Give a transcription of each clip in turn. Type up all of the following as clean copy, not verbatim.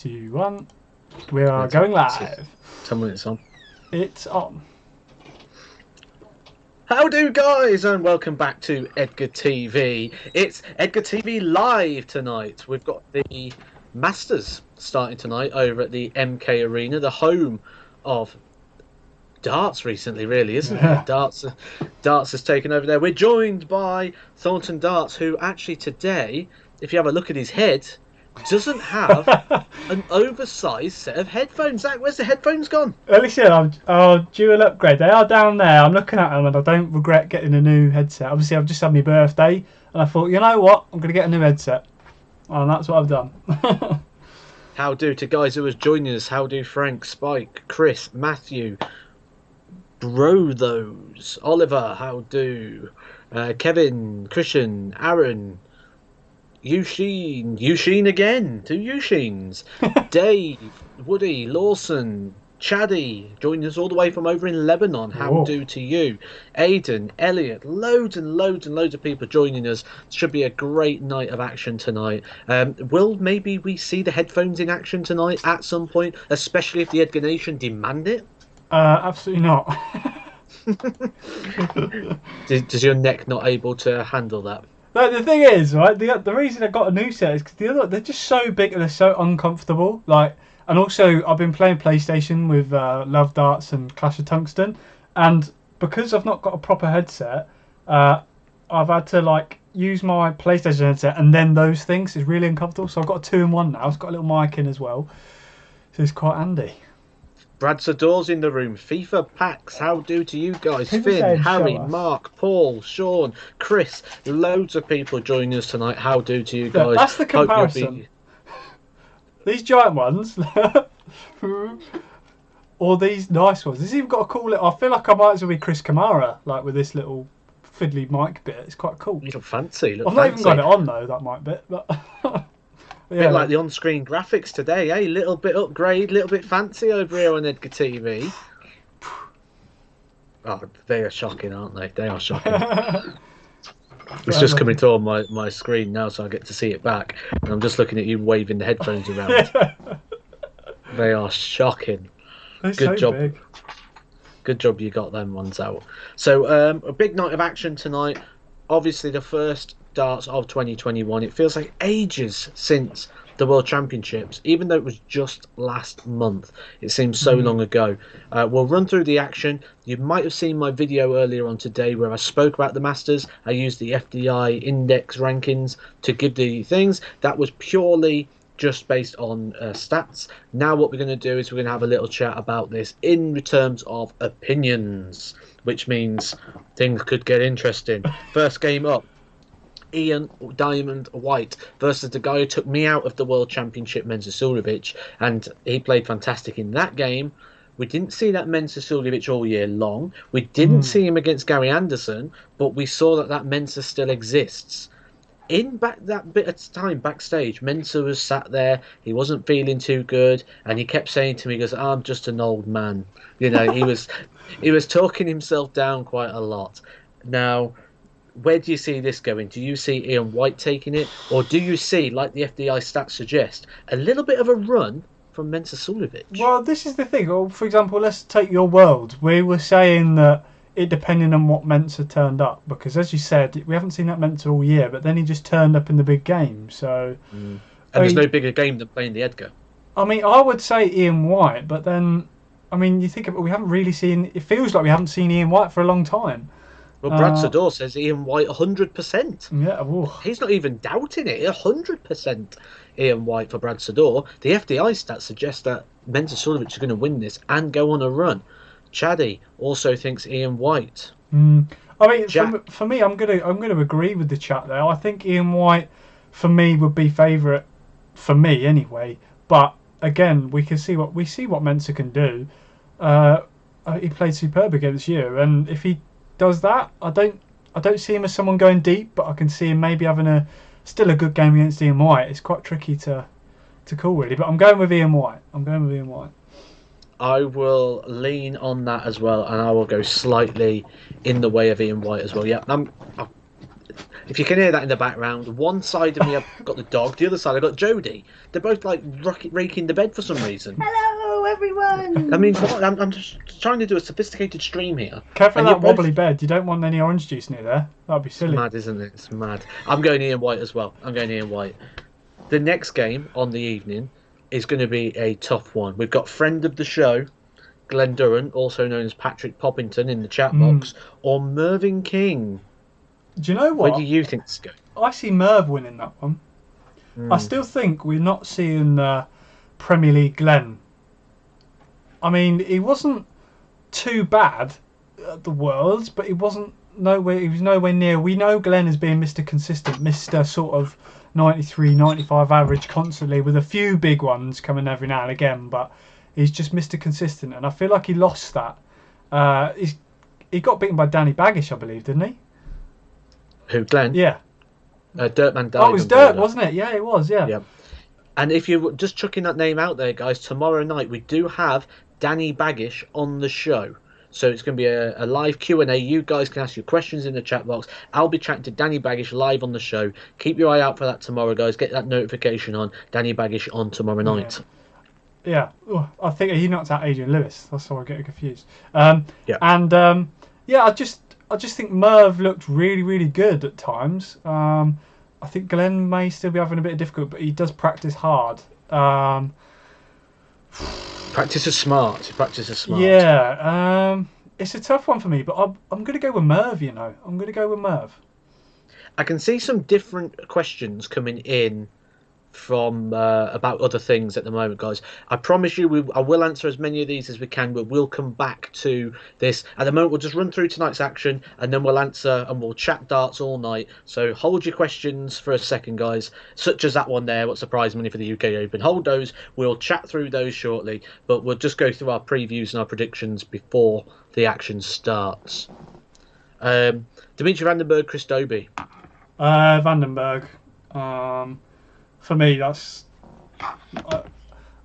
2, 1. We are going live. 10 minutes on. It's on. How do, guys, and welcome back to Edgar TV. It's Edgar TV live tonight. We've got the Masters starting tonight over at the MK Arena, the home of darts recently, really, isn't it? Darts has taken over there. We're joined by ThorntonDarts, who actually today, if you have a look at his head, doesn't have an oversized set of headphones. Zach, where's the headphones gone? Well, listen, I'll due an upgrade. They are down there. I'm looking at them and I don't regret getting a new headset. Obviously, I've just had my birthday and I thought, you know what? I'm going to get a new headset. And that's what I've done. How do to guys who was joining us. How do Frank, Spike, Chris, Matthew, Brothos, Oliver, how do Kevin, Christian, Aaron, Eugene again, 2 Eugenes, Dave, Woody, Lawson, Chaddy, joining us all the way from over in Lebanon. How do to you, Aidan, Elliot, loads and loads and loads of people joining us. Should be a great night of action tonight. Will maybe we see the headphones in action tonight at some point, especially if the Edgar Nation demand it? Absolutely not. Does your neck not able to handle that? No, the thing is, right, the reason I got a new set is because they're just so big and they're so uncomfortable. Like, and also I've been playing PlayStation with Love Darts and Clash of Tungsten, and because I've not got a proper headset, I've had to like use my PlayStation headset and then those things. It's really uncomfortable. So I've got a 2-in-1 now. It's got a little mic in as well, so it's quite handy. Brad Sador's in the room. FIFA Packs, how do to you guys? Finn, Harry, Mark, Paul, Sean, Chris, loads of people joining us tonight. How do to you guys? That's the comparison. These giant ones, or these nice ones. This even got a cool. I feel like I might as well be Chris Kamara, like with this little fiddly mic bit. It's quite cool. You look fancy. I've not even got it on though, that mic bit, but. Yeah. Bit like the on-screen graphics today, eh? Little bit upgrade, little bit fancy over here on Edgar TV. Oh, they are shocking, aren't they? They are shocking. It's just coming to on my screen now, so I get to see it back. And I'm just looking at you waving the headphones around. They are shocking. They're Good so job. Big. Good job you got them ones out. So a big night of action tonight. Obviously the first darts of 2021. It feels like ages since the World Championships, even though it was just last month. It seems so long ago. We'll run through the action. You might have seen my video earlier on today where I spoke about the Masters. I used the FDI index rankings to give the things. That was purely just based on stats. Now what we're going to do is we're going to have a little chat about this in terms of opinions, which means things could get interesting. First game up, Ian Diamond White versus the guy who took me out of the World Championship, Mensa Suljovic, and he played fantastic in that game. We didn't see that Mensa Suljovic all year long. We didn't see him against Gary Anderson, but we saw that Mensa still exists. In that bit of time backstage, Mensa was sat there. He wasn't feeling too good, and he kept saying to me, "He goes, I'm just an old man." You know, he was talking himself down quite a lot. Now, where do you see this going? Do you see Ian White taking it, or do you see, like the FDI stats suggest, a little bit of a run from Mensa Suljovic? Well, this is the thing. Well, for example, let's take your world. We were saying that it depending on what Mensa turned up, because as you said, we haven't seen that Mensa all year, but then he just turned up in the big game. So, and there's no bigger game than playing the Edgar. I mean, I would say Ian White, but then, I mean, you think about, we haven't really seen. It feels like we haven't seen Ian White for a long time. Well, Brad Sador says Ian White 100%. Yeah, whoa. He's not even doubting it. 100% Ian White for Brad Sador. The FDI stats suggest that Mensa Suljovic is going to win this and go on a run. Chaddy also thinks Ian White. I mean, for me, I'm gonna agree with the chat there. I think Ian White, for me, would be favourite for me anyway. But again, we see what Mensa can do. He played superb against you, and if he does that, I don't see him as someone going deep, but I can see him maybe having still a good game against Ian White. It's quite tricky to call really, but I'm going with Ian White. I will lean on that as well, and I will go slightly in the way of Ian White as well. Yeah, If you can hear that in the background, one side of me I've got the dog, the other side I've got Jodie. They're both like raking the bed for some reason. Hello, everyone. I mean, I'm just trying to do a sophisticated stream here. Careful of that wobbly bed. You don't want any orange juice near there. That'd be silly. It's mad, isn't it? It's mad. I'm going Ian White as well. I'm going Ian White. The next game on the evening is going to be a tough one. We've got friend of the show, Glenn Durant, also known as Patrick Poppington in the chat box, or Mervyn King. Do you know what? Where do you think this is going? I see Merv winning that one. I still think we're not seeing Premier League Glenn. I mean, he wasn't too bad at the Worlds, but he wasn't nowhere. He was nowhere near. We know Glenn as being Mr. Consistent, Mr. sort of 93, 95 average constantly, with a few big ones coming every now and again. But he's just Mr. Consistent, and I feel like he lost that. He got beaten by Danny Baggish, I believe, didn't he? Who, Glenn? Yeah. Dirtman died. Oh, it was Dirt, wasn't it? Yeah, it was. Yeah. Yeah. And if you're just chucking that name out there, guys, tomorrow night we do have Danny Baggish on the show. So it's going to be a live Q&A. You guys can ask your questions in the chat box. I'll be chatting to Danny Baggish live on the show. Keep your eye out for that tomorrow, guys. Get that notification on. Danny Baggish on tomorrow night. Yeah. Oh, I think he knocked out Adrian Lewis. That's why I get confused. Yeah. And I just think Merv looked really, really good at times. I think Glenn may still be having a bit of difficulty, but he does practice hard. Practice is smart. Practice is smart. Yeah. It's a tough one for me, but I'm going to go with Merv, you know. I'm going to go with Merv. I can see some different questions coming in from about other things at the moment, guys. I promise you I will answer as many of these as we can, but we'll come back to this. At the moment, we'll just run through tonight's action, and then we'll answer and we'll chat darts all night. So hold your questions for a second, guys, such as that one there, what's the prize money for the UK Open. Hold those. We'll chat through those shortly, but we'll just go through our previews and our predictions before the action starts. Dimitri Vandenberg, Chris Dobie. Vandenberg. For me, that's.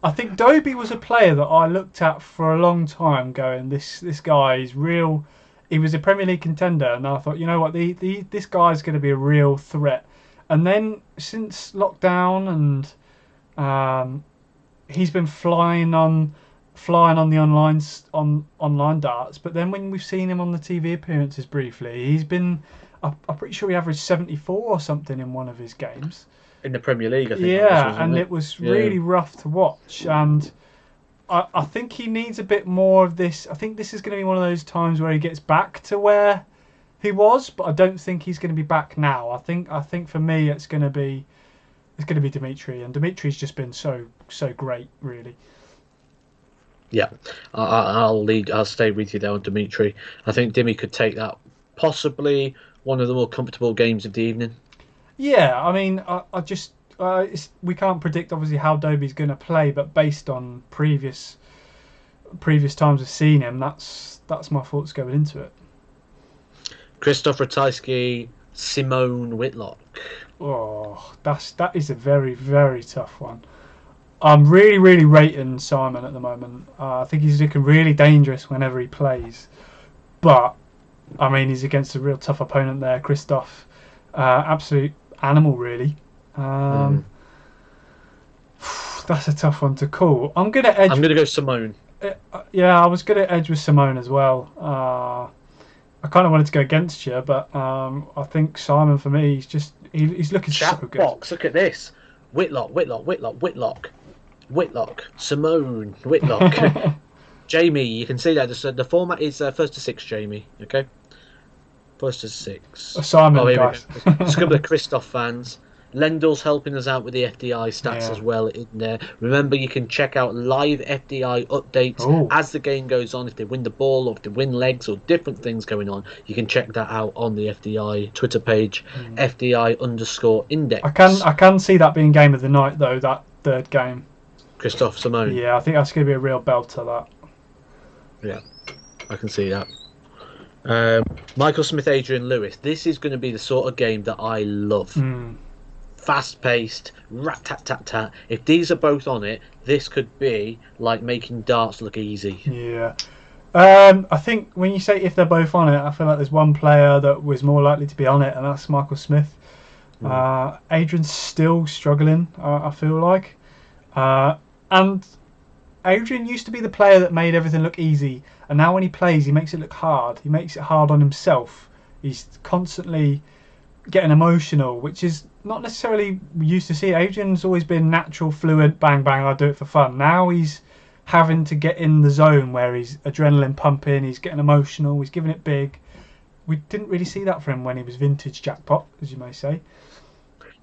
I think Dobie was a player that I looked at for a long time, going, this guy is real. He was a Premier League contender, and I thought, you know what, this guy's going to be a real threat. And then since lockdown, and he's been flying on the online darts. But then when we've seen him on the TV appearances briefly, he's been. I'm pretty sure he averaged 74 or something in one of his games. In the Premier League, I think. Yeah, and it was really rough to watch. And I think he needs a bit more of this. I think this is going to be one of those times where he gets back to where he was, but I don't think he's going to be back now. I think for me it's going to be Dimitri, and Dimitri's just been so great, really. Yeah, I'll stay with you there on Dimitri. I think Dimi could take that, possibly one of the more comfortable games of the evening. Yeah, I mean, we can't predict obviously how Dobie's going to play, but based on previous times we've seen him, that's my thoughts going into it. Christoph Ratajski, Simone Whitlock. Oh, that is a very, very tough one. I'm really, really rating Simon at the moment. I think he's looking really dangerous whenever he plays, but I mean, he's against a real tough opponent there, Christoph. Absolute animal, really. That's a tough one to call. I'm going to go Simone. Yeah, I was going to edge with Simone as well. I kind of wanted to go against you, but I think Simon, for me, he's looking so good. Box, look at this. Whitlock, Simone, Whitlock. Jamie, you can see that the format is first to six, Jamie, okay? First to six. Simon, guys. It's a couple of Christoph fans. Lendl's helping us out with the FDI stats as well in there. Remember, you can check out live FDI updates as the game goes on. If they win the ball or if they win legs or different things going on, you can check that out on the FDI Twitter page, FDI_index. I can see that being game of the night, though, that third game. Christoph Simone. Yeah, I think that's going to be a real belter, that. Yeah, I can see that. Michael Smith, Adrian Lewis. This is going to be the sort of game that I love. Fast-paced, rat-tat-tat-tat. If these are both on it, this could be like making darts look easy. Yeah. I think when you say if they're both on it, I feel like there's one player that was more likely to be on it, and that's Michael Smith. Adrian's still struggling, I feel like. And Adrian used to be the player that made everything look easy, and now when he plays, he makes it look hard. He makes it hard on himself. He's constantly getting emotional, which is not necessarily used to see. Adrian's always been natural, fluent, bang, bang, I do it for fun. Now he's having to get in the zone where he's adrenaline pumping, he's getting emotional, he's giving it big. We didn't really see that for him when he was vintage jackpot, as you may say.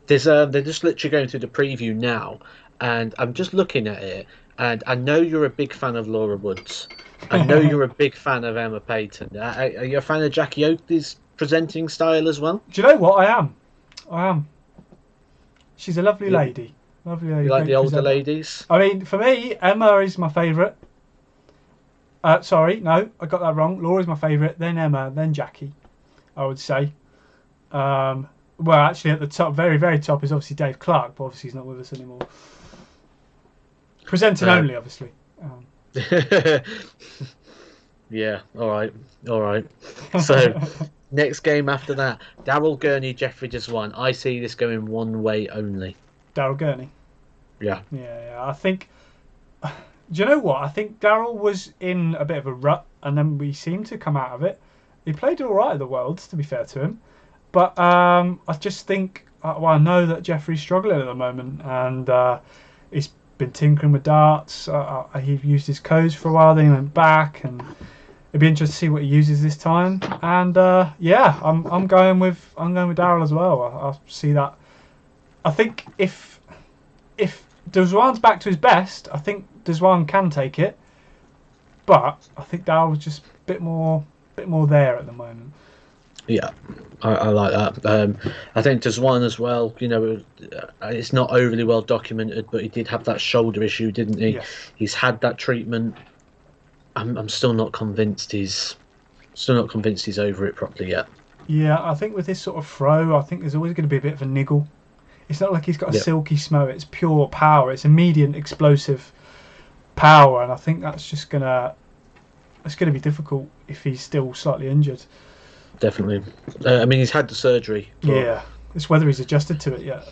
They're just literally going through the preview now, and I'm just looking at it, and I know you're a big fan of Laura Woods. I know you're a big fan of Emma Payton. Are you a fan of Jackie Oakley's presenting style as well? Do you know what? I am. She's a lovely lady. Lovely lady. You like the older presenter. ladies? I mean, for me, Emma is my favourite. Sorry, no, I got that wrong. Laura's my favourite, then Emma, then Jackie, I would say. Well, actually, at the top, very, very top, is obviously Dave Clark, but obviously he's not with us anymore. Presenting only, obviously. Yeah, all right. So, next game after that, Daryl Gurney, Jeffrey Deswan. I see this going one way only. Daryl Gurney? Yeah. Yeah, I think... Do you know what? I think Daryl was in a bit of a rut, and then we seemed to come out of it. He played all right at the Worlds, to be fair to him. But I just think... Well, I know that Jeffrey's struggling at the moment, and he's been tinkering with darts. He used his codes for a while, then he went back, and it'd be interesting to see what he uses this time. And yeah, I'm going with Daryl as well. I see that. I think if Deswan's back to his best, I think Deswan can take it. But I think Daryl's just a bit more there at the moment. Yeah, I like that. I think Deswan as well, you know, it's not overly well documented, but he did have that shoulder issue, didn't he? Yes. He's had that treatment. I'm still not convinced he's over it properly yet. Yeah, I think with this sort of throw, I think there's always going to be a bit of a niggle. It's not like he's got a silky smoke. It's pure power. It's immediate, explosive power, and I think that's just gonna be difficult if he's still slightly injured. Definitely. I mean, he's had the surgery. Yeah, it's whether he's adjusted to it yet.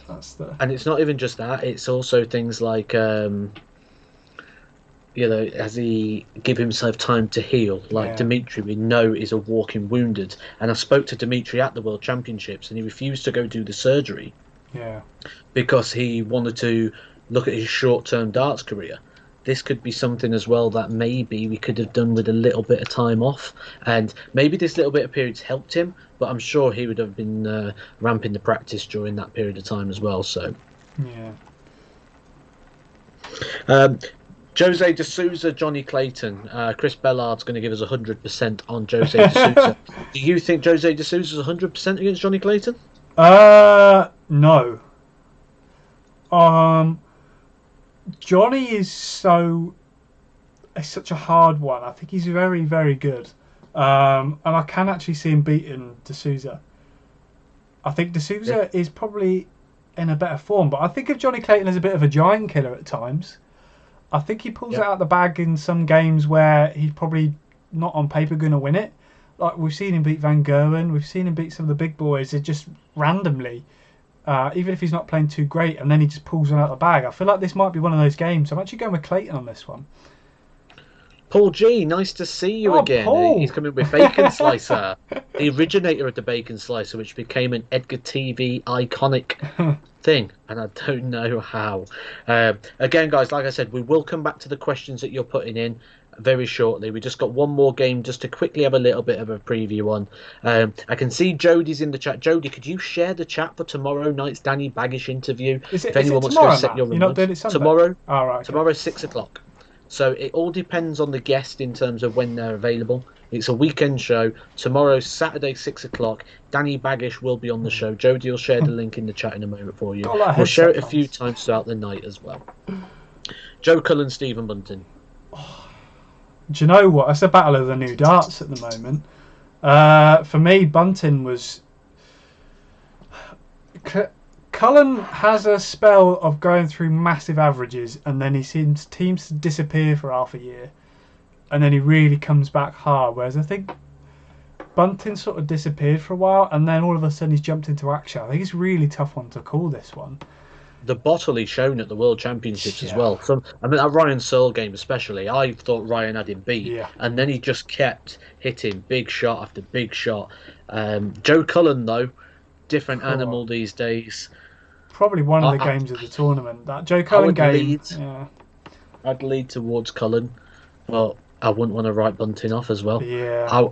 And it's not even just that. It's also things like, you know, has he give himself time to heal? Like Dimitri, we know, is a walking wounded. And I spoke to Dimitri at the World Championships, and he refused to go do the surgery. Yeah. Because he wanted to look at his short-term darts career. This could be something as well that maybe we could have done with a little bit of time off, and maybe this little bit of periods helped him, but I'm sure he would have been ramping the practice during that period of time as well. So Jose de Souza, Johnny Clayton. Chris Bellard's going to give us 100% on Jose de Souza. Do you think Jose de Souza is 100% against Johnny Clayton? No. Johnny is such a hard one. I think he's very, very good. And I can actually see him beating de Souza. I think de Souza is probably in a better form, but I think of Johnny Clayton as a bit of a giant killer at times. I think he pulls it out of the bag in some games where he's probably not on paper going to win it. Like we've seen him beat Van Gerwen, we've seen him beat some of the big boys. It just randomly. Even if he's not playing too great, and then he just pulls one out of the bag. I feel like this might be one of those games. I'm actually going with Clayton on this one. Paul G, nice to see you again. Paul. He's coming with Bacon Slicer, the originator of the Bacon Slicer, which became an Edgar TV iconic thing, and I don't know how. Again, guys, like I said, we will come back to the questions that you're putting in very shortly. We just got one more game just to quickly have a little bit of a preview on. I can see Jodie's in the chat. Jodie, could you share the chat for tomorrow night's Danny Baggish interview? If anyone wants to set your remote. You're not doing it Sunday? Tomorrow. Oh, right, okay. Tomorrow, 6 o'clock. So it all depends on the guest in terms of when they're available. It's a weekend show. Tomorrow, Saturday, 6 o'clock. Danny Baggish will be on the show. Jodie will share the link in the chat in a moment for you. We'll share it a few times throughout the night as well. Joe Cullen, Stephen Bunting. Do you know what? It's a battle of the new darts at the moment. For me, Bunting was... Cullen has a spell of going through massive averages, and then he seems to disappear for half a year, and then he really comes back hard. Whereas I think Bunting sort of disappeared for a while, and then all of a sudden he's jumped into action. I think it's a really tough one to call, this one. The bottle he's shown at the World Championships as Yeah. well. So I mean, that Ryan Searle game especially, I thought Ryan had him beat, Yeah. and then he just kept hitting big shot after big shot. Joe Cullen though, different animal these days. Probably one of the games of the tournament. That Joe Cullen game. Yeah. I'd lead towards Cullen, but I wouldn't want to write Bunting off as well. Yeah.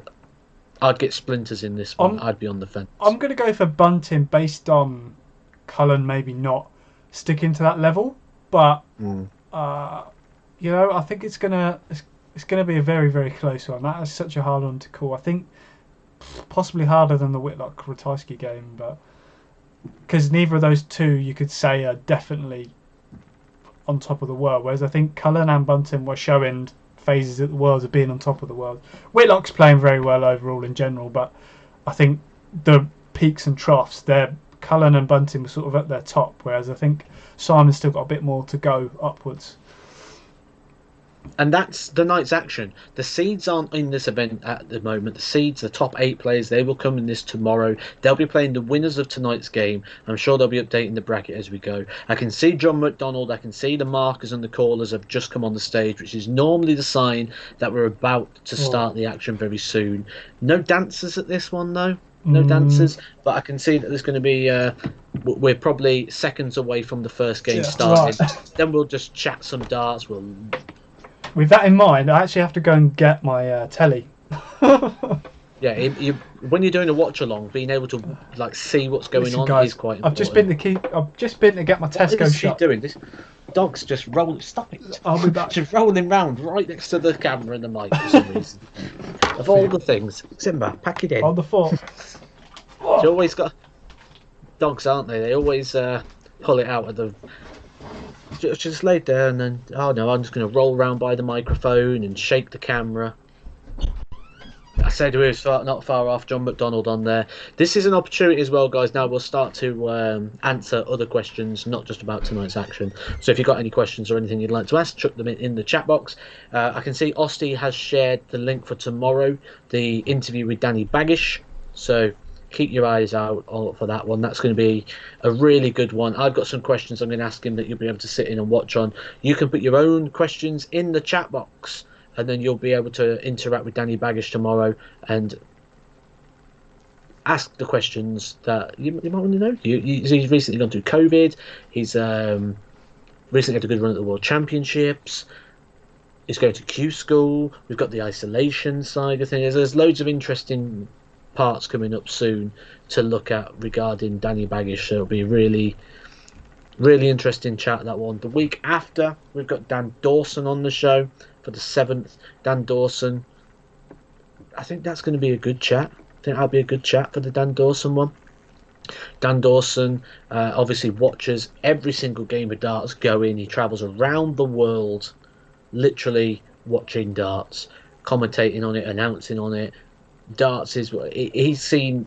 I'd get splinters in this one. I'd be on the fence. I'm going to go for Bunting based on Cullen maybe not sticking to that level, but you know, I think it's gonna be a very, very close one. That is such a hard one to call. I think possibly harder than the Whitlock Ratajski game, but because neither of those two you could say are definitely on top of the world, whereas I think Cullen and Bunting were showing phases at the Worlds of being on top of the world. Whitlock's playing very well overall in general, but I think the peaks and troughs, Cullen and Bunting were sort of at their top, whereas I think Simon's still got a bit more to go upwards. And that's the night's action. The seeds aren't in this event at the moment. The seeds, the top 8 players, they will come in this tomorrow. They'll be playing the winners of tonight's game. I'm sure they'll be updating the bracket as we go. I can see John McDonald. I can see the markers and the callers have just come on the stage, which is normally the sign that we're about to start the action very soon. No dancers at this one, though. No dancers, but I can see that there's going to be we're probably seconds away from the first game starting. Right. Then we'll just chat some darts. With that in mind, I actually have to go and get my telly. Yeah, when you're doing a watch along, being able to like see what's going on guys, is quite important. I've just been to get my Tesco shop. Doing this? Dog's just rolling. Stop it! I'll be back. Just rolling round right next to the camera and the mic for some reason. Of all the things, Simba, pack it in. On the fork. You always got dogs, aren't they? They always pull it out of the. Just lay down and oh no, I'm just going to roll around by the microphone and shake the camera. I said we were not far off. John McDonald on there. This is an opportunity as well, guys. Now we'll start to answer other questions, not just about tonight's action. So if you've got any questions or anything you'd like to ask, chuck them in the chat box. I can see Osti has shared the link for tomorrow, the interview with Danny Baggish. So keep your eyes out for that one. That's going to be a really good one. I've got some questions I'm going to ask him that you'll be able to sit in and watch on. You can put your own questions in the chat box, and then you'll be able to interact with Danny Baggish tomorrow and ask the questions that you might want to know. He's recently gone through COVID. He's recently had a good run at the World Championships. He's going to Q School. We've got the isolation side of things. There's loads of interesting parts coming up soon to look at regarding Danny Baggish. So it'll be a really, really interesting chat, that one. The week after, we've got Dan Dawson on the show for the 7th. Dan Dawson, I think that's going to be a good chat. I think that'll be a good chat for the Dan Dawson one. Dan Dawson obviously watches every single game of darts going. He travels around the world literally watching darts, commentating on it, announcing on it. Darts is he's seen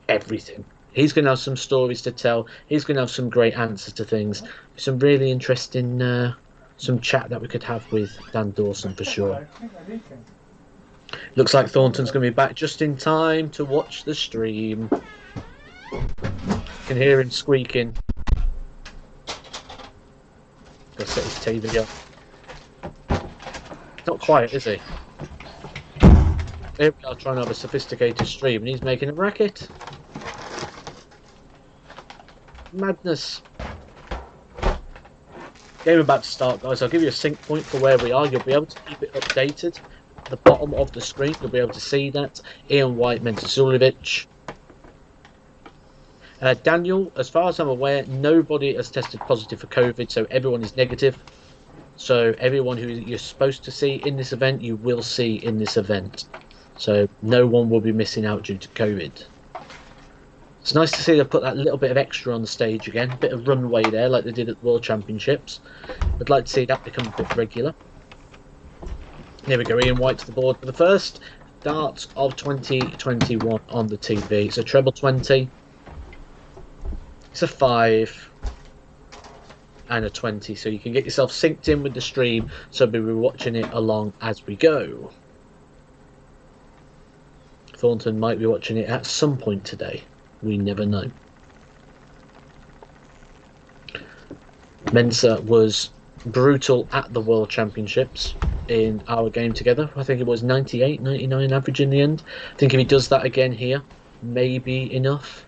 everything. He's going to have some stories to tell. He's going to have some great answers to things. Some really interesting some chat that we could have with Dan Dawson for sure. Looks like Thornton's going to be back just in time to watch the stream. Can hear him squeaking. Gotta set his TV up. Not quiet, is he? Here we are trying to have a sophisticated stream and he's making a racket. Madness. Game about to start, guys. I'll give you a sync point for where we are. You'll be able to keep it updated. At the bottom of the screen, you'll be able to see that. Ian White, Menta Zulovic. Daniel, as far as I'm aware, nobody has tested positive for COVID, so everyone is negative. So everyone who you're supposed to see in this event, you will see in this event. So no one will be missing out due to COVID. It's nice to see they put that little bit of extra on the stage again, a bit of runway there like they did at the World Championships. I'd like to see that become a bit regular. Here we go, Ian White to the board for the first darts of 2021 on the TV. It's a treble 20. It's a 5 and a 20, so you can get yourself synced in with the stream, so we'll be watching it along as we go. Thornton might be watching it at some point today. We never know. Mensa was brutal at the World Championships in our game together. I think it was 98, 99 average in the end. I think if he does that again here, maybe enough.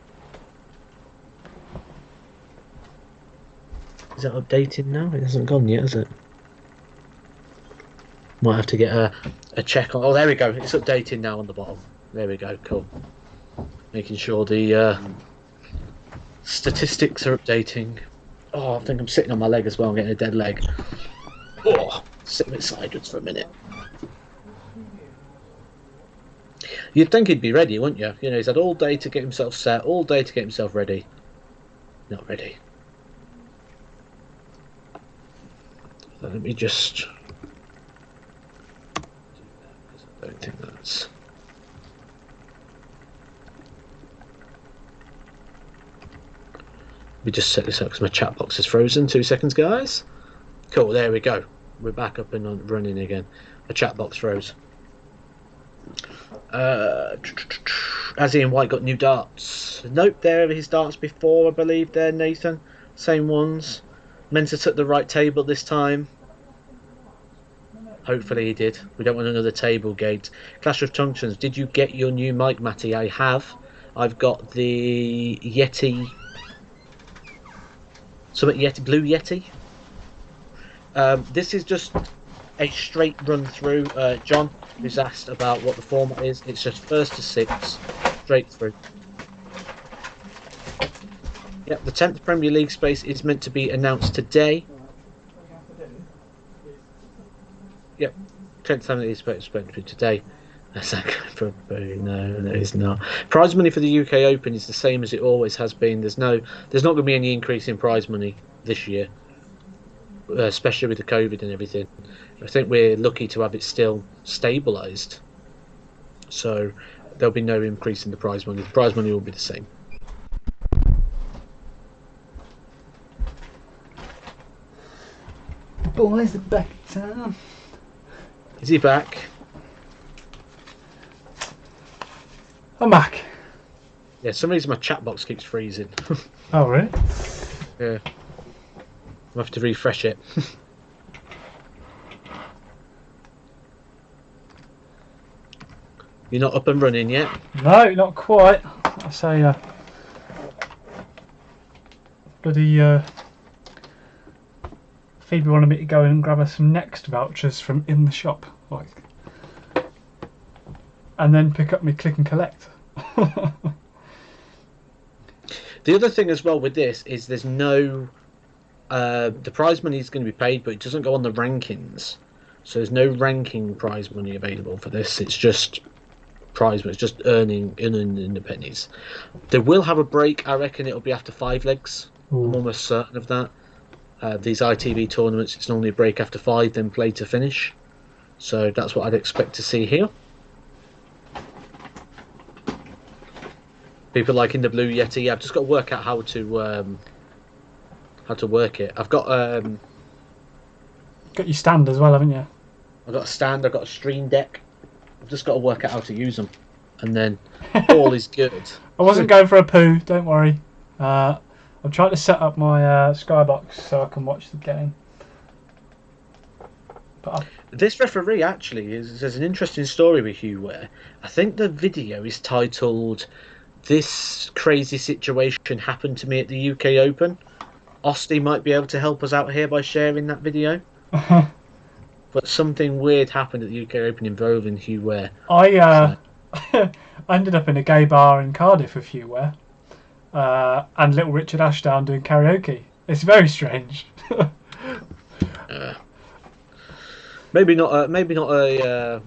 Is that updating now? It hasn't gone yet, has it? Might have to get a check on. Oh, there we go. It's updating now on the bottom. There we go. Cool. Making sure the statistics are updating. Oh, I think I'm sitting on my leg as well. I'm getting a dead leg. Oh, sit a bit sideways for a minute. You'd think he'd be ready, wouldn't you? You know, he's had all day to get himself set, all day to get himself ready. Not ready. So let me just... I don't think that's... Let me just set this up because my chat box is frozen. 2 seconds, guys. Cool, there we go. We're back up and running again. The chat box froze. Has Ian White got new darts? Nope, there are his darts before, I believe, there, Nathan. Same ones. Mensa took the right table this time. Hopefully he did. We don't want another table gate. Clash of Tungstens. Did you get your new mic, Matty? I have. I've got the Yeti... Something Yeti, Blue Yeti. This is just a straight run through. John, who's asked about what the format is, it's just first to 6, straight through. Yep, the 10th Premier League space is meant to be announced today. Yep, 10th Premier League space is meant to be today. That's probably no, it's not. Prize money for the UK Open is the same as it always has been. There's not going to be any increase in prize money this year, especially with the COVID and everything. I think we're lucky to have it still stabilised, so there'll be no increase in the prize money. The prize money will be the same. Boys are back in town. Is he back? I'm back. Yeah, some reason my chat box keeps freezing. Oh, really? Yeah. I'll have to refresh it. You're not up and running yet? No, not quite. I say, bloody Phoebe wanted me to go and grab her some Next vouchers from in the shop, like, and then pick up my click and collect. The other thing as well with this is there's no the prize money is going to be paid, but it doesn't go on the rankings, so there's no ranking prize money available for this. It's just prize money. It's just earning in the pennies. They will have a break. I reckon it'll be after 5 legs. Ooh. I'm almost certain of that. These ITV tournaments, it's normally a break after 5, then play to finish. So that's what I'd expect to see here. People liking the Blue Yeti. Yeah, I've just got to work out how to work it. I've got your stand as well, haven't you? I've got a stand. I've got a stream deck. I've just got to work out how to use them, and then all is good. I wasn't going for a poo. Don't worry. I'm trying to set up my Skybox so I can watch the game. But this referee actually there's an interesting story with Hugh Ware. I think the video is titled "This Crazy Situation Happened to Me at the UK Open." Osty might be able to help us out here by sharing that video. But something weird happened at the UK Open involving Hugh Ware. I ended up in a gay bar in Cardiff with Hugh Ware. And little Richard Ashdown doing karaoke. It's very strange. Maybe not a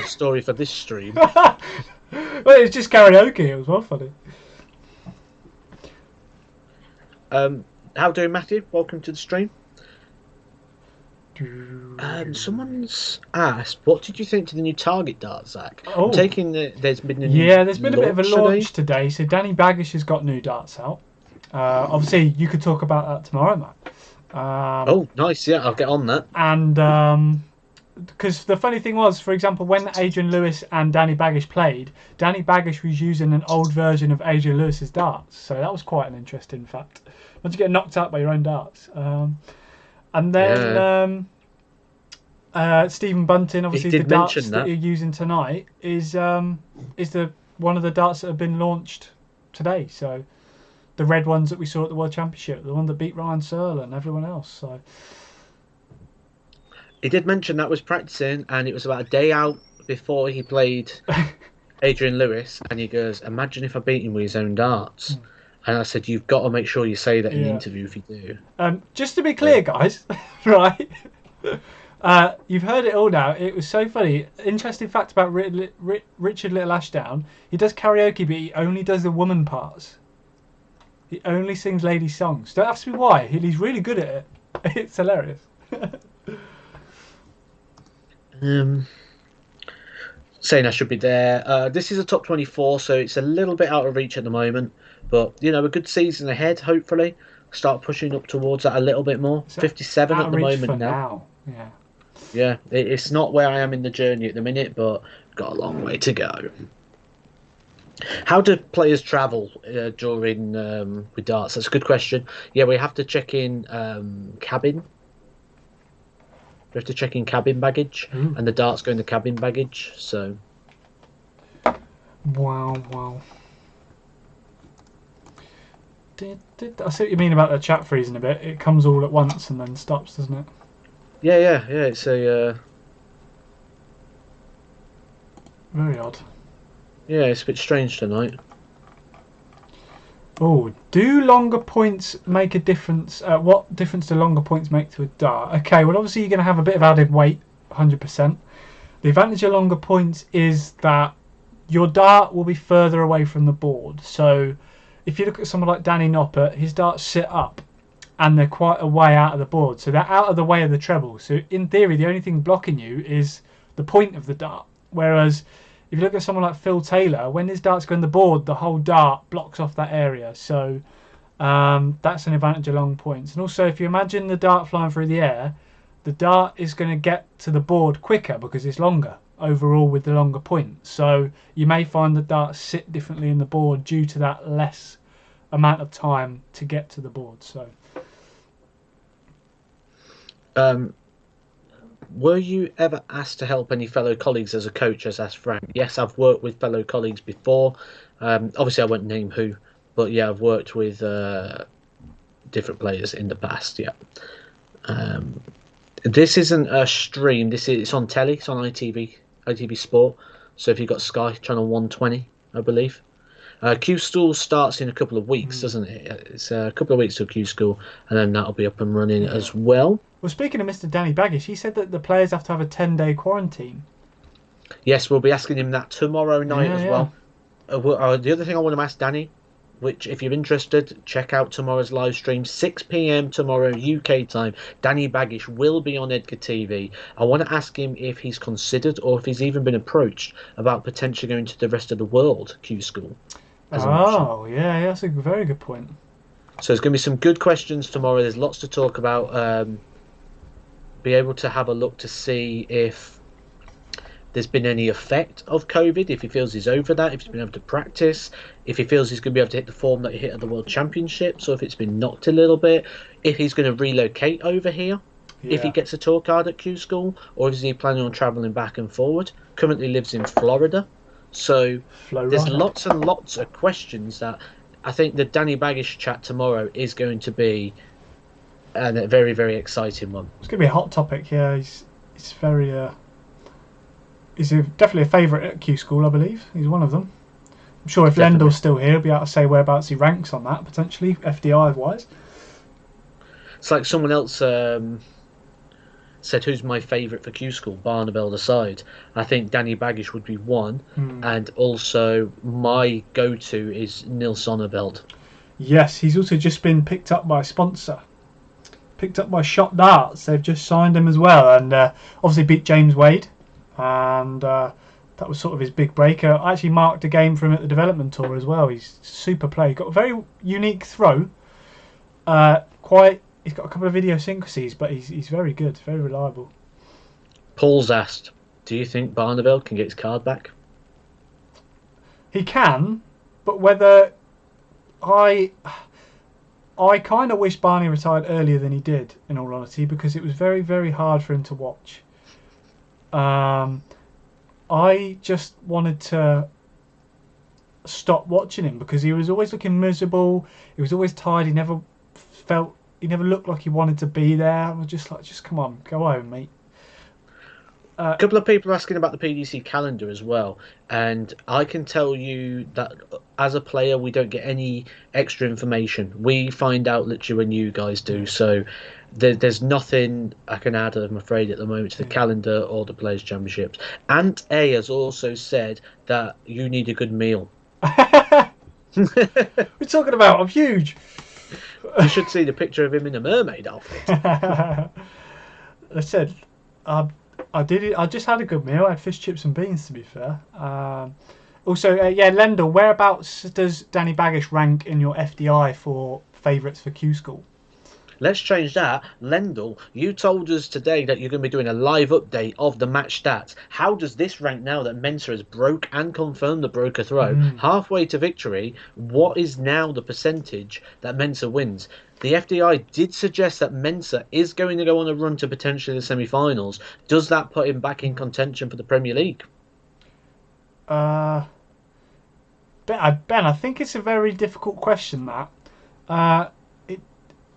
story for this stream. Well, it's just karaoke. It was well funny. How doing, Matthew? Welcome to the stream. Someone's asked, what did you think to the new Target dart, Zach? Oh. There's been a bit of a launch today. So Danny Baggish has got new darts out. Obviously, you could talk about that tomorrow, Matt. Oh, nice. Yeah, I'll get on that. And because the funny thing was, for example, when Adrian Lewis and Danny Baggish played, Danny Baggish was using an old version of Adrian Lewis's darts, so that was quite an interesting fact. Once you get knocked out by your own darts, and then Stephen Bunting, obviously the darts that you're using tonight is the one of the darts that have been launched today. So the red ones that we saw at the World Championship, the one that beat Ryan Searle and everyone else. So he did mention that was practicing, and it was about a day out before he played Adrian Lewis, and he goes, "Imagine if I beat him with his own darts." And I said, "You've got to make sure you say that in the interview if you do." Just to be clear, guys, right? You've heard it all now. It was so funny. Interesting fact about Richard Little Ashdown. He does karaoke, but he only does the woman parts. He only sings lady songs. Don't ask me why. He's really good at it. It's hilarious. Saying I should be there. This is a top 24, so it's a little bit out of reach at the moment. But, you know, a good season ahead, hopefully. Start pushing up towards that a little bit more. 57 at the moment now. Yeah. Yeah, it's not where I am in the journey at the minute, but got a long way to go. How do players travel during with darts? That's a good question. Yeah, we have to check in cabin. We have to check in cabin baggage, and the darts go in the cabin baggage. So. Wow. I see what you mean about the chat freezing a bit. It comes all at once and then stops, doesn't it? Yeah. It's a very odd. Yeah, it's a bit strange tonight. Oh, do longer points make a difference? What difference do longer points make to a dart? Okay, well obviously you're going to have a bit of added weight, 100%. The advantage of longer points is that your dart will be further away from the board. So if you look at someone like Danny Noppert, his darts sit up and they're quite a way out of the board. So they're out of the way of the treble. So in theory, the only thing blocking you is the point of the dart. Whereas if you look at someone like Phil Taylor, when his darts go in the board, the whole dart blocks off that area. So that's an advantage of long points. And also, if you imagine the dart flying through the air, the dart is going to get to the board quicker because it's longer overall with the longer point. So you may find the darts sit differently in the board due to that less amount of time to get to the board. So. Were you ever asked to help any fellow colleagues as a coach, as asked Frank? Yes, I've worked with fellow colleagues before. Obviously, I won't name who, but yeah, I've worked with different players in the past. Yeah. This isn't a stream. It's on telly. It's on ITV Sport. So if you've got Sky, channel 120, I believe. Q School starts in a couple of weeks, doesn't it? It's a couple of weeks till Q School, and then that'll be up and running as well. Well, speaking of Mr. Danny Baggish, he said that the players have to have a 10-day quarantine. Yes, we'll be asking him that tomorrow night as well. The other thing I want to ask Danny, which if you're interested, check out tomorrow's live stream, 6 p.m. tomorrow UK time. Danny Baggish will be on Edgar TV. I want to ask him if he's considered or if he's even been approached about potentially going to the rest of the world Q School. Oh, yeah, that's a very good point. So there's going to be some good questions tomorrow. There's lots to talk about. Be able to have a look to see if there's been any effect of COVID, if he feels he's over that, if he's been able to practice, if he feels he's going to be able to hit the form that he hit at the World Championships, or if it's been knocked a little bit, if he's going to relocate over here, if he gets a tour card at Q School, or is he planning on travelling back and forward. Currently lives in Florida. So there's lots and lots of questions that I think the Danny Baggish chat tomorrow is going to be a very, very exciting one. It's going to be a hot topic. Yeah, he's very he's definitely a favourite at Q School, I believe. He's one of them. I'm sure if Lendl's still here, he'll be able to say whereabouts he ranks on that, potentially, FDI wise. It's like someone else said, who's my favourite for Q School, Barnabel aside. I think Danny Baggish would be one, and also my go-to is Nils Sonneveld. Yes, he's also just been picked up by a sponsor. Picked up by Shot Darts. They've just signed him as well, and obviously beat James Wade, and that was sort of his big breaker. I actually marked a game for him at the development tour as well. He's super play. Got a very unique throw. He's got a couple of idiosyncrasies, but he's very good, very reliable. Paul's asked, do you think Barneveld can get his card back? He can, but whether I kind of wish Barney retired earlier than he did, in all honesty, because it was very, very hard for him to watch. I just wanted to stop watching him because he was always looking miserable. He was always tired. He never looked like he wanted to be there. I was just like, just come on, go home, mate. A couple of people are asking about the PDC calendar as well, and I can tell you that as a player, we don't get any extra information. We find out literally when you guys do. So there's nothing I can add, I'm afraid, at the moment to the calendar or the Players' Championships. Ant A has also said that you need a good meal. We're talking about, I'm huge. You should see the picture of him in a mermaid outfit. I said, I did it. I just had a good meal. I had fish, chips, and beans. To be fair. Also, Lendl, whereabouts does Danny Baggish rank in your FDI for favourites for Q School? Let's change that. Lendl, you told us today that you're going to be doing a live update of the match stats. How does this rank now that Mensa has broke and confirmed the broker throw? Halfway to victory, what is now the percentage that Mensa wins? The FDI did suggest that Mensa is going to go on a run to potentially the semi-finals. Does that put him back in contention for the Premier League? Ben, I think it's a very difficult question, that.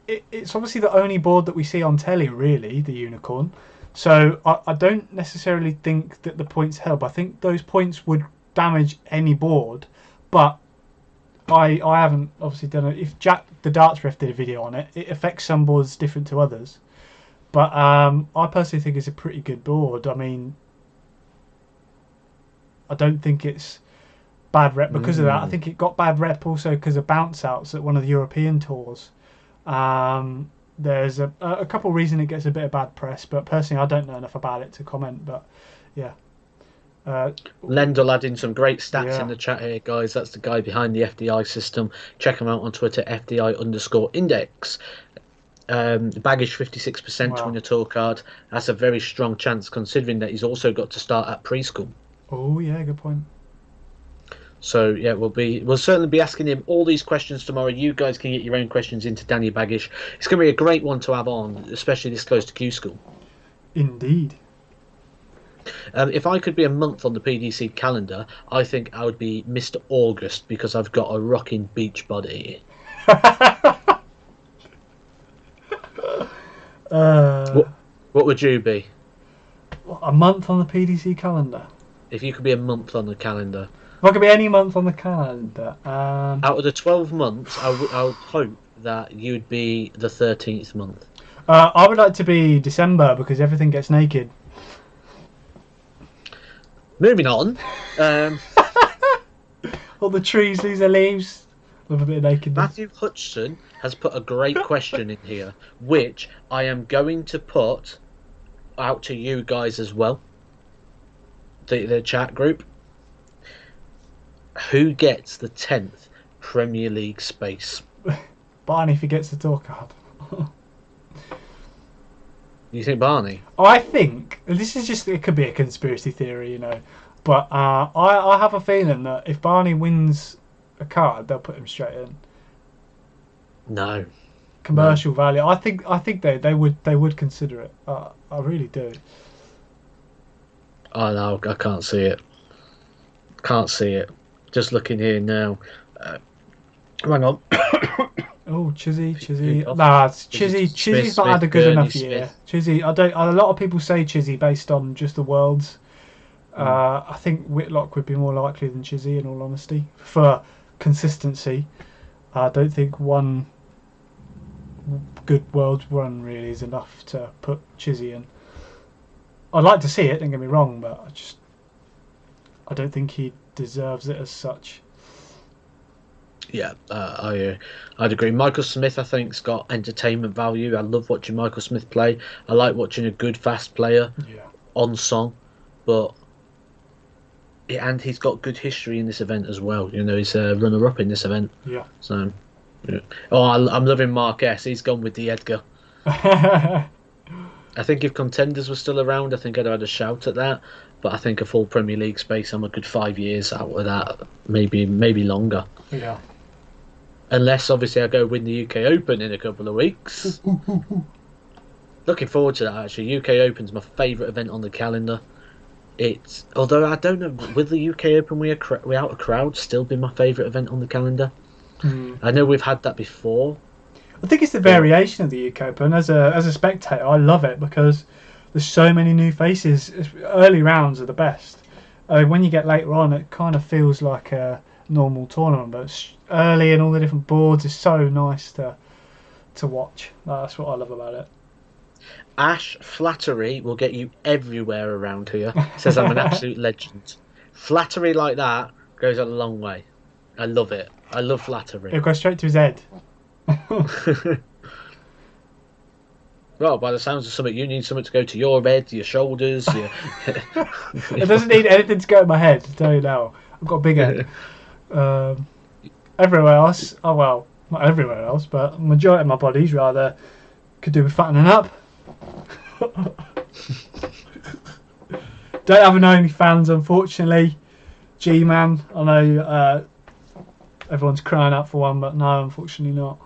It's obviously the only board that we see on telly, really, the Unicorn. So I don't necessarily think that the points help. I think those points would damage any board, but I haven't obviously done it. If Jack the Darts Ref did a video on it, it affects some boards different to others. But I personally think it's a pretty good board. I mean, I don't think it's bad rep because of that. I think it got bad rep also because of bounce outs at one of the European tours. There's a couple of reasons it gets a bit of bad press, but personally I don't know enough about it to comment. But yeah. Lendl adding some great stats in the chat here, guys. That's the guy behind the FDI system. Check him out on Twitter, FDI_index. Baggish 56% to win a tour card. That's a very strong chance considering that he's also got to start at preschool. Oh yeah, good point. So yeah, we'll certainly be asking him all these questions tomorrow. You guys can get your own questions into Danny Baggish. It's going to be a great one to have on, especially this close to Q School. Indeed. If I could be a month on the PDC calendar, I think I would be Mr. August because I've got a rocking beach body. What would you be? A month on the PDC calendar? If you could be a month on the calendar. If I could be any month on the calendar. Out of the 12 months, I would hope that you'd be the 13th month. I would like to be December because everything gets naked. Moving on. All the trees lose their leaves. With a bit of nakedness. Matthew Hutchison has put a great question in here, which I am going to put out to you guys as well. The chat group. Who gets the 10th Premier League space? Barney if he gets the tour card. You think Barney? I think this is just, it could be a conspiracy theory, you know, but I have a feeling that if Barney wins a card, they'll put him straight in. No. Commercial value. I think they would consider it. I really do. Oh no, I can't see it. Can't see it. Just looking here now. Hang on. Oh, Chizzy. Nah, Chizzy's not had a good enough year. Chizzy, a lot of people say Chizzy based on just the Worlds. I think Whitlock would be more likely than Chizzy, in all honesty, for consistency. I don't think one good Worlds run really is enough to put Chizzy in. I'd like to see it, don't get me wrong, but I don't think he deserves it as such. Yeah, I'd agree. Michael Smith, I think, has got entertainment value. I love watching Michael Smith play. I like watching a good, fast player on song, and he's got good history in this event as well. You know, he's a runner-up in this event. Yeah. So, yeah. Oh, I'm loving Mark S. He's gone with the Edgar. I think if Contenders were still around, I think I'd have had a shout at that. But I think a full Premier League space, I'm a good 5 years out of that, maybe longer. Yeah. Unless obviously I go win the UK Open in a couple of weeks. Looking forward to that actually. UK Open's my favourite event on the calendar. Although I don't know, will the UK Open without a crowd still be my favourite event on the calendar? I know we've had that before. I think it's the variation of the UK Open. As a spectator, I love it because there's so many new faces. Early rounds are the best. When you get later on, it kind of feels like a normal tournament, but early and all the different boards is so nice to watch. That's what I love about it. Ash flattery will get you everywhere around here. Says I'm an absolute legend. Flattery like that goes a long way. I love it. I love flattery. It'll go straight to his head. Well, by the sounds of something, you need something to go to your head, your shoulders. It doesn't need anything to go in my head, to tell you now. I've got a big head. Everywhere else, oh well, not everywhere else, but the majority of my body's rather could do with fattening up. Don't have an OnlyFans, unfortunately. G-Man, I know everyone's crying out for one, but no, unfortunately not.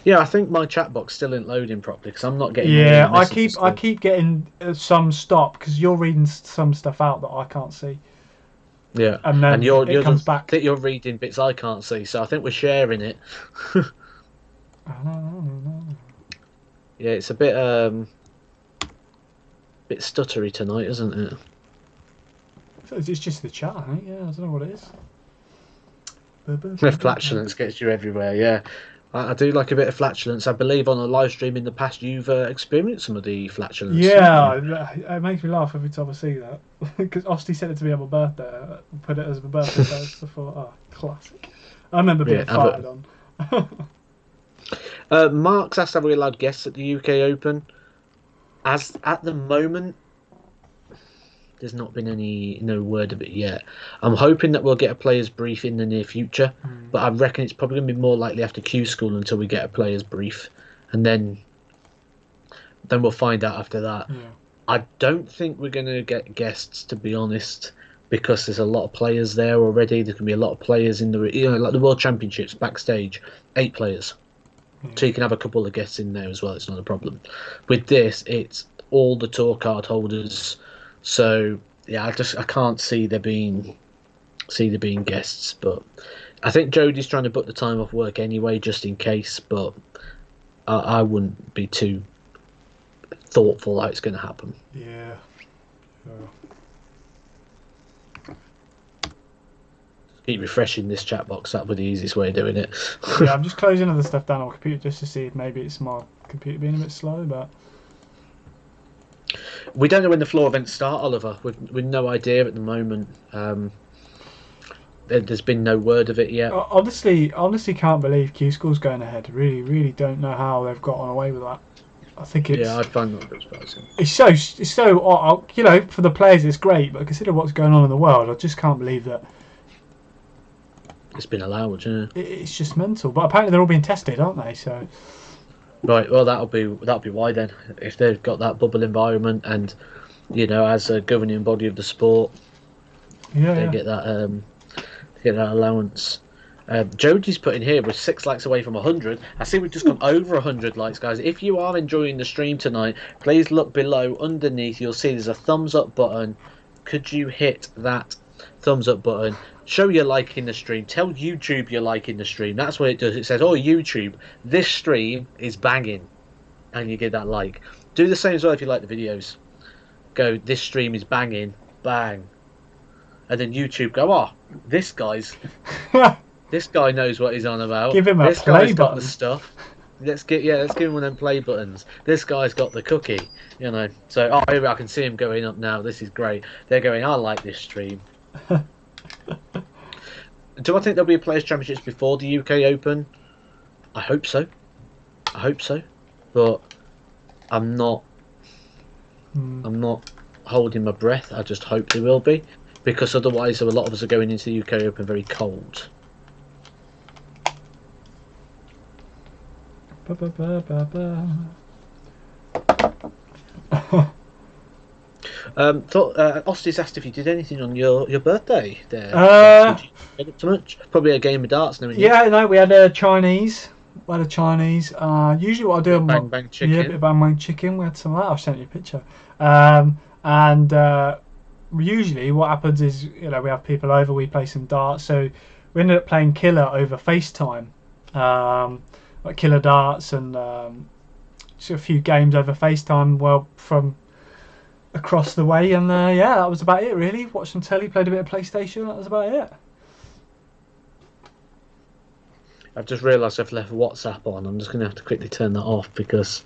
Yeah, I think my chat box still isn't loading properly because I'm not getting. Yeah, I keep getting some stop because you're reading some stuff out that I can't see. Yeah, and then it comes back. I think you're reading bits I can't see, so I think we're sharing it. Yeah, it's a bit stuttery tonight, isn't it? It's just the chat, I think. Yeah, I don't know what it is. The flatulence gets you everywhere. Yeah, I do like a bit of flatulence. I believe on a live stream in the past you've experienced some of the flatulence. Yeah, it makes me laugh every time I see that because Osty sent it to me on my birthday. I put it as my birthday post. I thought, oh, classic. I remember being fired on. Mark's asked have we allowed guests at the UK Open. As at the moment, there's not been no word of it yet. I'm hoping that we'll get a players brief in the near future, but I reckon it's probably going to be more likely after Q School until we get a players brief, and then we'll find out after that. Yeah. I don't think we're going to get guests, to be honest, because there's a lot of players there already. There can be a lot of players in the like the World Championships backstage, 8 players. So you can have a couple of guests in there as well. It's not a problem. With this, it's all the tour card holders. So yeah, I can't see there being guests. But I think Jodie's trying to book the time off work anyway, just in case. But I wouldn't be too thoughtful how it's going to happen. Yeah. Keep refreshing this chat box. That'll be the easiest way of doing it. Yeah, I'm just closing other stuff down on my computer just to see if maybe it's my computer being a bit slow, but we don't know when the floor events start, Oliver. With no idea at the moment. There's been no word of it yet. Honestly can't believe Q School's going ahead. Really don't know how they've gotten away with that. I think it's... Yeah, I find that a bit surprising. It's so you know, for the players it's great, but consider what's going on in the world. I just can't believe that it's been allowed. Yeah. It's just mental. But apparently they're all being tested, aren't they? So. Right. Well, that'll be why then. If they've got that bubble environment and, you know, as a governing body of the sport, they get that allowance. Jodie's put in here, we're 6 likes away from 100. I see we've just gone over 100 likes, guys. If you are enjoying the stream tonight, please look below. Underneath, you'll see there's a thumbs up button. Could you hit that thumbs up button? Show you're liking the stream. Tell YouTube you're liking the stream. That's what it does. It says, oh, YouTube, this stream is banging. And you give that like. Do the same as well if you like the videos. Go, this stream is banging. Bang. And then YouTube go, oh, this guy knows what he's on about. Give him a this play guy's button. Got the stuff. Let's give him one of them play buttons. This guy's got the cookie, you know. So, here I can see him going up now. This is great. They're going, I like this stream. Do I think there'll be a Players' Championships before the UK Open? I hope so. But I'm not holding my breath. I just hope there will be, because otherwise a lot of us are going into the UK Open very cold. Osty's asked if you did anything on your birthday there. Uh, Did you get up to much? Probably a game of darts, knowing you. yeah, no, we had a Chinese. We had a Chinese. Usually what I do Bit on of my, bang bang yeah, a bit chicken. of bang bang chicken. We had some of that. I've sent you a picture. And usually what happens is, we have people over, we play some darts. So we ended up playing Killer over FaceTime, like Killer Darts, and just a few games over FaceTime. Well, from across the way, and yeah, that was about it really. Watched some telly, played a bit of PlayStation. That was about it. I've just realised I've left WhatsApp on. I'm just going to have to quickly turn that off because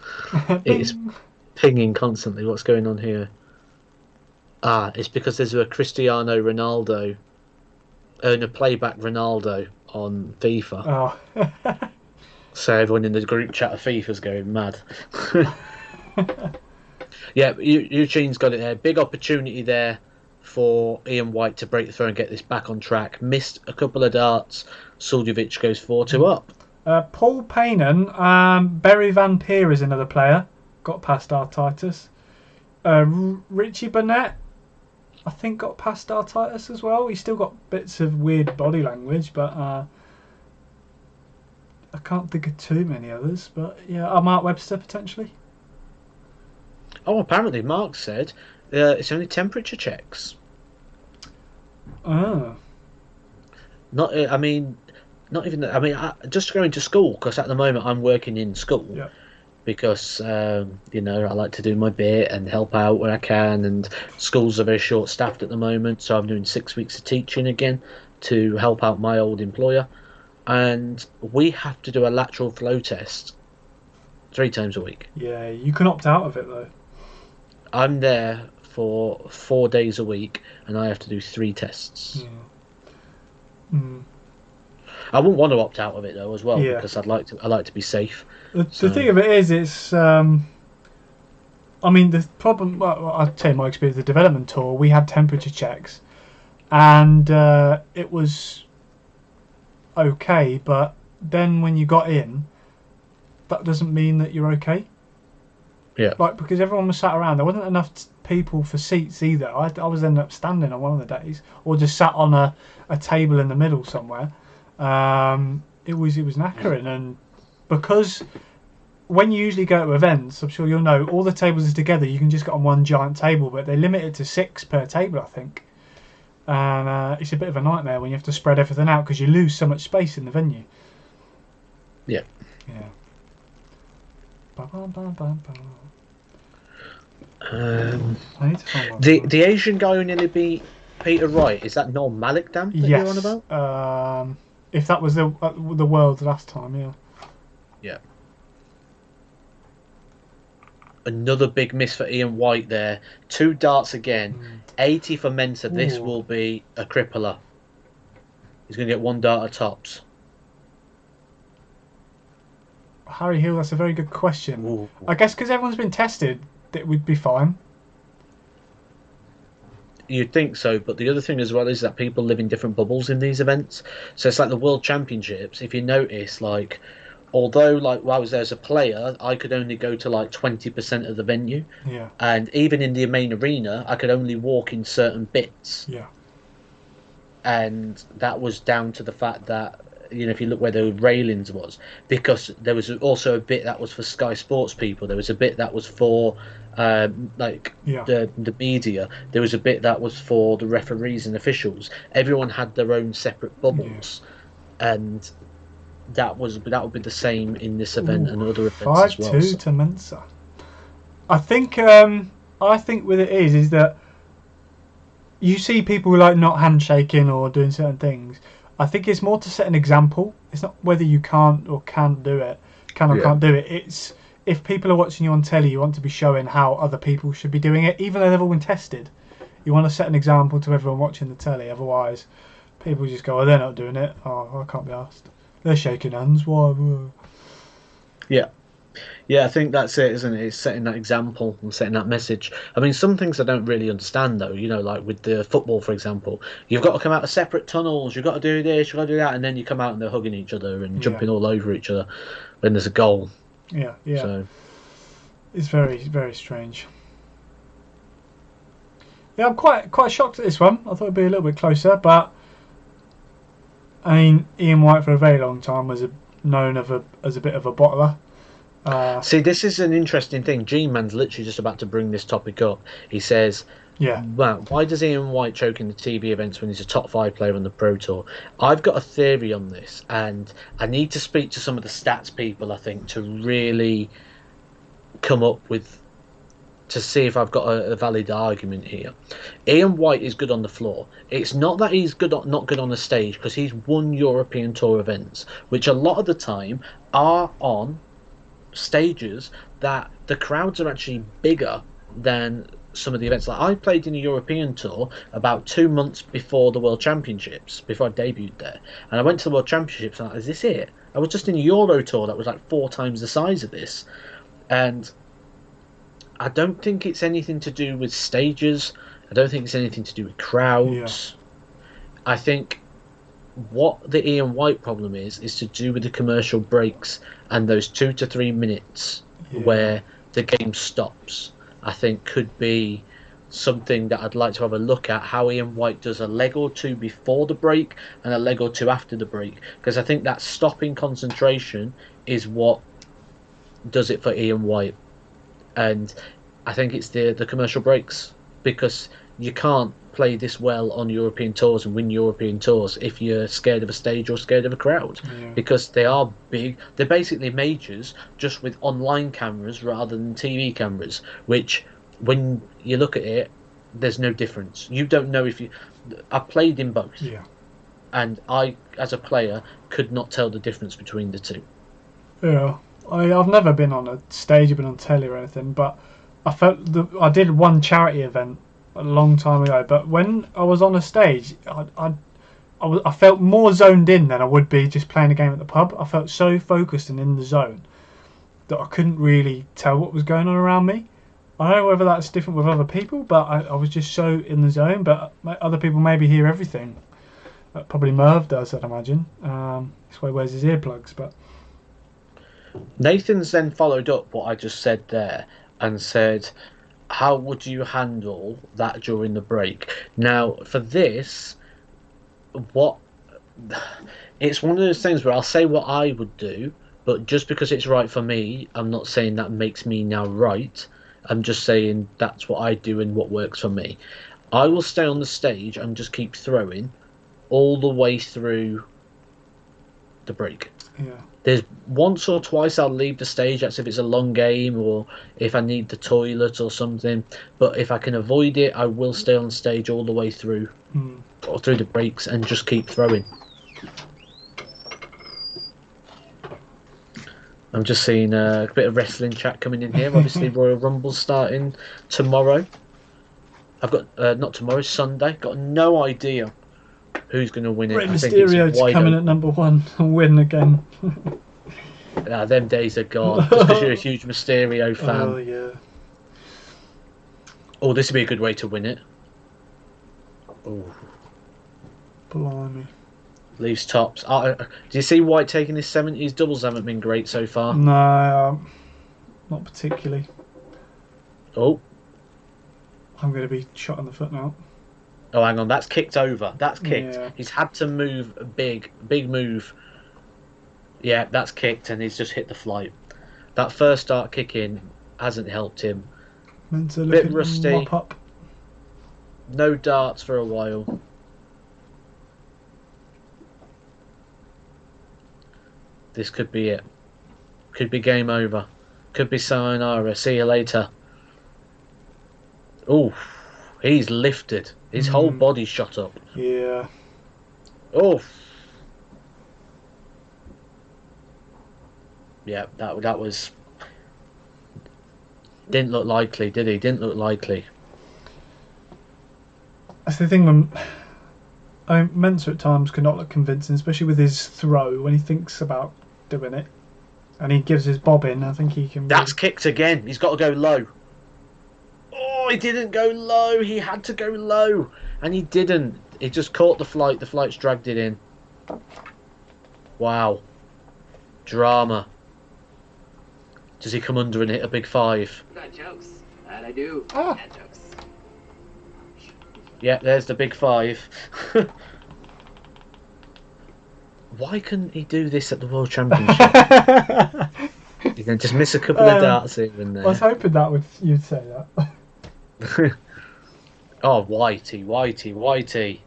it is Bing. pinging constantly. What's going on here? Ah, it's because there's a Cristiano Ronaldo and a playback Ronaldo on FIFA. Oh. So everyone in the group chat of FIFA's going mad. Yeah, Eugene's got it there. Big opportunity there for Ian White to break through and get this back on track. Missed a couple of darts. Suljovic goes 4-2 up. Paul Paynen, Berry Van Peer is another player. Got past Artitis. Richie Burnett, I think, got past Artitis as well. He's still got bits of weird body language, but I can't think of too many others. But yeah, Mark Webster potentially. Oh, apparently Mark said it's only temperature checks. Oh. Not, I mean, not even. I mean, just going to school because at the moment I'm working in school. Yeah. Because I like to do my bit and help out where I can, and schools are very short-staffed at the moment, so I'm doing 6 weeks of teaching again to help out my old employer, and we have to do a lateral flow test 3 times a week. Yeah, you can opt out of it though. I'm there for 4 days a week, and I have to do 3 tests. Yeah. Mm. I wouldn't want to opt out of it though, as well, Yeah. because I like to be safe. The thing of it is, it's. I mean, the problem. Well, I'll tell you my experience. The development tour, we had temperature checks, and it was okay. But then when you got in, that doesn't mean that you're okay. Yeah. Like, because everyone was sat around, there wasn't enough people for seats either. I was ended up standing on one of the days, or just sat on a table in the middle somewhere. It was knackering, and because when you usually go to events, I'm sure you'll know, all the tables are together. You can just get on one giant table, but they limit it to 6 per table, I think. And it's a bit of a nightmare when you have to spread everything out because you lose so much space in the venue. Yeah. Yeah. I need to find one. The Asian guy who nearly beat Peter Wright, is that Noel Malikdam that you're on about? If that was the world last time, yeah. Yeah. Another big miss for Ian White there. 2 darts again. 80 for Mensa. This will be a crippler. He's going to get 1 dart at tops. Harry Hill, that's a very good question. Ooh. I guess because everyone's been tested, it would be fine. You'd think so, but the other thing as well is that people live in different bubbles in these events. So it's like the World Championships. If you notice, like, although like while I was there as a player, I could only go to like 20% of the venue. Yeah. And even in the main arena, I could only walk in certain bits. Yeah. And that was down to the fact that, if you look where the railings was, because there was also a bit that was for Sky Sports people. There was a bit that was for the media. There was a bit that was for the referees and officials. Everyone had their own separate bubbles, and that would be the same in this event and other events as well. 5-2 to Mensa. I think with it is that you see people like not handshaking or doing certain things. I think it's more to set an example. It's not whether you can't or can't do it, can't do it. It's if people are watching you on telly, you want to be showing how other people should be doing it, even though they've all been tested. You want to set an example to everyone watching the telly. Otherwise, people just go, "Oh, they're not doing it. Oh, I can't be asked. They're shaking hands. Why?" Yeah, I think that's it, isn't it? It's setting that example and setting that message. I mean, some things I don't really understand, though. Like with the football, for example, you've got to come out of separate tunnels. You've got to do this, you've got to do that, and then you come out and they're hugging each other and jumping all over each other when there's a goal. Yeah. So It's very, very strange. Yeah, I'm quite shocked at this one. I thought it'd be a little bit closer, but I mean, Ian White for a very long time was known as a bit of a bottler. See, this is an interesting thing. G-Man's literally just about to bring this topic up. He says, Yeah, well, why does Ian White choke in the TV events when he's a top 5 player on the Pro Tour? I've got a theory on this, and I need to speak to some of the stats people, I think, to really come up with, to see if I've got a valid argument here. Ian White is good on the floor. It's not that he's not good on the stage, because he's won European Tour events, which a lot of the time are on stages that the crowds are actually bigger than some of the events. Like, I played in a European Tour about 2 months before the World Championships, before I debuted there, and I went to the World Championships and I was like, is this it? I was just in a Euro Tour that was like 4 times the size of this, and I don't think it's anything to do with stages. I don't think it's anything to do with crowds. Yeah. I think what the Ian White problem is to do with the commercial breaks and those 2 to 3 minutes where the game stops. I think could be something that I'd like to have a look at, how Ian White does a leg or two before the break and a leg or two after the break, because I think that stopping concentration is what does it for Ian White. And I think it's the commercial breaks, because you can't play this well on European tours and win European tours if you're scared of a stage or scared of a crowd, because they are big. They're basically majors, just with online cameras rather than TV cameras, which when you look at it, there's no difference. You don't know if you... I've played in both, and I, as a player, could not tell the difference between the two. Yeah, I've never been on a stage, I've been on telly or anything, but I felt I did one charity event a long time ago, but when I was on a stage, I felt more zoned in than I would be just playing a game at the pub. I felt so focused and in the zone that I couldn't really tell what was going on around me. I don't know whether that's different with other people, but I was just so in the zone. But other people maybe hear everything. Probably Merv does, I'd imagine. That's why he wears his earplugs. But Nathan's then followed up what I just said there and said, how would you handle that during the break? Now, for this, it's one of those things where I'll say what I would do, but just because it's right for me, I'm not saying that makes me now right. I'm just saying that's what I do and what works for me. I will stay on the stage and just keep throwing all the way through the break. Yeah. There's once or twice I'll leave the stage, that's if it's a long game or if I need the toilet or something. But if I can avoid it, I will stay on stage all the way through, or through the breaks, and just keep throwing. I'm just seeing a bit of wrestling chat coming in here. Obviously, Royal Rumble's starting tomorrow. I've got, not tomorrow, Sunday. Got no idea who's going to win it. Rey Mysterio's coming at number 1 and win again. Them days are gone. Just because you're a huge Mysterio fan. Oh, yeah. Oh, this would be a good way to win it. Oh. Blimey. Leaves tops. Do you see White taking his 70s? Doubles haven't been great so far. No, not particularly. Oh. I'm going to be shot in the foot now. Oh, hang on. That's kicked over. That's kicked. Yeah. He's had to move a big move. Yeah, that's kicked, and he's just hit the flight. That first start kick in hasn't helped him. Meant to bit rusty. Mop up. No darts for a while. This could be it. Could be game over. Could be sayonara. See you later. Oh, he's lifted. His whole body shot up. Yeah. Oh. Yeah, that was... Didn't look likely, did he? Didn't look likely. That's the thing, when Mensah at times cannot look convincing, especially with his throw when he thinks about doing it. And he gives his bob in, I think he can... That's kicked again. He's got to go low. Oh, he didn't go low. He had to go low. And he didn't. He just caught the flight. The flight's dragged it in. Wow. Drama. Does he come under and hit a big 5? Got jokes. That I do. Ah. Bad jokes. Yeah, there's the big 5. Why couldn't he do this at the World Championship? You can just miss a couple of darts here and I was there. hoping you'd say that. Oh, Whitey.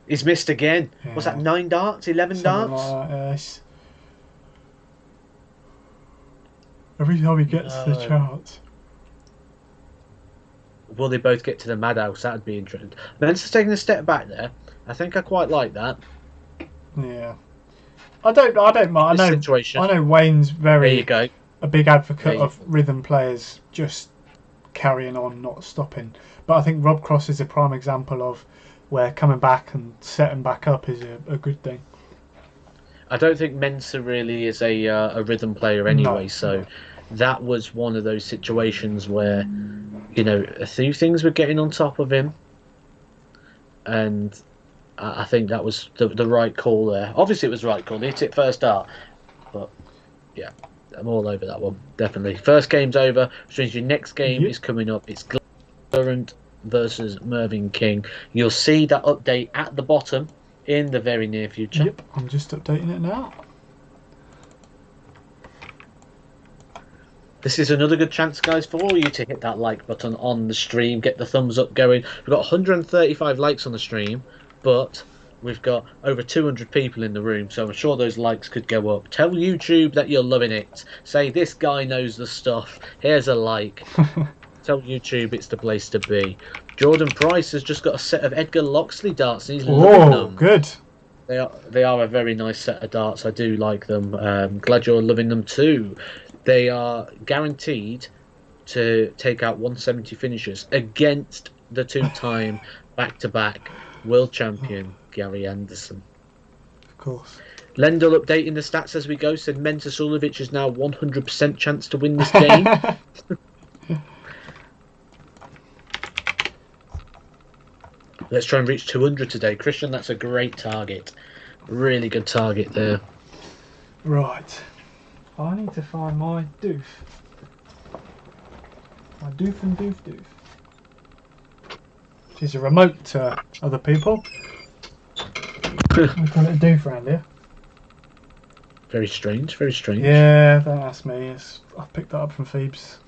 He's missed again. Yeah. What's that, 9 darts? 11 Something darts? like that, yes. Every time he gets to the charts. Will they both get to the madhouse? That'd be interesting. Mensa's taking a step back there. I think I quite like that. Yeah. I don't mind. I know Wayne's There you go. a big advocate of rhythm players just carrying on, not stopping. But I think Rob Cross is a prime example of where coming back and setting back up is a good thing. I don't think Mensa really is a rhythm player anyway, so that was one of those situations where, you know, a few things were getting on top of him, and I think that was the right call there. Obviously, it was the right call. He hit it first dart, but yeah, I'm all over that one. Definitely. First game's over, which means your next game is coming up. It's Gurrant versus Mervyn King. You'll see that update at the bottom in the very near future. Yep, I'm just updating it now. This is another good chance, guys, for all you to hit that like button on the stream, get the thumbs up going. We've got 135 likes on the stream, but we've got over 200 people in the room, so I'm sure those likes could go up. Tell YouTube that you're loving it. Say, this guy knows the stuff. Here's a like. Tell YouTube it's the place to be. Jordan Price has just got a set of Edgar Loxley darts, and he's loving them. Good. They are a very nice set of darts. I do like them. Glad you're loving them too. They are guaranteed to take out 170 finishers against the two-time back-to-back world champion Gary Anderson. Of course. Lendl updating the stats as we go said Mensa Sulovic is now 100% chance to win this game. Let's try and reach 200 today. Christian, that's a great target. Really good target there. Right. I need to find my doof. My doof and doof doof. She's a remote to other people. We call it a doof around here. Very strange, very strange. Yeah, don't ask me. I picked that up from Phoebes.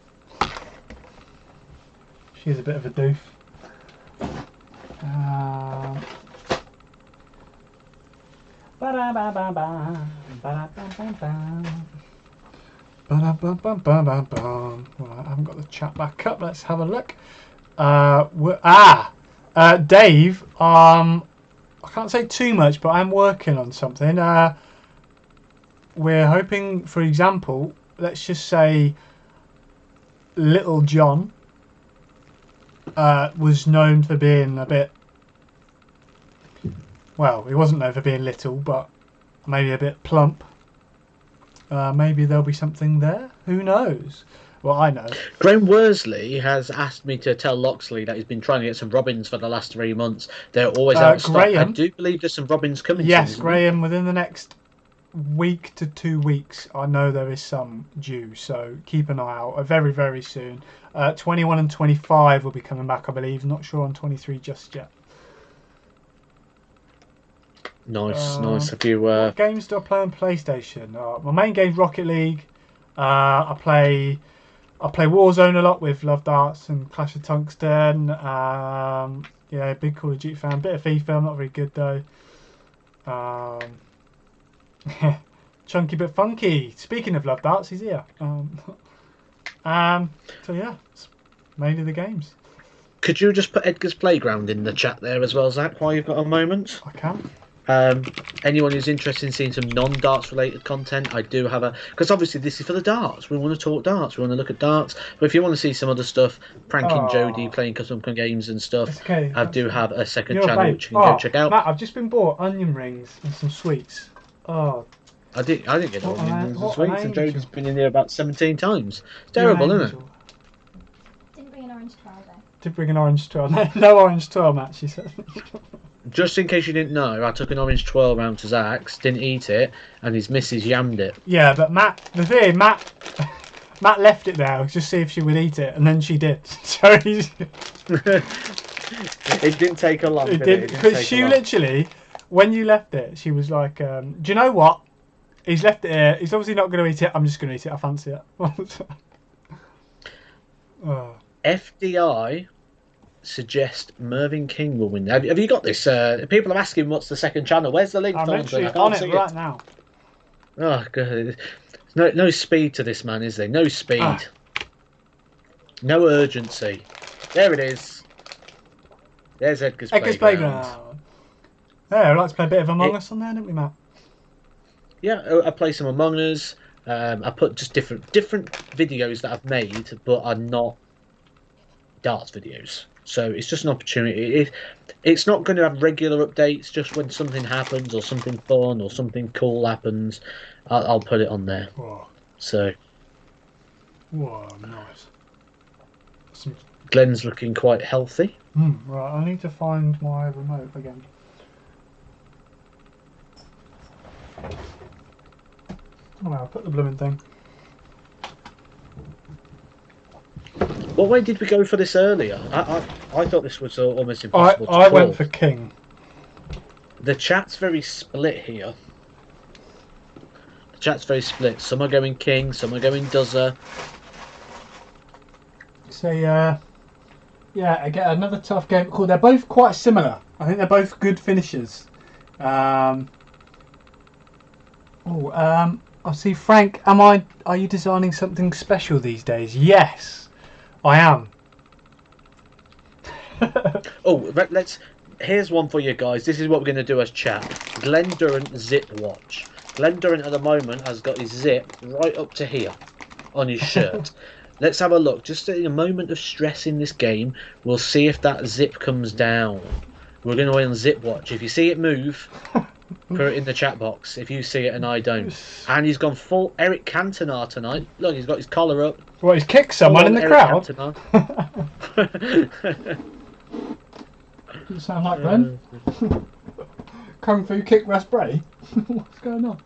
She's a bit of a doof. Well, I haven't got the chat back up. Let's have a look. Dave. I can't say too much, but I'm working on something. We're hoping, for example, let's just say Little John was known for being a bit... Well, he wasn't known for being little, but maybe a bit plump. Maybe there'll be something there. Who knows? Well, I know. Graham Worsley has asked me to tell Loxley that he's been trying to get some robins for the last 3 months. They're always out of stock. I do believe there's some robins coming. Yes, Graham, within the next week to 2 weeks, I know there is some due, so keep an eye out. Very, very soon. 21 and 25 will be coming back, I believe. Not sure on 23 just yet. Nice, nice. Have you? What games do I play on PlayStation? My main game's Rocket League. I play Warzone a lot with Love Darts and Clash of Tungsten. Yeah, big Call of Duty fan. Bit of FIFA. I'm not very good though. Chunky but funky. Speaking of Love Darts, he's here. So yeah, it's mainly the games. Could you just put Edgar's Playground in the chat there as well, Zach, while you've got a moment? I can. Anyone who's interested in seeing some non-darts related content, I do have because obviously this is for the darts. We want to talk darts. We want to look at darts. But if you want to see some other stuff, pranking Jodie, playing custom games and stuff, okay. I do have a second channel which you can go check out. Matt, I've just been bought onion rings and some sweets. Oh. I didn't get onion rings and sweets, and Jodie's been in there about 17 times. It's terrible, isn't it? Didn't bring an orange twirl though. Did bring an orange twirl. No orange twirl, Matt, she said. Just in case you didn't know, I took an orange twirl round to Zach's, didn't eat it, and his missus yammed it. Yeah, but Matt left it there just to see if she would eat it, and then she did. So he's... It didn't take her long. It did, because she literally, when you left it, she was like, "Do you know what? He's left it here. He's obviously not going to eat it. I'm just going to eat it. I fancy it." Oh. FDI suggest Mervyn King will win. Have you got this? People are asking what's the second channel. Where's the link? I'm literally on it right now. Oh god, no speed to this man, is there? No speed, no urgency. There it is. There's Edgar's Playground. Yeah, I'd like to play a bit of Among Us on there, didn't we, Matt? Yeah, I play some Among Us. I put just different videos that I've made, but are not darts videos. So it's just an opportunity. It's not going to have regular updates. Just when something happens, or something fun, or something cool happens, I'll put it on there. Whoa. So. Whoa, nice. Glenn's looking quite healthy. Right, I need to find my remote again. Oh, I'll put the blooming thing. What way did we go for this earlier? I thought this was almost impossible. I went for King. The chat's very split here. The chat's very split. Some are going King, some are going Duzzer. So yeah, again another tough game. Cool. They're both quite similar. I think they're both good finishers. I see Frank. Are you designing something special these days? Yes, I am. Here's one for you guys. This is what we're going to do as chat. Glenn Durrant zip watch. Glenn Durrant at the moment has got his zip right up to here on his shirt. Let's have a look. Just in a moment of stress in this game, we'll see if that zip comes down. We're going to wait on zip watch. If you see it move, put it in the chat box. If you see it and I don't. And he's gone full Eric Cantona tonight. Look, he's got his collar up. Well, he's kicked someone in the crowd. Doesn't sound like Glenn. Kung Fu kick Raspberry. What's going on?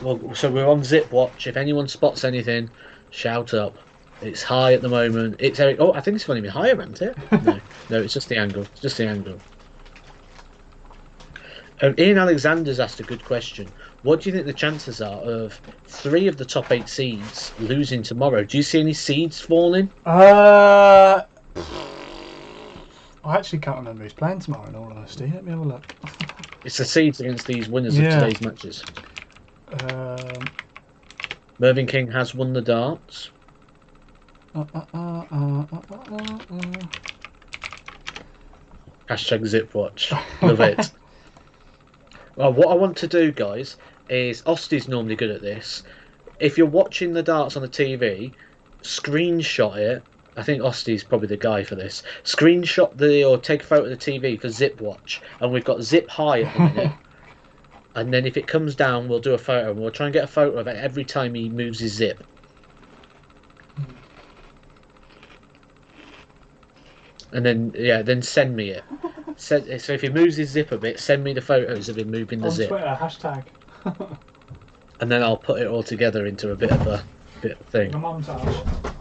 Well, so we're on zip watch. If anyone spots anything, shout up. It's high at the moment. It's Eric. Oh, I think it's going to be higher, isn't it? No, it's just the angle. It's just the angle. Ian Alexander's asked a good question. What do you think the chances are of 3 of the top 8 seeds losing tomorrow? Do you see any seeds falling? I actually can't remember who's playing tomorrow, in all honesty. Let me have a look. It's the seeds against these winners of today's matches. Mervyn King has won the darts. Hashtag zipwatch. Love it. Well, what I want to do, guys, is Osty's normally good at this. If you're watching the darts on the TV, screenshot it. I think Osty's probably the guy for this. Screenshot or take a photo of the TV for zipwatch, and we've got zip high at the minute. And then if it comes down, we'll do a photo, and we'll try and get a photo of it every time he moves his zip. And then send me it. So if he moves his zip a bit, send me the photos of him moving the zip. Twitter, hashtag. And then I'll put it all together into a bit of a thing. A montage.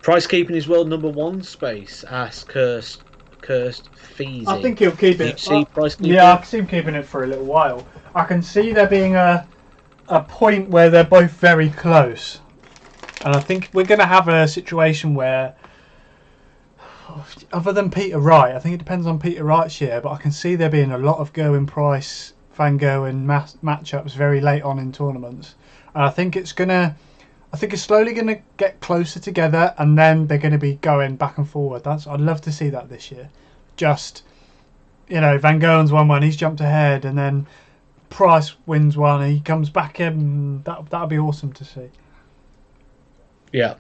Price keeping his world #1 space. Ask Cursed Feezy. I think he'll keep it. Price keeping? Yeah, I can see him keeping it for a little while. I can see there being a point where they're both very close, and I think we're going to have a situation where, other than Peter Wright, I think it depends on Peter Wright's share, but I can see there being a lot of Price Van Gogh and matchups very late on in tournaments, and I think it's slowly going to get closer together, and then they're going to be going back and forward. I'd love to see that this year. Just, Van Gogh's won one, he's jumped ahead, and then Price wins one, and he comes back in. That'd be awesome to see. Yeah.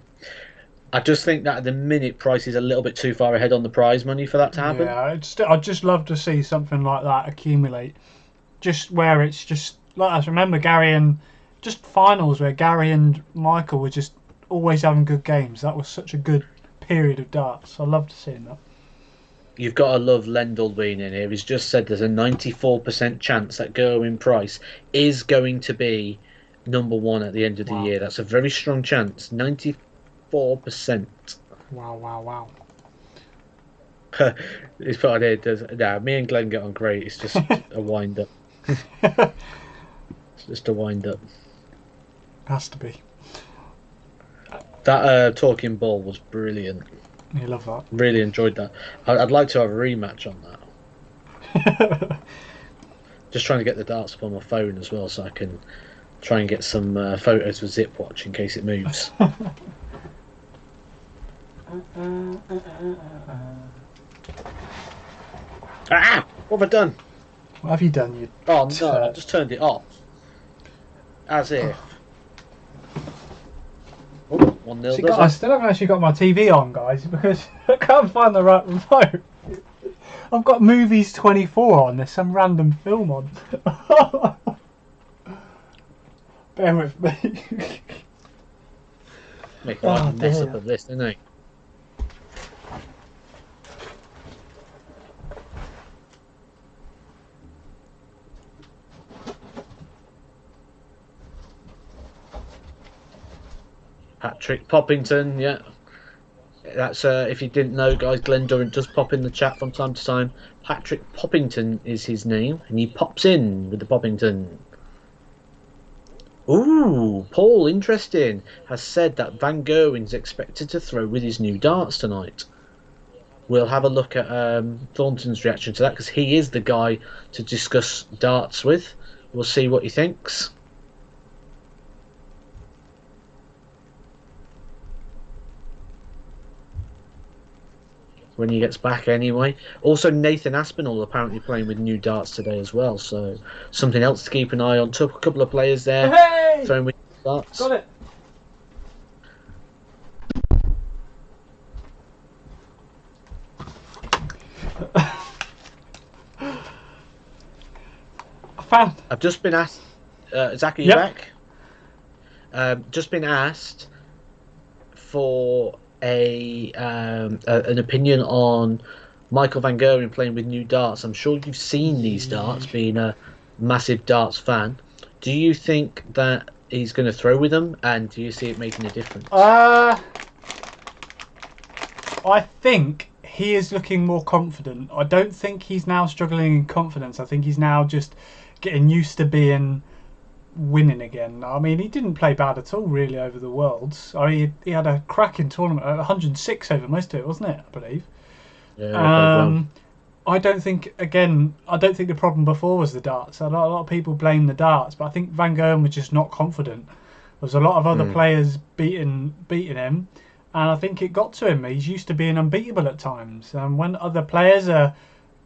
I just think that at the minute Price is a little bit too far ahead on the prize money for that to happen. Yeah, I'd just love to see something like that accumulate. Just where it's just like I remember Gary and just finals where Gary and Michael were just always having good games. That was such a good period of darts. I loved seeing that. You've got to love Lendl being in here. He's just said there's a 94% chance that Gerwin Price is going to be #1 at the end of the year. That's a very strong chance. 54%. Wow, wow, wow. It's put on here. Nah, me and Glenn get on great. It's just a wind up. It's just a wind up. Has to be. That talking ball was brilliant. You love that. Really enjoyed that. I'd like to have a rematch on that. Just trying to get the darts up on my phone as well, so I can try and get some photos with Zip Watch in case it moves. Ah! What have I done? What have you done? You Oh no! I just turned it off. As if. Oh, 1-0. I still haven't actually got my TV on, guys, because I can't find the right remote. I've got Movies 24 on. There's some random film on. Bear with me. Make a mess up of this, didn't I? Patrick Poppington, yeah. That's if you didn't know, guys, Glenn Durant does pop in the chat from time to time. Patrick Poppington is his name, and he pops in with the Poppington. Ooh, Paul, interesting, has said that Van Gerwen's expected to throw with his new darts tonight. We'll have a look at Thornton's reaction to that, because he is the guy to discuss darts with. We'll see what he thinks. When he gets back anyway. Also, Nathan Aspinall apparently playing with new darts today as well, so something else to keep an eye on. Took a couple of players there throwing with darts. Got it. I've just been asked, Zach, are you back? Just been asked for an opinion on Michael Van Gerwen playing with new darts. I'm sure you've seen these darts, being a massive darts fan. Do you think that he's going to throw with them, and do you see it making a difference? I think he is looking more confident. I don't think he's now struggling in confidence. I think he's now just getting used to winning again. I mean, he didn't play bad at all really over the Worlds. I mean, he had a cracking tournament, 106 over most of it, wasn't it? I believe. Yeah. I don't think the problem before was the darts. A lot of people blame the darts, but I think Van Gerwen was just not confident. There was a lot of other players beating him, and I think it got to him. He's used to being unbeatable at times, and when other players are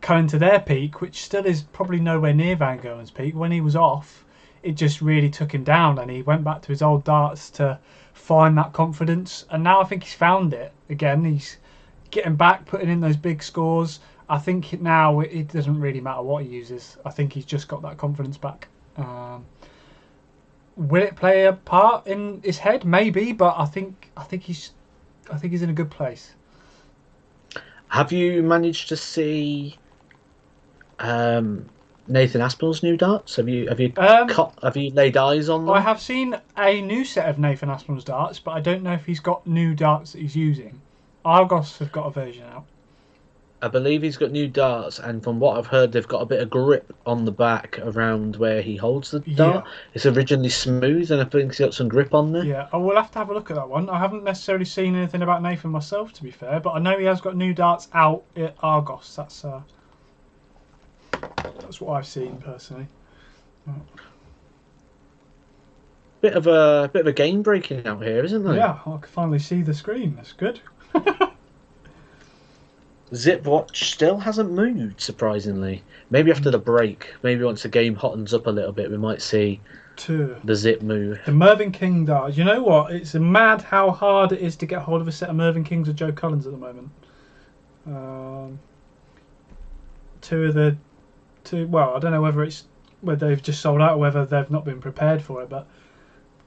coming to their peak, which still is probably nowhere near Van Gerwen's peak, when he was off, it just really took him down, and he went back to his old darts to find that confidence. And now I think he's found it again. He's getting back, putting in those big scores. I think now it doesn't really matter what he uses. I think he's just got that confidence back. Will it play a part in his head? Maybe, but I think he's in a good place. Have you managed to see Nathan Aspinall's new darts? Have you laid eyes on them? I have seen a new set of Nathan Aspinall's darts, but I don't know if he's got new darts that he's using. Argos have got a version out. I believe he's got new darts, and from what I've heard, they've got a bit of grip on the back around where he holds the dart. Yeah. It's originally smooth, and I think he's got some grip on there. Yeah, I will have to have a look at that one. I haven't necessarily seen anything about Nathan myself, to be fair, but I know he has got new darts out at Argos. That's what I've seen personally. Bit of a game breaking out here, isn't there? Yeah, I can finally see the screen. That's good. Zip Watch still hasn't moved, surprisingly. Maybe after the break, maybe once the game hottens up a little bit, we might see the Zip move. The Mervyn King darts. You know what? It's mad how hard it is to get hold of a set of Mervyn Kings or Joe Collins at the moment. Well, I don't know whether they've just sold out or whether they've not been prepared for it, but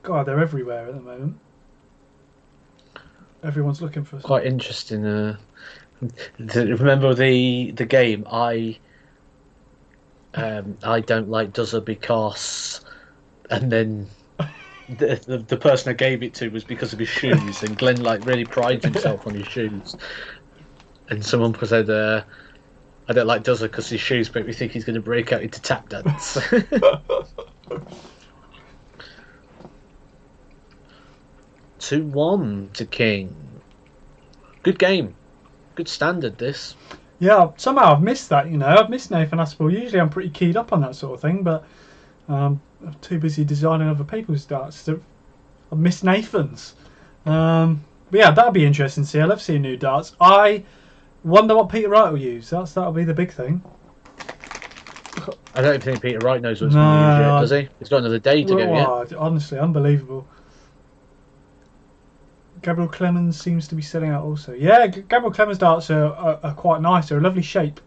God, they're everywhere at the moment. Everyone's looking for. Quite interesting. Remember the game? I don't like Duzzer because, and then the person I gave it to was because of his shoes, and Glenn like really prides himself on his shoes. And someone said, "I don't like Dozer because his shoes make me think he's going to break out into tap dance." 2-1 to King. Good game, good standard. This. Yeah, somehow I've missed that. I've missed Nathan Aspel. Usually I'm pretty keyed up on that sort of thing, but I'm too busy designing other people's darts. So I've missed Nathan's. But yeah, that'll be interesting to see. I love seeing new darts. I wonder what Peter Wright will use. That'll be the big thing. I don't think Peter Wright knows what's going to use yet, does he? He's got another day to go yet. Honestly, unbelievable. Gabriel Clemens seems to be selling out also. Yeah, Gabriel Clemens darts are quite nice. They're a lovely shape.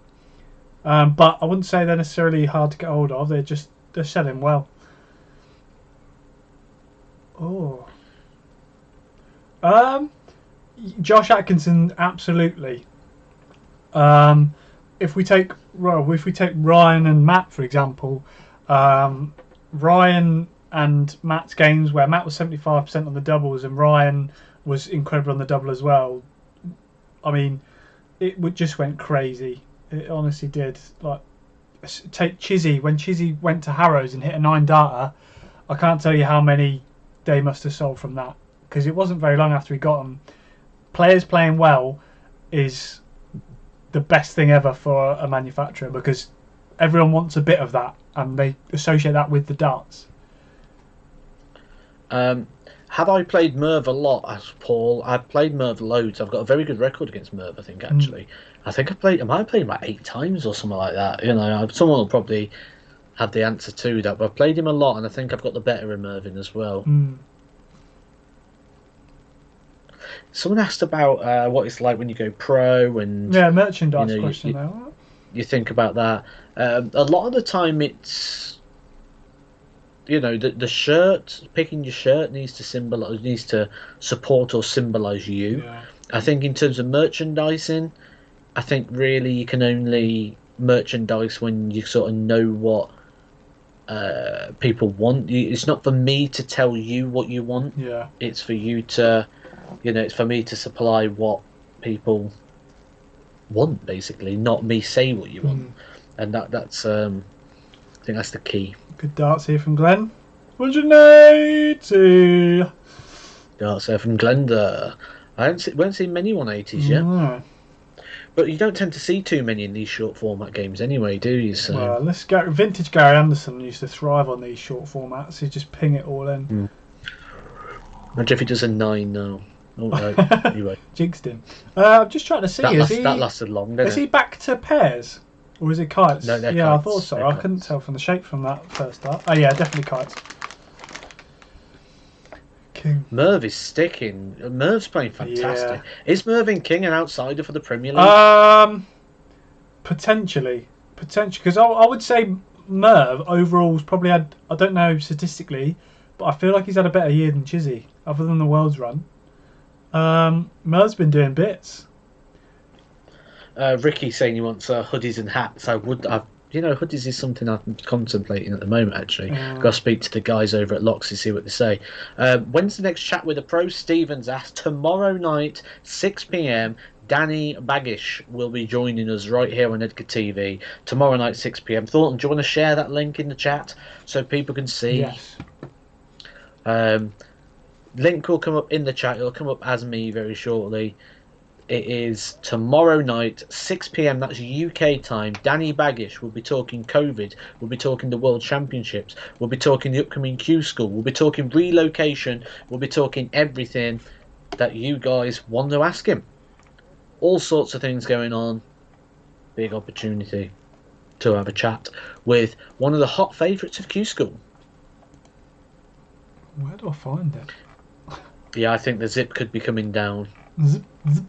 But I wouldn't say they're necessarily hard to get hold of. They're selling well. Oh. Josh Atkinson, absolutely. If we take Ryan and Matt, for example, Ryan and Matt's games where Matt was 75% on the doubles and Ryan was incredible on the double as well. I mean, just went crazy. It honestly did. Like, take Chizzy. When Chizzy went to Harrows and hit a 9-darter, I can't tell you how many they must have sold from that, because it wasn't very long after he got them. Players playing well is the best thing ever for a manufacturer, because everyone wants a bit of that and they associate that with the darts. Have I played Merv a lot as Paul? I've played Merv loads. I've got a very good record against Merv, I think, actually. I think I might have played him like 8 times or something like that. Someone will probably have the answer to that, but I've played him a lot and I think I've got the better of Mervin as well. Someone asked about what it's like when you go pro and merchandise question now. You think about that. A lot of the time it's the shirt, picking your shirt needs to support or symbolize you. I think in terms of merchandising, I think really you can only merchandise when you sort of know what people want. It's not for me to tell you what you want. It's for you to, it's for me to supply what people want, basically, not me say what you want. And that's I think that's the key. Good darts here from Glenn. 180. Darts here from Glenda. I won't see many 180s yet. No. But you don't tend to see too many in these short format games anyway, do you? So. Well, vintage Gary Anderson used to thrive on these short formats. He'd just ping it all in. Imagine if he does a 9 now. Oh, no. Anyway. Jinxed him. I'm just trying to see. That lasted long, didn't it? Is he back to pairs? Or is it kites? No, they're kites. I thought so. I kites. couldn't tell from the shape from that first start. Oh, yeah, definitely kites. King. Merv is sticking. Merv's playing fantastic. Is Mervyn King an outsider for the Premier League? Potentially, because I would say Merv overall's probably had, I don't know statistically, but I feel like he's had a better year than Chizzy, other than the World's run. Merv's been doing bits. Ricky saying he wants hoodies and hats. Hoodies is something I'm contemplating at the moment, actually. Got to speak to the guys over at Locks to see what they say. When's the next chat with the pro? Stevens asked. Tomorrow night, 6 p.m, Danny Baggish will be joining us right here on Edgar TV. Tomorrow night, 6 p.m. Thornton, do you want to share that link in the chat so people can see? Yes. Link will come up in the chat. It'll come up as me very shortly. It is tomorrow night, 6 p.m. That's UK time. Danny Baggish will be talking COVID. We'll be talking the World Championships. We'll be talking the upcoming Q School. We'll be talking relocation. We'll be talking everything that you guys want to ask him. All sorts of things going on. Big opportunity to have a chat with one of the hot favourites of Q School. Where do I find it? Yeah, I think the zip could be coming down. Zip, zip.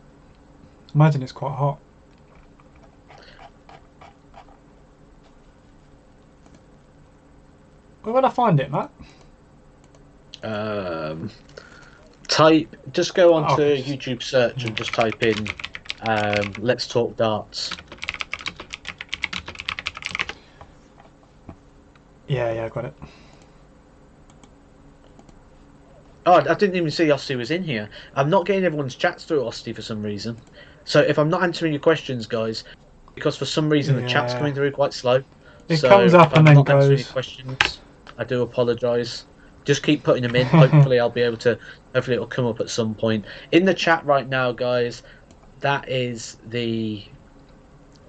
Imagine it's quite hot. Where would I find it, Matt? Just go onto YouTube search and just type in Let's Talk Darts. Yeah, I got it. Oh, I didn't even see Osty was in here. I'm not getting everyone's chats through Osty for some reason. So if I'm not answering your questions, guys, because for some reason the chat's coming through quite slow. It So comes up if I'm and then not answering your goes. questions, I do apologise. Just keep putting them in. Hopefully I'll be able to. Hopefully it'll come up at some point in the chat right now, guys. That is the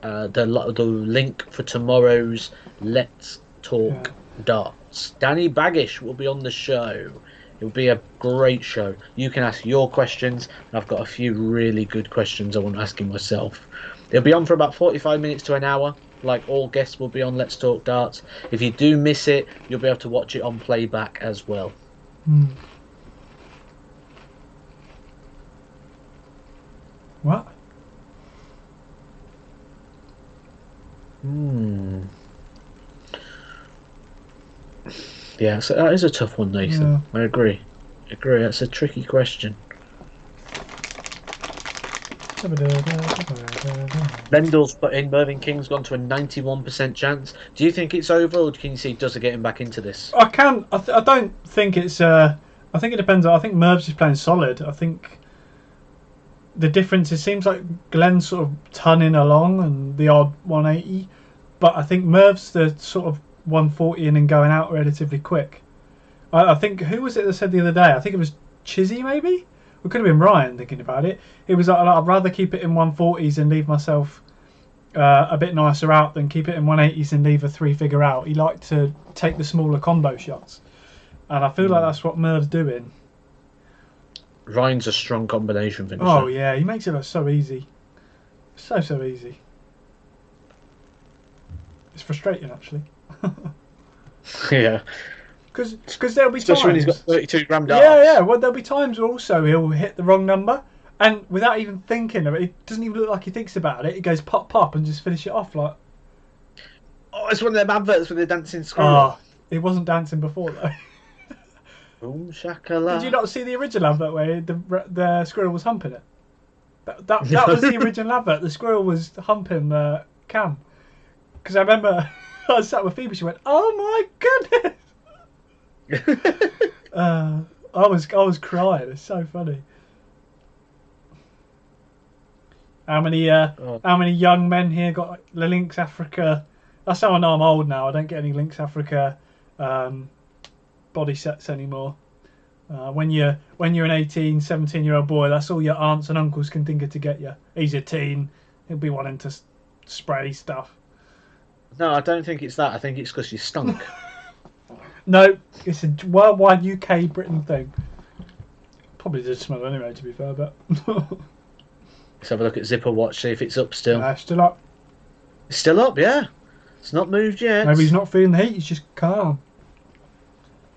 link for tomorrow's Let's Talk Darts. Danny Baggish will be on the show. It'll be a great show. You can ask your questions, and I've got a few really good questions I want asking myself. It'll be on for about 45 minutes to an hour, like all guests will be on Let's Talk Darts. If you do miss it, you'll be able to watch it on playback as well. What? Yeah, so that is a tough one, Nathan. Yeah. I agree. That's a tricky question. Lendl's put in Mervyn King's gone to a 91% chance. Do you think it's over, or can you see does it get him back into this? I can. I don't think it's. I think it depends. I think Merv's is playing solid. I think the difference. It seems like Glenn's sort of tunning along and the odd 180, but I think Merv's the sort of 140 and then going out relatively quick. I think, who was it that said the other day? I think it was Chizzy, maybe? It could have been Ryan thinking about it. It was like, I'd rather keep it in 140s and leave myself a bit nicer out than keep it in 180s and leave a 3-figure out. He liked to take the smaller combo shots. And I feel like that's what Merv's doing. Ryan's a strong combination finisher. Oh, yeah, he makes it look so easy. So easy. It's frustrating, actually. Yeah. Because there'll be especially times... when he's got 32 gram darts. Yeah. Well, there'll be times also he'll hit the wrong number, and without even thinking of it, it doesn't even look like he thinks about it. He goes pop, and just finish it off like... Oh, it's one of them adverts with the dancing squirrel. Oh, it wasn't dancing before, though. Boom shakalaka. Did you not see the original advert where the squirrel was humping it? That was the original advert. The squirrel was humping Cam. Because I remember I was sat with Phoebe, she went, "Oh my goodness!" I was crying. It's so funny. How many young men here got the Lynx Africa? That's how I know I'm old now. I don't get any Lynx Africa body sets anymore. When you're an 18, 17-year-old boy, that's all your aunts and uncles can think of to get you. He's a teen. He'll be wanting to spray stuff. No, I don't think it's that. I think it's because you stunk. No, it's a worldwide UK Britain thing. Probably did smell anyway, to be fair, but... Let's have a look at Zipper Watch, see if it's up still. Still up. It's still up, yeah. It's not moved yet. Maybe he's not feeling the heat, he's just calm.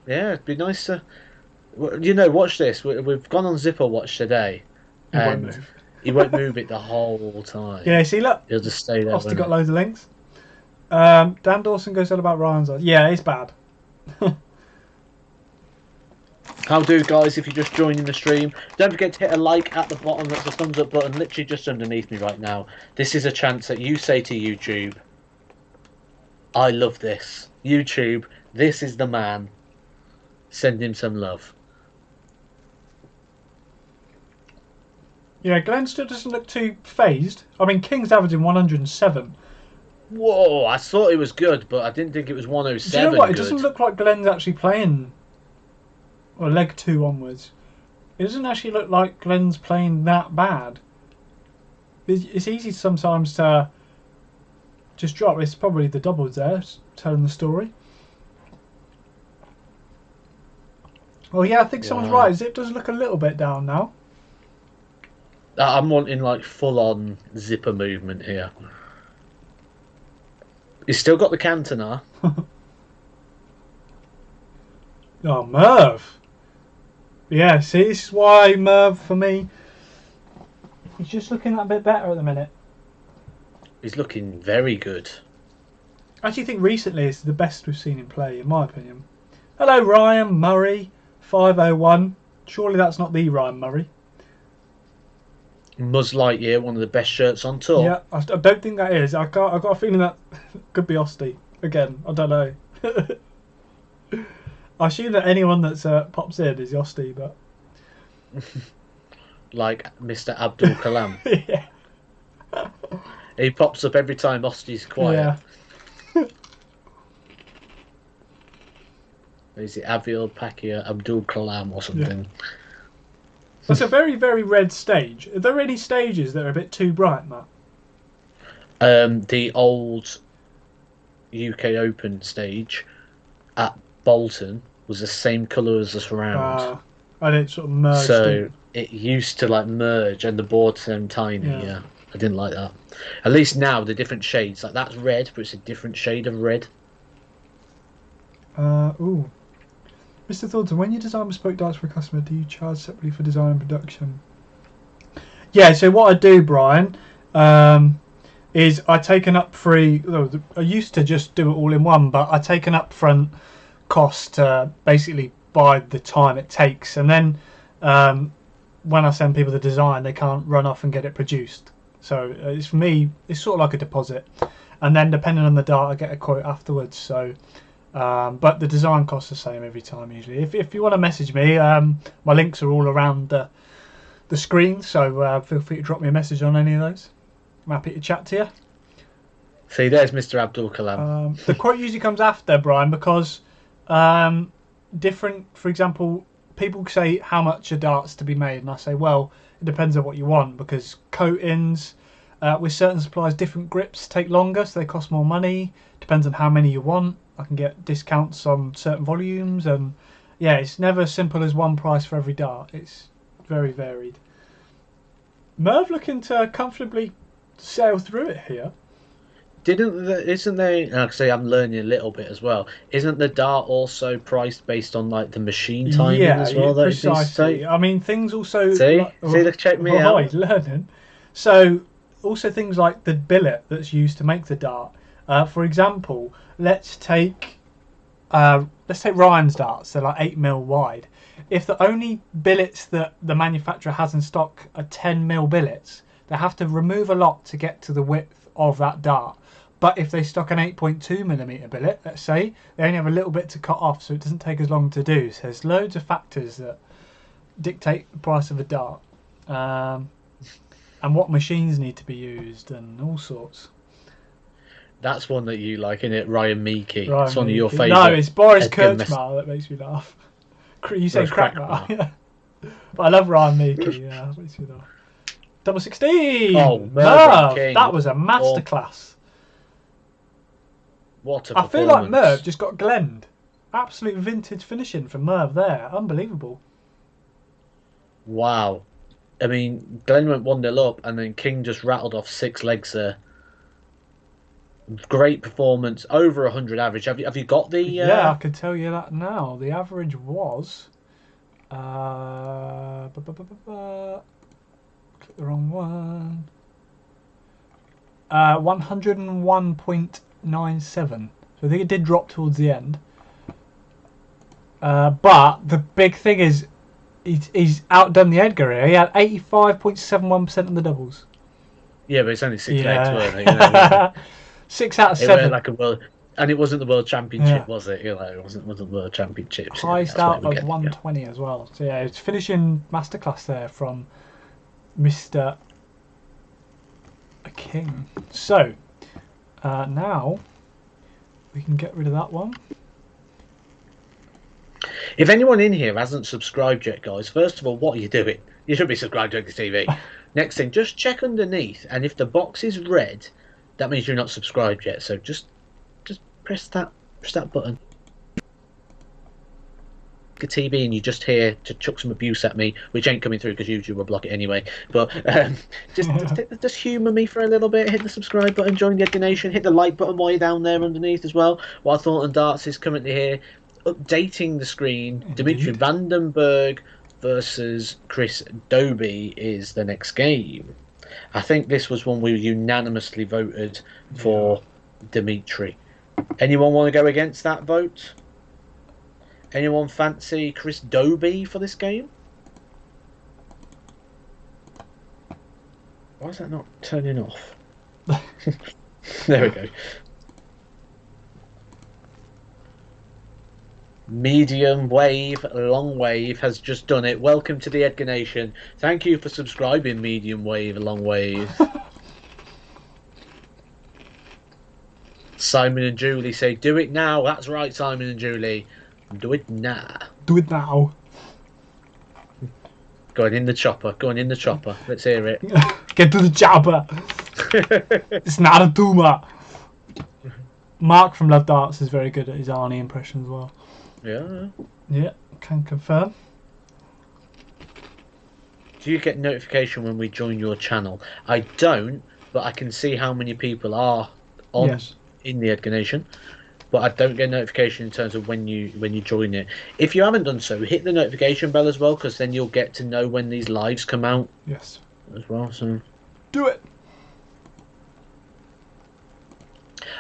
Yeah, it'd be nice to... You know, watch this. We've gone on Zipper Watch today. He won't move. He won't move it the whole time. Yeah, see, look. He'll just stay there. Austin got loads of links. Dan Dawson goes on about Ryan's eyes. Yeah, it's bad. How do, guys, if you're just joining the stream, don't forget to hit a like at the bottom. That's the thumbs up button literally just underneath me right now. This is a chance that you say to YouTube, I love this. YouTube, this is the man. Send him some love. Yeah, Glenn still doesn't look too phased. I mean, King's averaging 107. Whoa, I thought it was good, but I didn't think it was 107. Do you know what? It good. doesn't look like Glenn's actually playing... Or leg 2 onwards. It doesn't actually look like Glenn's playing that bad. It's easy sometimes to just drop. It's probably the doubles there telling the story. Well, yeah, I think someone's right. It does look a little bit down now. I'm wanting like full-on zipper movement here. He's still got the Cantona. Oh, Merv. Yeah, see, this is why Merv, for me, he's just looking that bit better at the minute. He's looking very good. I actually think recently it's the best we've seen him play, in my opinion. Hello, Ryan Murray, 501. Surely that's not the Ryan Murray. Muzz Lightyear, one of the best shirts on tour. Yeah, I don't think that is. I've got a feeling that could be Osty again. I don't know. I assume that anyone that's pops in is Yosti, but Like Mr. Abdul Kalam. yeah, He pops up every time Osti's quiet. yeah. Is it Aviel Pakia Abdul Kalam or something? That's a very, very red stage. Are there any stages that are a bit too bright, Matt? The old UK Open stage at Bolton was the same colour as the surround. And it sort of merged. So it used to like merge, and the board turned tiny. Yeah, I didn't like that. At least now the different shades, like that's red, but it's a different shade of red. Ooh. Mr. Thornton, when you design bespoke darts for a customer, do you charge separately for design and production? Yeah, so what I do, Brian, is I take an upfront. I used to just do it all in one, but I take an upfront cost to basically buy the time it takes, and then when I send people the design, they can't run off and get it produced. So it's for me, it's sort of like a deposit, and then depending on the dart, I get a quote afterwards. So. But the design costs the same every time usually. If you want to message me, my links are all around the screen, so feel free to drop me a message on any of those. I'm happy to chat to you. See, there's Mr. Abdul Kalam. The quote usually comes after, Brian, because different, for example, people say how much are darts to be made, and I say, well, it depends on what you want, because coatings with certain suppliers, different grips take longer, so they cost more money. Depends on how many you want. I can get discounts on certain volumes, and yeah, it's never as simple as one price for every dart. It's very varied. Merv looking to comfortably sail through it here. Isn't they? Actually, I'm learning a little bit as well. Isn't the dart also priced based on like the machine timing as well? Yeah, precisely. I mean, things also. See, check me out. He's learning. So, also things like the billet that's used to make the dart. For example, let's take Ryan's darts. They're like 8mm wide. If the only billets that the manufacturer has in stock are 10mm billets, they have to remove a lot to get to the width of that dart. But if they stock an 8.2mm billet, let's say, they only have a little bit to cut off, so it doesn't take as long to do. So there's loads of factors that dictate the price of a dart, and what machines need to be used, and all sorts. That's one that you like, isn't it? Ryan Meeky. Ryan it's one Meeky. of your favourite. No, it's Boris Kurtzmar that makes me laugh. You say Crackmar, yeah. But I love Ryan Meeky, yeah, that makes me laugh. Double 16! Oh, Merv! That was a masterclass. What a performance. I feel like Merv just got glenned. Absolute vintage finishing from Merv there. Unbelievable. Wow. I mean, Glenn went 1-0 up, and then King just rattled off 6 legs there. Great performance, over 100 average. Have you got the? Yeah, I can tell you that now. The average was. Click the wrong one. 101.97. So I think it did drop towards the end. But the big thing is, he's outdone the Edgar here. He had 85.71% on the doubles. Yeah, but it's only 6 legs, weren't they? 6 out of 7. Like a world, and it wasn't the World Championship, was it? It wasn't the World Championship. Highest out of 120 as well. So yeah, it's finishing masterclass there from Mr. King. So now we can get rid of that one. If anyone in here hasn't subscribed yet, guys, first of all, what are you doing? You should be subscribed to Edgar TV. Next thing, just check underneath, and if the box is red, that means you're not subscribed yet. So just press that button. Edgar TV, and you're just here to chuck some abuse at me, which ain't coming through because YouTube will block it anyway. But just humour me for a little bit. Hit the subscribe button, join the Edgar Nation, hit the like button while you're down there underneath as well. While ThorntonDarts is currently here, updating the screen. Dimitri Vandenberg versus Chris Dobie is the next game. I think this was one we unanimously voted for Dimitri. Anyone want to go against that vote? Anyone fancy Chris Dobie for this game? Why is that not turning off? There we go. Medium wave, long wave has just done it. Welcome to the Edgar Nation. Thank you for subscribing, medium wave, long wave. Simon and Julie say, do it now. That's right, Simon and Julie. Do it now. Do it now. Going in the chopper. Going in the chopper. Let's hear it. Get to the chopper. It's not a tumor. Mark from Love Darts is very good at his Arnie impression as well. Yeah. Yeah, can confirm. Do you get notification when we join your channel? I don't, but I can see how many people are on in the Edgar Nation. But I don't get notification in terms of when you join it. If you haven't done so, hit the notification bell as well, because then you'll get to know when these lives come out. Yes. As well. So do it.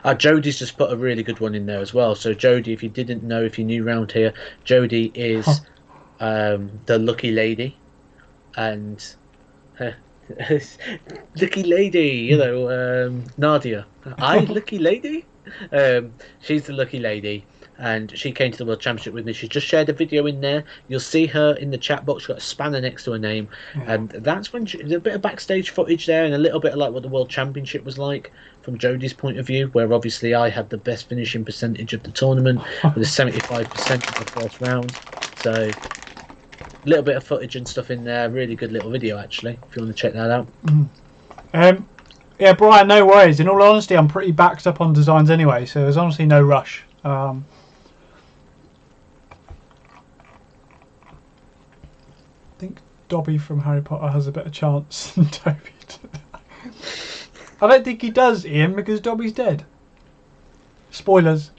Jodie's just put a really good one in there as well. So Jodie, if you didn't know, if you're new round here, Jodie is the lucky lady, and lucky lady, you know, Nadia. Lucky lady. She's the lucky lady, and she came to the World Championship with me. She just shared a video in there. You'll see her in the chat box. She's got a spanner next to her name, and that's when there's a bit of backstage footage there, and a little bit of like what the World Championship was like from Jodie's point of view, where obviously I had the best finishing percentage of the tournament with a 75% of the first round. So a little bit of footage and stuff in there. Really good little video, actually, if you want to check that out. Yeah, Brian, no worries. In all honesty, I'm pretty backed up on designs anyway, so there's honestly no rush. I think Dobby from Harry Potter has a better chance than Toby. I don't think he does, Ian, because Dobby's dead. Spoilers.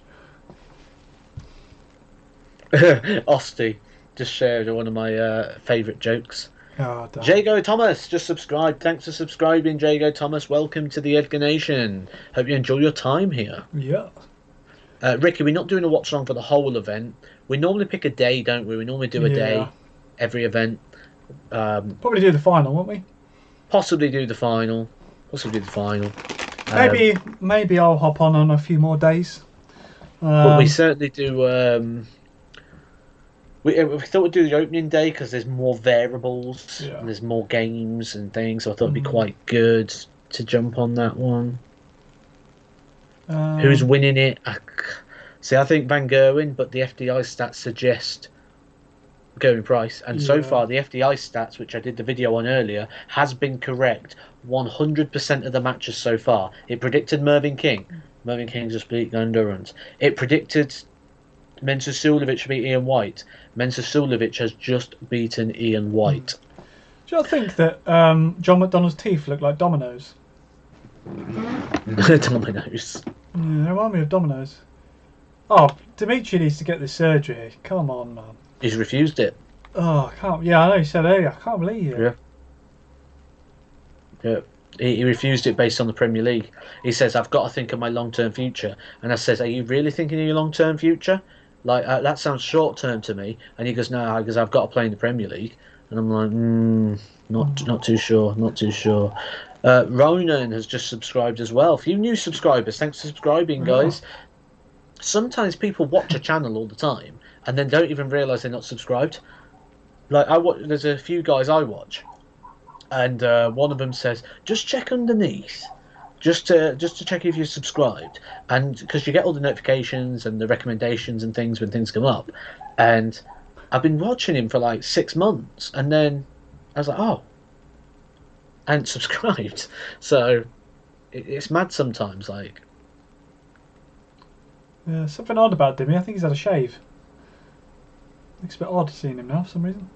Osty just shared one of my favourite jokes. Oh, Jago Thomas just subscribed. Thanks for subscribing, Jago Thomas. Welcome to the Edgar Nation. Hope you enjoy your time here. Yeah. Ricky, we're not doing a watch along for the whole event. We normally pick a day, don't we? We normally do a day every event. Probably do the final, won't we? Possibly do the final. Possibly do the final. Maybe I'll hop on a few more days. But we certainly do. We thought we'd do the opening day because there's more variables and there's more games and things. So I thought it'd be quite good to jump on that one. Who's winning it? See, I think Van Gerwen, but the FDI stats suggest Gerwin Price. And so far, the FDI stats, which I did the video on earlier, has been correct 100% of the matches so far. It predicted Mervyn King. Mervyn King just beat Gondurans. It predicted Mensah Suljovic beat Ian White. Mensah Suljovic has just beaten Ian White. Do you not think that John McDonnell's teeth look like dominoes? Dominoes. Yeah, they remind me of dominoes. Oh, Dimitri needs to get this surgery. Come on, man. He's refused it. Oh, I can't. Yeah, I know you said earlier. I can't believe it. Yeah. He refused it based on the Premier League. He says, I've got to think of my long-term future. And I says, are you really thinking of your long-term future? Like, that sounds short-term to me. And he goes, no, because I've got to play in the Premier League. And I'm like, not too sure, not too sure. Ronan has just subscribed as well. A few new subscribers. Thanks for subscribing, guys. Sometimes people watch a channel all the time and then don't even realise they're not subscribed. Like, there's a few guys I watch. And one of them says, just check underneath, just to check if you're subscribed, and because you get all the notifications and the recommendations and things when things come up. And I've been watching him for like 6 months, and then I was like, oh, and subscribed. So it's mad sometimes. Like, yeah, something odd about Dimmy. I think he's had a shave. Looks a bit odd seeing him now for some reason.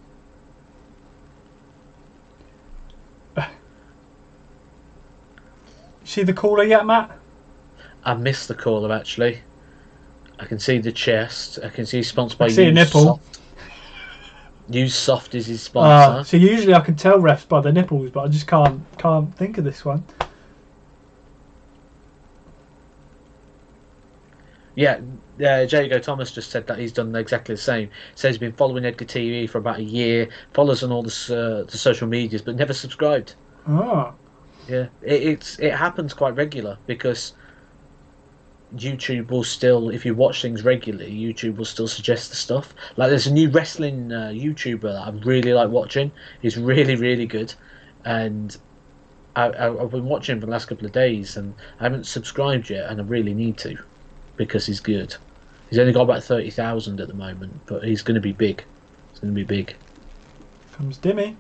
See the caller yet, Matt? I missed the caller actually. I can see the chest. I can see sponsored by see a nipple. Soft. Use Soft is his sponsor. So usually I can tell refs by the nipples, but I just can't think of this one. Yeah, Jago Thomas just said that he's done exactly the same. Says he's been following Edgar TV for about a year, follows on all the social medias, but never subscribed. Oh. Yeah, it happens quite regular because YouTube will still, if you watch things regularly, YouTube will still suggest the stuff. Like there's a new wrestling YouTuber that I really like watching. He's really, really good, and I've been watching him for the last couple of days, and I haven't subscribed yet, and I really need to, because he's good. He's only got about 30,000 at the moment, but he's going to be big. He's going to be big. Comes Dimmy.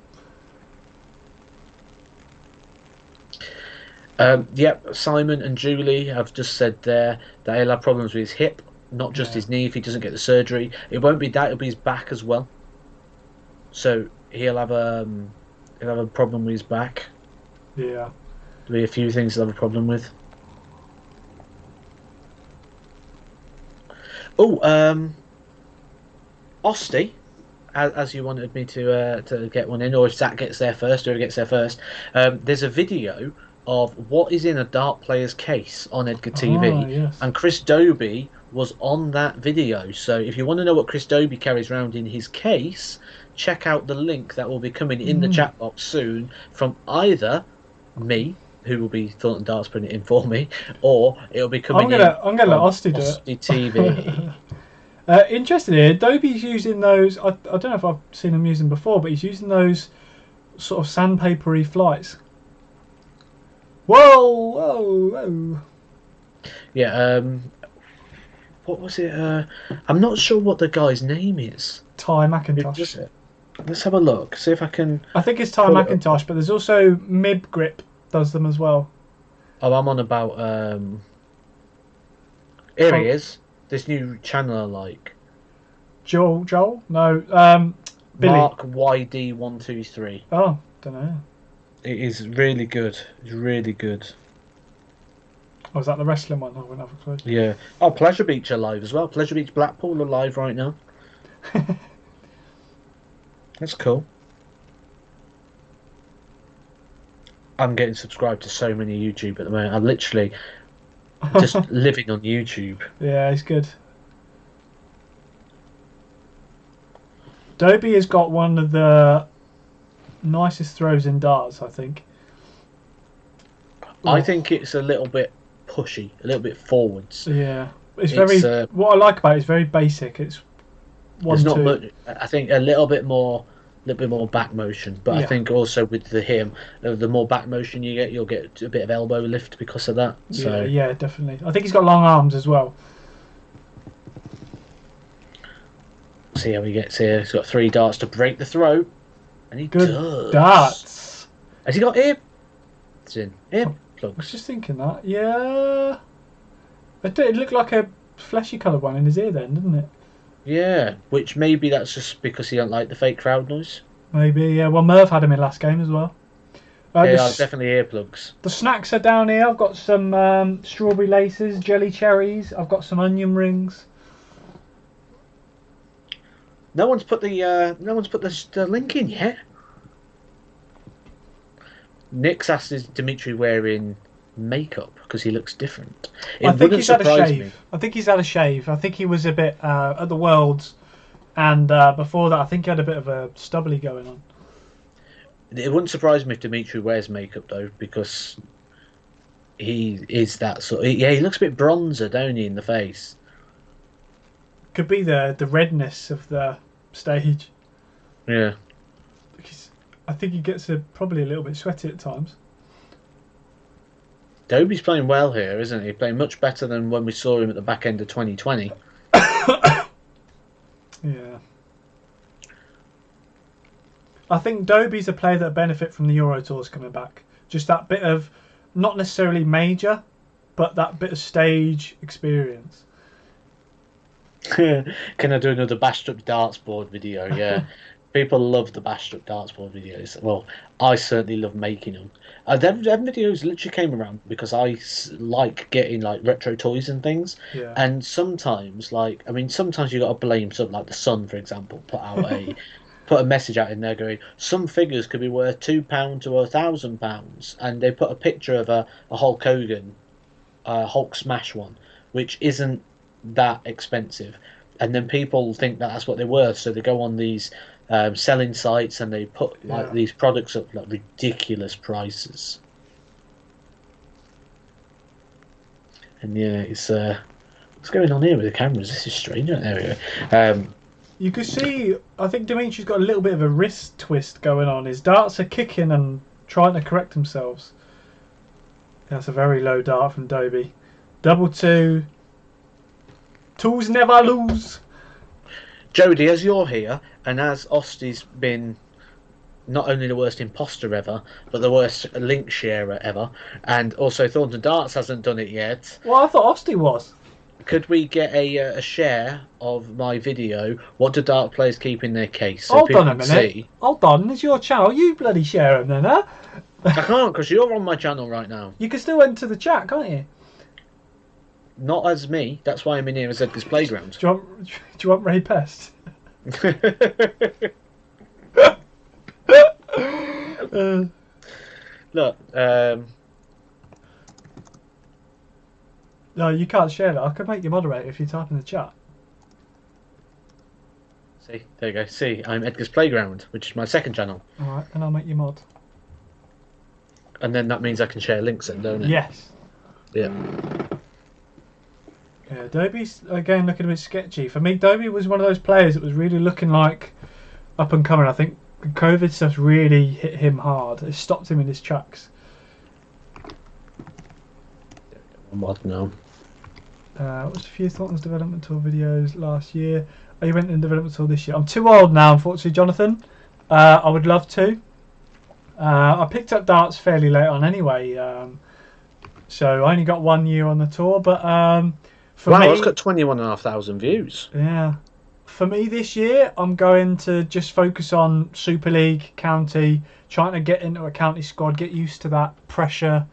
Yep, Simon and Julie have just said there that he'll have problems with his hip, not just his knee if he doesn't get the surgery. It won't be that; it'll be his back as well. So he'll have a problem with his back. Yeah, There'll be a few things he'll have a problem with. Oh, Osty, as you wanted me to get one in, or if Zach gets there first, whoever gets there first. There's a video of what is in a dart player's case on Edgar TV, yes. and Chris Dobie was on that video. So if you want to know what Chris Dobie carries around in his case, check out the link that will be coming in the chat box soon from either me, who will be ThorntonDarts putting it in for me, or it'll be coming I'm gonna let Osty do it. TV. Interesting here, Dobie's using those. I don't know if I've seen him using before, but he's using those sort of sandpapery flights. Whoa, whoa, whoa. Yeah, what was it? I'm not sure what the guy's name is. Ty McIntosh. Let's have a look. See if I can. I think it's Ty McIntosh, but there's also Mib Grip does them as well. Oh, I'm on about. Here he is. This new channel I like. Joel? No, Billy. Mark YD123. Oh, don't know. It is really good. It's really good. Oh, is that the wrestling one? Oh, we'll have a clue. Yeah. Oh, Pleasure Beach are live as well. Pleasure Beach Blackpool are live right now. That's cool. I'm getting subscribed to so many YouTube at the moment. I'm literally just living on YouTube. Yeah, he's good. Dobie has got one of the nicest throws in darts, I think. I think it's a little bit pushy, a little bit forwards. Yeah, it's very. What I like about it is very basic. It's one, there's not two. much. I think a little bit more back motion, but I think also with the more back motion you get, you'll get a bit of elbow lift because of that. So yeah, definitely. I think he's got long arms as well. See how he gets here. He's got 3 darts to break the throw, and he does. Darts. Has he got ear? It's in ear plugs. I was just thinking that. Yeah, it looked like a fleshy coloured one in his ear then, didn't it? Yeah, which maybe that's just because he don't like the fake crowd noise. Maybe, yeah. Well, Merv had him in last game as well. They are definitely earplugs. The snacks are down here. I've got some strawberry laces, jelly cherries. I've got some onion rings. No one's put the link in yet. Nick's asked, is Dimitri wearing makeup because he looks different? I think he's had a shave. I think he's had a shave. I think he was a bit at the Worlds, and before that, I think he had a bit of a stubbly going on. It wouldn't surprise me if Dimitri wears makeup though, because he is that sort. He looks a bit bronzer, don't he, in the face? Could be the redness of the stage. Yeah. I think he gets probably a little bit sweaty at times. Dobie's playing well here, isn't he? Playing much better than when we saw him at the back end of 2020. Yeah. I think Dobie's a player that benefit from the Euro Tours coming back. Just that bit of, not necessarily major, but that bit of stage experience. Can I do another bashed up darts board video? Yeah. People love the bashed up darts board videos. Well, I certainly love making them. Them videos literally came around because I like getting like retro toys and things. Yeah. And sometimes, sometimes you got to blame something like the Sun, for example, put a message out in there going, some figures could be worth £2 to £1,000, and they put a picture of a Hulk Hogan, Hulk Smash one, which isn't that expensive, and then people think that that's what they're worth, so they go on these selling sites and they put these products up like ridiculous prices. And yeah, it's what's going on here with the cameras? This is strange. There we go. You can see, I think Dimitri's got a little bit of a wrist twist going on. His darts are kicking and trying to correct themselves. That's a very low dart from Dobie. Double two. Tools never lose. Jody, as you're here, and as Osty's been not only the worst imposter ever, but the worst link sharer ever, and also ThorntonDarts hasn't done it yet. Well, I thought Osty was. Could we get a share of my video? What do dart players keep in their case? So Hold on a people minute. see. Hold on, it's your channel. You bloody share them then, huh? I can't because you're on my channel right now. You can still enter the chat, can't you? Not as me. That's why I'm in here as Edgar's Playground. Do you want Ray Pest? Look, no, you can't share that. I can make you moderator if you type in the chat. see, there you go. See, I'm Edgar's Playground, which is my second channel. Alright, and I'll make you mod. And then that means I can share links then, don't it? Yes. Yeah. Yeah, Dobie's again looking a bit sketchy. For me, Dobie was one of those players that was really looking like up and coming. I think COVID stuff really hit him hard. It stopped him in his tracks. Mod now. Watched a few Thornton's development tour videos last year. Oh, you went in development tour this year. I'm too old now, unfortunately, Jonathan. I would love to. I picked up darts fairly late on anyway, so I only got 1 year on the tour. But for me, it's got 21,500 views. Yeah, for me this year, I'm going to just focus on Super League, county, trying to get into a county squad, get used to that pressure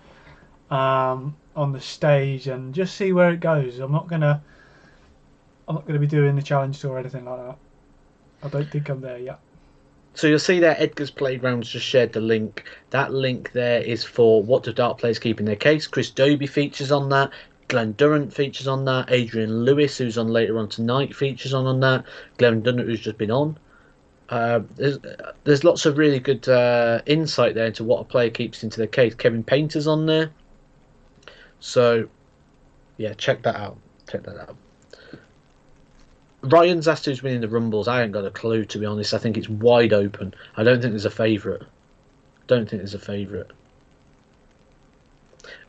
on the stage, and just see where it goes. I'm not gonna be doing the challenge tour or anything like that. I don't think I'm there yet. So you'll see there, Edgar's Playground's just shared the link. That link there is for what do dart players keep in their case. Chris Dobie features on that. Glenn Durrant features on that. Adrian Lewis, who's on later on tonight, features on that. Glenn Durrant, who's just been on. There's lots of really good insight there into what a player keeps into their case. Kevin Painter's on there. So, yeah, check that out. Check that out. Ryan's asked who's winning the Rumbles. I ain't got a clue, to be honest. I think it's wide open. I don't think there's a favourite.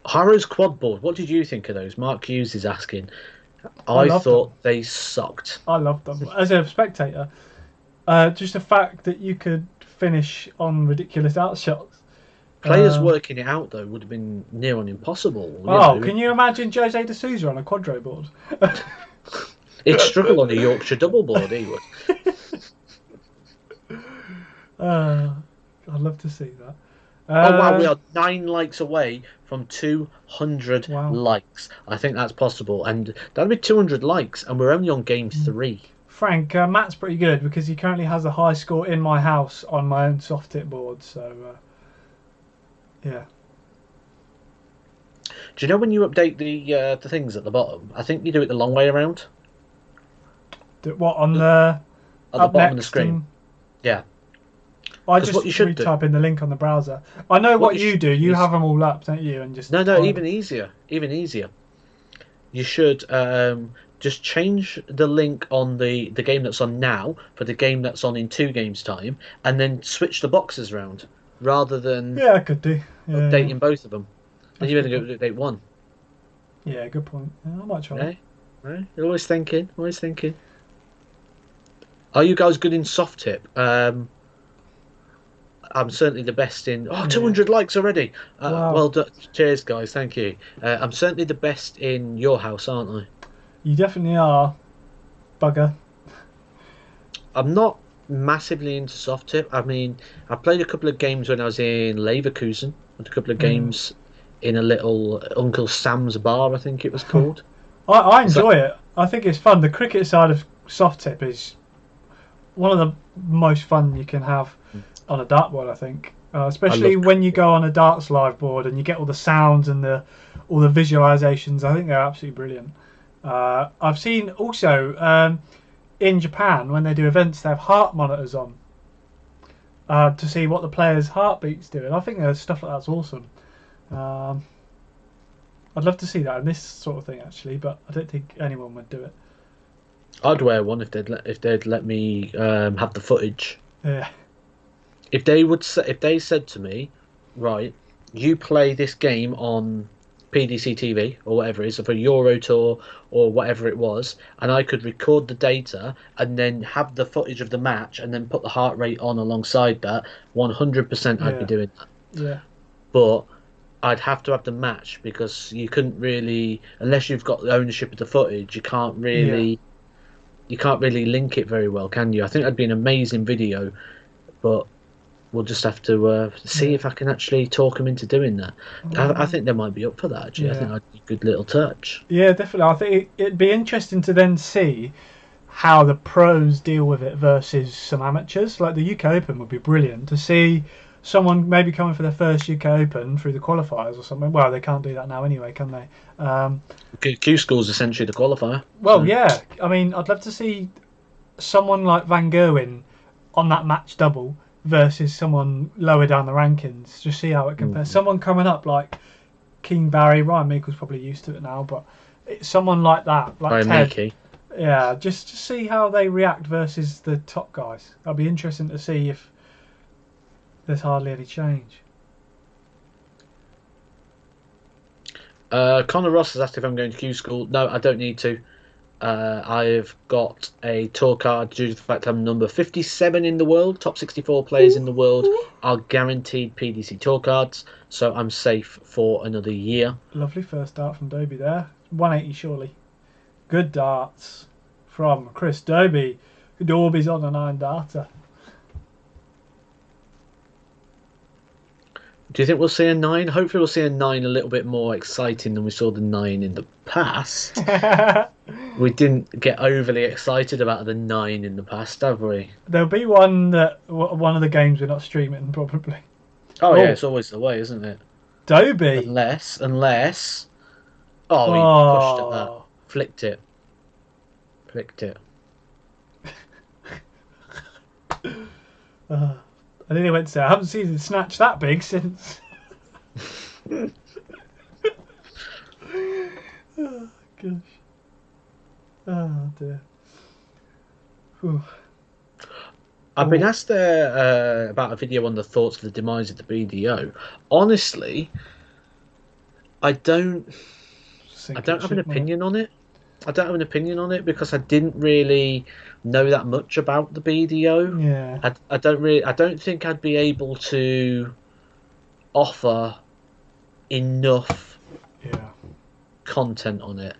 Harrow's quad board. What did you think of those? Mark Hughes is asking. I thought they sucked. I loved them. As a spectator, just the fact that you could finish on ridiculous out shots. Players working it out, though, would have been near on impossible. Can you imagine Jose de Souza on a quadro board? He'd struggle on a Yorkshire double board, he would. I'd love to see that. Oh, wow, we are 9 likes away from 200 likes. I think that's possible. And that'll be 200 likes, and we're only on game 3. Frank, Matt's pretty good because he currently has a high score in my house on my own soft tip board. So, yeah. Do you know when you update the things at the bottom? I think you do it the long way around. What, on the at the bottom of the screen? Yeah. I just type in the link on the browser. I know what you do. You have them all up, don't you? And just no, even easier. Even easier. You should just change the link on the game that's on now for the game that's on in 2 games time, and then switch the boxes around rather than I could do updating both of them. Then you're going to go to update 1. Yeah, good point. I might try. Right? You're always thinking. Are you guys good in soft tip? I'm certainly the best in... 200 likes already. Wow. Well done. Cheers, guys. Thank you. I'm certainly the best in your house, aren't I? You definitely are, bugger. I'm not massively into soft tip. I mean, I played a couple of games when I was in Leverkusen. A couple of games in a little Uncle Sam's bar, I think it was called. I enjoy it. I think it's fun. The cricket side of soft tip is one of the most fun you can have on a dartboard, I think. Especially when you go on a darts live board and you get all the sounds and all the visualizations. I think they're absolutely brilliant. I've seen also in Japan when they do events, they have heart monitors on to see what the player's heartbeat's doing. I think stuff like that's awesome. I'd love to see that in this sort of thing actually, but I don't think anyone would do it. I'd wear one if they'd let me have the footage. Yeah. If they said to me, right, you play this game on PDC TV or whatever it is, for Euro Tour or whatever it was, and I could record the data and then have the footage of the match and then put the heart rate on alongside that, 100% I'd be doing that. Yeah. But I'd have to have the match because you couldn't really, unless you've got the ownership of the footage, you can't really link it very well, can you? I think that'd be an amazing video, but we'll just have to see if I can actually talk them into doing that. I think they might be up for that, actually. Yeah. I think that'd be a good little touch. Yeah, definitely. I think it'd be interesting to then see how the pros deal with it versus some amateurs. Like the UK Open would be brilliant to see someone maybe coming for their first UK Open through the qualifiers or something. Well, they can't do that now anyway, can they? Q School's essentially the qualifier. Well, so. Yeah. I mean, I'd love to see someone like Van Gerwen on that match double versus someone lower down the rankings. Just see how it compares. Someone coming up like King Barry, Ryan Meikle's probably used to it now, but it's someone like that, like Ryan Ted. Meike. Yeah, just to see how they react versus the top guys. That'd be interesting to see if there's hardly any change. Connor Ross has asked if I'm going to Q School. No, I don't need to. I've got a tour card due to the fact I'm number 57 in the world. Top 64 players in the world are guaranteed PDC tour cards, so I'm safe for another year. Lovely first dart from Dobie there. 180 surely. Good darts from Chris Dobie. Dobie's on a 9 darter. Do you think we'll see a 9? Hopefully we'll see a 9 a little bit more exciting than we saw the 9 in the past. We didn't get overly excited about the 9 in the past, have we? There'll be one of the games we're not streaming, probably. Oh, yeah, it's always the way, isn't it? Dobie. Unless... Oh, he pushed at that. Flicked it. I nearly went to say, I haven't seen him snatch that big since. Oh, gosh. Oh, dear. Whew. I've been asked about a video on the thoughts of the demise of the BDO. Honestly, I don't have an opinion on it. I don't have an opinion on it because I didn't really know that much about the BDO. Yeah. I don't think I'd be able to offer enough content on it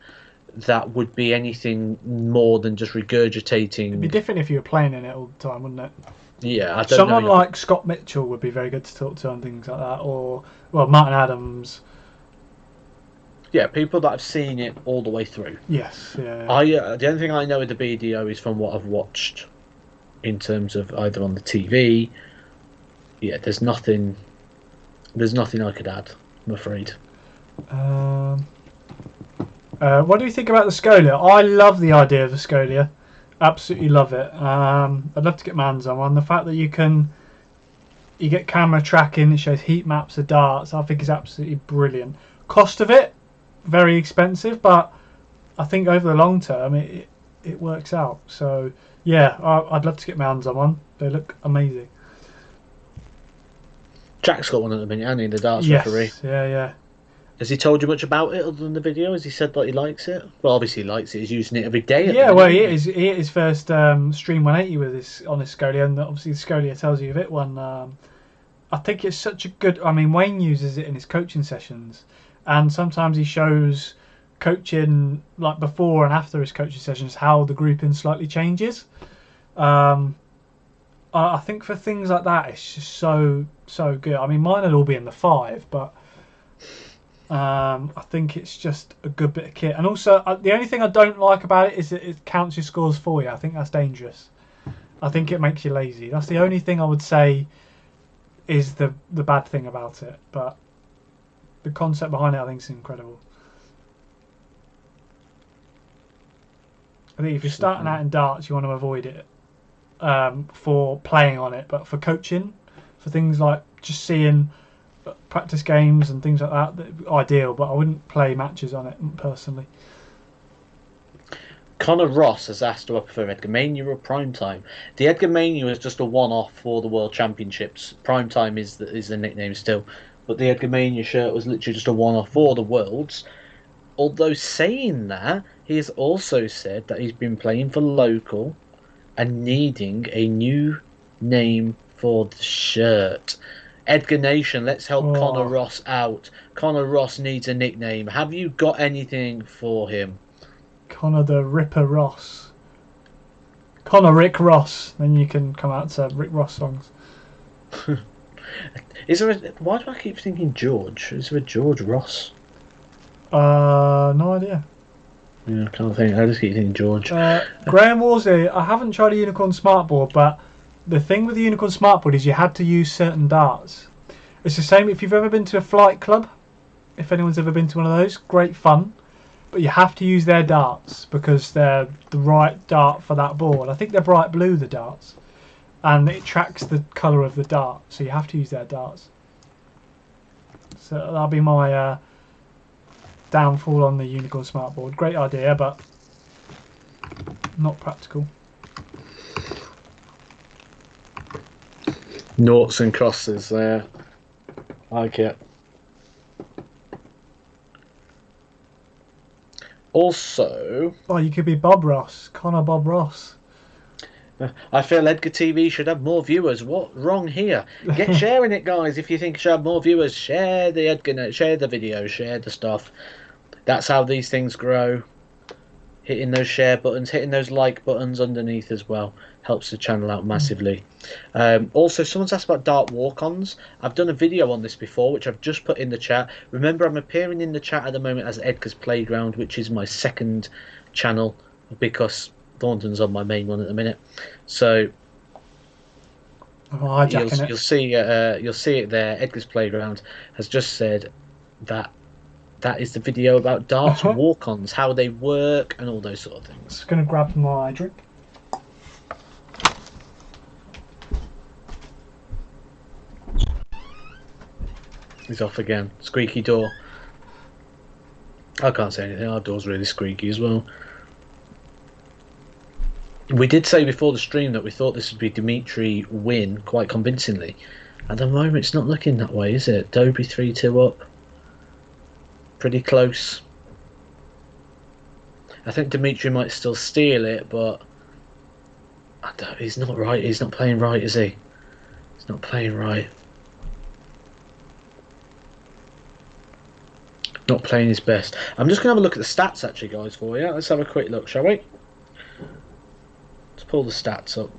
that would be anything more than just regurgitating. It'd be different if you were playing in it all the time, wouldn't it? Yeah, I don't Someone know like Scott Mitchell would be very good to talk to on things like that, or Martin Adams. Yeah, people that have seen it all the way through. Yes, yeah. The only thing I know of the BDO is from what I've watched, in terms of either on the TV. Yeah, there's nothing I could add, I'm afraid. What do you think about the Scolia? I love the idea of the Scolia. Absolutely love it. I'd love to get my hands on one. The fact that you get camera tracking, it shows heat maps of darts, I think is absolutely brilliant. Cost of it, very expensive, but I think over the long term it works out. So yeah, I'd love to get my hands on one. They look amazing. Jack's got one at the minute, hasn't he? The darts referee. Yeah. Has he told you much about it other than the video? Has he said that he likes it? Well, obviously he likes it. He's using it every day. Yeah, well, he is. He hit his first stream 180 with his Scolia, and obviously the Scolia tells you you've hit one. I think it's such a good. I mean, Wayne uses it in his coaching sessions, and sometimes he shows coaching like before and after his coaching sessions how the grouping slightly changes. I think for things like that, it's just so good. I mean, mine would all be in the 5, but I think it's just a good bit of kit. And also, the only thing I don't like about it is that it counts your scores for you. I think that's dangerous. I think it makes you lazy. That's the only thing I would say is the bad thing about it. But the concept behind it, I think, is incredible. I think if you're starting out in darts, you want to avoid it for playing on it. But for coaching, for things like just seeing practice games and things like that, that'd be ideal. But I wouldn't play matches on it personally. Connor Ross has asked, do I prefer Edgar Mania or Primetime? The Edgar Mania is just a one-off for the World Championships. Primetime is the nickname still, but the Edgar Mania shirt was literally just a one-off for the Worlds. Although saying that, he has also said that he's been playing for local and needing a new name for the shirt. Edgar Nation, let's help Connor Ross out. Connor Ross needs a nickname. Have you got anything for him? Connor the Ripper Ross. Connor Rick Ross. Then you can come out to Rick Ross songs. Is there why do I keep thinking George? Is there a George Ross? No idea. Yeah, I can't think. I just keep thinking George. Graham Wolsey, I haven't tried a Unicorn Smartboard, but the thing with the Unicorn Smartboard is you had to use certain darts. It's the same if you've ever been to a flight club. If anyone's ever been to one of those, great fun. But you have to use their darts because they're the right dart for that board. I think they're bright blue, the darts. And it tracks the colour of the dart, so you have to use their darts. So that'll be my downfall on the Unicorn Smartboard. Great idea, but not practical. Noughts and crosses there. Like it. Also, you could be Bob Ross, Connor Bob Ross. I feel Edgar TV should have more viewers. What wrong here? Get sharing it, guys. If you think it should have more viewers, share the Edgar, share the video, share the stuff. That's how these things grow. Hitting those share buttons, hitting those like buttons underneath as well helps the channel out massively. Also, someone's asked about Dart Walk-Ons. I've done a video on this before, which I've just put in the chat. Remember, I'm appearing in the chat at the moment as Edgar's Playground, which is my second channel because Thornton's on my main one at the minute. So you'll see it there. Edgar's Playground has just said that is the video about darts walk-ons, how they work, and all those sort of things. Just going to grab my drink. He's off again. Squeaky door. I can't say anything. Our door's really squeaky as well. We did say before the stream that we thought this would be Daventry win quite convincingly. At the moment, it's not looking that way, is it? Dobie 3-2 up. Pretty close. I think Daventry might still steal it, but he's not right. He's not playing right, is he? He's not playing right. Not playing his best. I'm just going to have a look at the stats, actually, guys, for you. Let's have a quick look, shall we? Let's pull the stats up.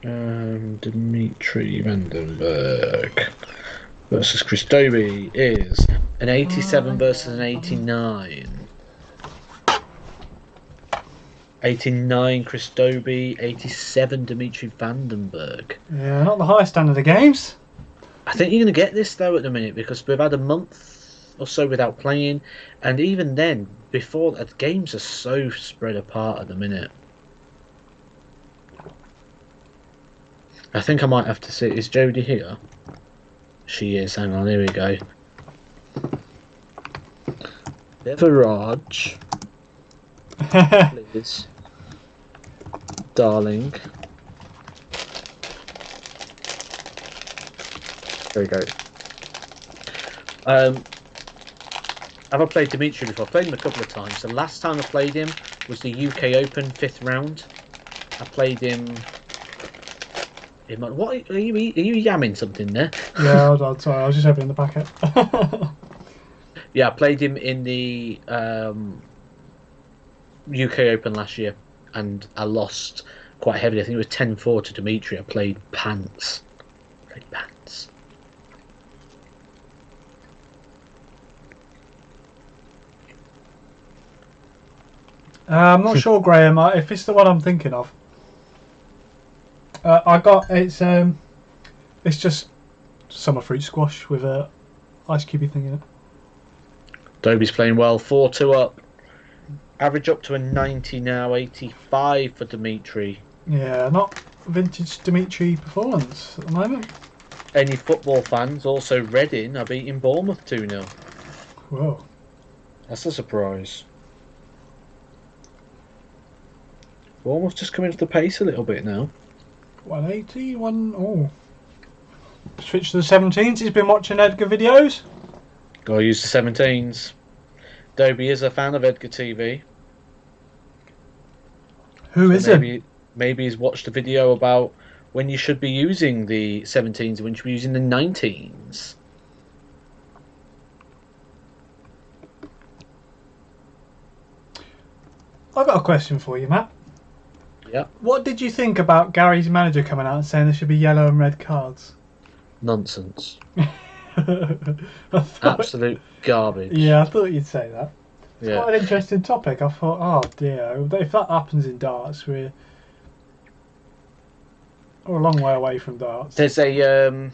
Daventry Vandenberg versus Chris Dobie is an 87 versus an 89. 89 Chris Dobie, 87 Daventry Vandenberg. Yeah, not the highest standard of games. I think you're going to get this though at the minute because we've had a month or so without playing, and even then, before the games are so spread apart at the minute. I think I might have to see. Is Jodie here? She is. Hang on, here we go. Beverage. Please. Darling. There we go. Have I played Daventry before? I've played him a couple of times. The last time I played him was the UK Open 5th round. I played him... What are you yamming something there? Yeah, hold on, sorry, I was just opening the packet. Yeah, I played him in the UK Open last year, and I lost quite heavily. I think it was 10-4 to Daventry. I played pants. I'm not sure, Graham, if it's the one I'm thinking of. It's just summer fruit squash with a ice cubey thing in it. Dobie's playing well, 4-2 up. Average up to a 90 now, 85 for Daventry. Yeah, not vintage Daventry performance at the moment. Any football fans? Also, Reading are beating Bournemouth 2-0. Whoa. That's a surprise. Bournemouth just coming off the pace a little bit now. 180, oh. Switch to the 17s. He's been watching Edgar videos. Gotta use the 17s. Dobie is a fan of Edgar TV. Who isn't? Maybe he's watched a video about when you should be using the 17s and when you should be using the 19s. I've got a question for you, Matt. Yeah. What did you think about Gary's manager coming out and saying there should be yellow and red cards? Nonsense. Absolute garbage. Yeah, I thought you'd say that. It's Yeah. quite an interesting topic. I thought, oh dear, if that happens in darts, we're a long way away from darts. There's a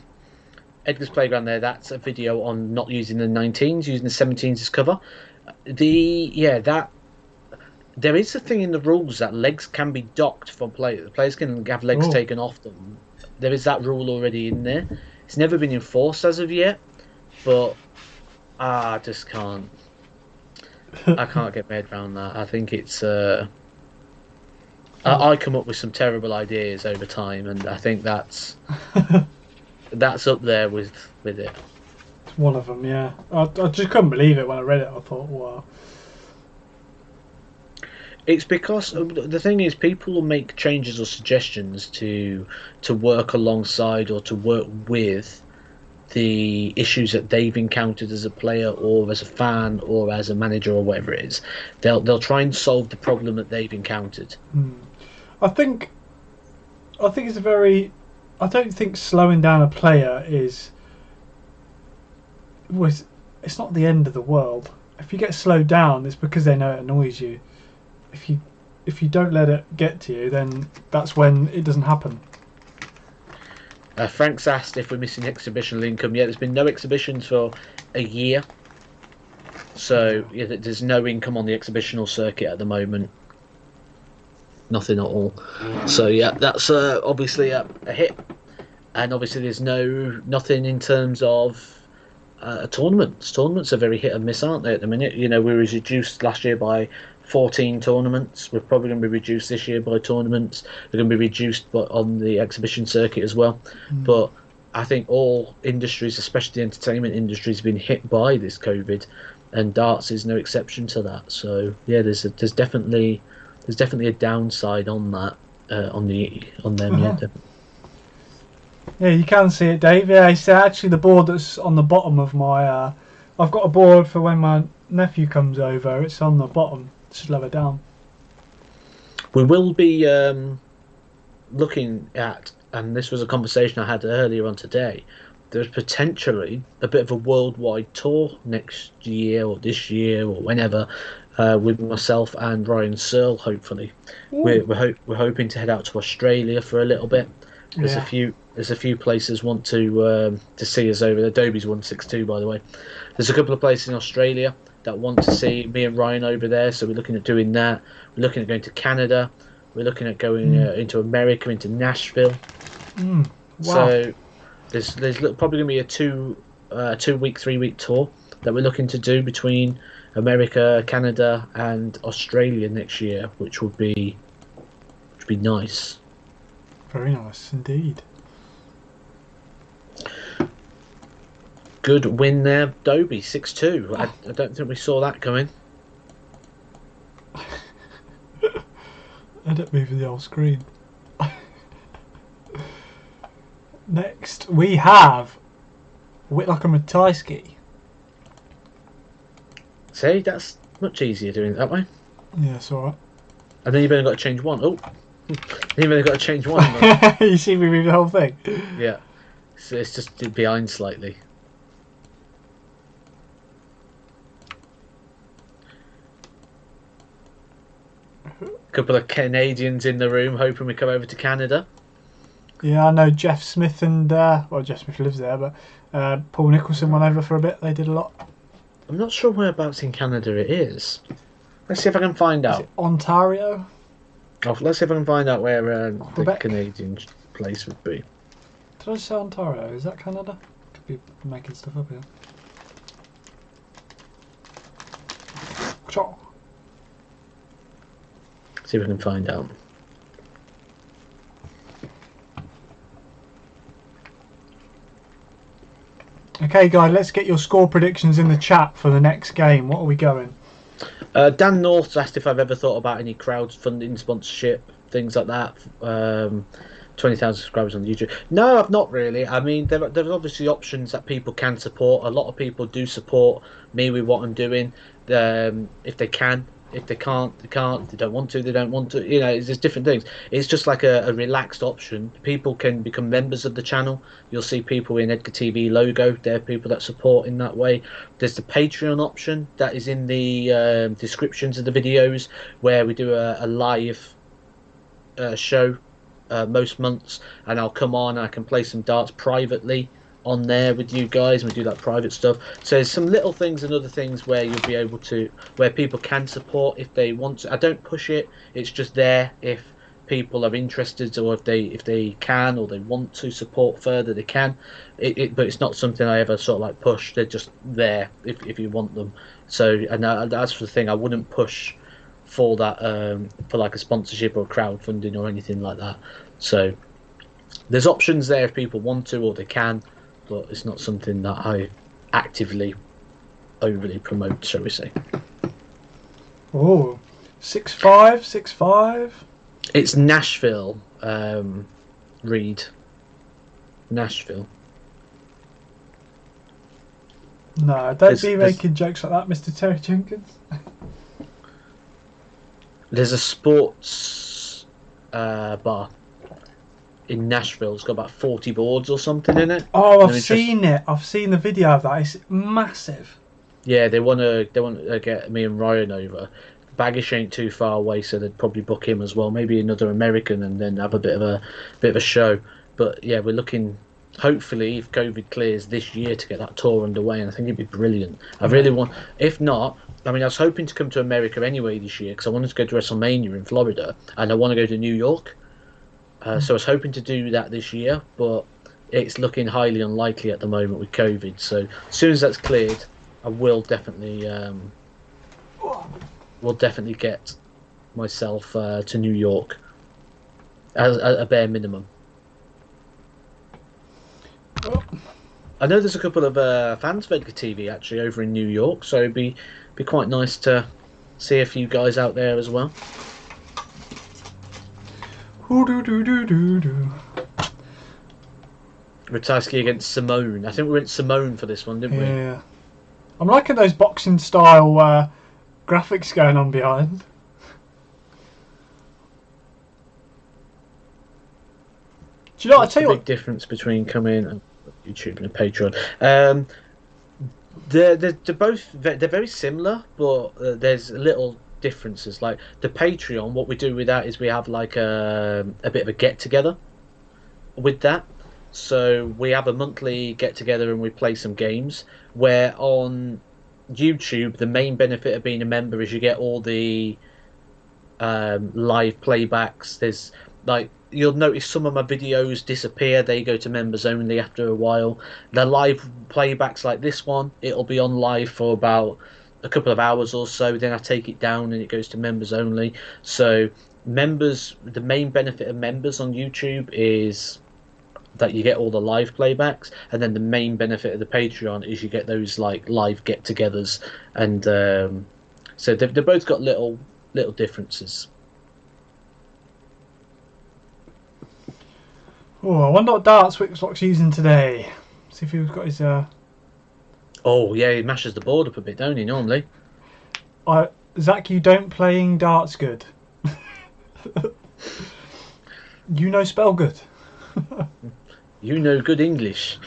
Edgar's Playground there. That's a video on not using the 19s, using the 17s as cover. There is a thing in the rules that legs can be docked from players. The players can have legs taken off them. There is that rule already in there. It's never been enforced as of yet, but I just can't. I can't get my head around that. I think it's. I come up with some terrible ideas over time, and I think that's up there with it. It's one of them, yeah. I just couldn't believe it when I read it. I thought, wow. It's because the thing is, people will make changes or suggestions to work alongside or to work with the issues that they've encountered as a player or as a fan or as a manager or whatever it is. They'll try and solve the problem that they've encountered. I think it's a very. I don't think slowing down a player it's not the end of the world. If you get slowed down, it's because they know it annoys you. If you don't let it get to you, then that's when it doesn't happen. Frank's asked if we're missing exhibitional income. Yeah, there's been no exhibitions for a year, so yeah, there's no income on the exhibitional circuit at the moment. Nothing at all. So yeah, that's obviously a hit, and obviously there's nothing in terms of tournaments. Tournaments are very hit and miss, aren't they? At the minute, we were reduced last year by 14 tournaments. We're probably going to be reduced this year by tournaments. They're going to be reduced on the exhibition circuit as well. But I think all industries, especially the entertainment industry, has been hit by this COVID, and darts is no exception to that. So yeah, there's definitely a downside on that on them. Yeah. Yeah, you can see it, Dave. Yeah, it's actually the board that's on the bottom of my. I've got a board for when my nephew comes over. It's on the bottom. Just lower down. We will be looking at, and this was a conversation I had earlier on today, there's potentially a bit of a worldwide tour next year or this year or whenever with myself and Ryan Searle, hopefully. We're hoping to head out to Australia for a little bit. There's a few places want to see us over there. Adobe's 162, by the way. There's a couple of places in Australia that want to see me and Ryan over there, so we're looking at doing that. We're looking at going to Canada. We're looking at going into America, into Nashville. Wow. So there's probably going to be a 2-week, 3-week tour that we're looking to do between America, Canada, and Australia next year, which would be nice. Very nice indeed. Good win there, Dobie, 6-2. I don't think we saw that coming. End up moving the whole screen. Next, we have Whitlock and Ratajski. See, that's much easier doing it that way. Yeah, it's alright. And then you've only got to change one. Oh, you've only got to change one. You see me move the whole thing? Yeah. So it's just behind slightly. Couple of Canadians in the room, hoping we come over to Canada. Yeah, I know Jeff Smith and Jeff Smith lives there, but Paul Nicholson went over for a bit. They did a lot. I'm not sure whereabouts in Canada it is. Let's see if I can find out. Is it Ontario? Oh, let's see if I can find out where the Quebec. Canadian place would be. Did I say Ontario? Is that Canada? Could be making stuff up here. See if we can find out. Okay, guys, let's get your score predictions in the chat for the next game. What are we going? Dan North's asked if I've ever thought about any crowdfunding, sponsorship, things like that. 20,000 subscribers on YouTube. No, I've not really. I mean, there's obviously options that people can support. A lot of people do support me with what I'm doing. If they can. If they can't, they can't. If they don't want to, they don't want to. You know, there's different things. It's just like a relaxed option. People can become members of the channel. You'll see people in Edgar TV logo. They're people that support in that way. There's the Patreon option that is in the descriptions of the videos, where we do a live show most months, and I'll come on and I can play some darts privately on there with you guys, and we do that private stuff. So there's some little things and other things where you'll be able to, where people can support if they want to. I don't push it, it's just there if people are interested, or if they can or they want to support further, they can. But it's not something I ever sort of like push. They're just there if you want them. So, and that's the thing, I wouldn't push for that for like a sponsorship or crowdfunding or anything like that. So there's options there if people want to or they can, but it's not something that I actively overly promote, shall we say. Oh, 6-5, 6-5. It's Nashville, Reed. Nashville. No, don't be making jokes like that, Mr. Terry Jenkins. There's a sports bar in Nashville. It's got about 40 boards or something in it. Oh, I've seen it. I've seen the video of that. It's massive. Yeah, they want to get me and Ryan over. Baggish ain't too far away, so they'd probably book him as well. Maybe another American, and then have a bit of a show. But yeah, we're looking. Hopefully, if COVID clears this year, to get that tour underway, and I think it'd be brilliant. I really want. If not, I mean, I was hoping to come to America anyway this year because I wanted to go to WrestleMania in Florida, and I want to go to New York. So I was hoping to do that this year, but it's looking highly unlikely at the moment with COVID. So as soon as that's cleared, I will definitely get myself to New York as a bare minimum. I know there's a couple of fans of Edgar TV actually over in New York, so it'd be quite nice to see a few guys out there as well. Ratajski against Simone. I think we went Simone for this one, didn't we? Yeah. I'm liking those boxing style graphics going on behind. Do you know what I tell you? What's the big difference between coming and YouTube and Patreon? They're very similar, but there's little differences. Like the Patreon, what we do with that is we have like a bit of a get together with that. So we have a monthly get together and we play some games. Where on YouTube, the main benefit of being a member is you get all the live playbacks. There's like, you'll notice some of my videos disappear. They go to members only after a while. The live playbacks like this one, it'll be on live for about a couple of hours or so. Then I take it down and it goes to members only. So members, the main benefit of members on YouTube is that you get all the live playbacks, and then the main benefit of the Patreon is you get those like live get-togethers, and so they've both got little differences. Oh, I wonder what darts Wixlock's using today. See if he's got his. Oh yeah, he mashes the board up a bit, don't he? Normally. Zach, you don't playing darts good. You know spell good. You know good English.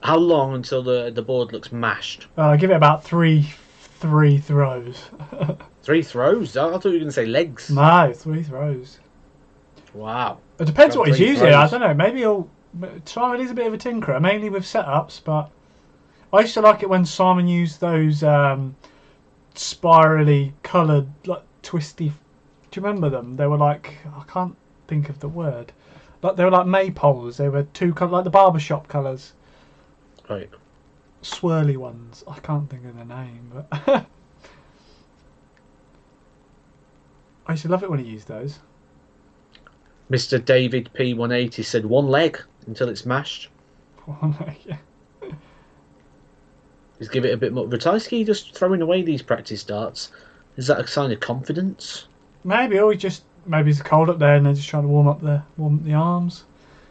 How long until the board looks mashed? Give it about three throws. 3 throws? I thought you were going to say legs. No, 3 throws. Wow. It depends what he's using. Throws. I don't know. Maybe Simon is a bit of a tinkerer, mainly with setups. But I used to like it when Simon used those spirally coloured, like twisty Do you remember them? They were like, I can't think of the word. Like they were like maypoles. They were two colours, like the barbershop colours. Right. Swirly ones. I can't think of the name, but I used to love it when he used those. Mr. David P180 said 1 leg until it's mashed. Yeah. Just give it a bit more. Ratajski just throwing away these practice darts. Is that a sign of confidence? Maybe, or maybe it's cold up there and they're just trying to warm up the arms.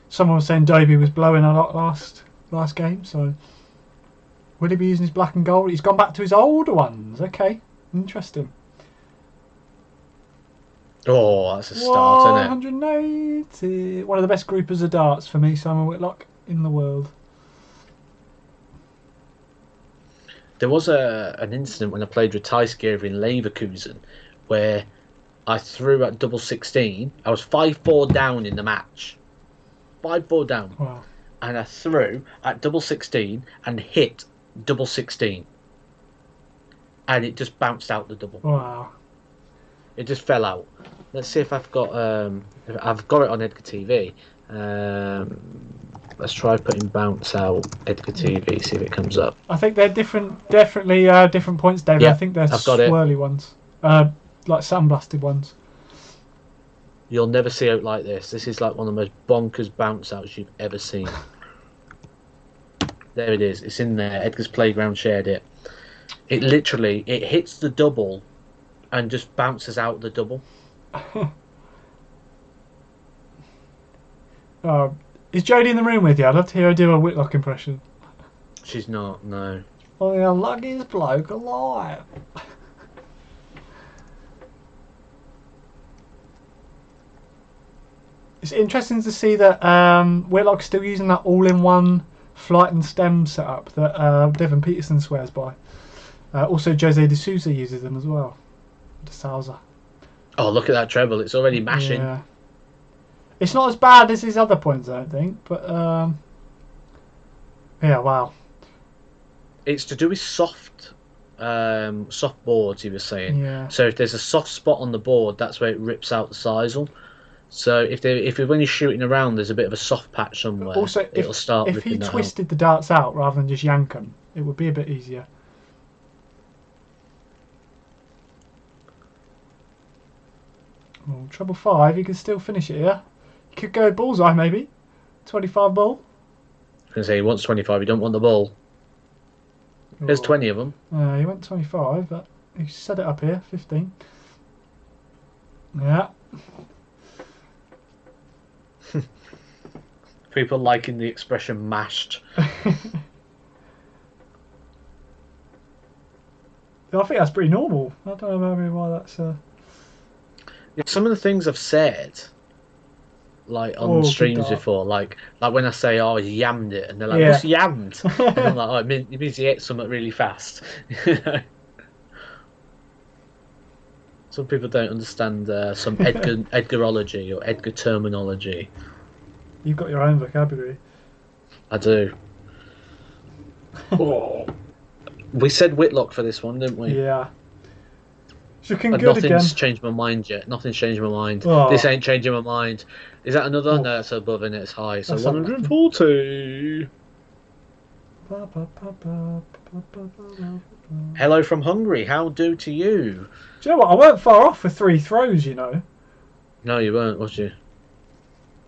Someone was saying Davey was blowing a lot last game, so will he be using his black and gold? He's gone back to his older ones. Okay, interesting. Oh, that's a start, isn't it? 180. One of the best groupers of darts for me, Simon Whitlock, in the world. There was an incident when I played Ratajski over in Leverkusen where I threw at double 16. I was 5-4 down in the match. 5-4 down. Wow. And I threw at double 16 and hit double 16. And it just bounced out the double. Wow. It just fell out. Let's see if I've got I've got it on Edgar TV. Let's try putting bounce out Edgar TV, see if it comes up. I think they're definitely different points, David. Yeah, I think they're I've got swirly ones. Like sandblasted ones. You'll never see out like this. This is like one of the most bonkers bounce outs you've ever seen. There it is. It's in there. Edgar's Playground shared it. It literally, it hits the double and just bounces out the double. Is Jodie in the room with you? I'd love to hear her do a Whitlock impression. She's not, no. Oh, the luckiest bloke alive. It's interesting to see that Whitlock's still using that all-in-one flight and stem setup that Devon Peterson swears by. Also, Jose de Souza uses them as well. De Souza. Oh, look at that treble. It's already mashing. Yeah. It's not as bad as his other points, I don't think. But, yeah, wow. It's to do with soft boards, he was saying. Yeah. So if there's a soft spot on the board, that's where it rips out the sisal. So if when you're shooting around, there's a bit of a soft patch somewhere. Also, it'll start if ripping he that twisted the darts out rather than just yank them, it would be a bit easier. Oh, treble 5, you can still finish it here. You could go bullseye maybe. 25 ball. I was going to say, he wants 25, you don't want the ball. There's 20 of them. He went 25, but he set it up here, 15. Yeah. People liking the expression mashed. I think that's pretty normal. I don't know maybe why that's... Yeah, some of the things I've said, like on streams before, like when I say, "Oh, he yammed it," and they're like, "What's yammed?" And I'm like, "Oh, it means he ate something really fast." Some people don't understand some Edgarology or Edgar terminology. You've got your own vocabulary. I do. Oh. We said Whitlock for this one, didn't we? Yeah. It's looking And good again. nothing's changed my mind yet. Nothing's changed my mind. Oh. This ain't changing my mind. Is that another? No, it's above and it's high. So 140. Hello from Hungary. How do to you? Do you know what? I weren't far off for 3 throws, you know. No, you weren't, was you?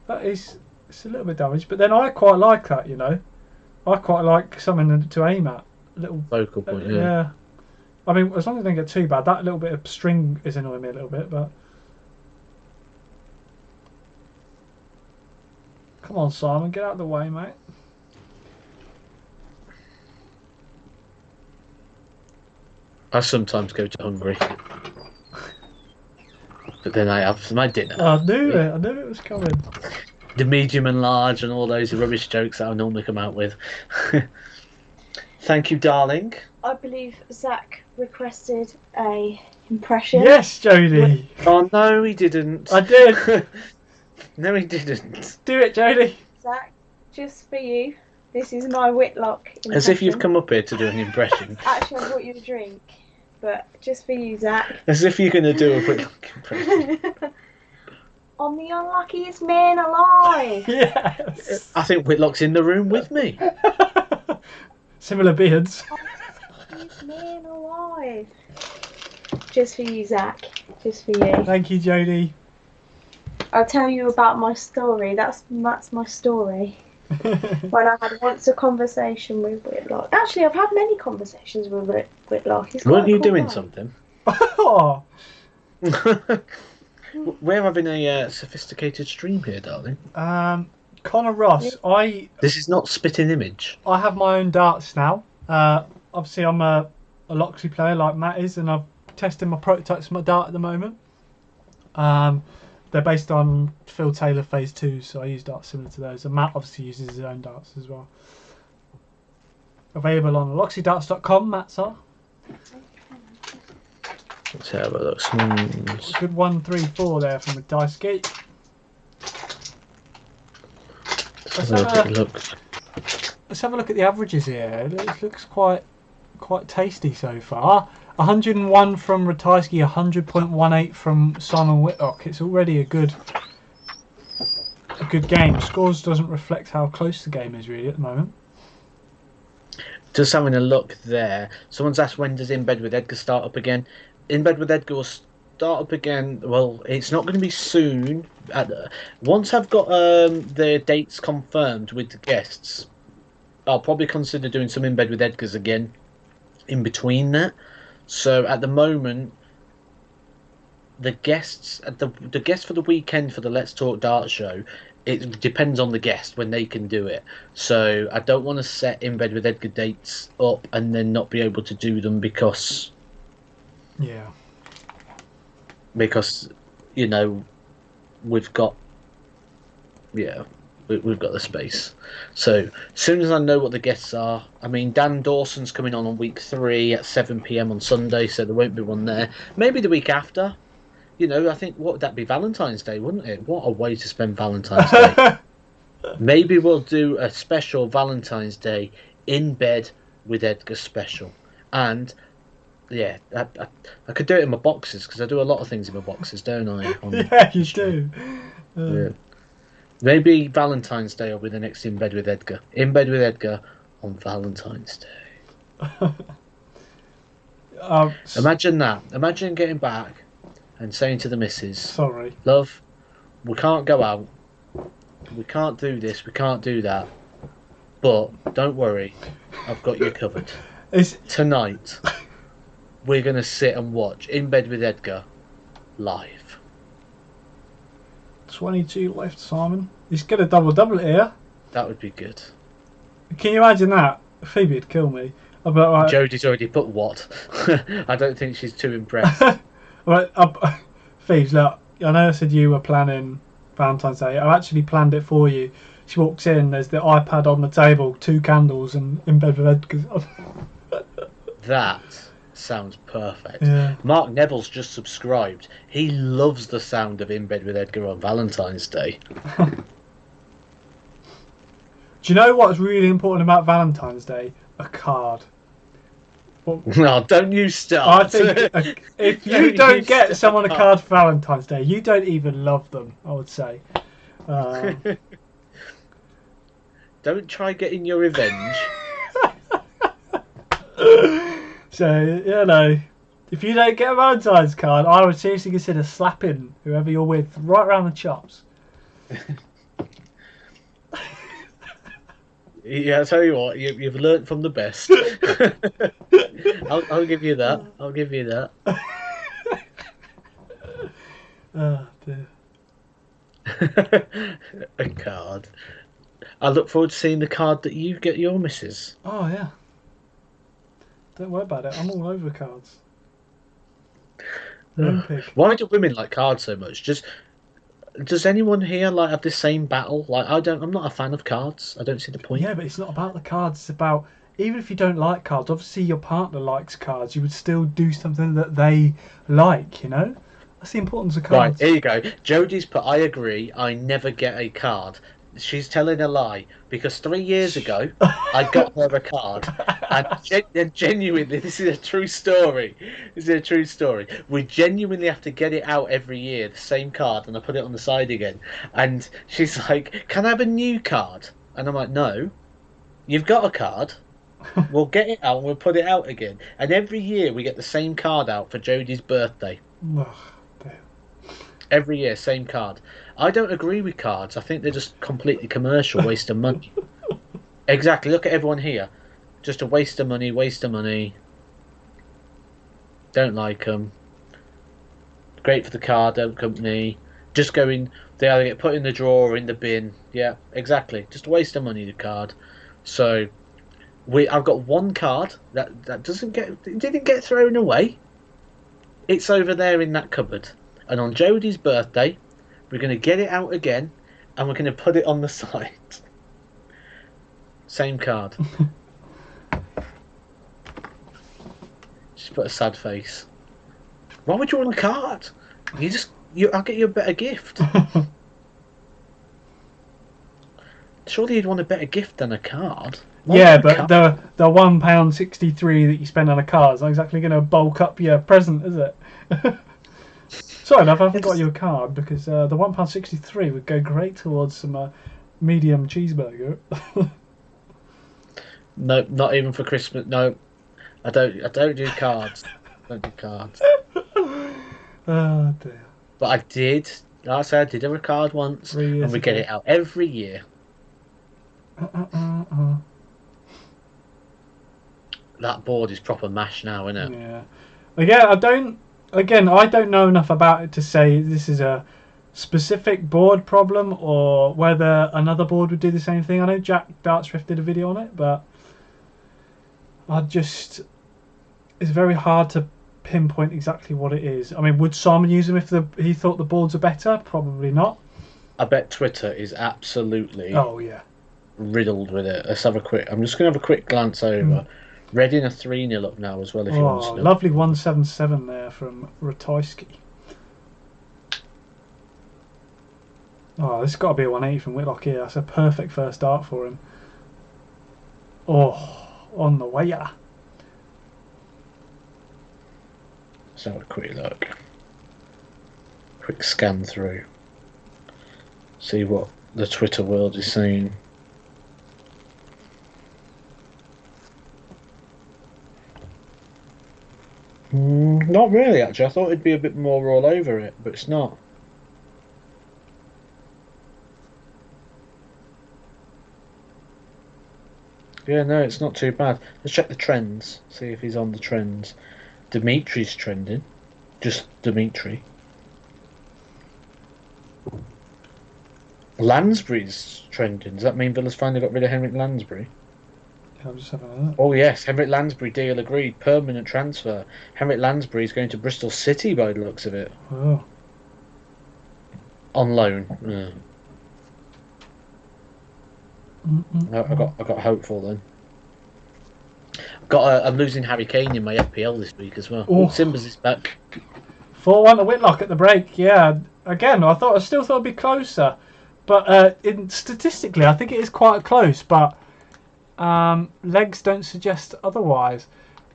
It's a little bit damaged, but then I quite like that, you know. I quite like something to aim at. Little focal point, yeah. Yeah. I mean, as long as they don't get too bad, that little bit of string is annoying me a little bit, but... Come on, Simon, get out of the way, mate. I sometimes go to Hungary. But then I have my dinner. I knew it was coming. The medium and large and all those rubbish jokes that I normally come out with. Thank you, darling. I believe Zach requested a impression. Yes, Jodie. Oh, no, he didn't. I did. No, he didn't. Do it, Jodie. Zach, just for you, this is my Whitlock impression. As if you've come up here to do an impression. Actually, I brought you a drink. but just for you, Zach. As if you're going to do a Whitlock impression. I'm the unluckiest man alive. Yes. I think Whitlock's in the room with me. Similar beards. Unluckiest man alive. Just for you, Zach. Just for you. Thank you, Jodie. I'll tell you about my story. That's my story. When I had once a conversation with Whitlock. Actually, I've had many conversations with Whitlock. Weren't you doing something? Oh. We're having a sophisticated stream here, darling. Connor Ross, This is not spitting image. I have my own darts now. Obviously, I'm a Loxley player like Matt is, and I'm testing my prototypes for my dart at the moment. They're based on Phil Taylor Phase 2, so I use darts similar to those. And Matt obviously uses his own darts as well. Available on loxleydarts.com, Matt's are. Let's have a look. Good 1, 3, 4 there from the dice gate. Let's have a look at the averages here. It looks quite tasty so far. 101 from Ratajski, 100.18 from Simon Whitlock. It's already a good game. Scores doesn't reflect how close the game is really at the moment. Just having a look there. Someone's asked, when does In Bed with Edgar start up again? In Bed with Edgar will start up again. Well, it's not going to be soon. Once I've got the dates confirmed with the guests, I'll probably consider doing some In Bed with Edgars again in between that. So at the moment, the guests for the weekend for the Let's Talk Dart show, it depends on the guest when they can do it. So I don't want to set In Bed with Edgar dates up and then not be able to do them because you know we've got the space. So as soon as I know what the guests are, I mean, Dan Dawson's coming on week 3 at 7 PM on Sunday, so there won't be one there. Maybe the week after. You know, I think, what would that be? Valentine's Day, wouldn't it? What a way to spend Valentine's Day. Maybe we'll do a special Valentine's Day In Bed with Edgar special. And yeah, I could do it in my boxes, because I do a lot of things in my boxes, don't I? Yeah, you do. Yeah. Maybe Valentine's Day will be the next In Bed with Edgar. In Bed with Edgar on Valentine's Day. Imagine that. Imagine getting back and saying to the missus, sorry, love, we can't go out. We can't do this. We can't do that. But don't worry, I've got you covered. Tonight, we're going to sit and watch In Bed with Edgar live. 22 left, Simon. He's got a double here. That would be good. Can you imagine that? Phoebe'd kill me. Like, Jodie's already put what? I don't think she's too impressed. Right, Phoebe, look, I know I said you were planning Valentine's Day. I actually planned it for you. She walks in, there's the iPad on the table, 2 candles, and In Bed with Edgar. That sounds perfect. Yeah. Mark Neville's just subscribed. He loves the sound of In Bed with Edgar on Valentine's Day. Do you know what's really important about Valentine's Day? A card. Well, no, don't you start. I think if you don't get someone a card for Valentine's Day, you don't even love them, I would say. Don't try getting your revenge. So, you know, if you don't get a Valentine's card, I would seriously consider slapping whoever you're with right around the chops. Yeah, I'll tell you what, you've learnt from the best. I'll give you that. I'll give you that. Oh, dear. A card. I look forward to seeing the card that you get your missus. Oh, yeah. Don't worry about it. I'm all over cards. Why do women like cards so much? Does anyone here like have the same battle? Like I'm not a fan of cards. I don't see the point. Yeah, but it's not about the cards. It's about, even if you don't like cards, obviously your partner likes cards. You would still do something that they like. You know, that's the importance of cards. Right, here you go. Jodie's put. I agree. I never get a card. She's telling a lie because 3 years ago I got her a card, and genuinely, this is a true story. This is a true story. We genuinely have to get it out every year, the same card, and I put it on the side again. And she's like, "Can I have a new card?" And I'm like, "No, you've got a card. We'll get it out and we'll put it out again." And every year we get the same card out for Jodie's birthday. Every year, same card. I don't agree with cards. I think they're just completely commercial, waste of money. Exactly. Look at everyone here. Just a waste of money, waste of money. Don't like them. Great for the card company. Just going, they either get put in the drawer or in the bin. Yeah, exactly. Just a waste of money, the card. So, I've got one card that didn't get thrown away. It's over there in that cupboard. And on Jodie's birthday, we're going to get it out again, and we're going to put it on the side. Same card. Just put a sad face. Why would you want a card? I'll get you a better gift. Surely you'd want a better gift than a card. Yeah, but the £1.63 that you spend on a card is not exactly going to bulk up your present, is it? Sorry, love, I haven't got you a card because the £1.63 would go great towards some medium cheeseburger. No, not even for Christmas. No, I don't do cards. I don't do cards. Oh dear. But I did. Like I said, I did have a card once, and we get it out every year. That board is proper mash now, isn't it? Yeah. Again, I don't know enough about it to say this is a specific board problem or whether another board would do the same thing. I know Jack Dartsmith did a video on it, but it's very hard to pinpoint exactly what it is. I mean, would Simon use them if he thought the boards are better? Probably not. I bet Twitter is absolutely riddled with it. Let's have a quick. I'm just going to have a quick glance over. Reading are 3-0 up now as well. If you want to know. Lovely 177 there from Ratajski. Oh, this has got to be a 180 from Whitlock here. That's a perfect first dart for him. Oh, on the way. Let's have a quick look. Quick scan through. See what the Twitter world is saying. Not really, actually. I thought it'd be a bit more all over it, but it's not. Yeah, no, it's not too bad. Let's check the trends. See if he's on the trends. Dimitri's trending. Just Dimitri. Lansbury's trending. Does that mean Villa's finally got rid of Henrik Lansbury? I'm just having a look. Oh yes, Henrik Lansbury deal agreed. Permanent transfer. Henrik Lansbury is going to Bristol City by the looks of it. Oh. On loan. Yeah. I got hopeful then. I'm losing Harry Kane in my FPL this week as well. Oh, Simbers is back. 4-1 to Whitlock at the break. Yeah. Again, I still thought it'd be closer, but statistically, I think it is quite close. But legs don't suggest otherwise.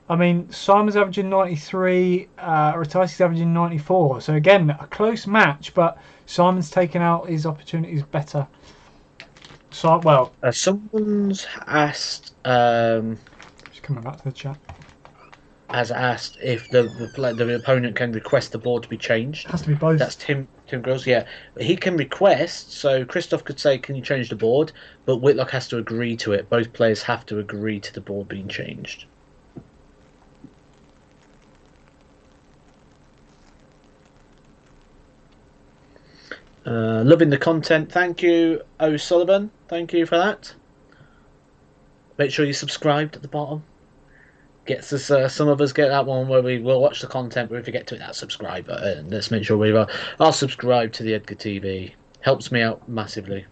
I mean, Simon's averaging 93, Ratajski's averaging 94. So again, a close match, but Simon's taken out his opportunities better. So well, someone's asked. Just coming back to the chat. Has asked if the opponent can request the board to be changed. It has to be both. That's Tim Grills. Yeah, he can request. So Christoph could say, "Can you change the board?" But Whitlock has to agree to it. Both players have to agree to the board being changed. Loving the content. Thank you, O'Sullivan. Thank you for that. Make sure you subscribed at the bottom. Gets us. Some of us get that one where we will watch the content, but if you get to that subscribe button, let's make sure we are subscribed to the Edgar TV. Helps me out massively.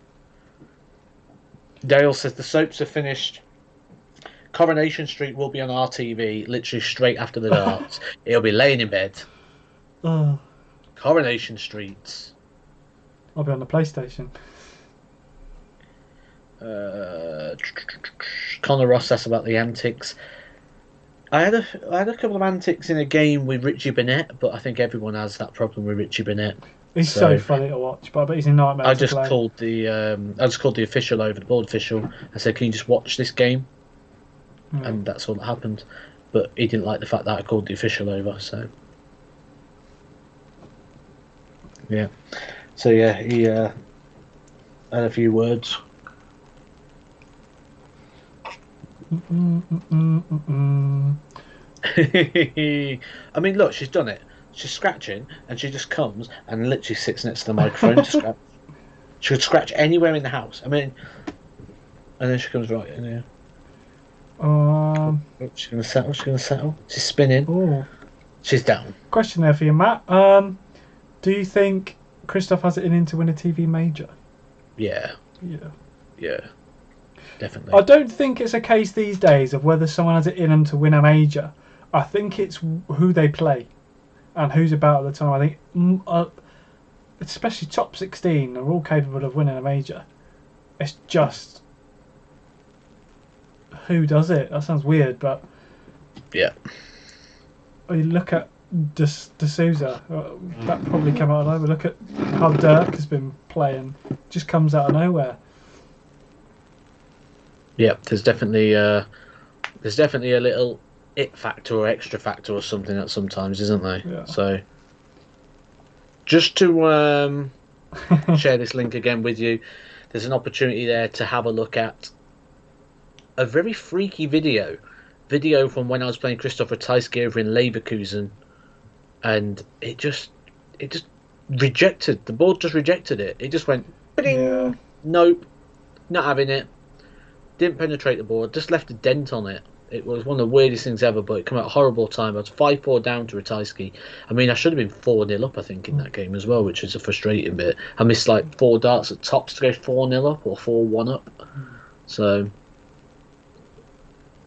Dale says the soaps are finished. Coronation Street will be on RTV literally straight after the darts. He'll be laying in bed. Coronation Street. I'll be on the PlayStation. Connor Ross asks about the antics. I had a couple of antics in a game with Richie Burnett, but I think everyone has that problem with Richie Burnett. He's so funny to watch, but I bet he's a nightmare to play. I just called the official over, the board official. I said, "Can you just watch this game?" And that's all that happened. But he didn't like the fact that I called the official over. So yeah, he had a few words. I mean, look, she's done it. She's scratching, and she just comes and literally sits next to the microphone to scratch. She could scratch anywhere in the house. I mean, and then she comes right in here. She's gonna settle. She's gonna settle. She's spinning. Oh, she's down. Question there for you, Matt. Do you think Christoph has it in him to win a TV major? Yeah. Yeah. Yeah. Definitely. I don't think it's a case these days of whether someone has it in them to win a major. I think it's who they play and who's about at the time. I think, especially top 16, are all capable of winning a major. It's just who does it. That sounds weird, but yeah. You look at D'Souza. That probably came out of nowhere. Look at how Dirk has been playing. Just comes out of nowhere. Yeah, there's definitely a little it factor or extra factor or something that sometimes, isn't there? Yeah. So just to share this link again with you, there's an opportunity there to have a look at a very freaky video from when I was playing Christopher Teiske over in Leverkusen, and it just rejected the board. Just rejected it. It just went, yeah. Nope, not having it. Didn't penetrate the board, just left a dent on it. It was one of the weirdest things ever, but it came out a horrible time. I was 5-4 down to Ratajski. I mean, I should have been 4-0 up, I think, in that game as well, which was a frustrating bit. I missed like 4 darts at tops to go 4-0 up or 4-1 up. So,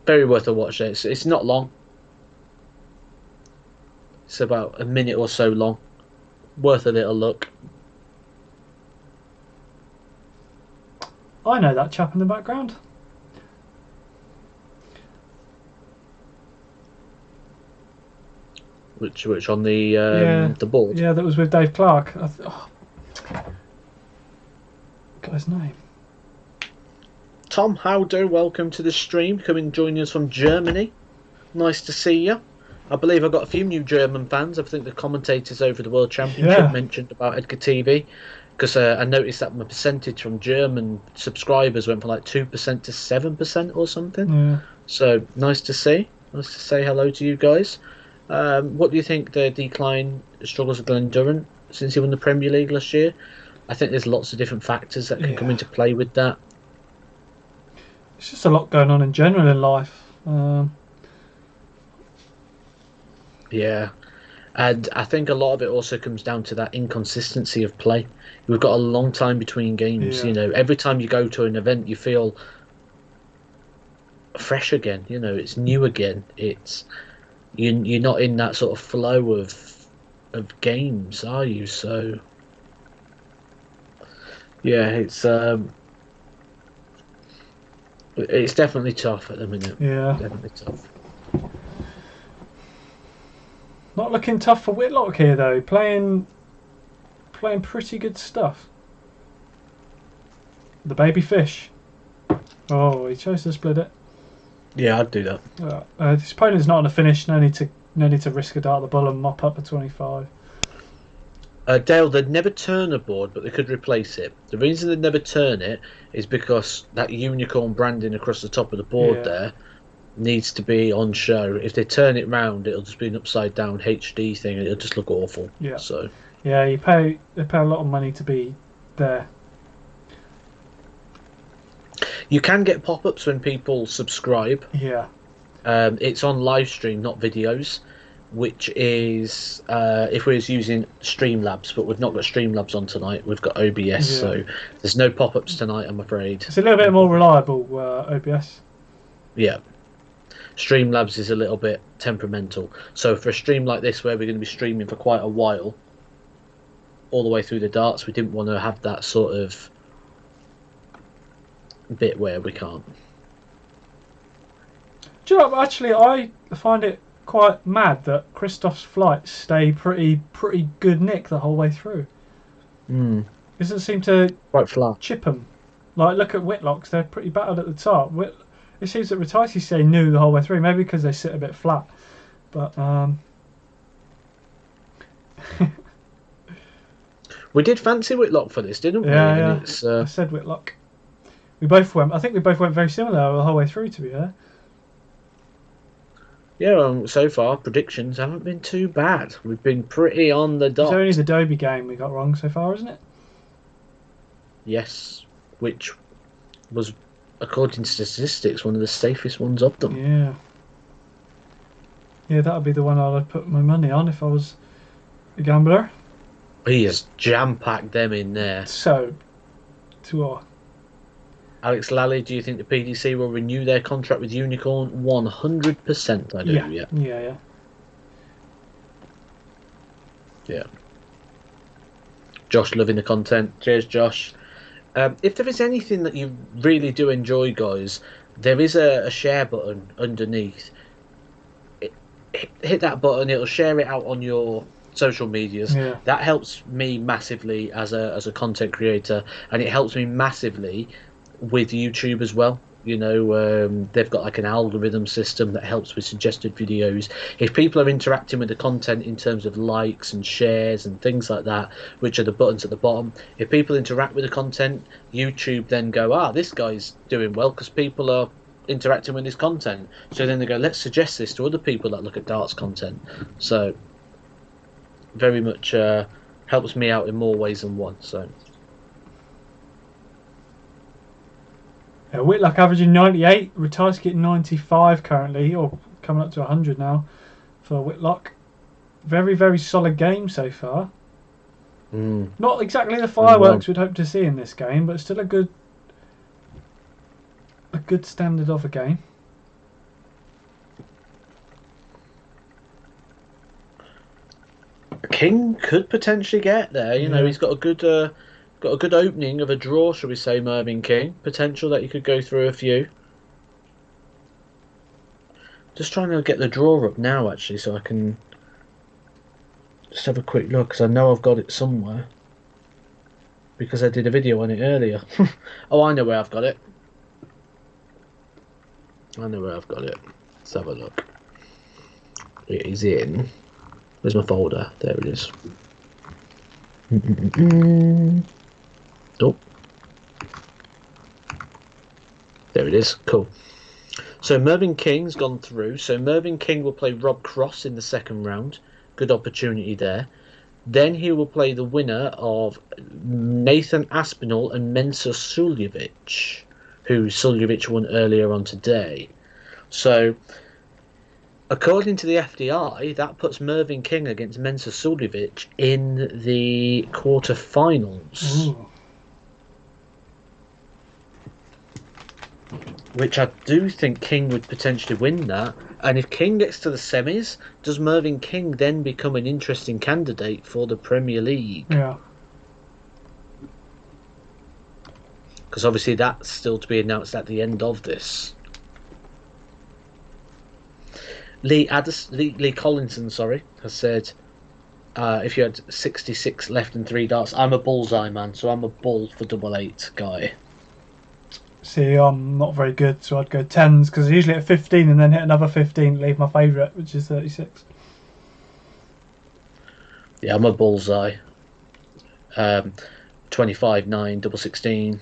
very worth a watch. It's not long. It's about a minute or so long. Worth a little look. I know that chap in the background. Which on the board? Yeah, that was with Dave Clark. Got his name. Tom Howdo, welcome to the stream. Coming joining us from Germany. Nice to see you. I believe I've got a few new German fans. I think the commentators over the World Championship mentioned about Edgar TV. Because I noticed that my percentage from German subscribers went from like 2% to 7% or something. Yeah. So nice to see. Nice to say hello to you guys. What do you think the decline struggles of Glenn Durrant since he won the Premier League last year? I think there's lots of different factors that can come into play with that. It's just a lot going on in general in life. Yeah. And I think a lot of it also comes down to that inconsistency of play. We've got a long time between games. Yeah. You know, every time you go to an event, you feel fresh again. You know, it's new again. It's you're not in that sort of flow of games, are you? So yeah, it's definitely tough at the minute. Yeah, definitely tough. Not looking tough for Whitlock here though. Playing pretty good stuff. The baby fish. Oh, he chose to split it. Yeah, I'd do that. His opponent's not on a finish. No need to risk a dart at the ball and mop up a 25. Dale, they'd never turn a board, but they could replace it. The reason they'd never turn it is because that unicorn branding across the top of the board there needs to be on show. If they turn it round, it'll just be an upside down HD thing, and it'll just look awful. Yeah. So yeah, they pay a lot of money to be there. You can get pop-ups when people subscribe. Yeah. It's on live stream, not videos, which is if we're using Streamlabs, but we've not got Streamlabs on tonight. We've got OBS, so there's no pop-ups tonight, I'm afraid. It's a little bit more reliable, OBS. Yeah. Streamlabs is a little bit temperamental. So for a stream like this, where we're going to be streaming for quite a while, all the way through the darts, we didn't want to have that sort of bit where we can't. Do you know what, actually, I find it quite mad that Christoph's flights stay pretty good nick the whole way through. Mm. Doesn't seem to Quite flat. chip them. Like, look at Whitlock's, they're pretty battered at the top. It seems that Ratajski stay new the whole way through, maybe because they sit a bit flat. But, we did fancy Whitlock for this, didn't we? yeah. And it's, I said Whitlock. We both went. I think we both went very similar the whole way through, to be fair. yeah, so far predictions haven't been too bad. We've been pretty on the dot. It's only the Derby game we got wrong so far, isn't it? Yes, which was, according to statistics, one of the safest ones of them. Yeah. Yeah, that would be the one I'd put my money on if I was a gambler. He has jam-packed them in there. So, Alex Lally, do you think the PDC will renew their contract with Unicorn? 100% I do, yeah. Yeah. Josh loving the content. Cheers, Josh. If there is anything that you really do enjoy, guys, there is a share button underneath. Hit that button, it'll share it out on your social medias. Yeah. That helps me massively as a content creator, and it helps me massively with YouTube as well. You know, they've got like an algorithm system that helps with suggested videos. If people are interacting with the content in terms of likes and shares and things like that, which are the buttons at the bottom, if people interact with the content, YouTube then go, this guy's doing well because people are interacting with his content. So then they go, let's suggest this to other people that look at darts content. So very much helps me out in more ways than one. So Whitlock averaging 98, Ratajski at 95 currently, or coming up to 100 now for Whitlock. Very, very solid game so far. Not exactly the fireworks we'd hope to see in this game, but still a good standard of a game. King could potentially get there. You know, he's got a good opening of a draw, shall we say, Mervyn King. Potential that he could go through a few. Just trying to get the draw up now, actually, so I can just have a quick look, because I know I've got it somewhere. Because I did a video on it earlier. Oh, I know where I've got it. Let's have a look. It is in... Where's my folder? There it is. Oh. There it is. Cool. So Mervyn King's gone through. So Mervyn King will play Rob Cross in the second round. Good opportunity there. Then he will play the winner of Nathan Aspinall and Mensa Suljevic, who Suljevic won earlier on today. So, according to the FDI, that puts Mervyn King against Mensa Suljevic in the quarterfinals. Ooh. Which I do think King would potentially win that. And if King gets to the semis, does Mervyn King then become an interesting candidate for the Premier League? Yeah. Because obviously that's still to be announced at the end of this. Lee Collinson, has said, if you had 66 left and 3 darts, I'm a bullseye man, so I'm a bull for 88 guy. See, I'm not very good, so I'd go 10s, because I usually hit 15 and then hit another 15 leave my favourite, which is 36. Yeah, I'm a bullseye. 25, 9, double 16.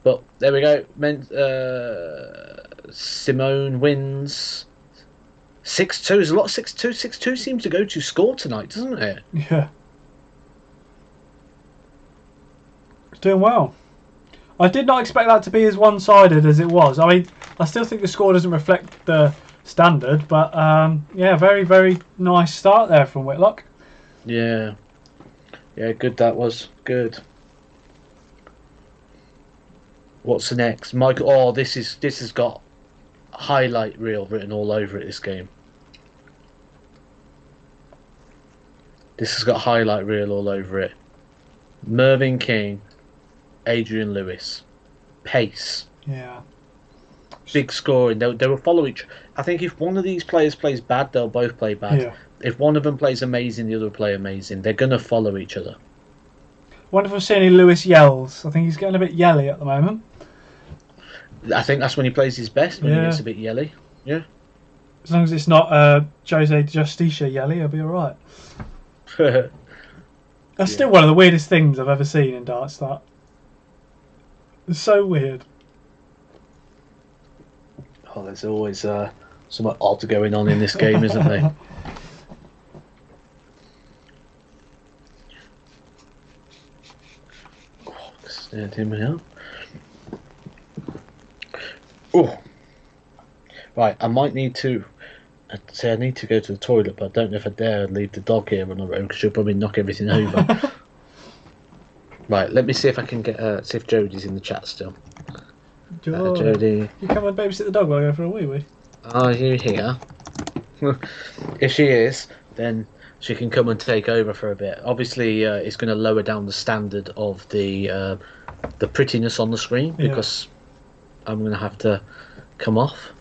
But there we go. Simone wins 6-2. There's a lot of 6-2. 6-2 seems to go to score tonight, doesn't it? Yeah. It's doing well. I did not expect that to be as one-sided as it was. I mean, I still think the score doesn't reflect the standard, but yeah, very, very nice start there from Whitlock. Yeah. Yeah, good that was. Good. What's the next? Michael, oh, this has got highlight reel written all over it, this game. This has got highlight reel all over it. Mervyn King, Adrian Lewis. pace. Yeah. Big scoring. They will follow each. I think if one of these players plays bad, they'll both play bad. Yeah. If one of them plays amazing, the other will play amazing. They're gonna follow each other. Wonder if we'll see any Lewis yells. I think he's getting a bit yelly at the moment. I think that's when he plays his best, when he gets a bit yelly. Yeah. As long as it's not Jose Justicia yelly, he'll be alright. That's still one of the weirdest things I've ever seen in darts, that. It's so weird. Oh, there's always something odd going on in this game, isn't there? Oh, stand him out. Oh, right. I might need to. I'd say I need to go to the toilet, but I don't know if I dare leave the dog here on the road because she'll probably knock everything over. Right. Let me see if I can get. See if Jodie's in the chat still. Jodie. You come and babysit the dog while I go for a wee-wee? Are you here? If she is, then she can come and take over for a bit. Obviously, it's going to lower down the standard of the prettiness on the screen because I'm going to have to come off.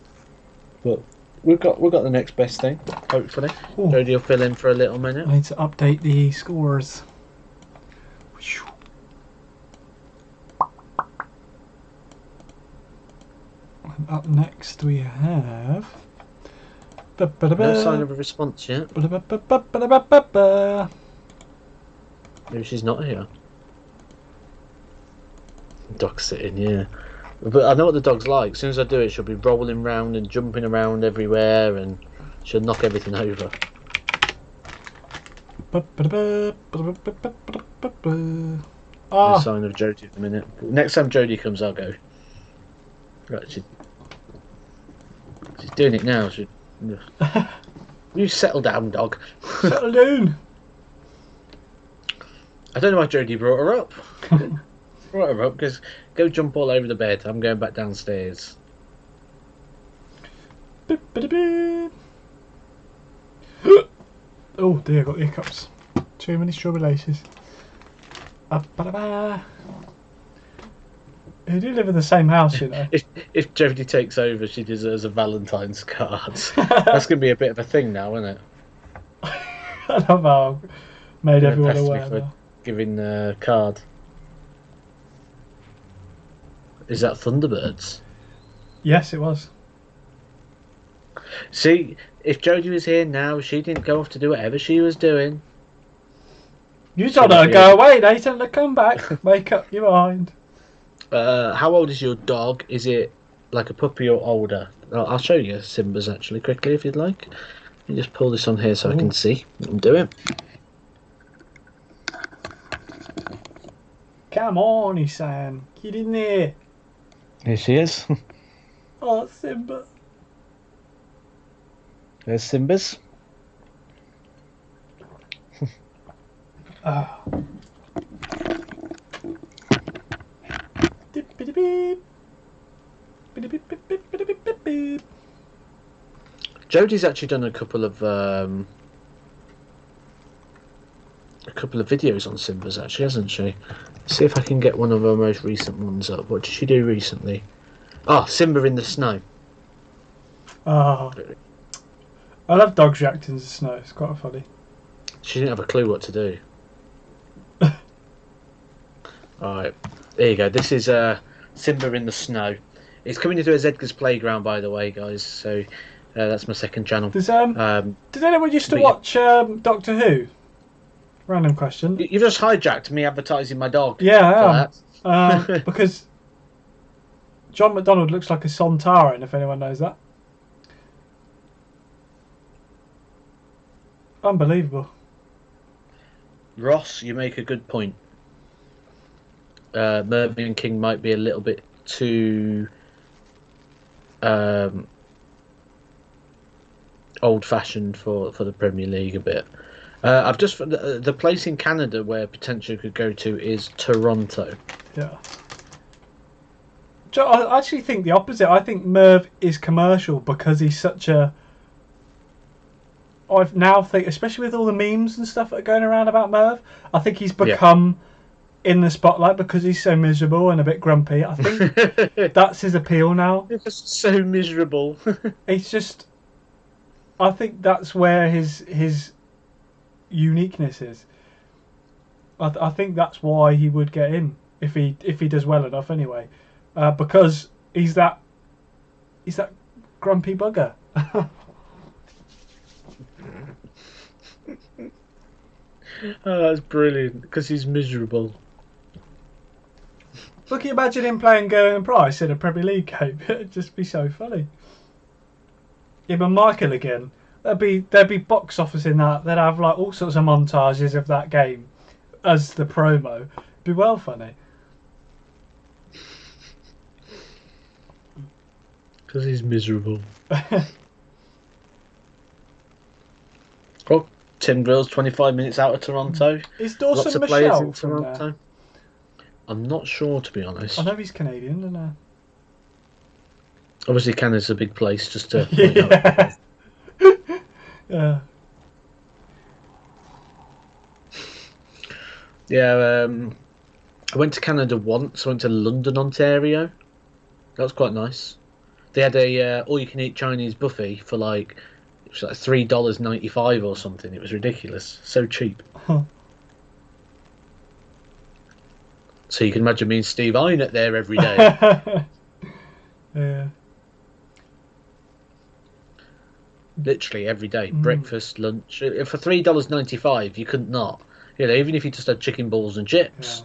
But we've got the next best thing, hopefully. Ooh. Jodie will fill in for a little minute. I need to update the scores. And up next we have... No sign of a response yet. Maybe she's not here. Dog sitting, yeah. But I know what the dog's like. As soon as I do it, she'll be rolling around and jumping around everywhere, and she'll knock everything over. No sign of Jodie at the minute. Next time Jodie comes, I'll go. Right, she's doing it now. You settle down, dog. Settle down. I don't know why Jodie brought her up. Brought her up because go jump all over the bed. I'm going back downstairs. Oh dear, I got the hiccups. Too many strawberry laces. Who do live in the same house, you know? If Jodie takes over, she deserves a Valentine's card. That's going to be a bit of a thing now, isn't it? I love how I've made everyone aware now. Giving a card. Is that ThorntonDarts? Yes, it was. See, if Jodie was here now, she didn't go off to do whatever she was doing. You told her to go away, Nathan, to come back. Make up your mind. How old is your dog? Is it like a puppy or older? I'll show you Simba's actually quickly if you'd like. Let me just pull this on here so I can see what I'm doing. Come on, he's saying. Get in there. Here she is. Oh, Simba. There's Simba's. Jodie's actually done a couple of videos on Simba's actually, hasn't she? See if I can get one of her most recent ones up. What did she do recently? Oh, Simba in the snow. Oh, I love dogs reacting to snow. It's quite funny. She didn't have a clue what to do. Alright, there you go. This is Simba in the snow. It's coming into Edgar's Playground, by the way, guys. So that's my second channel. Does did anyone used to watch Doctor Who? Random question. You've just hijacked me advertising my dog. Yeah, I am. Because John McDonald looks like a Sontaran, if anyone knows that. Unbelievable. Ross, you make a good point. Mervyn King might be a little bit too old-fashioned for the Premier League a bit. I've just the place in Canada where potentially could go to is Toronto. Yeah. I actually think the opposite. I think Merv is commercial because he's such a. I've now think, especially with all the memes and stuff that are going around about Merv, I think he's become in the spotlight because he's so miserable and a bit grumpy. I think that's his appeal now. It's just so miserable. It's just, I think that's where his uniqueness is. I think that's why he would get in if he does well enough anyway, because he's that grumpy bugger. Oh, that's brilliant because he's miserable. Look, you imagine him playing Gerwyn Price in a Premier League game. It'd just be so funny. Him and Michael again. There'd be box office in that. They'd have like all sorts of montages of that game as the promo. It'd be well funny. Because he's miserable. Oh, Tim Grill's 25 minutes out of Toronto. Is Dawson Lots of Michelle players in from Toronto. there? I'm not sure, to be honest. I know he's Canadian, don't I? Obviously, Canada's a big place, just to point Yeah. out. Yeah. Yeah, I went to Canada once. I went to London, Ontario. That was quite nice. They had a all-you-can-eat Chinese buffet for like $3.95 or something. It was ridiculous. So cheap. Huh. So you can imagine me and Steve Einert there every day. Yeah. Literally every day. Breakfast, lunch. For $3.95, you couldn't not. You know, even if you just had chicken balls and chips.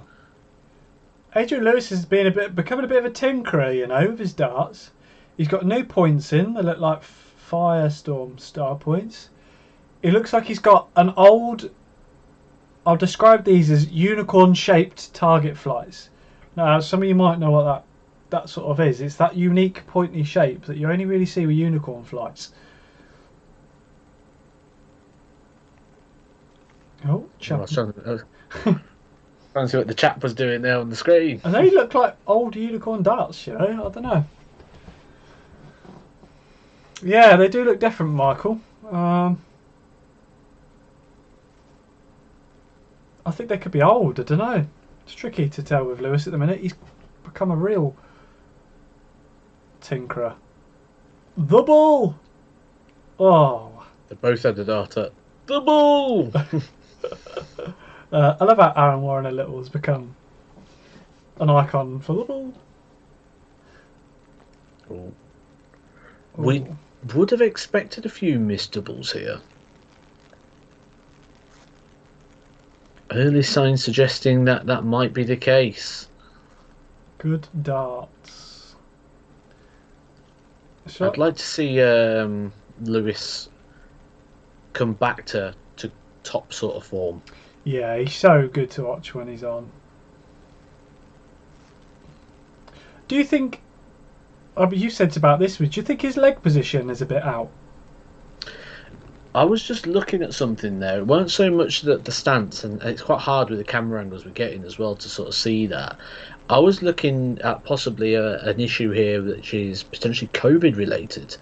Yeah. Adrian Lewis has becoming a bit of a tinkerer, you know, with his darts. He's got new points in. They look like Firestorm star points. It looks like he's got an old... I'll describe these as unicorn-shaped target flights. Now, some of you might know what that sort of is. It's that unique pointy shape that you only really see with unicorn flights. Oh, I was trying to see what the chap was doing there on the screen. And they look like old unicorn darts, you know? I don't know. Yeah, they do look different, Michael. I think they could be old. I don't know. It's tricky to tell with Lewis at the minute. He's become a real tinkerer. The ball! Oh. They both had the dart up. The ball! I love how Aaron Warren and Little has become an icon for the ball. Ooh. We would have expected a few missed doubles here. Early signs suggesting that might be the case. Good darts. I'd like to see Lewis come back to top sort of form. Yeah, he's so good to watch when he's on. Do you think... you said about this, do you think his leg position is a bit out? I was just looking at something there. It weren't so much that the stance, and it's quite hard with the camera angles we're getting as well to sort of see that. I was looking at possibly an issue here which is potentially COVID related.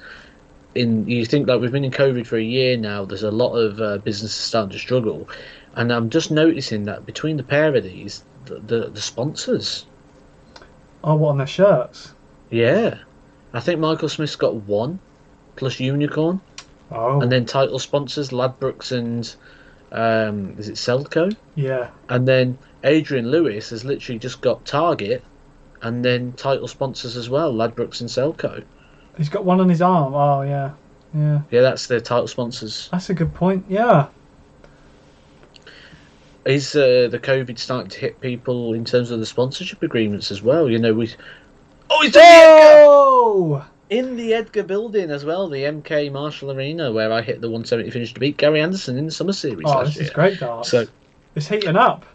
You think like we've been in COVID for a year now. There's a lot of businesses starting to struggle, and I'm just noticing that between the pair of these, the sponsors. Oh, what, on their shirts? Yeah, I think Michael Smith's got one plus unicorn. Oh. And then title sponsors, Ladbrokes and is it Selco? Yeah. And then Adrian Lewis has literally just got Target and then title sponsors as well, Ladbrokes and Selco. He's got one on his arm. Oh, yeah. Yeah. Yeah, that's their title sponsors. That's a good point. Yeah. Is the COVID starting to hit people in terms of the sponsorship agreements as well? You know, he's done the Edgar! In the Edgar building as well, the MK Marshall Arena, where I hit the 170 finish to beat Gary Anderson in the Summer Series last year. This is great darts. So it's heating up.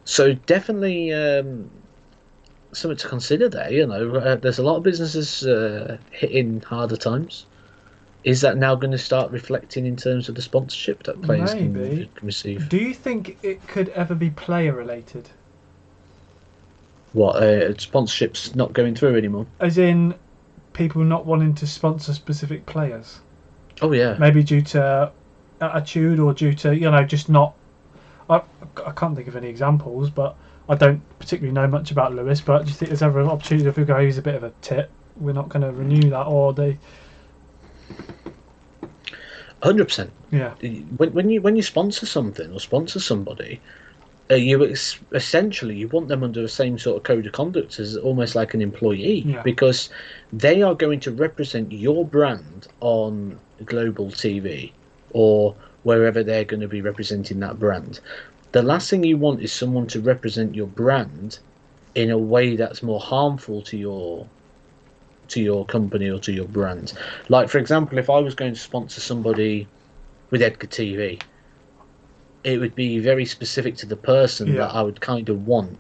So definitely something to consider there. You know, there's a lot of businesses hitting harder times. Is that now going to start reflecting in terms of the sponsorship that players can receive? Do you think it could ever be player related? What, sponsorships not going through anymore? As in people not wanting to sponsor specific players? Oh, yeah. Maybe due to attitude or due to, you know, just not... I can't think of any examples, but I don't particularly know much about Lewis. But do you think there's ever an opportunity if we go, he's a bit of a tit, we're not going to renew that, or they? 100%. Yeah. When you sponsor something or sponsor somebody, essentially you want them under the same sort of code of conduct as almost like an employee, because they are going to represent your brand on global TV or wherever they're going to be representing that brand. The last thing you want is someone to represent your brand in a way that's more harmful to your company or to your brand. Like, for example, if I was going to sponsor somebody with Edgar TV, it would be very specific to the person that I would kind of want.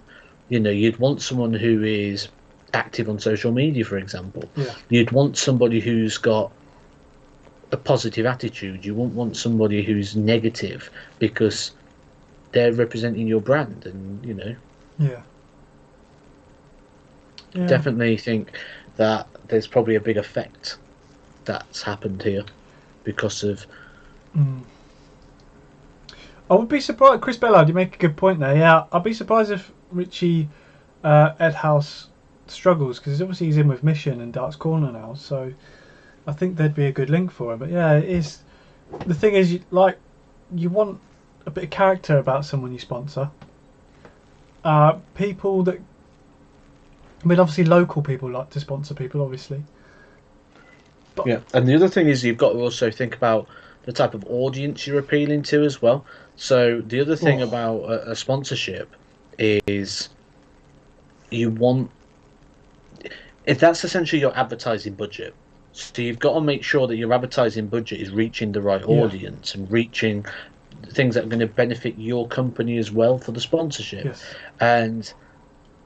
You know, you'd want someone who is active on social media, for example. You'd want somebody who's got a positive attitude. You won't want somebody who's negative, because they're representing your brand, and, you know. Definitely think that there's probably a big effect that's happened here because of... I would be surprised. Chris Bellard, you make a good point there. Yeah, I'd be surprised if Richie Edhouse struggles, because obviously he's in with Mission and Darts Corner now, so I think there'd be a good link for him. But yeah, it is. The thing is, you want a bit of character about someone you sponsor. People that, I mean, obviously local people like to sponsor people, obviously. But, yeah, and the other thing is you've got to also think about the type of audience you're appealing to as well. So the other thing about a sponsorship is you want, if that's essentially your advertising budget, so you've got to make sure that your advertising budget is reaching the right audience and reaching things that are going to benefit your company as well for the sponsorship. And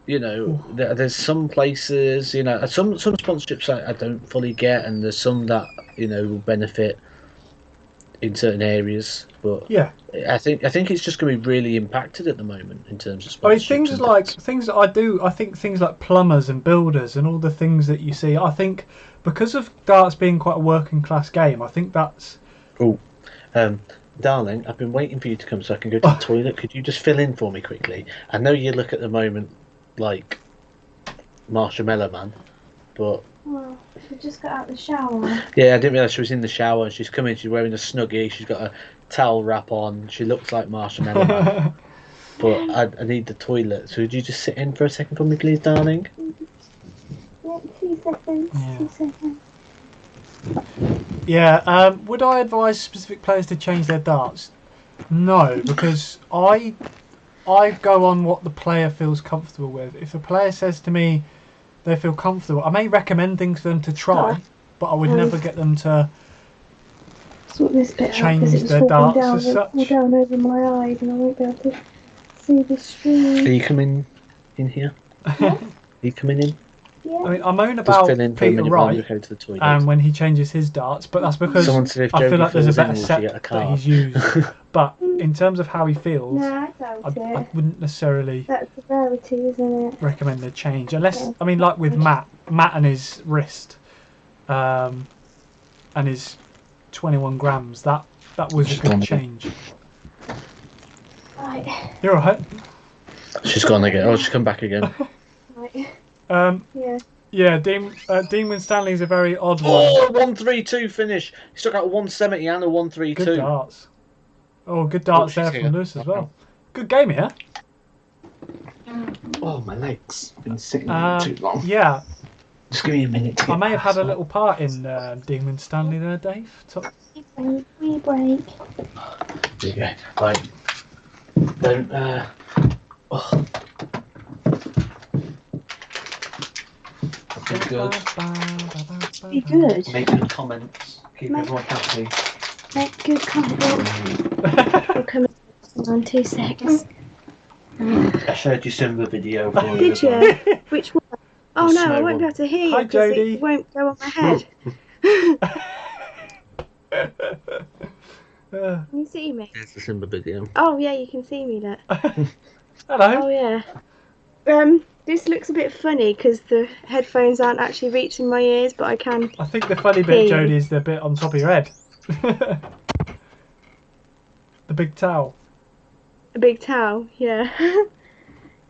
you know, there's some places, you know, some sponsorships I don't fully get, and there's some that, you know, will benefit in certain areas, but I think it's just going to be really impacted at the moment in terms of sponsorships. I mean, things that I do, I think things like plumbers and builders and all the things that you see, I think because of darts being quite a working class game, I think that's... Darling, I've been waiting for you to come so I can go to the toilet. Could you just fill in for me quickly? I know you look at the moment like Marshmallow Man, but... Well, she just got out of the shower. Yeah, I didn't realise she was in the shower. She's come in, she's wearing a Snuggie, she's got a towel wrap on, she looks like Marshmallow Man. But I need the toilet, so would you just sit in for a second for me, please, darling? Yeah, 2 seconds. Yeah. 2 seconds. Yeah, would I advise specific players to change their darts? No, because I go on what the player feels comfortable with. If a player says to me they feel comfortable, I may recommend things for them to try, but I would never get them to sort this bit change out, their darts as such. Fall down over my eyes, and I won't be able to see the stream. Are you coming in here? Are you coming in? Yeah. I mean, I moan about Peter Wright and when he changes his darts, but that's because I feel like there's a better set that he's used. But in terms of how he feels, I wouldn't necessarily That's a rarity, isn't it? recommend a change. Unless, I mean, like with Matt and his wrist and his 21 grams, that was a good change. Right. You're alright? She's gone again. Oh, she's come back again. Right. Yeah, Dean Winstanley is a very odd one. Oh, 132 finish. He stuck out a 170 and a 132. Good darts. Oh, good darts there from Lewis as well. Good game here. Oh, my legs. Been sitting too long. Yeah. Just give me a minute. I may have had a little part in Dean Winstanley there, Dave. We break. There you go. Right. Don't, oh. Be good. Be good. Make good comments. Keep everyone happy. Make good comments. We'll come in 2 seconds. I showed you some of the video for you. Did you? Which one? Oh no, I won't be able to hear you because it won't go on my head. Can you see me? It's the Simba video. Oh yeah, you can see me there. Hello. Oh yeah. This looks a bit funny because the headphones aren't actually reaching my ears, but I can. I think the funny bit, Jodie, is the bit on top of your head. The big towel. A big towel, yeah.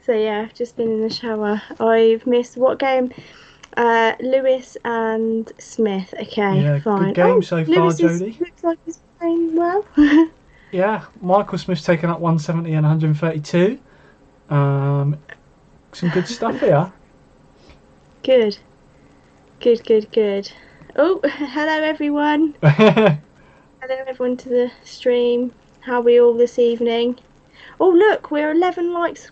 So yeah, I've just been in the shower. I've missed what game? Lewis and Smith. Okay, Yeah, fine. good game so far, Lewis Jodie. looks like he's playing well. Yeah, Michael Smith's taken up 170 and 132. Some good stuff here. Good. Oh, hello everyone. Hello everyone to the stream. How are we all this evening? Oh look, we're 11 likes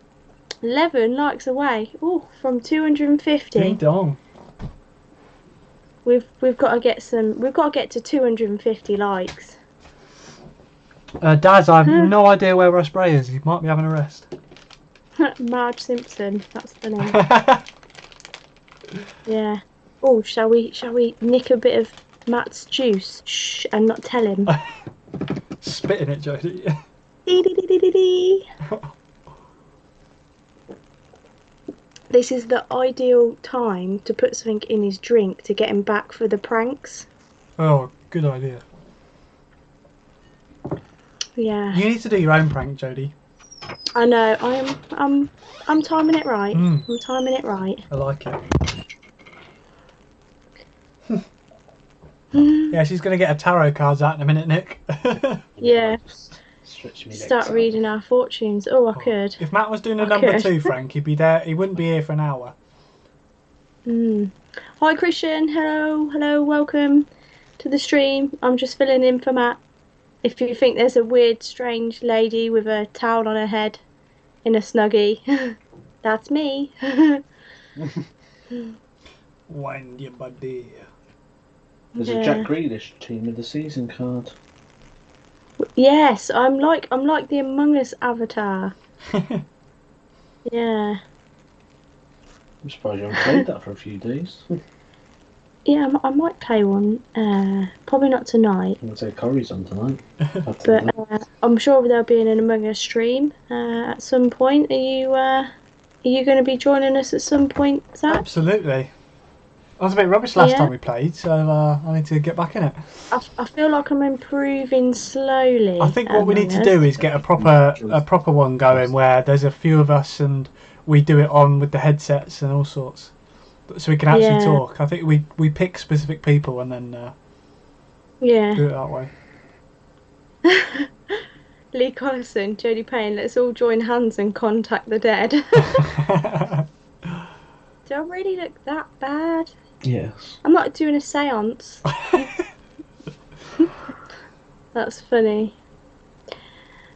away. Oh, from 250. Ding dong. We've got to get to 250 likes. Daz, I have no idea where Russ Bray is. He might be having a rest. Marge Simpson, that's the name. Yeah. Oh, shall we nick a bit of Matt's juice? Shh, and not tell him. Spit in it, Jodie. This is the ideal time to put something in his drink to get him back for the pranks. Oh, good idea. Yeah. You need to do your own prank, Jodie. I know. I'm timing it right. Mm. I'm timing it right. I like it. Yeah, she's going to get her tarot cards out in a minute, Nick. Yeah. Stretch me Start reading our fortunes. Oh, I could. If Matt was doing a number 2, Frank, he'd be there. He wouldn't be here for an hour. Hi, Christian. Hello. Welcome to the stream. I'm just filling in for Matt. If you think there's a weird, strange lady with a towel on her head in a snuggie, that's me. Wind your body. There's a Jack Grealish team of the season card. Yes, I'm like the Among Us avatar. Yeah. I'm surprised you haven't played that for a few days. Yeah, I might play one. Probably not tonight. I'm going to say Corey's on tonight. But I'm sure there'll be an Among Us stream at some point. Are you going to be joining us at some point, Zach? Absolutely. I was a bit rubbish last time we played, so I need to get back in it. I feel like I'm improving slowly. I think what we need to do is get a proper one going where there's a few of us and we do it on with the headsets and all sorts, so we can actually talk. I think we pick specific people and then do it that way. Lee Collison, Jodie Payne, let's all join hands and contact the dead. Do I really look that bad? Yes. I'm not doing a seance. That's funny.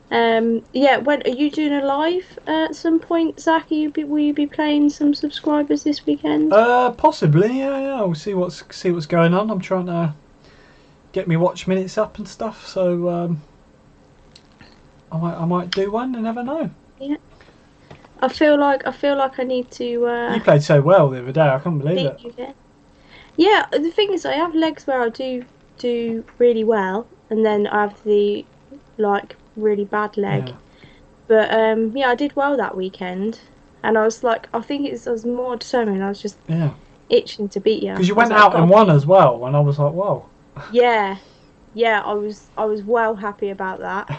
Yeah, when are you doing a live at some point, Zach? Will you be playing some subscribers this weekend? Possibly, yeah. We'll see what's going on. I'm trying to get me watch minutes up and stuff, so I might do one. You never know. Yeah. I feel like I need to. You played so well the other day. I can't believe it. Yeah, the thing is, I have legs where I do really well, and then I have the really bad leg. Yeah. But I did well that weekend, and I was like, I was more determined. I was just itching to beat you. Because you went out and won as well, and I was like, whoa. Yeah, I was well happy about that.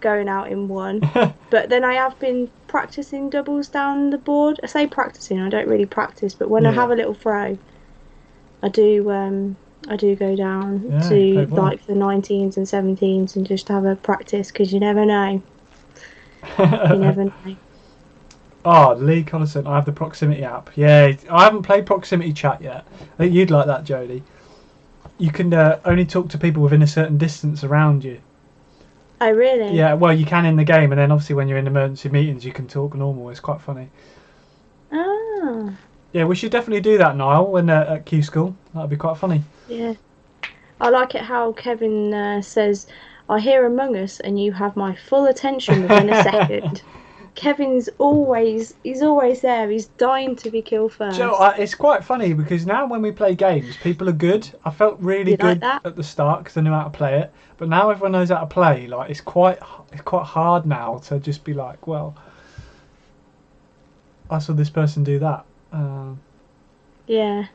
Going out in one. But then I have been practicing doubles down the board. I say practicing, I don't really practice, but when I have a little throw, I do go down to like the 19s and 17s and just have a practice, because you never know. You never know. Oh, Lee Collison, I have the proximity app. Yeah, I haven't played proximity chat yet. I think you'd like that, Jodie. You can only talk to people within a certain distance around you. Oh, really? Yeah, well, you can in the game, and then obviously when you're in emergency meetings, you can talk normal. It's quite funny. Ah. Yeah, we should definitely do that, Niall, when at Q School. That'd be quite funny. Yeah. I like it how Kevin says, I hear Among Us and you have my full attention within a second. Kevin's always there. He's dying to be killed first. Joe, it's quite funny because now when we play games, people are good. I felt really good at the start because I knew how to play it, but now everyone knows how to play. Like it's quite hard now to just be like, well, I saw this person do that. Yeah.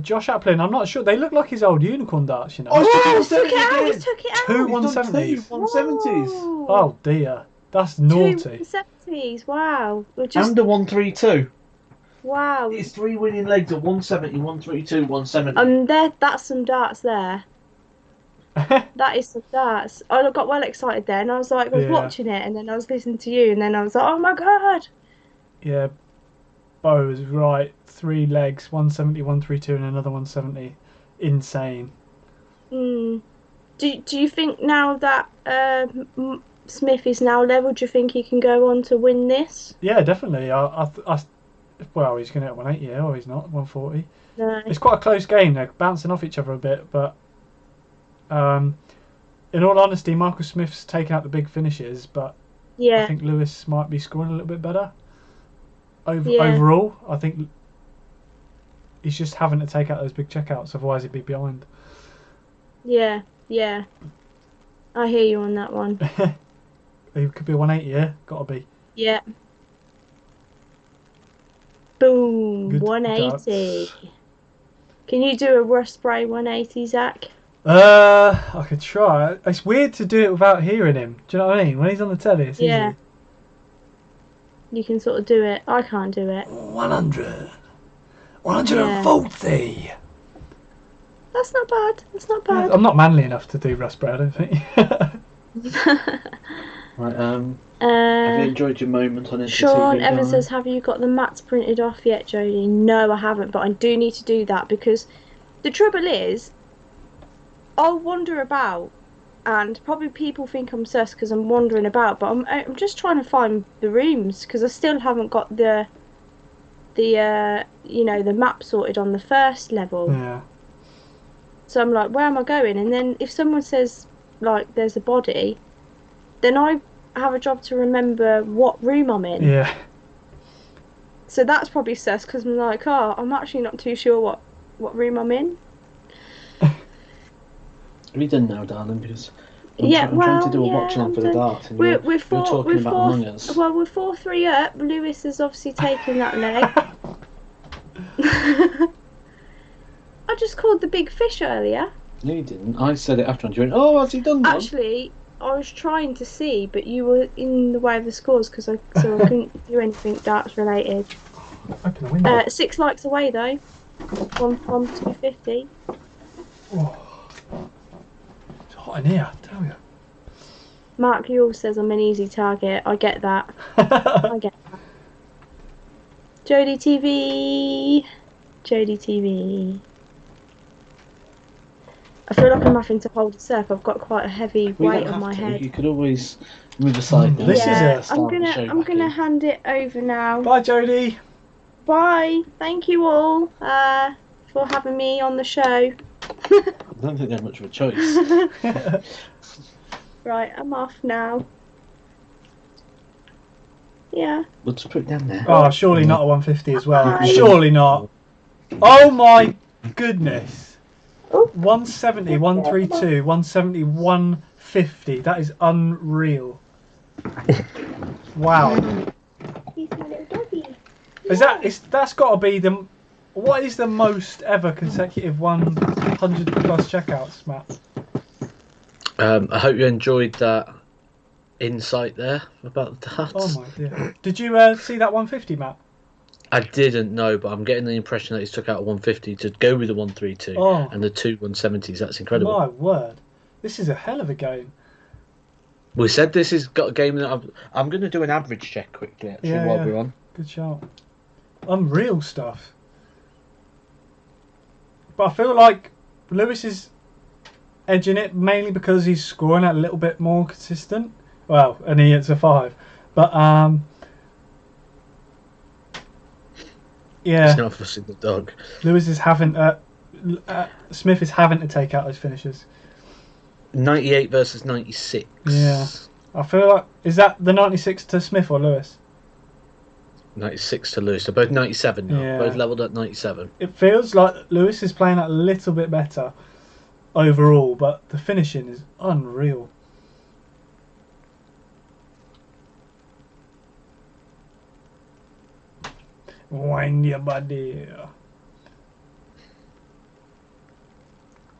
Josh Applin, I'm not sure. They look like his old unicorn darts, you know. Oh, he took it out. 2 170s. 170s. Oh dear. That's Two naughty. 170s. Wow. We're just And a 132. wow. It's 3 winning legs at 170, 132, 170. That's some darts there. That is some darts. I got well excited then. I was like, I was Yeah. watching it, and then I was listening to you, and then I was like, oh my god. Yeah, Bo was right. 3 legs, 170, 132, and another 170. Insane. Mm. Do you think now that Smith is now level, do you think he can go on to win this? Yeah, definitely. Well, he's going to hit 180, yeah, or he's not 140. No. It's quite a close game. They're bouncing off each other a bit, but in all honesty, Michael Smith's taking out the big finishes, but Yeah. I think Lewis might be scoring a little bit better. Yeah. Overall, I think he's just having to take out those big checkouts, otherwise he'd be behind. Yeah. Yeah. I hear you on that one. He could be 180, yeah? Gotta be. Yeah. Boom. Good 180. darts. Can you do a rust spray 180, Zach? I could try. It's weird to do it without hearing him. Do you know what I mean? When he's on the telly, it's Yeah. easy. You can sort of do it. I can't do it. 100. 140. That's not bad. That's not bad. I'm not manly enough to do rust spray, I don't think. Right, have you enjoyed your moment on Edgar Sean TV, Evans darling? says, have you got the mats printed off yet, Jodie? No, I haven't, but I do need to do that because the trouble is, I'll wander about and probably people think I'm sus because I'm wandering about, but I'm just trying to find the rooms because I still haven't got the map sorted on the first level. Yeah. So I'm like, where am I going? And then if someone says like there's a body, then I have a job to remember what room I'm in. Yeah. So that's probably sus because I'm like, oh, I'm actually not too sure what room I'm in. Have you done now, darling? Because I'm trying to do a watch along for the darts, and you're talking about Among Us. Well, we're 4-3 up. Lewis has obviously taken that leg. I just called the big fish earlier. No, you didn't. I said it after, and you went, "Oh, has he done one?" Actually, I was trying to see, but you were in the way of the scores so I couldn't do anything darts related. Open the window. 6 likes away though. One from 250. Oh. It's hot in here, I tell you. Mark Yule says I'm an easy target. I get that. I get that. Jodie TV. Jodie TV. I feel like I'm having to hold it up. I've got quite a heavy weight on my head. You could always move aside now. I'm gonna hand it over now. Bye, Jodie. Bye. Thank you all for having me on the show. I don't think they're much of a choice. Right, I'm off now. Yeah. We'll just put it down there. Oh, surely not a 150 as well. Bye. Surely not. Oh my goodness. Oh. 170, 132, 170, 150. That is unreal. Wow. He's my little doggy. That's got to be the... What is the most ever consecutive 100 plus checkouts, Matt? I hope you enjoyed that insight there about the darts. Oh my dear. Did you see that 150, Matt? I didn't know, but I'm getting the impression that he's took out a 150 to go with the 132 and the 2 170s. That's incredible. My word. This is a hell of a game. We said this has got a game that I'm going to do an average check quickly, actually, while we're on. Good shout. Unreal stuff. But I feel like Lewis is edging it mainly because he's scoring a little bit more consistent. Well, and he hits a 5. But, yeah. He's not fussing the dog. Lewis is having Smith is having to take out those finishes. 98 versus 96. Yeah. I feel like... Is that the 96 to Smith or Lewis? 96 to Lewis. They're both 97 now. Yeah. Both levelled at 97. It feels like Lewis is playing a little bit better overall, but the finishing is unreal. Wind your body.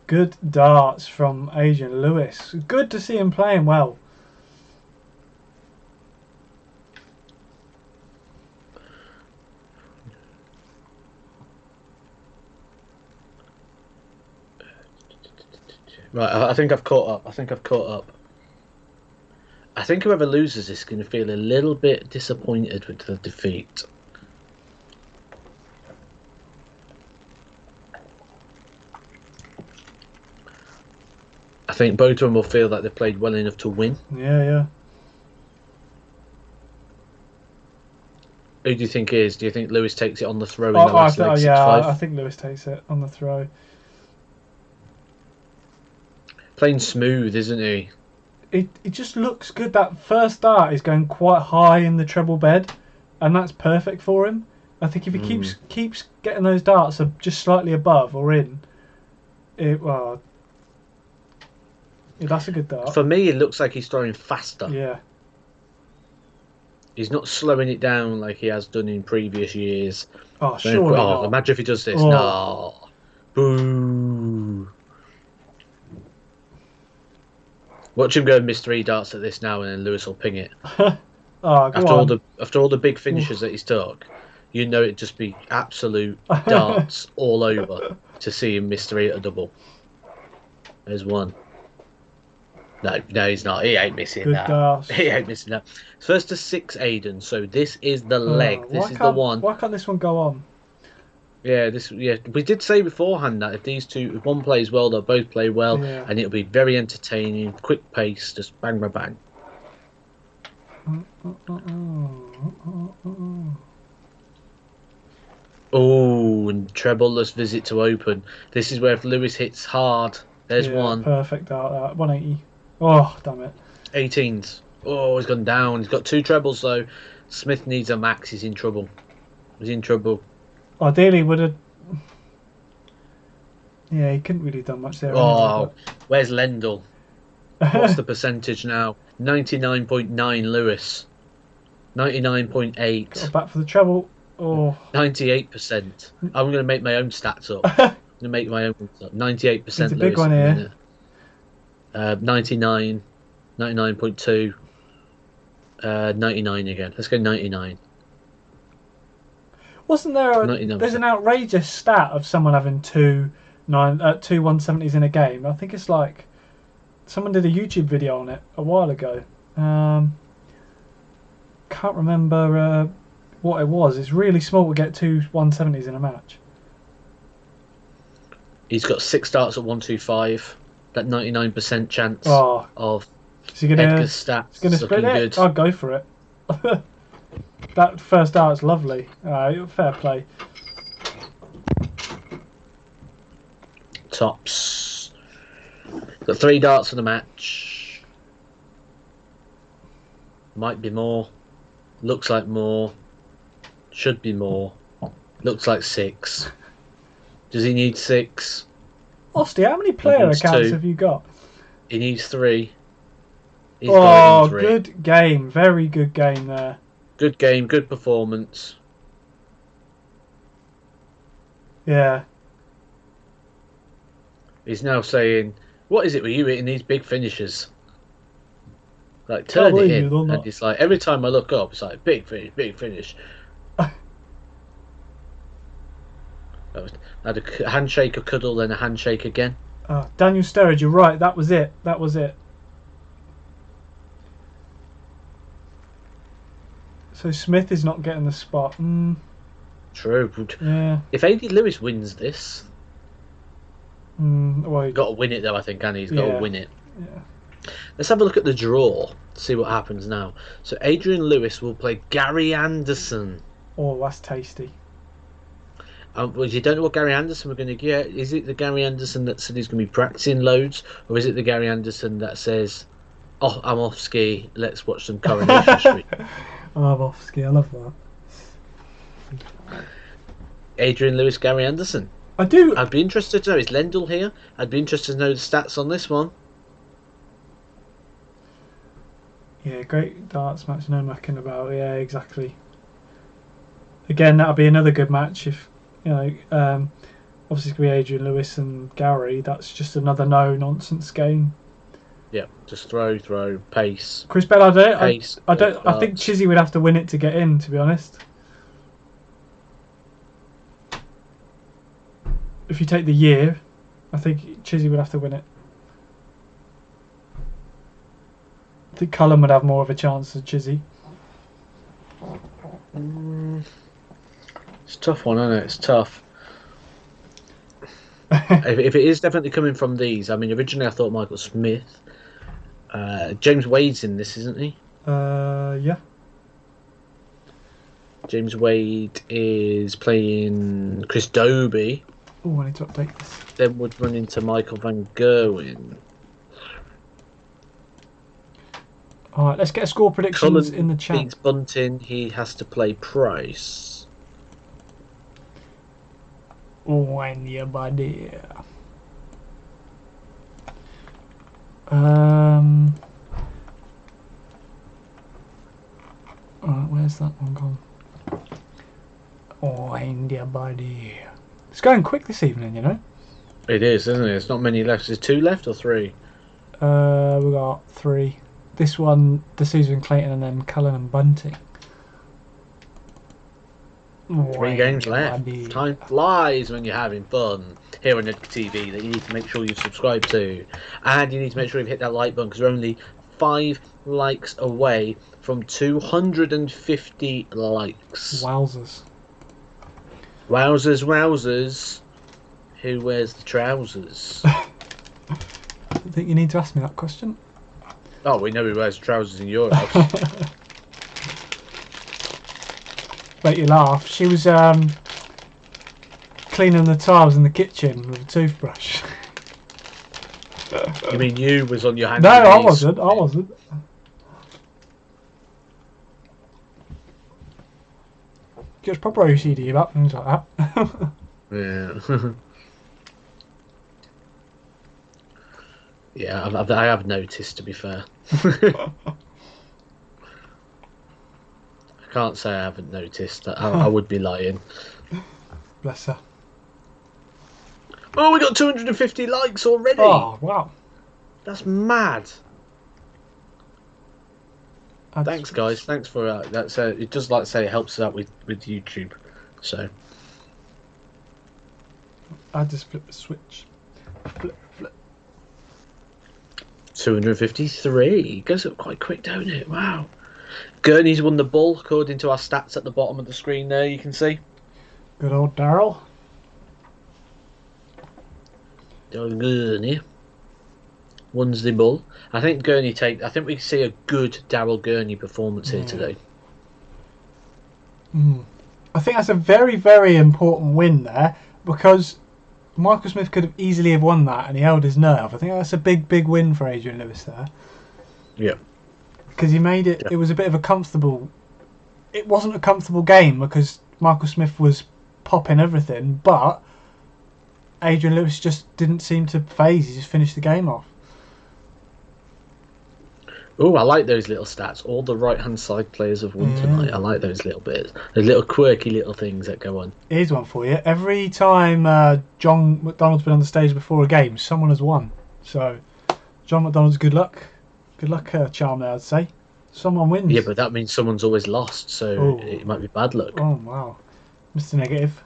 Good darts from Adrian Lewis. Good to see him playing well. Right, I think I've caught up. I think whoever loses is going to feel a little bit disappointed with the defeat. I think both of them will feel like they played well enough to win. Yeah, yeah. Who do you think is? Do you think Lewis takes it on the throw in the last leg, 6-5? Yeah, I think Lewis takes it on the throw. Playing smooth, isn't he? It just looks good. That first dart is going quite high in the treble bed, and that's perfect for him. I think if he keeps getting those darts just slightly above or in, yeah, that's a good dart. For me, it looks like he's throwing faster. Yeah. He's not slowing it down like he has done in previous years. Oh, surely not. Imagine if he does this. Oh. No. Boo. Watch him go and miss 3 darts at this now, and then Lewis will ping it. After all the big finishes that he's took, you know it'd just be absolute darts all over to see him miss 3 at a double. There's one. No, he's not. He ain't missing that. Darts. He ain't missing that. First to 6, Aiden. So this is the leg. This is the one. Why can't this one go on? Yeah, we did say beforehand that if one plays well, they'll both play well, and it'll be very entertaining, quick pace, just bang, bang, bang. Oh, and treble-less visit to open. This is where if Lewis hits hard, there's one. Perfect dart, 180. Oh, damn it. 18s. Oh, he's gone down. He's got 2 trebles though. Smith needs a max. He's in trouble. Ideally, would have. Yeah, he couldn't really have done much there. Oh, where's Lendl? What's the percentage now? 99.9 Lewis. 99.8. Got back for the treble. Oh. 98%. I'm going to make my own stats up. I'm going to make my own stats up. 98% Lewis. It's a big one here. 99. 99.2. 99 again. Let's go 99. Wasn't there there's an outrageous stat of someone having two 170s in a game? I think it's like someone did a YouTube video on it a while ago. Can't remember what it was. It's really small to get 2 170s in a match. He's got 6 darts at 125. That 99% chance of Edgar's stats looking good. I'll go for it. That first dart's lovely. Fair play. Tops. Got 3 darts for the match. Might be more. Looks like more. Should be more. Looks like 6. Does he need 6? Osty, how many player accounts 2. have you got? He needs 3. Good game. Very good game there. Good game, good performance. Yeah. He's now saying, what is it with you hitting these big finishes? Like, turn it in. And it's like, every time I look up, it's like, big finish, big finish. I had a handshake, a cuddle, then a handshake again. Daniel Sturridge, you're right. That was it. That was it. So Smith is not getting the spot. True. Yeah. If A.D. Lewis wins this, well, he's got to win it though. I think, and he's got to win it. Yeah. Let's have a look at the draw. See what happens now. So Adrian Lewis will play Gary Anderson. Oh, that's tasty. Well, you don't know what Gary Anderson we're going to get. Is it the Gary Anderson that said he's going to be practicing loads, or is it the Gary Anderson that says, "Oh, I'm off ski. Let's watch some Coronation Street." I'm off ski. I love that. Adrian Lewis, Gary Anderson. I do. I'd be interested to know. Is Lendl here? I'd be interested to know the stats on this one. Yeah, great darts match. No mucking about. Yeah, exactly. Again, that'll be another good match if. Obviously it's going to be Adrian Lewis and Gary. That's just another no-nonsense game. Yeah, just throw, pace. Chris Bell, I think Chizzy would have to win it to get in, to be honest. If you take the year, I think Chizzy would have to win it. think Cullen would have more of a chance than Chizzy. It's a tough one, isn't it? It's tough. If it is definitely coming from these, I mean, originally I thought Michael Smith. James Wade's in this, isn't he? Yeah. James Wade is playing Chris Dobie. Oh, I need to update this. Then would run into Michael Van Gerwen. All right, let's get score predictions in the chat. Beats Bunting. He has to play Price. Oh, and yeah, buddy. Where's that one gone? Oh, India, buddy. It's going quick this evening, you know. It is, isn't it? There's not many left. Is 2 left or 3? We got 3. This one, the Susan Clayton, and then Cullen and Bunting. 3 games left. Buddy. Time flies when you're having fun. Here on Edgar TV, that you need to make sure you've subscribed to, and you need to make sure you've hit that like button, because we're only 5 likes away from 250 likes. Wowzers. Wowzers, wowzers. Who wears the trousers? I think you need to ask me that question. Oh, we know who wears trousers in your house. Make you laugh. She was cleaning the tiles in the kitchen with a toothbrush. You mean you was on your hands? No, I wasn't. I wasn't. She was proper OCD about things like that. Yeah. Yeah, I have noticed, to be fair. I can't say I haven't noticed. I would be lying. Bless her. Oh, we got 250 likes already. Oh, wow. That's mad. Thanks, guys. Thanks for that. So it does, like I say, it helps us out with YouTube. So I just flip the switch. Flip. 253. Goes up quite quick, don't it? Wow. Gurney's won the ball according to our stats at the bottom of the screen there. You can see. Good old Daryl. Gurney wins the ball. I think Gurney I think we see a good Daryl Gurney performance here today. I think that's a very, very important win there, because Michael Smith could have easily have won that and he held his nerve. I think that's a big, big win for Adrian Lewis there. Yeah. Because he made it, it was a bit of a comfortable... It wasn't a comfortable game because Michael Smith was popping everything, but Adrian Lewis just didn't seem to phase. He just finished the game off. Oh, I like those little stats. All the right-hand side players have won tonight. I like those little bits. Those little quirky little things that go on. Here's one for you. Every time John McDonald's been on the stage before a game, someone has won. So, John McDonald's good luck. Good luck charm there, I'd say. Someone wins. Yeah, but that means someone's always lost, so it might be bad luck. Oh, wow. Mr. Negative.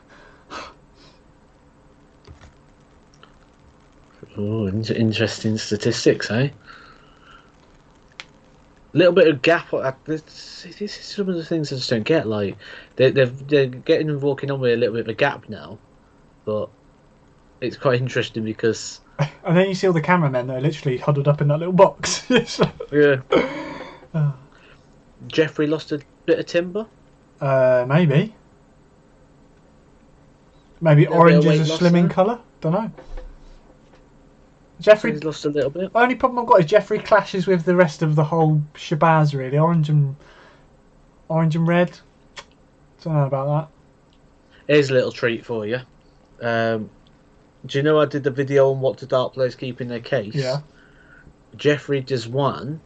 Oh, interesting statistics, eh? Little bit of gap. This is some of the things I just don't get. Like they're getting and walking on with a little bit of a gap now, but it's quite interesting because. And then you see all the cameramen that are literally huddled up in that little box. Yeah. Jeffrey lost a bit of timber. Maybe. Maybe orange is a slimming colour. Don't know. Jeffrey He's lost a little bit. The only problem I've got is Jeffrey clashes with the rest of the whole shabazz, really. Orange and red. Don't know about that. Here's a little treat for you. Do you know I did the video on what do dart players keep in their case? Yeah. Jeffrey Deswan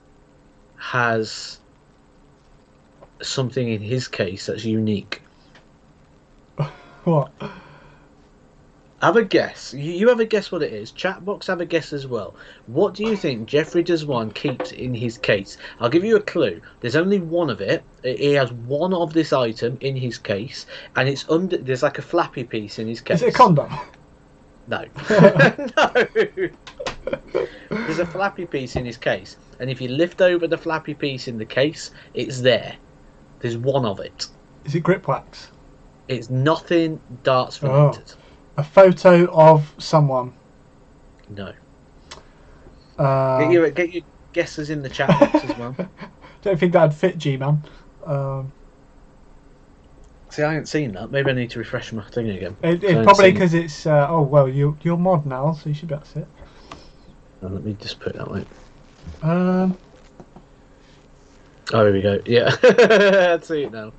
has something in his case that's unique. What? Have a guess. You have a guess what it is. Chat box, have a guess as well. What do you think Jeffrey Deswan keeps in his case? I'll give you a clue. There's only one of it. He has one of this item in his case, and it's under. There's like a flappy piece in his case. Is it a condom? No. No. There's a flappy piece in his case, and if you lift over the flappy piece in the case, it's there. There's one of it. Is it grip wax? It's nothing darts related. A photo of someone. No. Get your guesses in the chat box as well. Don't think that'd fit, G-Man. See, I haven't seen that. Maybe I need to refresh my thing again. It's probably because it's... oh, well, you're mod now, so you should be able to see it. Let me just put it that way. Um... Oh, here we go. Yeah, I see it now.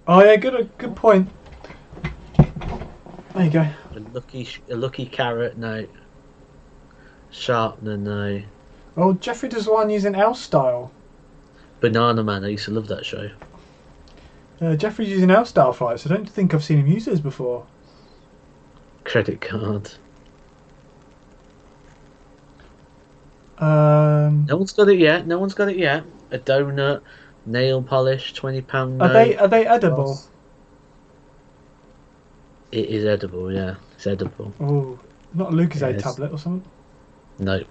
Oh yeah, good point. There you go. A lucky carrot, no. Sharpener, no. Oh, Jeffrey does one using L style. Banana Man, I used to love that show. Jeffrey's using L style flights. I don't think I've seen him use those before. Credit card. No one's got it yet. No one's got it yet. A donut, nail polish, £20 note. Are they edible? It is edible, yeah. It's edible. Oh, not a Lucozade tablet or something? No.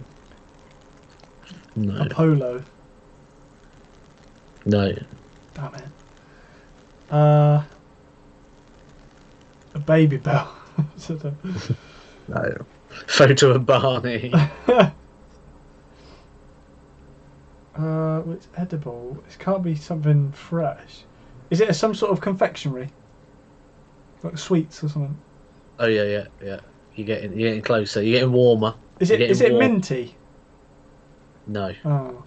No. A Polo? No. Damn it. A Baby Bell? No. Photo of Barney. It's edible. It can't be something fresh. Is it some sort of confectionery? Like sweets or something? Oh yeah. You're getting closer. You're getting warmer. Is it minty? No. Oh.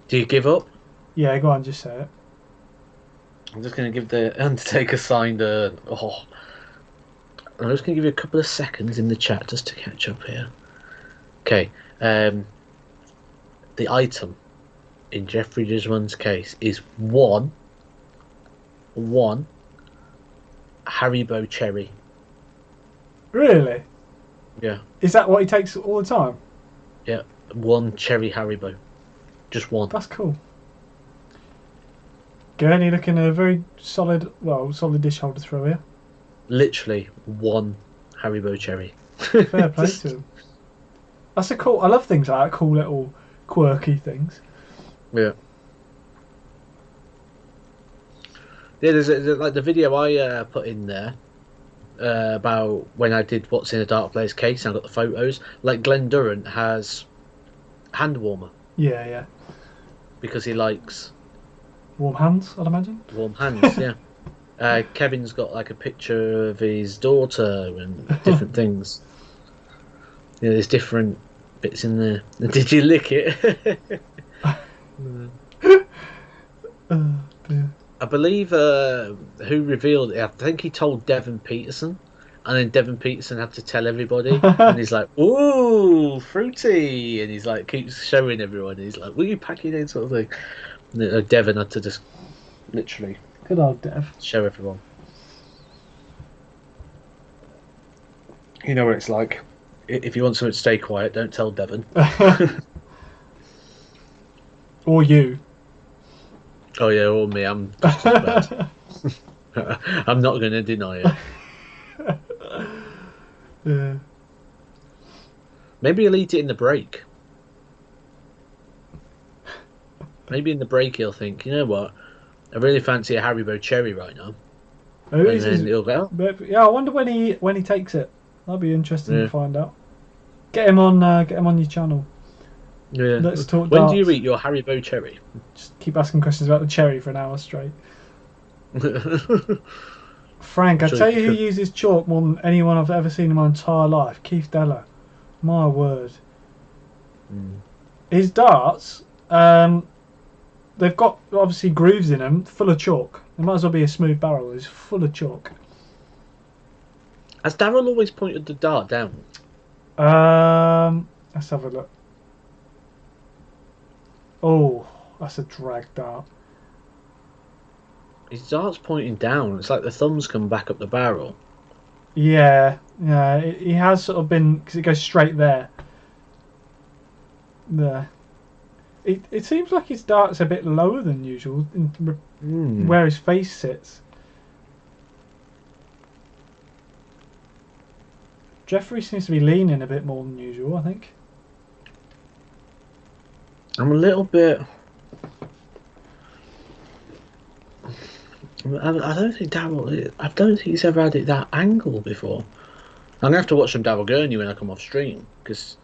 Do you give up? Yeah, go on, just say it. I'm just going to give the Undertaker signed I'm just going to give you a couple of seconds in the chat just to catch up here. Okay. The item in Jeffrey Gisman's case is one Haribo cherry. Really? Yeah. Is that what he takes all the time? Yeah. One cherry Haribo. Just one. That's cool. Gurney looking a very solid dish holder throw here. Literally one Haribo cherry. Fair play to him. That's a cool. I love things like that. Cool little quirky things. Yeah. Yeah, there's like the video I put in there about when I did what's in a Dart Player's case and I got the photos. Like Glenn Durrant has hand warmer. Yeah. Because he likes warm hands, I'd imagine. Warm hands, yeah. Kevin's got like a picture of his daughter and different things. Yeah, there's different bits in there. Did you lick it? Oh, dear. I believe who revealed it, I think he told Devon Peterson, and then Devon Peterson had to tell everybody, and he's like, ooh, fruity, and he's like, keeps showing everyone, and he's like, will you pack it in, sort of thing. And Devon had to just literally good old Dev. Show everyone. You know what it's like. If you want someone to stay quiet, don't tell Devon. Or you. Oh yeah, or me. I'm just as bad. I'm not going to deny it. Yeah. Maybe he'll eat it in the break. Maybe in the break he'll think, you know what? I really fancy a Haribo cherry right now. Oh, and then he'll go. Yeah, I wonder when he takes it. That'll be interesting to find out. Get him on your channel. Yeah. Let's talk When darts. do you eat your Haribo cherry? Just keep asking questions about the cherry for an hour straight. Frank, I tell you who uses chalk more than anyone I've ever seen in my entire life. Keith Della. My word. His darts, they've got obviously grooves in them, full of chalk. It might as well be a smooth barrel. It's full of chalk. Has Darryl always pointed the dart down? Let's have a look. Oh, that's a drag dart. His dart's pointing down. It's like the thumbs come back up the barrel. Yeah. He has sort of been, because it goes straight there. There. It seems like his dart's a bit lower than usual where his face sits. Jeffrey seems to be leaning a bit more than usual, I think. I'm a little bit... I don't think Darryl... I don't think he's ever had it that angle before. I'm going to have to watch some Darryl Gurney when I come off stream, because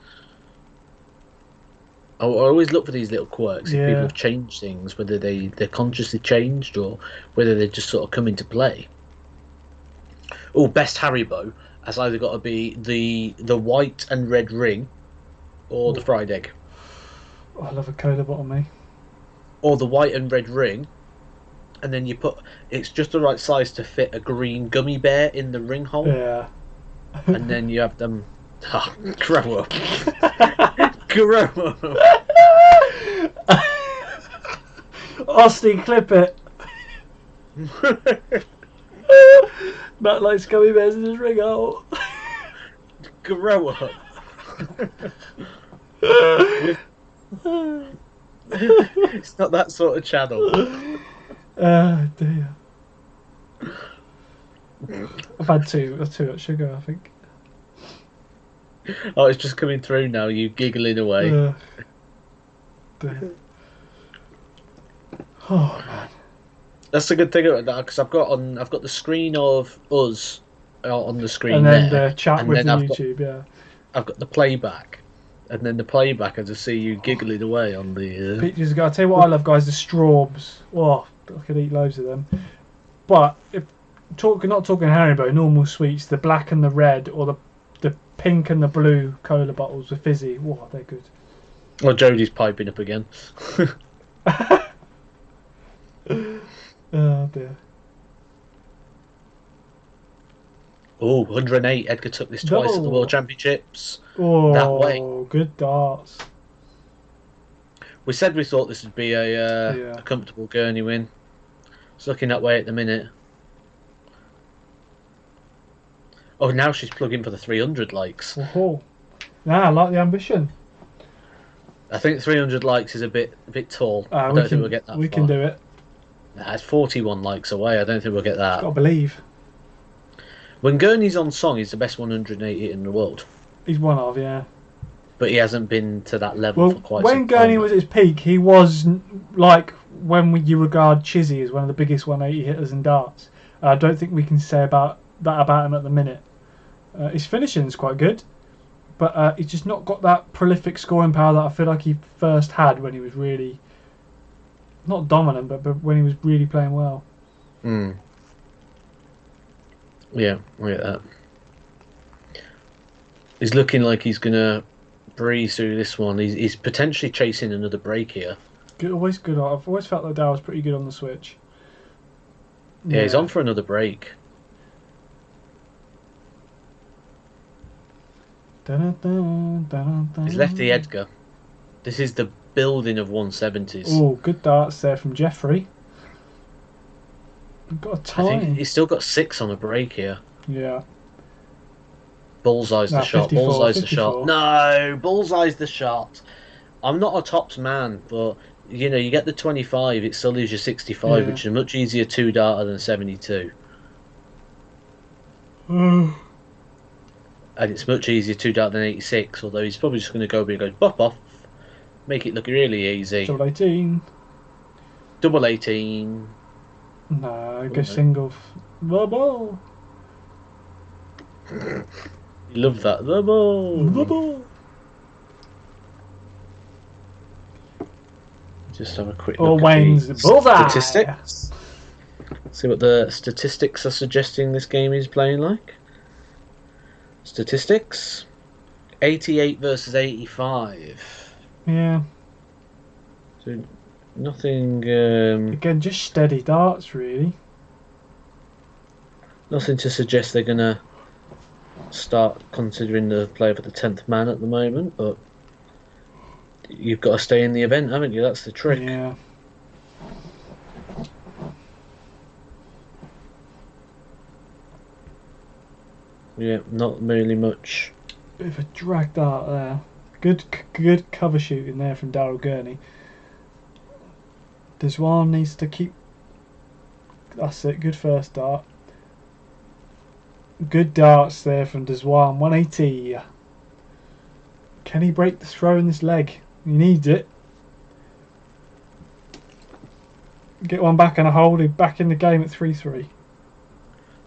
I always look for these little quirks if people have changed things, whether they're consciously changed or whether they just sort of come into play. Oh, best Haribo has either got to be the white and red ring or the fried egg. Oh, I love a cola bottle, me. Or the white and red ring, and then you put... It's just the right size to fit a green gummy bear in the ring hole. Yeah. And then you have them... Oh, grow up. Grow up. Austin, clip it. Matt likes gummy bears in his ring hole. Grow up. It's not that sort of channel. Oh dear. I've had too much sugar, I think. Oh, it's just coming through now. You giggling away. Dear. Oh man. That's the good thing about that, because I've got the screen of us on the screen, and then there, the chat and with then the I've YouTube. I've got the playback, and then the playback I just see you giggling away on the. Pictures. I'll tell you what I love, guys. The straws. Oh, I could eat loads of them. But if not talking Haribo, normal sweets, the black and the red, or the pink and the blue cola bottles with fizzy. Whoa, they're good. Well, Jodie's piping up again. Oh dear. Oh, 108. Edgar took this twice at the World Championships. Oh, that way. Good darts. We said we thought this would be a comfortable Gurney win. It's looking that way at the minute. Oh, now she's plugging for the 300 likes. Oh, I like the ambition. I think 300 likes is a bit tall. I don't think we'll get that. We can do it. Nah, it's 41 likes away. I don't think we'll get that. Gotta believe. When Gurney's on song, he's the best 180 in the world. He's one of, yeah. But he hasn't been to that level for quite some time. When Gurney was at his peak, he was like when you regard Chizzy as one of the biggest 180 hitters in darts. I don't think we can say that about him at the minute. His finishing's quite good, but he's just not got that prolific scoring power that I feel like he first had when he was really not dominant, but when he was really playing well. Yeah, I get that. He's looking like he's gonna breeze through this one. He's potentially chasing another break here. Always good. I've always felt that Daryl's pretty good on the switch. Yeah, he's on for another break. He's lefty Edgar. This is the building of 170s. Oh, good darts there from Jeffrey. We've got a time. I think he's still got 6 on a break here. Yeah. Bullseye's the shot. 54, Bullseye's 54. the shot. No, bullseye's the shot. I'm not a tops man, but you know, you get the 25, it still leaves you 65, which is a much easier 2-darter than 72. And it's much easier 2-darter than 86, although he's probably just going to go and go bop off, make it look really easy. Double 18. Double 18. No, go single. The ball. You love that. The ball. The ball. Just have a quick look at Wayne's the bullseye. Statistics. See what the statistics are suggesting this game is playing like. Statistics. 88 versus 85. Yeah. So nothing. Again, just steady darts, really. Nothing to suggest they're gonna start considering the player for the 10th man at the moment, but you've got to stay in the event, haven't you? That's the trick. Yeah. Yeah, not really much. Bit of a drag dart there. Good cover shooting there from Darryl Gurney. Deswan needs to keep. That's it. Good first dart. Good darts there from Deswan. 180. Can he break the throw in this leg? He needs it. Get one back and a hold. He's back in the game at 3-3.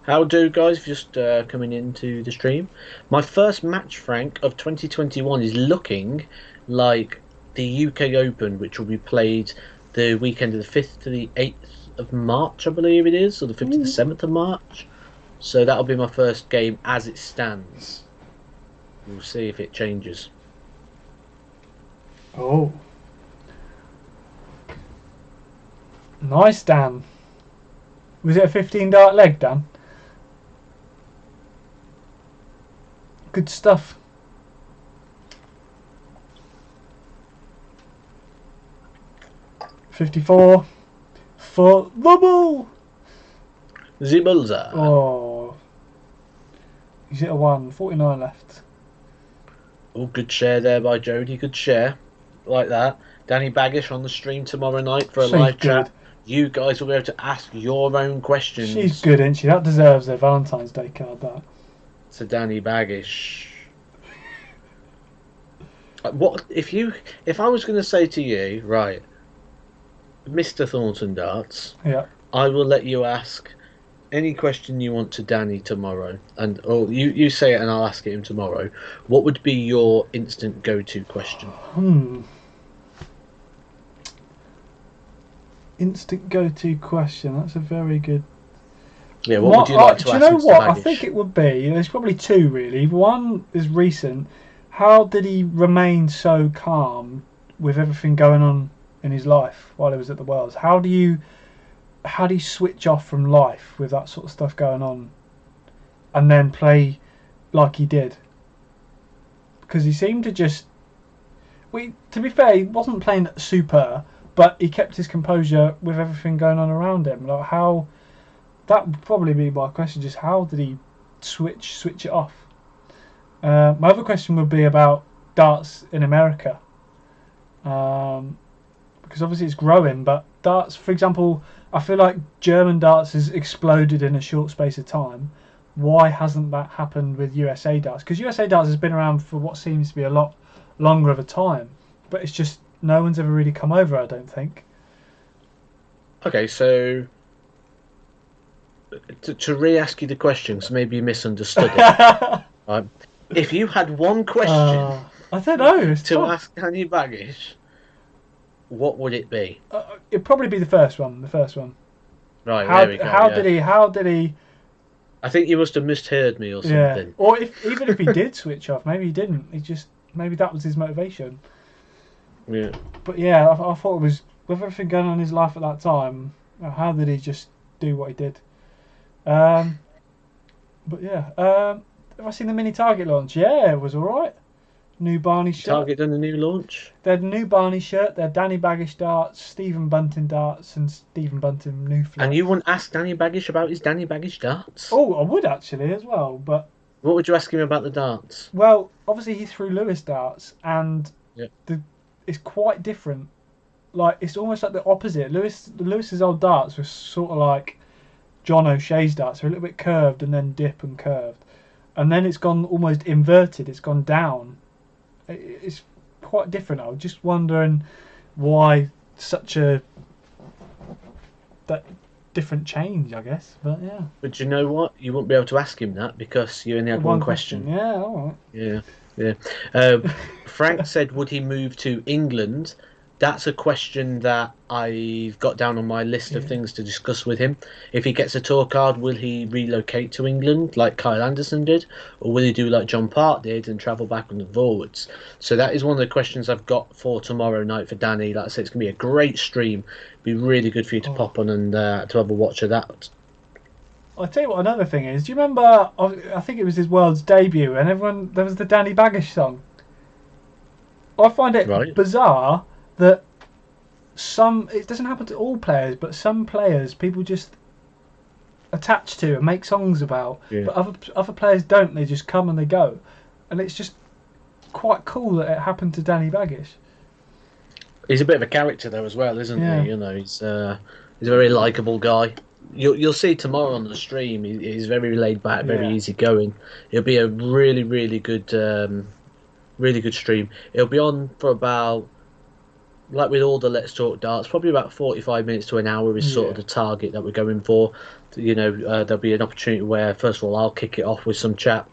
How do, guys, just coming into the stream? My first match, Frank, of 2021 is looking like the UK Open, which will be played the weekend of the 5th to the 8th of March, I believe it is, or the 5th to the 7th of March. So that'll be my first game as it stands. We'll see if it changes. Oh. Nice, Dan. Was it a 15 dart leg, Dan? Good stuff. $54 for the ball. The bullseye. Oh. He's hit a 1. 49 left. Oh, good share there by Jody. Good share. Like that. Danny Baggish on the stream tomorrow night for a live chat. You guys will be able to ask your own questions. She's good, isn't she? That deserves a Valentine's Day card, that. To Danny Baggish. What if I was going to say to you, right, Mr. Thornton Darts? Yeah. I will let you ask any question you want to Danny tomorrow, or you say it and I'll ask it him tomorrow. What would be your instant go-to question? Instant go-to question. That's a very good. Yeah, what would you like to ask? Do you know Mr. what? Baggish? I think it would be. There's probably two really. One is recent. How did he remain so calm with everything going on in his life while he was at the Worlds? How do you switch off from life with that sort of stuff going on, and then play like he did? Because he seemed to just. To be fair, he wasn't playing super. But he kept his composure with everything going on around him. Like how, that would probably be my question. Just how did he switch it off? My other question would be about darts in America, because obviously it's growing. But darts, for example, I feel like German darts has exploded in a short space of time. Why hasn't that happened with USA darts? Because USA darts has been around for what seems to be a lot longer of a time, but it's just. No one's ever really come over, I don't think. Okay, so to re-ask you the question, because maybe you misunderstood it. Right. If you had one question I don't know, to ask Danny Baggish, what would it be? It'd probably be the first one. Right, how, there we go. How did he? I think you must have misheard me or something. Yeah. Or even if he did switch off, maybe he didn't. Maybe that was his motivation. Yeah. But yeah, I thought it was with everything going on in his life at that time. How did he just do what he did? But yeah, have I seen the mini Target launch? Yeah, it was all right. New Barney shirt. Target done the new launch. They had a new Barney shirt. They had Danny Baggish darts, Stephen Bunting darts, and Stephen Bunting new fluff. And you wouldn't ask Danny Baggish about his Danny Baggish darts? Oh, I would actually as well. But what would you ask him about the darts? Well, obviously he threw Lewis darts, and yeah. It's quite different. Like it's almost like the opposite. Lewis's old darts were sort of like John O'Shea's darts. They're a little bit curved and then dip and curved, and then it's gone almost inverted. It's gone down. It's quite different. I was just wondering why such a different change, I guess. But yeah. But you know what? You won't be able to ask him that because you only had one question. Yeah, all right. Yeah. Frank said, would he move to England? That's a question that I've got down on my list of things to discuss with him. If he gets a tour card, will he relocate to England like Kyle Anderson did? Or will he do like John Park did and travel backwards and forwards? So that is one of the questions I've got for tomorrow night for Danny. Like I said, it's going to be a great stream. Be really good for you to pop on and to have a watch of that. I'll tell you what another thing is. Do you remember, I think it was his World's debut, and there was the Danny Baggish song. I find it bizarre that it doesn't happen to all players, but some players people just attach to and make songs about, but other players don't. They just come and they go, and it's just quite cool that it happened to Danny Baggish. He's a bit of a character though as well, isn't he? You know, he's a very likeable guy. you'll see tomorrow on the stream. He's very laid back, very Yeah. easy going. It'll be a really good stream. It'll be on for about, like with all the Let's Talk Darts, probably about 45 minutes to an hour is sort of the target that we're going for. There'll be an opportunity where, first of all, I'll kick it off with some chat.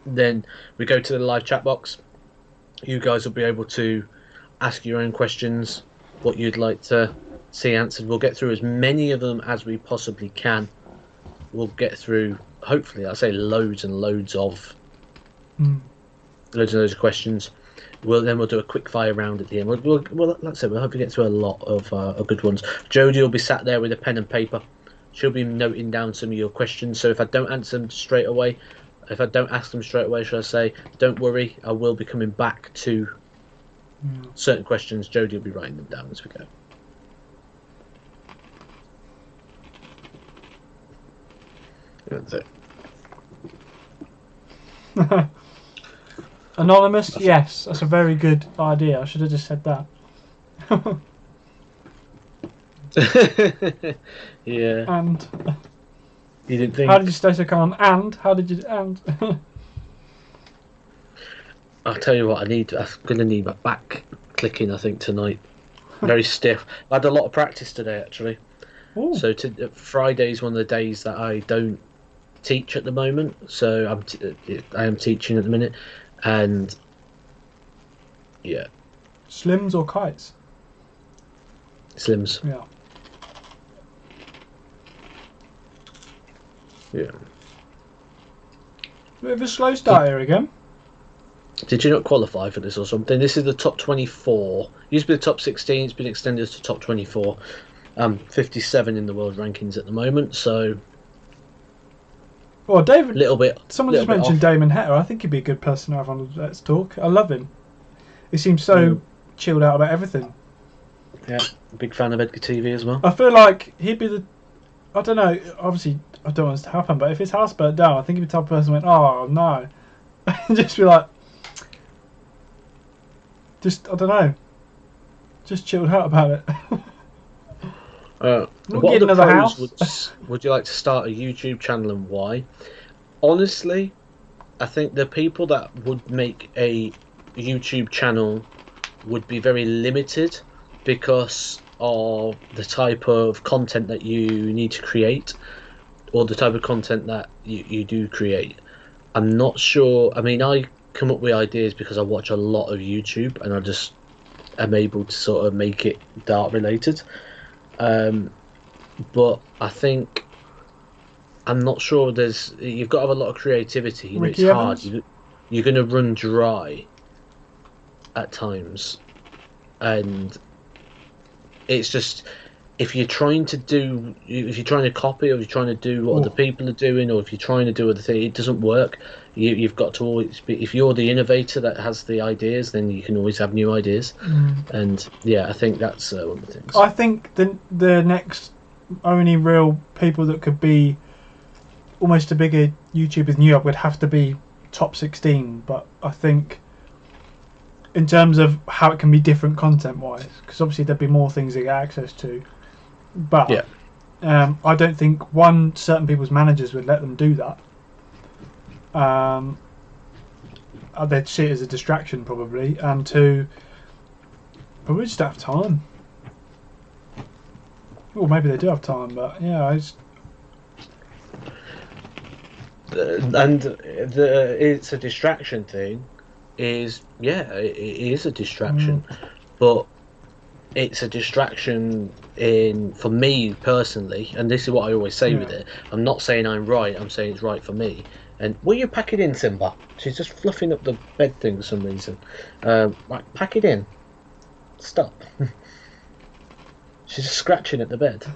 Then we go to the live chat box. You guys will be able to ask your own questions, what you'd like to see answered. We'll get through as many of them as we possibly can. We'll get through, hopefully, I'll say loads and loads of questions. We'll do a quick fire round at the end. We'll like I said, we'll hopefully get through a lot of good ones. Jodie will be sat there with a pen and paper. She'll be noting down some of your questions. So if I don't answer them straight away, if I don't ask them straight away, should I say, don't worry, I will be coming back to certain questions. Jodie will be writing them down as we go. That's it. Anonymous, yes, that's a very good idea. I should have just said that. Yeah. And you didn't think? How did you stay so calm? And how did you? And I'll tell you what, I'm gonna need my back clicking. I think tonight, very stiff. I had a lot of practice today actually. Ooh. So Friday's one of the days that I don't teach at the moment. So I am teaching at the minute, and yeah. Slims or kites? Slims. Yeah. Yeah. Bit of a slow start here again. Did you not qualify for this or something? This is the top 24. Used to be the top 16. It's been extended to top 24. 57 in the world rankings at the moment. So. Well, David. Someone just mentioned Damon Hetter. I think he'd be a good person to have on Let's Talk. I love him. He seems so chilled out about everything. Yeah, big fan of Edgar TV as well. I feel like he'd be the. I don't know. Obviously, I don't want this to happen, but if his house burnt down, I think he'd be the type of person who went, "Oh no," and just be like, I don't know, just chilled out about it. What other pros would you like to start a YouTube channel and why? Honestly, I think the people that would make a YouTube channel would be very limited because of the type of content that you need to create or the type of content that you do create. I'm not sure. I mean, I come up with ideas because I watch a lot of YouTube and I just am able to sort of make it dart related. But I think I'm not sure. You've got to have a lot of creativity. You know, it's hard. You're going to run dry at times, and it's just if you're trying to copy, or if you're trying to do what other people are doing, or if you're trying to do other things, it doesn't work. You've got to always be. If you're the innovator that has the ideas, then you can always have new ideas. And yeah, I think that's one of the things. I think the next only real people that could be almost a bigger YouTuber than you would have to be top 16. But I think in terms of how it can be different content wise, because obviously there'd be more things they get access to. But yeah. I don't think certain people's managers would let them do that. They'd see it as a distraction probably, and two, probably just have time. Well, maybe they do have time, but yeah, it's a distraction thing. It is a distraction, but it's a distraction for me personally, and this is what I always say with it. I'm not saying I'm right. I'm saying it's right for me. And will you pack it in, Simba? She's just fluffing up the bed thing for some reason. Right, pack it in. Stop. She's just scratching at the bed.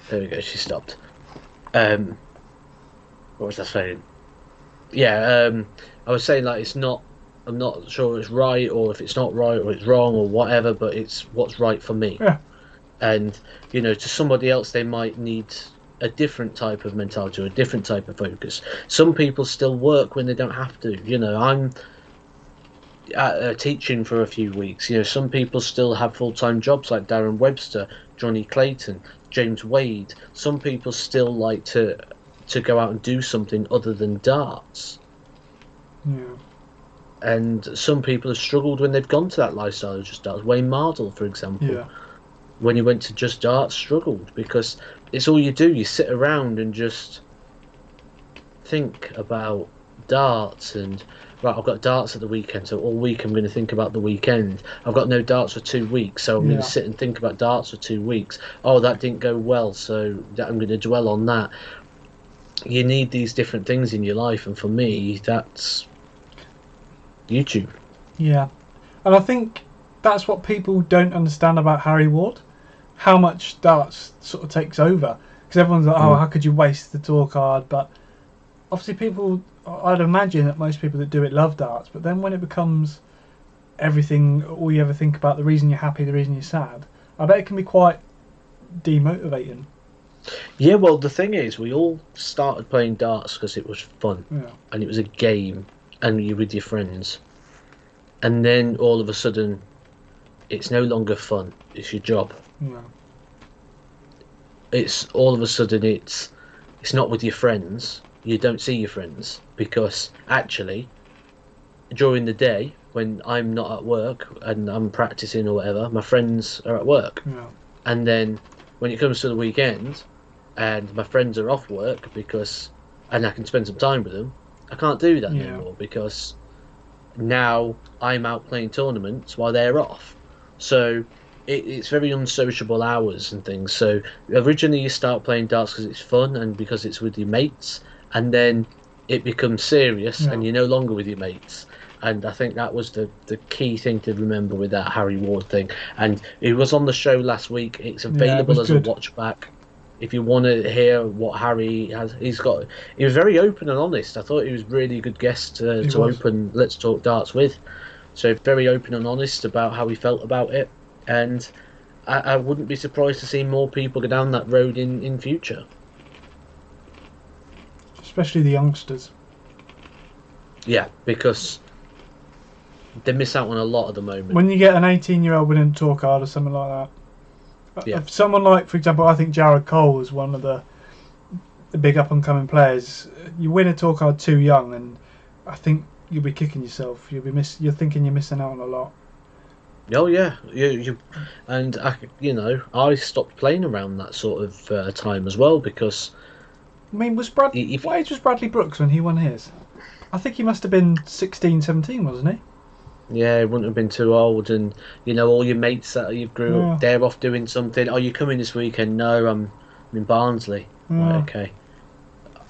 There we go. She stopped. What was I saying? Yeah, I was saying like I'm not sure it's right, or if it's not right, or it's wrong, or whatever. But it's what's right for me. Yeah. And to somebody else, they might need a different type of mentality or a different type of focus. Some people still work when they don't have to. teaching for a few weeks. You know, some people still have full-time jobs like Darren Webster, Johnny Clayton, James Wade. Some people still like to go out and do something other than darts. Yeah. And some people have struggled when they've gone to that lifestyle of just darts. Wayne Mardle, for example, Yeah. when he went to just darts, struggled because it's all you do. You sit around and just think about darts and, right, I've got darts at the weekend, so all week I'm going to think about the weekend. I've got no darts for 2 weeks, so I'm going to sit and think about darts for 2 weeks. Oh, that didn't go well, so I'm going to dwell on that. You need these different things in your life, and for me, that's YouTube. Yeah. And I think that's what people don't understand about Harry Ward, how much darts sort of takes over. Because everyone's like, oh, how could you waste the tour card? But obviously people, I'd imagine that most people that do it love darts, but then when it becomes everything, all you ever think about, the reason you're happy, the reason you're sad, I bet it can be quite demotivating. Yeah, well, the thing is, we all started playing darts because it was fun, Yeah. and it was a game, and you're with your friends. And then all of a sudden, it's no longer fun, it's your job. Yeah. It's all of a sudden, it's not with your friends. You don't see your friends because actually, during the day when I'm not at work and I'm practicing or whatever, my friends are at work. Yeah. And then when it comes to the weekend and my friends are off work and I can spend some time with them, I can't do that anymore because now I'm out playing tournaments while they're off. So it's very unsociable hours and things. So originally you start playing darts because it's fun and because it's with your mates, and then it becomes serious and you're no longer with your mates. And I think that was the key thing to remember with that Harry Ward thing. And it was on the show last week. It's available as a watch back. If you want to hear what Harry has, he was very open and honest. I thought he was really a good guest to open Let's Talk Darts with. So very open and honest about how he felt about it. And I wouldn't be surprised to see more people go down that road in future. Especially the youngsters. Yeah, because they miss out on a lot at the moment. When you get an 18-year-old winning a tour card or something like that, if someone like, for example, I think Jared Cole is one of the big up-and-coming players. You win a tour card too young, and I think you'll be kicking yourself. You're thinking you're missing out on a lot. Oh yeah, and I stopped playing around that sort of time as well because. I mean, what age was Bradley Brooks when he won his? I think he must have been 16, 17, wasn't he? Yeah, he wouldn't have been too old, and all your mates that you grew up, they're off doing something. Oh, you coming this weekend? No, I'm in Barnsley. Right, okay.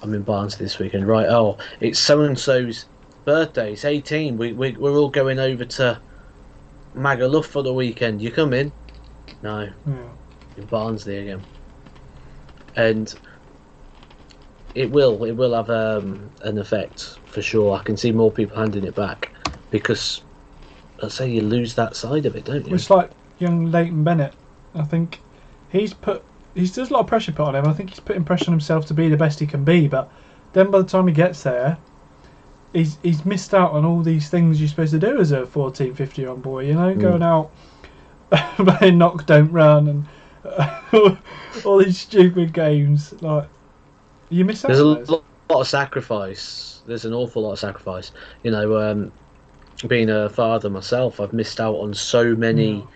I'm in Barnsley this weekend. Right, oh, it's so and so's birthday. It's 18. We're all going over to Magaluf for the weekend. You coming? No. In Barnsley again. And it will have an effect for sure. I can see more people handing it back because, let's say, you lose that side of it, don't you? It's like young Leighton Bennett. I think there's a lot of pressure put on him. I think he's putting pressure on himself to be the best he can be, but then by the time he gets there, he's missed out on all these things you're supposed to do as a 14, 15-year-old boy. Going out, playing knock, don't run, and all these stupid games. Like, you miss out. There's a lot of sacrifice. There's an awful lot of sacrifice. Being a father myself, I've missed out on so many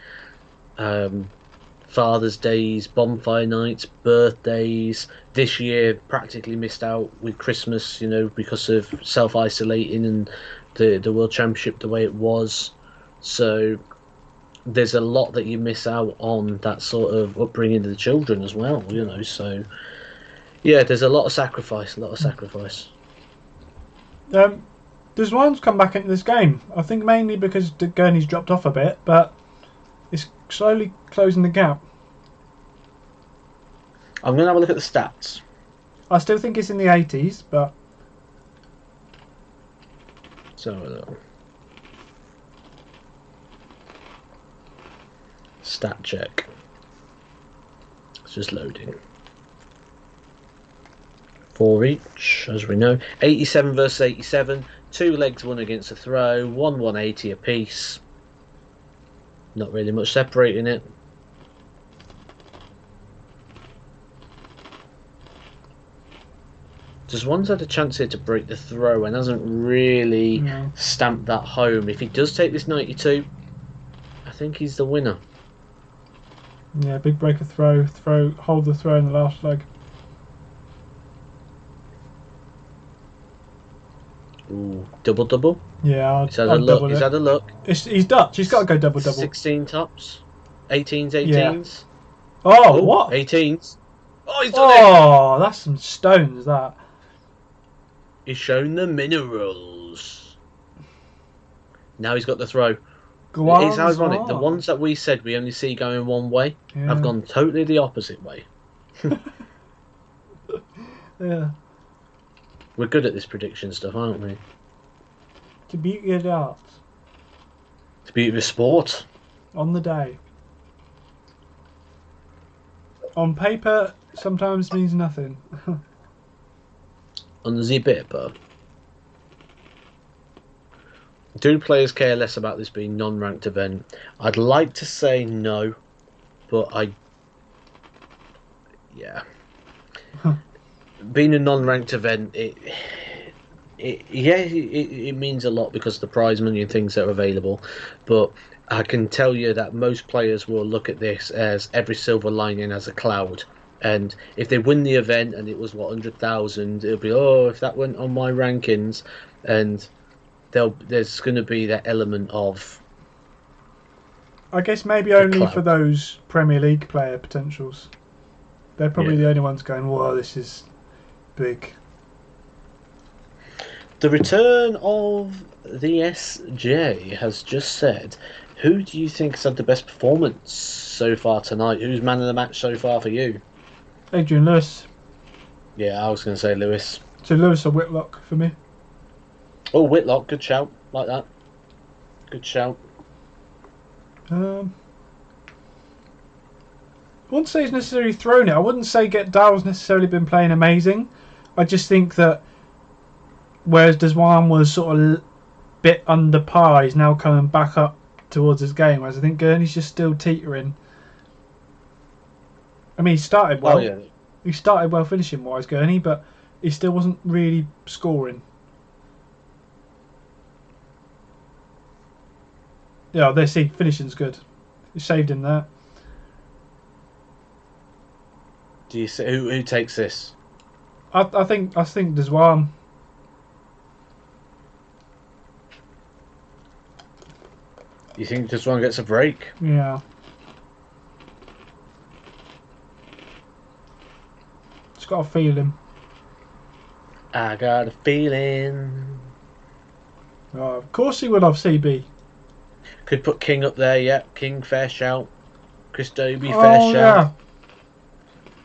Father's Days, bonfire nights, birthdays. This year, practically missed out with Christmas, because of self-isolating and the World Championship the way it was. So there's a lot that you miss out on, that sort of upbringing of the children as well, So yeah, there's a lot of sacrifice, There's one's come back into this game. I think mainly because Gurney's dropped off a bit, but it's slowly closing the gap. I'm going to have a look at the stats. I still think it's in the 80s, but... Stat check. It's just loading. 4 each, as we know. 87 versus 87. 2 legs won against a throw, 180 apiece. Not really much separating it. One's had a chance here to break the throw and hasn't really stamped that home. If he does take this 92, I think he's the winner. Yeah, big break of throw, hold the throw in the last leg. Ooh, double. Yeah, he's had a look. He's had a look. He's Dutch. He's got to go double. 16 tops, 18s. Yeah. Oh, what? 18s. Oh, he's done it. Oh, that's some stones. That. He's shown the minerals. Now he's got the throw. It's ironic. The ones that we said we only see going one way have gone totally the opposite way. Yeah. We're good at this prediction stuff, aren't we? It's the beauty of darts. It's the beauty of sport. On the day. On paper, sometimes means nothing. On the paper. Do players care less about this being non-ranked event? I'd like to say no, but yeah. Being a non-ranked event, it means a lot because of the prize money and things that are available. But I can tell you that most players will look at this as every silver lining as a cloud. And if they win the event and it was 100,000, it'll be, oh, if that went on my rankings, and there's going to be that element of, I guess maybe only for those Premier League player potentials. They're probably the only ones going, whoa, this is big. The return of the SJ has just said, who do you think has had the best performance so far tonight? Who's man of the match so far for you? Adrian Lewis. Yeah, I was going to say Lewis. So Lewis or Whitlock for me. Oh, Whitlock, good shout. Like that. Good shout. I wouldn't say he's necessarily thrown it. I wouldn't say Daryl's necessarily been playing amazing. I just think that whereas Deswan was sort of a bit under par, he's now coming back up towards his game. Whereas I think Gurney's just still teetering. I mean, he started well. Oh, yeah. He started well finishing wise, Gurney, but he still wasn't really scoring. Yeah, there, see, finishing's good. You saved him there. Do you say who takes this? I think Deswan. You think Deswan gets a break? Yeah. Just got a feeling. I got a feeling. Oh, of course he would have CB. Could put King up there, yeah. King, fair shout. Chris Dobie, fair shout. Yeah.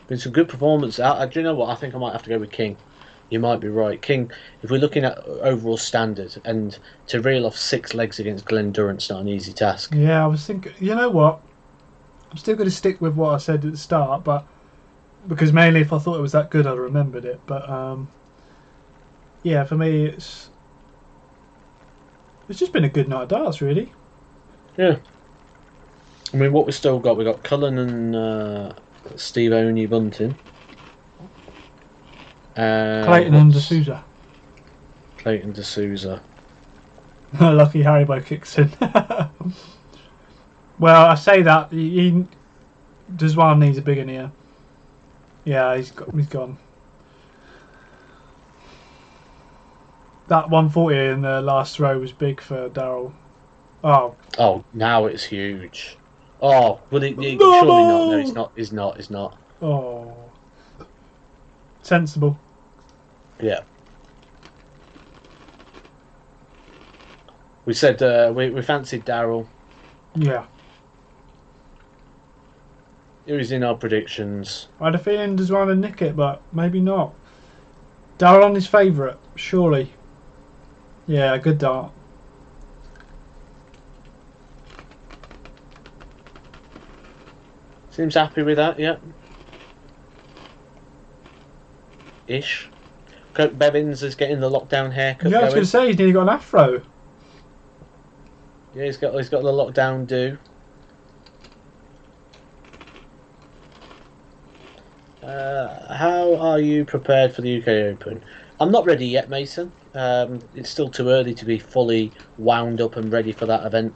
Been some good performance. Do you know what? I think I might have to go with King. You might be right. King, if we're looking at overall standard, and to reel off 6 legs against Glenn Durrant's not an easy task. Yeah, I was thinking, you know what? I'm still going to stick with what I said at the start, but because mainly if I thought it was that good, I'd remembered it. But yeah, for me, it's just been a good night of darts, really. Yeah. I mean, what we've still got, we've got Cullen and Steve Oney Bunting. Clayton and D'Souza. Clayton D'Souza. Lucky Haribo kicks in. Well, I say that Deswan needs a bigger near. Yeah, he's gone. That 140 in the last throw was big for Daryl. Oh, now it's huge. Oh, well, surely not. No, it's not. It's not. Oh. Sensible. Yeah. We said we fancied Daryl. Yeah. It was in our predictions. I had a feeling Deswan would nick it, but maybe not. Daryl on his favourite, surely. Yeah, good dart. Seems happy with that, yeah. Ish. Coke Bevins is getting the lockdown haircut. Yeah, I was going to say he's nearly got an afro. Yeah, he's got the lockdown do. How are you prepared for the UK Open? I'm not ready yet, Mason. It's still too early to be fully wound up and ready for that event,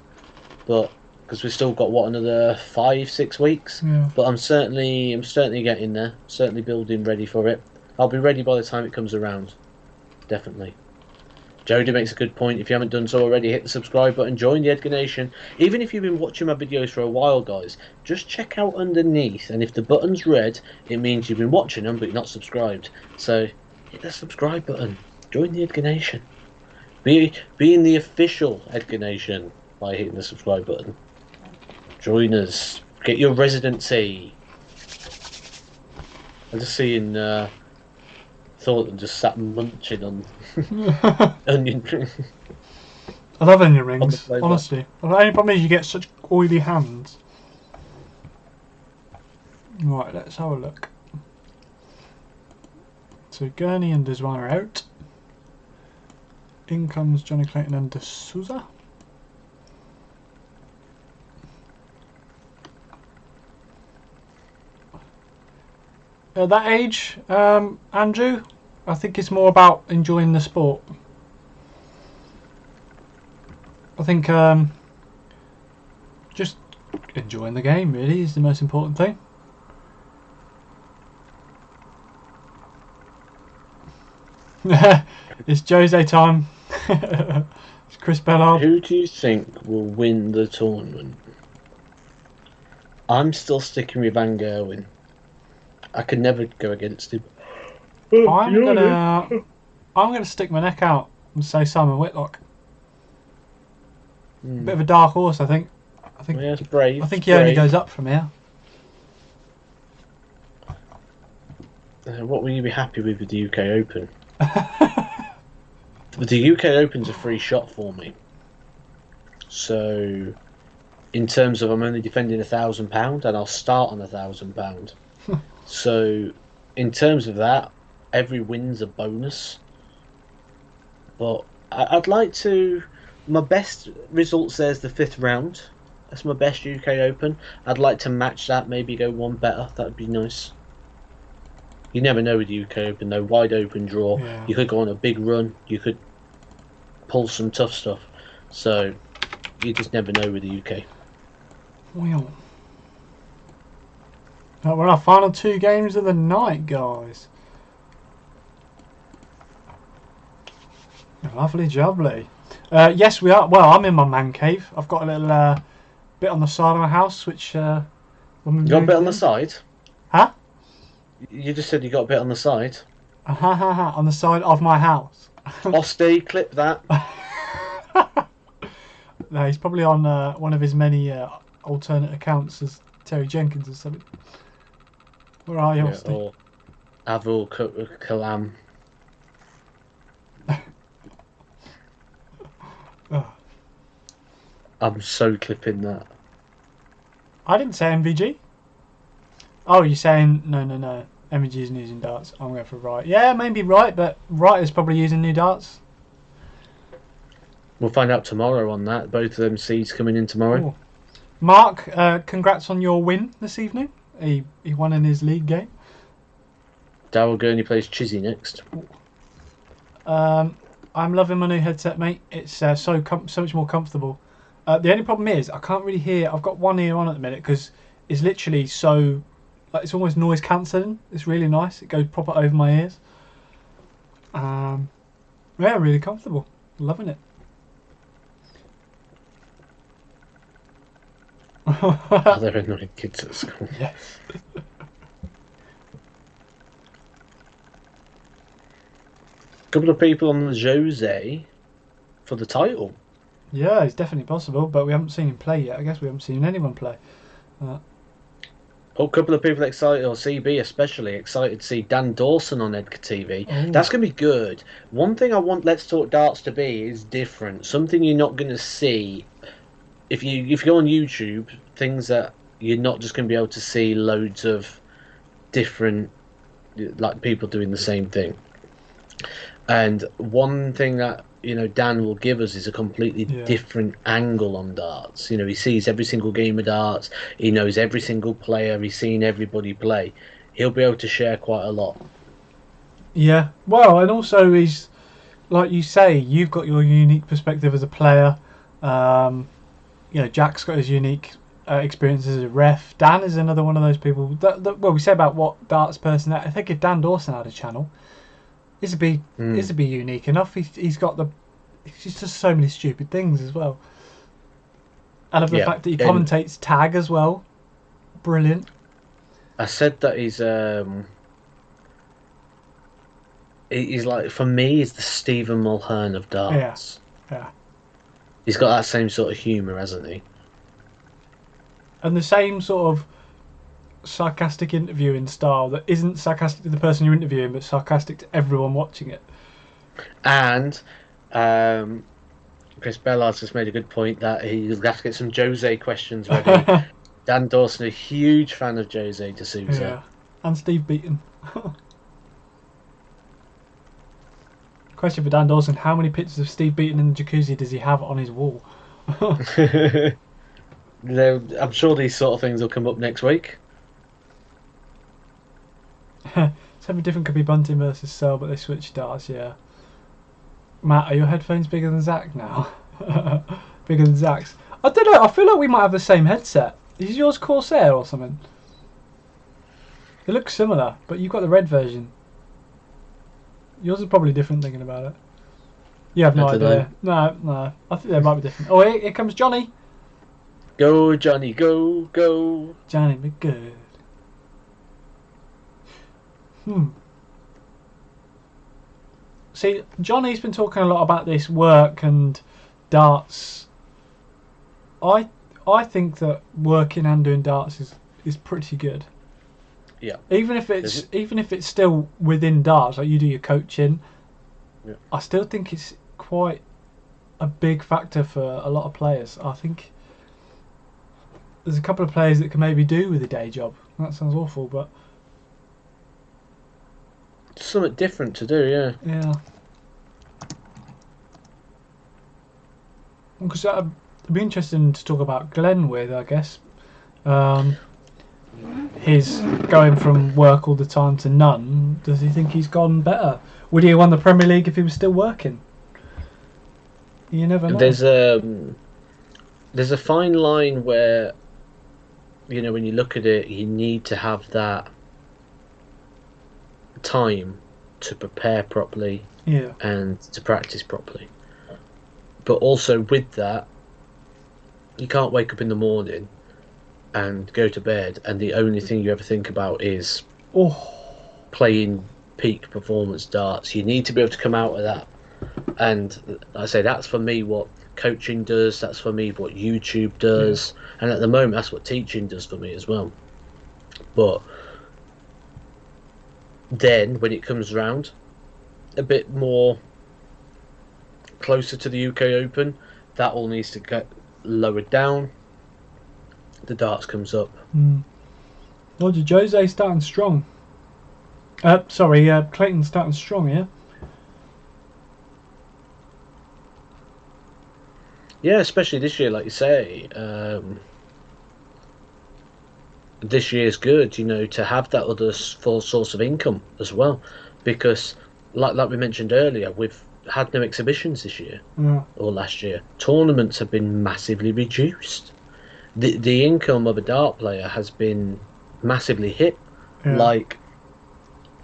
but because we've still got another 5-6 weeks. Yeah. But I'm certainly getting there. Certainly building ready for it. I'll be ready by the time it comes around. Definitely. Jody makes a good point. If you haven't done so already, hit the subscribe button, join the Edgar Nation. Even if you've been watching my videos for a while, guys, just check out underneath, and if the button's red, it means you've been watching them but you're not subscribed. So hit the subscribe button, join the Edgar Nation. Be in the official Edgar Nation by hitting the subscribe button. Join us. Get your residency. I'm just seeing Thornton just sat munching on onion rings. I love onion rings, honestly. The only problem is you get such oily hands. Right, let's have a look. So Gurney and Deswan are out. In comes Johnny Clayton and De Souza. At that age, Andrew, I think it's more about enjoying the sport. I think just enjoying the game really is the most important thing. It's Jose time. It's Chris Bellard. Who do you think will win the tournament? I'm still sticking with Van Gerwen. I could never go against him. I'm gonna stick my neck out and say Simon Whitlock. Bit of a dark horse, I think. Yeah, it's brave. I think he only goes up from here. What will you be happy with the UK Open? The UK Open's a free shot for me. So, in terms of I'm only defending £1,000 and I'll start on £1,000. So, in terms of that, every win's a bonus. But I'd like to. My best results there's the 5th round. That's my best UK Open. I'd like to match that, maybe go one better. That'd be nice. You never know with the UK Open though. Wide open draw. Yeah. You could go on a big run. You could pull some tough stuff. So you just never know with the UK. Well, we're our final 2 games of the night, guys. Lovely jubbly. Yes, we are. Well, I'm in my man cave. I've got a little bit on the side of my house, which. You got a bit on the side? Huh? You just said you got a bit on the side. On the side of my house. Osty, clip that. No, he's probably on one of his many alternate accounts as Terry Jenkins or something. Where are you, Osty? Or Avil Kalam. I'm so clipping that. I didn't say MVG. Oh, you're saying no. MVG isn't using darts. I'm going for right. Yeah, maybe right, but right is probably using new darts. We'll find out tomorrow on that. Both of them seeds coming in tomorrow. Ooh. Mark, congrats on your win this evening. He won in his league game. Darryl Gurney plays Chizzy next. I'm loving my new headset, mate. It's so much more comfortable. The only problem is I can't really hear. I've got one ear on at the minute because it's literally so, like, it's almost noise cancelling. It's really nice. It goes proper over my ears. Yeah, really comfortable. Loving it. Oh, they're annoying kids at school. Yes. Couple of people on the Jose for the title. Yeah, it's definitely possible, but we haven't seen him play yet. I guess we haven't seen anyone play. A couple of people excited, or CB especially, excited to see Dan Dawson on Edgar TV. Oh. That's going to be good. One thing I want Let's Talk Darts to be is different. Something you're not going to see if you go on YouTube. Things that you're not just going to be able to see loads of different, like, people doing the same thing. And one thing that Dan will give us is a completely Yeah. different angle on darts. He sees every single game of darts. He knows every single player. He's seen everybody play. He'll be able to share quite a lot. Yeah. Well, and also he's like you say, you've got your unique perspective as a player. Jack's got his unique experience as a ref. Dan is another one of those people. Well, we say about what darts person. I think if Dan Dawson had a channel, it'd be unique enough. He's got the. He's just so many stupid things as well. I love the fact that he commentates tag as well. Brilliant. I said that he's like, for me, he's the Stephen Mulhern of darts. Yeah. He's got that same sort of humour, hasn't he? And the same sort of sarcastic interviewing style that isn't sarcastic to the person you're interviewing, but sarcastic to everyone watching it. And Chris Bellard's just made a good point that he'll have to get some Jose questions ready. Dan Dawson, a huge fan of Jose D'Souza. Yeah, and Steve Beaton. Question for Dan Dawson: how many pictures of Steve Beaton in the jacuzzi does he have on his wall? I'm sure these sort of things will come up next week. Something different could be Bunting versus Searle, but they switched darts. Yeah. Matt, are your headphones bigger than Zach now? Bigger than Zach's? I don't know. I feel like we might have the same headset. Is yours Corsair or something? It looks similar, but you've got the red version. Yours is probably different thinking about it. You have no idea. No. I think they might be different. Oh, here comes Johnny. Go, Johnny, go. Johnny, be good. See, Johnny's been talking a lot about this work and darts. I think that working and doing darts is pretty good. Yeah. Even if it's still within darts, like you do your coaching, I still think it's quite a big factor for a lot of players. I think there's a couple of players that can maybe do with a day job. That sounds awful, but something different to do, yeah. Yeah. Because it'd be interesting to talk about Glenn with, I guess. His going from work all the time to none. Does he think he's gone better? Would he have won the Premier League if he was still working? You never know. There's a fine line where, when you look at it, you need to have that time to prepare properly and to practice properly. But also with that, you can't wake up in the morning and go to bed and the only thing you ever think about is playing peak performance darts. You need to be able to come out of that. And I say that's for me what coaching does, that's for me what YouTube does, and at the moment that's what teaching does for me as well. But then when it comes around a bit more closer to the UK Open, that all needs to get lowered down. The darts comes up. Roger Jose starting strong. Clayton's starting strong, yeah? Yeah, especially this year, like you say. This year's good, to have that other full source of income as well. Because, like we mentioned earlier, we've had no exhibitions this year or last year. Tournaments have been massively reduced. The income of a dart player has been massively hit, like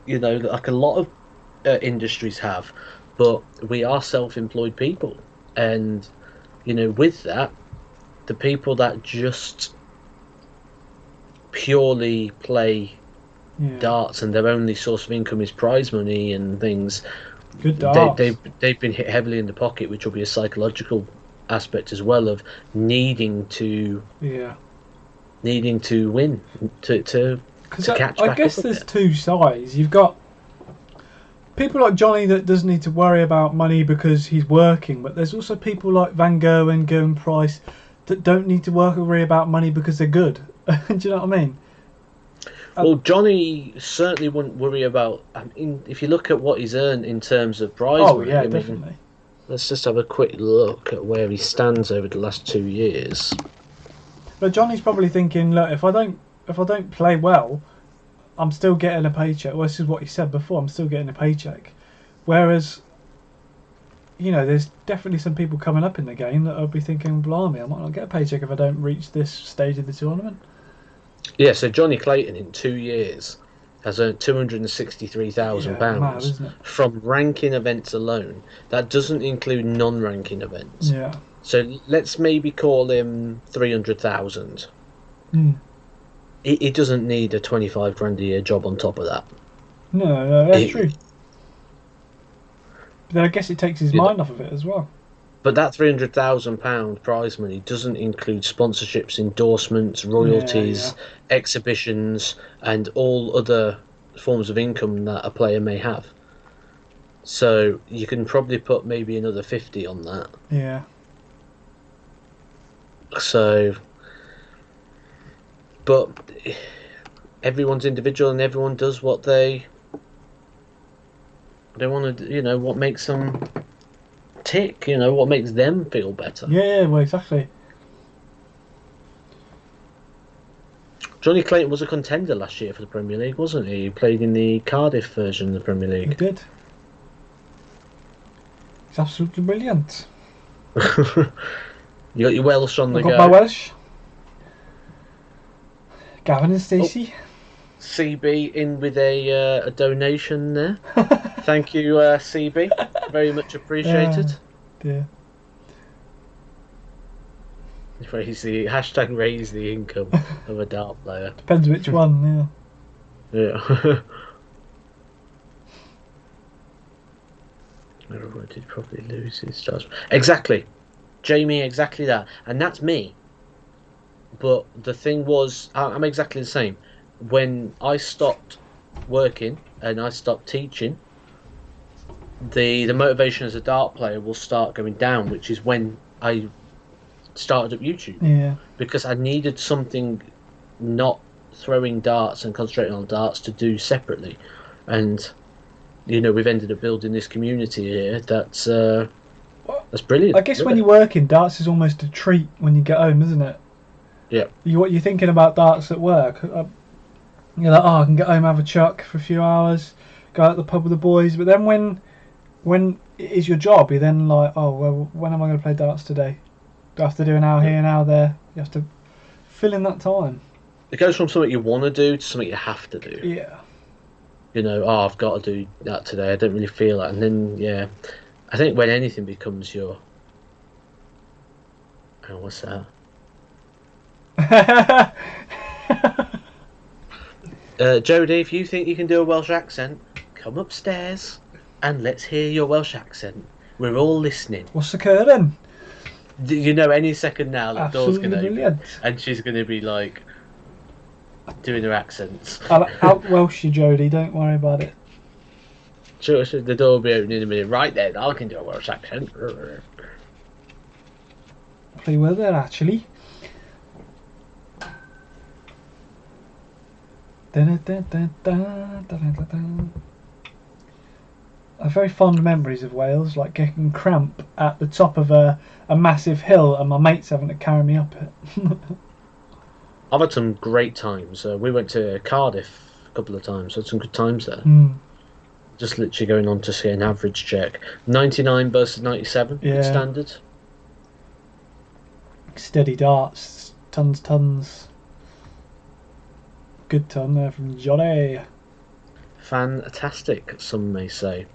a lot of industries have. But we are self-employed people, and with that, the people that just purely play darts and their only source of income is prize money and things. Good darts. They've been hit heavily in the pocket, which will be a psychological aspect as well of needing to win to catch back. I guess there's two sides. You've got people like Johnny that doesn't need to worry about money because he's working, but there's also people like Van Gogh and Gerwyn Price that don't need to worry about money because they're good. Do you know what I mean? Well, Johnny certainly wouldn't worry about. I mean, if you look at what he's earned in terms of prize Oh money, yeah, I mean, definitely. let's just have a quick look at where he stands over the last 2 years. But Johnny's probably thinking, look, if I don't play well, I'm still getting a paycheck. Well, this is what he said before. I'm still getting a paycheck. Whereas, you know, there's definitely some people coming up in the game that will be thinking, blimey, I might not get a paycheck if I don't reach this stage of the tournament. Yeah, so Johnny Clayton in 2 years has earned £263,000 isn't it? from ranking events alone. That doesn't include non-ranking events. Yeah. So let's maybe call him 300,000. Mm. He doesn't need a 25 grand a year job on top of that. No, that's true. But then I guess it takes his mind off of it as well. But that £300,000 prize money doesn't include sponsorships, endorsements, royalties, exhibitions, and all other forms of income that a player may have. So you can probably put maybe another 50 on that. Yeah. So, but everyone's individual and everyone does what they want to, you know, what makes them tick, you know, what makes them feel better. Yeah, well, exactly. Johnny Clayton was a contender last year for the Premier League, wasn't he? He played in the Cardiff version of the Premier League. He did. He's absolutely brilliant. You got your Welsh on the go. I got my Welsh. Gavin and Stacey. CB in with a donation there. Thank you, CB. Very much appreciated. Yeah. Raise the income of a dart player. Depends which one, yeah. Everyone did probably lose his stars. Exactly. Jamie, exactly that. And that's me. But the thing was, I'm exactly the same. When I stopped working and I stopped teaching, the motivation as a dart player will start going down, which is when I started up YouTube. Yeah. Because I needed something not throwing darts and concentrating on darts to do separately. And, you know, we've ended up building this community here that's brilliant. I guess when you work in darts is almost a treat when you get home, isn't it? Yeah. What you're thinking about darts at work. You're like, I can get home, have a chuck for a few hours, go out to the pub with the boys. But then when it is your job, you're then like, oh, well, when am I going to play darts today? Do I have to do an hour here, an hour there? You have to fill in that time. It goes from something you want to do to something you have to do. Yeah. You know, I've got to do that today. I don't really feel that. And then, yeah, I think when anything becomes your... Oh, what's that? Jodie, if you think you can do a Welsh accent, come upstairs and let's hear your Welsh accent. We're all listening. What's occurring? You know, any second now the door's going to brilliant. open and she's going to be like doing her accents. I'll out Welsh you, Jodie. Don't worry about it. Sure, the door will be opening in a minute. Right then, I can do a Welsh accent. Play well there, actually. I have very fond memories of Wales, like getting cramp at the top of a massive hill and my mates having to carry me up it. I've had some great times. We went to Cardiff a couple of times, had some good times there. Just literally going on to see an average check. 99 versus 97 standard. Steady darts, tons. Good ton there from Johnny. Fantastic, some may say.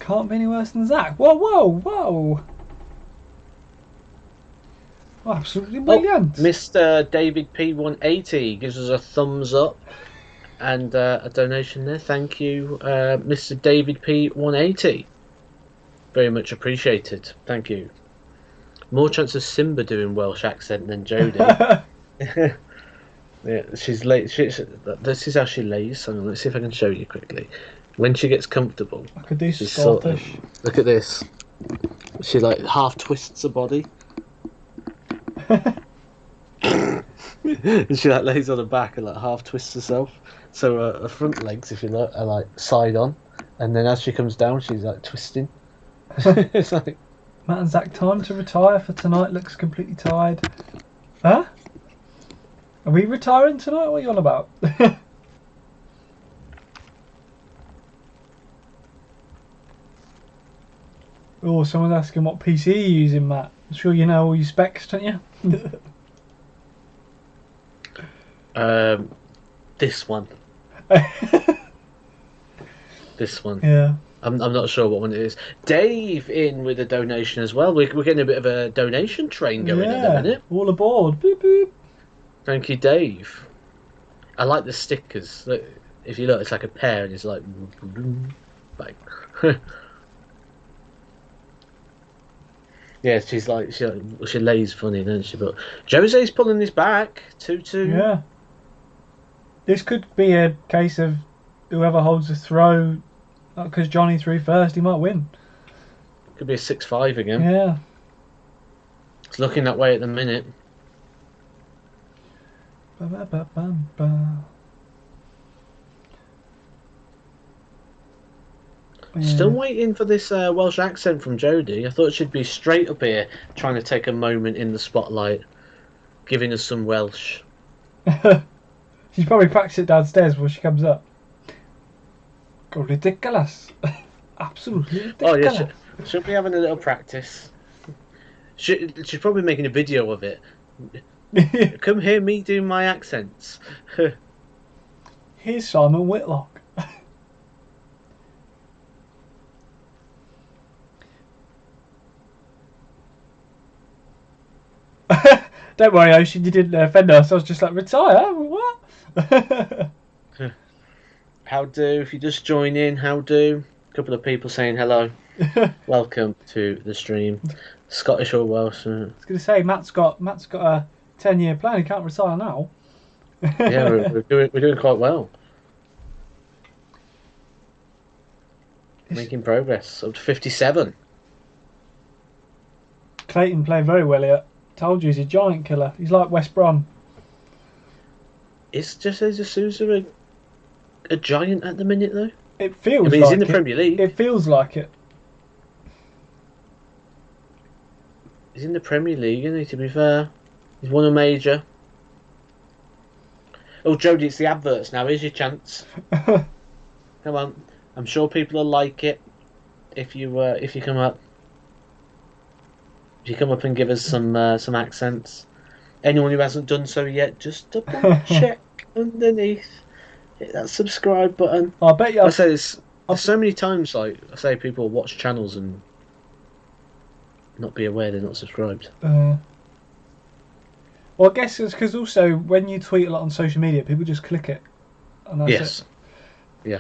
Can't be any worse than Zach. Whoa. Oh, absolutely brilliant. Mr. David P180 gives us a thumbs up and a donation there. Thank you, Mr. David P180. Very much appreciated. Thank you. More chance of Simba doing Welsh accent than Jodie. Yeah, she's late. This is how she lays. So let's see if I can show you quickly. When she gets comfortable, I could do Scottish. Look at this. She like half twists her body. And she like lays on her back and like half twists herself. So her front legs, if you look, are like side on, and then as she comes down, she's like twisting. It's like Matt and Zach, time to retire for tonight. Looks completely tired. Huh? Are we retiring tonight? What are you on about? Oh, someone's asking what PC you're using, Matt. I'm sure you know all your specs, don't you? This one. This one. Yeah. I'm not sure what one it is. Dave in with a donation as well. We're getting a bit of a donation train going at the minute. All aboard. Boop, boop. Thank you, Dave. I like the stickers. Look, if you look, it's like a pear and it's like... Yeah, she's like she lays funny, doesn't she? But Jose's pulling this back 2-2. Yeah. This could be a case of whoever holds the throw, because Johnny threw first, he might win. Could be a 6-5 again. Yeah. It's looking that way at the minute. Ba-ba-ba-bum-ba. Yeah. Still waiting for this Welsh accent from Jodie. I thought she'd be straight up here trying to take a moment in the spotlight, giving us some Welsh. She's probably practiced it downstairs before she comes up. Go ridiculous. Absolutely ridiculous. Oh yeah, she'll be having a little practice. She's probably making a video of it. Come hear me do my accents. Here's Simon Whitlock. Don't worry, Ocean, you didn't offend us. I was just like, retire? What? How do? If you just join in, how do? A couple of people saying hello. Welcome to the stream. Scottish or Welsh? I was going to say, Matt's got a 10-year plan. He can't retire now. Yeah, we're doing quite well. Making progress. Up to 57. Clayton played very well here. Told you he's a giant killer. He's like West Brom. Is Jesus Sousa a giant at the minute though? It feels. I mean, like he's in the it. Premier League. It feels like it. He's in the Premier League, isn't he? To be fair, he's won a major. Oh, Jodie, it's the adverts now. Here's your chance. Come on. I'm sure people will like it if you come up. If you come up and give us some accents. Anyone who hasn't done so yet, just double check underneath. Hit that subscribe button. I bet you. I say this. There's so many times, like I say, people watch channels and not be aware they're not subscribed. Well, I guess it's because also when you tweet a lot on social media, people just click it. And that's Yes. It. Yeah.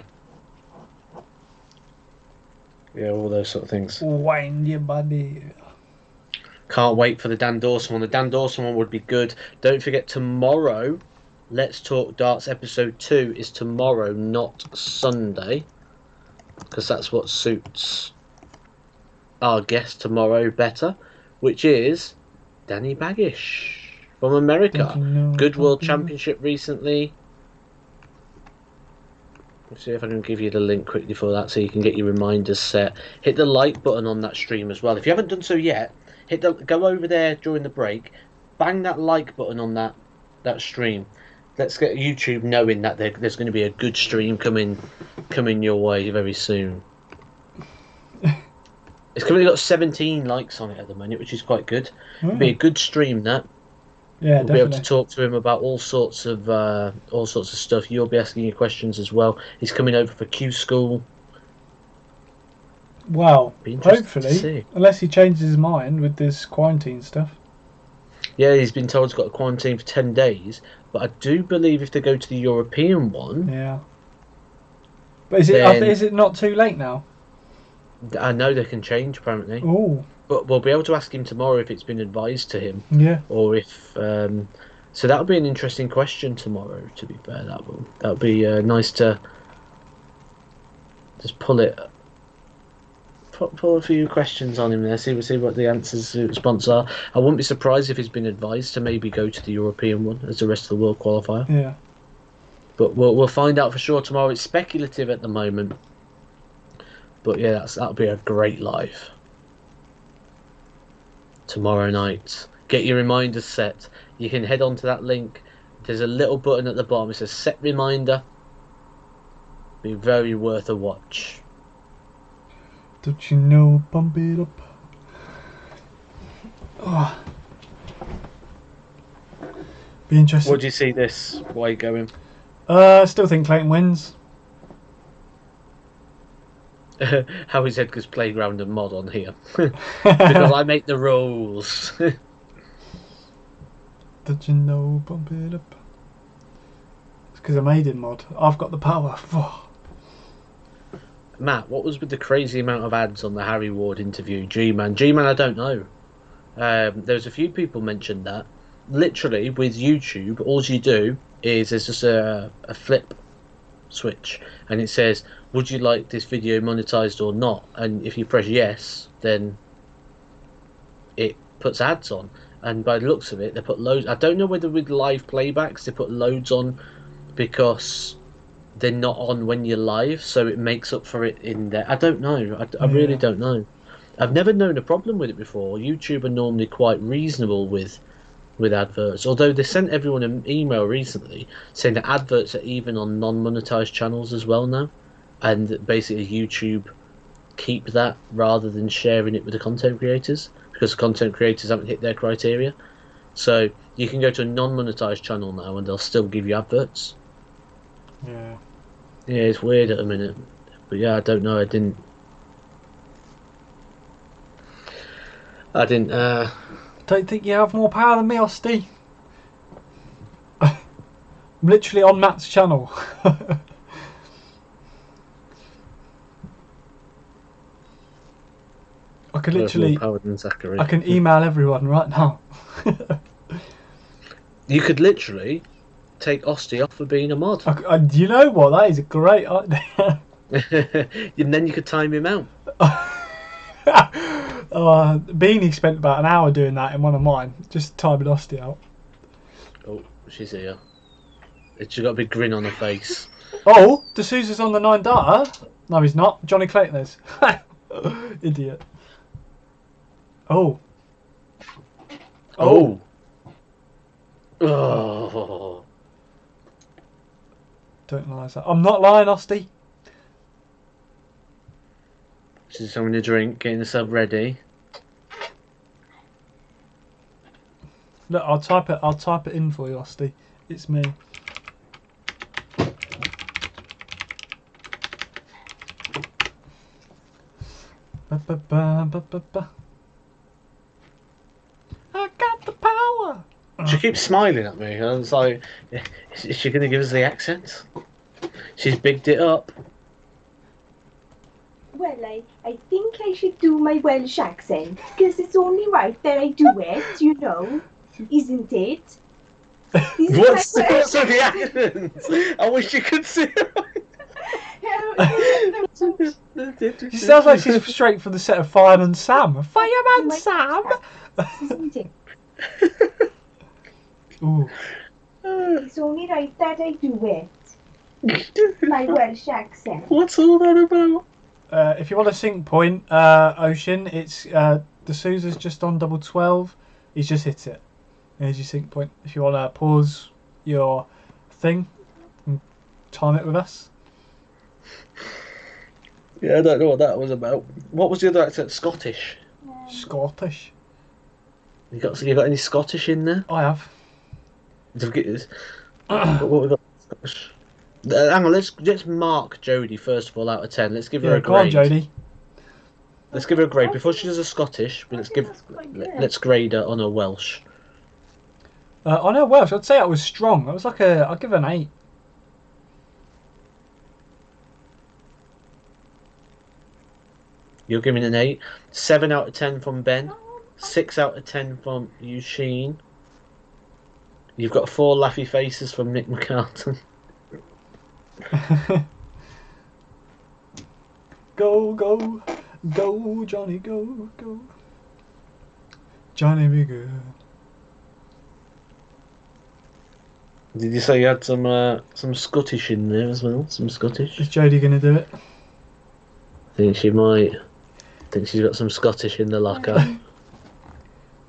Yeah, all those sort of things. Wind your body. Can't wait for the Dan Dawson one. The Dan Dawson one would be good. Don't forget tomorrow, Let's Talk Darts episode 2 is tomorrow, not Sunday. Because that's what suits our guest tomorrow better. Which is Danny Baggish from America. Good World Championship recently. Let's see if I can give you the link quickly for that so you can get your reminders set. Hit the like button on that stream as well. If you haven't done so yet, go over there during the break, bang that like button on that stream. Let's get YouTube knowing that there's going to be a good stream coming your way very soon. It's currently got 17 likes on it at the minute, which is quite good. It'll be a good stream, that. Yeah, we'll be able to talk to him about all sorts of stuff. You'll be asking your questions as well. He's coming over for Q School. Well, hopefully, unless he changes his mind with this quarantine stuff. Yeah, he's been told he's got a quarantine for 10 days, but I do believe if they go to the European one... Yeah. But is it not too late now? I know they can change, apparently. Oh. But we'll be able to ask him tomorrow if it's been advised to him. Yeah. Or if... so that'll be an interesting question tomorrow, to be fair. That'll be nice to just pull it pull a few questions on him there. See what the answers to response are. I wouldn't be surprised if he's been advised to maybe go to the European one as the rest of the world qualifier. Yeah. But we'll find out for sure tomorrow. It's speculative at the moment. But yeah, that'll be a great live. Tomorrow night. Get your reminders set. You can head on to that link. There's a little button at the bottom. It says set reminder. Be very worth a watch. Don't you know, bump it up. Oh. Be interesting. What do you see this way going? Still think Clayton wins. How is Edgar's playground and mod on here? Because I make the rules. Don't you know, bump it up. It's because I made it mod. I've got the power. Matt, what was with the crazy amount of ads on the Harry Ward interview? G-Man, I don't know. There's a few people mentioned that. Literally, with YouTube, all you do is there's just a flip switch, and it says, would you like this video monetized or not? And if you press yes, then it puts ads on. And by the looks of it, they put loads. I don't know whether with live playbacks they put loads on because they're not on when you're live, so it makes up for it in there. I don't know. I really don't know. I've never known a problem with it before. YouTube are normally quite reasonable with adverts, although they sent everyone an email recently saying that adverts are even on non-monetized channels as well now, and basically YouTube keep that rather than sharing it with the content creators because content creators haven't hit their criteria. So you can go to a non-monetized channel now and they'll still give you adverts. Yeah, it's weird at the minute, but yeah, I don't know. I didn't don't think you have more power than me, Osty. I'm literally on Matt's channel. I can literally, I can email everyone right now. You could literally take Osty off for being a mod. You know what? That is a great idea. And then you could time him out. Beanie spent about an hour doing that in one of mine, just timing Osty out. Oh, she's here. She's got a big grin on her face. Oh, D'Souza's on the 9 darter. No, he's not. Johnny Clayton is. Idiot. Oh. Oh. Don't lie. I'm not lying, Osty. She's having a drink, getting herself ready. Look, I'll type it in for you, Osty. It's me. Ba, ba, ba, ba, ba, ba. I got the power. She keeps smiling at me. I was like, is she going to give us the accent? She's bigged it up. Well, I think I should do my Welsh accent, because it's only right that I do it, you know, isn't it? What's the accent? I wish you could see it. She sounds like she's straight from the set of Fireman Sam. Fireman Sam! Isn't it? Ooh. It's only right that I do it. My Welsh accent. What's all that about? If you want a sync point, Ocean, it's D'Souza's just on double 12. He's just hit it. There's your sync point. If you want to pause your thing and time it with us. Yeah, I don't know what that was about. What was the other accent? Scottish. Scottish. You got any Scottish in there? I have. What we got? Scottish. Hang on, let's mark Jodie first of all out of 10. Let's give her a grade. Go on, Jodie. Let's give her a grade before she does a Scottish. Let's grade her on her Welsh. On her Welsh, I'd say it was strong. It was like I'll give her an 8. You're giving an 8. 7 out of 10 from Ben. 6 out of 10 from Eugene. You've got 4 laughy faces from Nick McCartan. Go, go. Go, Johnny, go, go. Johnny be good. Did you say you had some Scottish in there as well? Some Scottish? Is Jodie going to do it? I think she might. I think she's got some Scottish in the locker.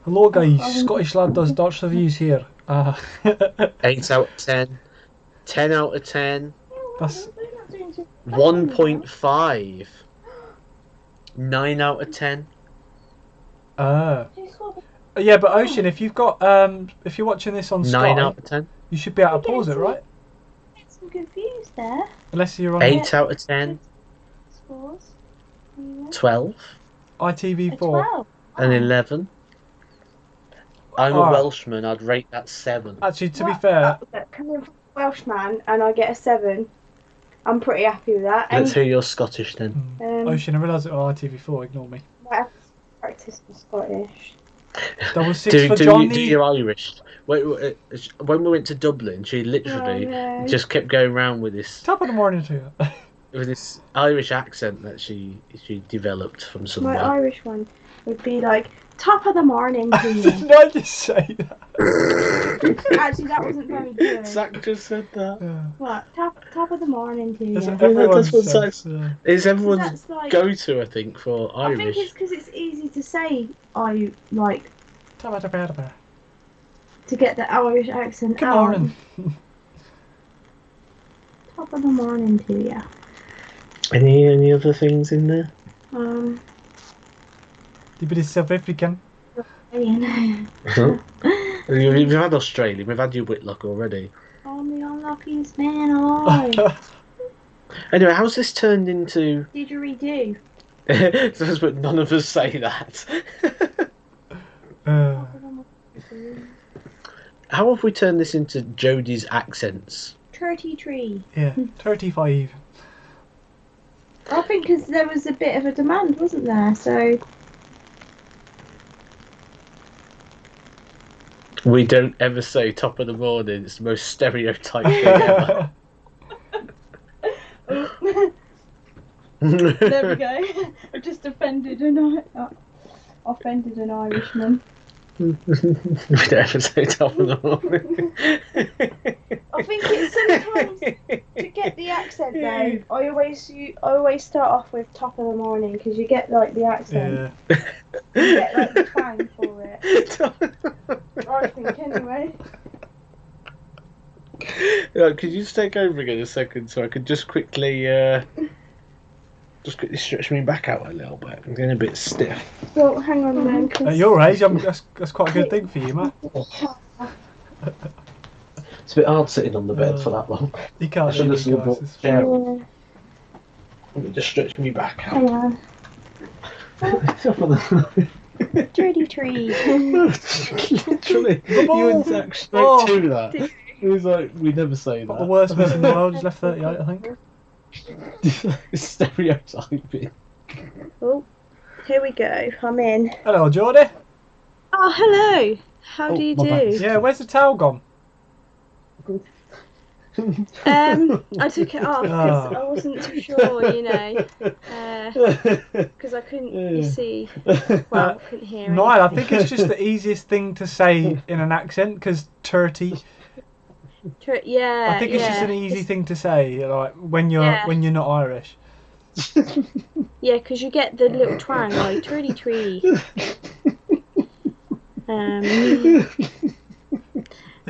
Hello guys, Scottish lad does Darts reviews here. 8 out of 10. 10 out of 10. That's 1.5. 9 out of 10. Yeah, but Ocean, if you've got if you're watching this on 9 Sky, out of 10. you should be able to pause it, right? I'm confused there. Unless you're on 8 out of 10. Scores. 12. ITV4. 12. And 11. I'm a Alright. Welshman, I'd rate that 7. Actually, to be fair, Coming from a Welshman and I get a 7, I'm pretty happy with that. Let's hear your Scottish then. Ocean, I realise it on ITV4. Ignore me. Might have to practice my Scottish. Double six for Johnny. Do your Irish. When we went to Dublin, she literally just kept going around with this Top of the morning to you. with this Irish accent that she developed from somewhere. My Irish one would be like, top of the morning to you. Didn't I just say that? Actually, that wasn't very good. Zach just said that. Yeah. What? Top of the morning to you. That's what Yeah, everyone that's what says. Zach- It's everyone's That's like, go-to, I think, for I Irish. think it's because it's easy to say, I like, to get the Irish accent Good out. morning. Top of the morning to you. Any other things in there? You bit of South African. We've had Australia, we've had you Whitlock already. I'm the unluckiest man alive. Anyway, how's this turned into... Didgeridoo. But none of us say that. How have we turned this into Jodie's accents? 33. Yeah, 35. I think because there was a bit of a demand, wasn't there? So We don't ever say top of the morning. It's the most stereotype thing ever. There we go. I just offended an Irishman. We don't ever say top of the morning. I think it's sometimes to get the accent though. I always start off with top of the morning because you get like the accent. Yeah. You get like the twang for it. I think anyway. Could you just take over again a second so I could just quickly stretch me back out a little bit. I'm getting a bit stiff. Well, hang on then. At your age, that's quite a good thing for you, man. It's a bit hard sitting on the bed for that long. You can't I should leave have it, guys. It's- Yeah. Yeah. Let me just stretch me back out. Hang on. 33. Literally, you and Zach straight to that. It was like, we never say Not that. the worst miss in the world. He's left 38, I think. Stereotyping. Oh, here we go. I'm in. Hello, Geordie. Oh, hello. How do you my do? bad. Yeah, where's the towel gone? I took it off because I wasn't too sure, you know, because I couldn't, you see, well, I couldn't hear No, I anything. think it's just the easiest thing to say in an accent because 30. Yeah, I think it's just an easy thing to say, like when you're not Irish. Yeah, because you get the little twang, like 33. Is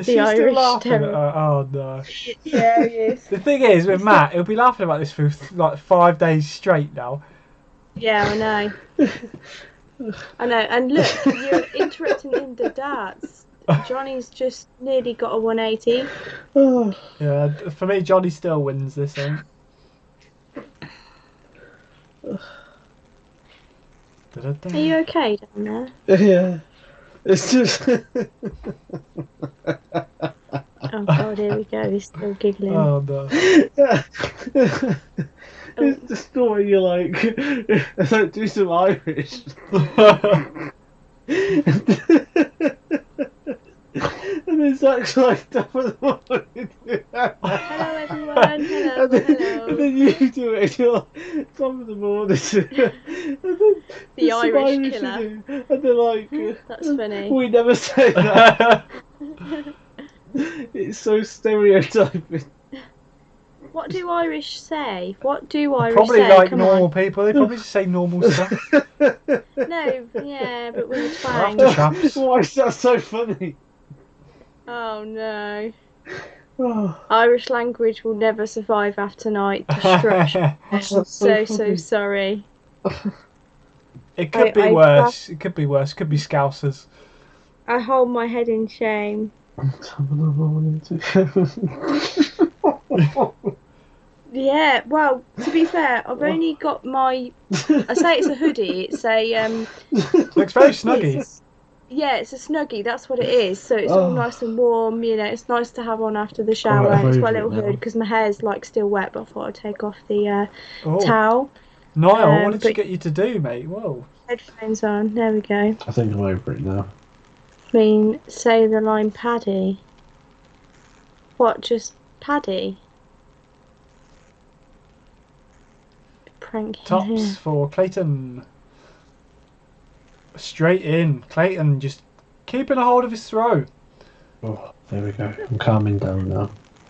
The she Irish still laughing at terror. her? Oh no. Yeah, yes. The thing is, with Matt, he'll be laughing about this for like 5 days straight now. Yeah, I know. I know, and look, you're interrupting in the darts. Johnny's just nearly got a 180. Yeah, for me, Johnny still wins this thing. Are you okay down there? Yeah. It's just. Oh god, here we go. He's still giggling. Oh no. It's just the way you like do some Irish. And And then Zach's like, top of the morning. Hello everyone. Hello. And then you do it. And you're like, top of the morning. And then The some Irish in killer. it, and they're like, That's funny. we never say that. It's so stereotyping. What do Irish say? What do Irish Probably say? like Come normal on. people. They probably just say normal stuff. No, yeah, but with a After twang. chaps. Why is that so funny? Oh no. Oh, Irish language will never survive after tonight. Destruction. that's So funny. sorry. It could be worse. It could be worse. It could be Scousers. I hold my head in shame. Top of the morning. Yeah, well, to be fair, I've only got my. I say it's a hoodie. It's a Looks very snuggy. Yeah, it's a snuggie. That's what it is. So it's all nice and warm. You know, it's nice to have on after the shower. Right, And it's got a over little it now. hood because my hair's like still wet. But I thought I'd take off the Oh. towel. Niall, what did she but- get you to do, mate? Whoa. Headphones on. There we go. I think I'm over it now. I mean, say the line Paddy. What? Just Paddy? Prank him Tops here. for Clayton. Straight in. Clayton just keeping a hold of his throw. Oh, there we go. I'm calming down now.